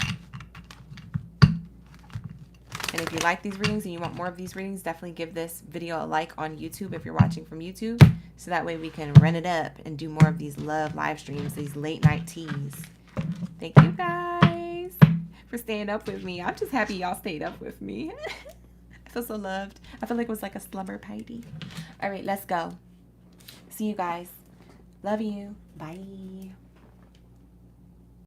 if you like these readings and you want more of these readings, definitely give this video a like on YouTube if you're watching from YouTube. So that way we can run it up and do more of these love live streams, these late night teas. Thank you guys for staying up with me. I'm just happy y'all stayed up with me. I feel so loved. I feel like it was like a slumber party. All right, let's go. See you guys. Love you. Bye.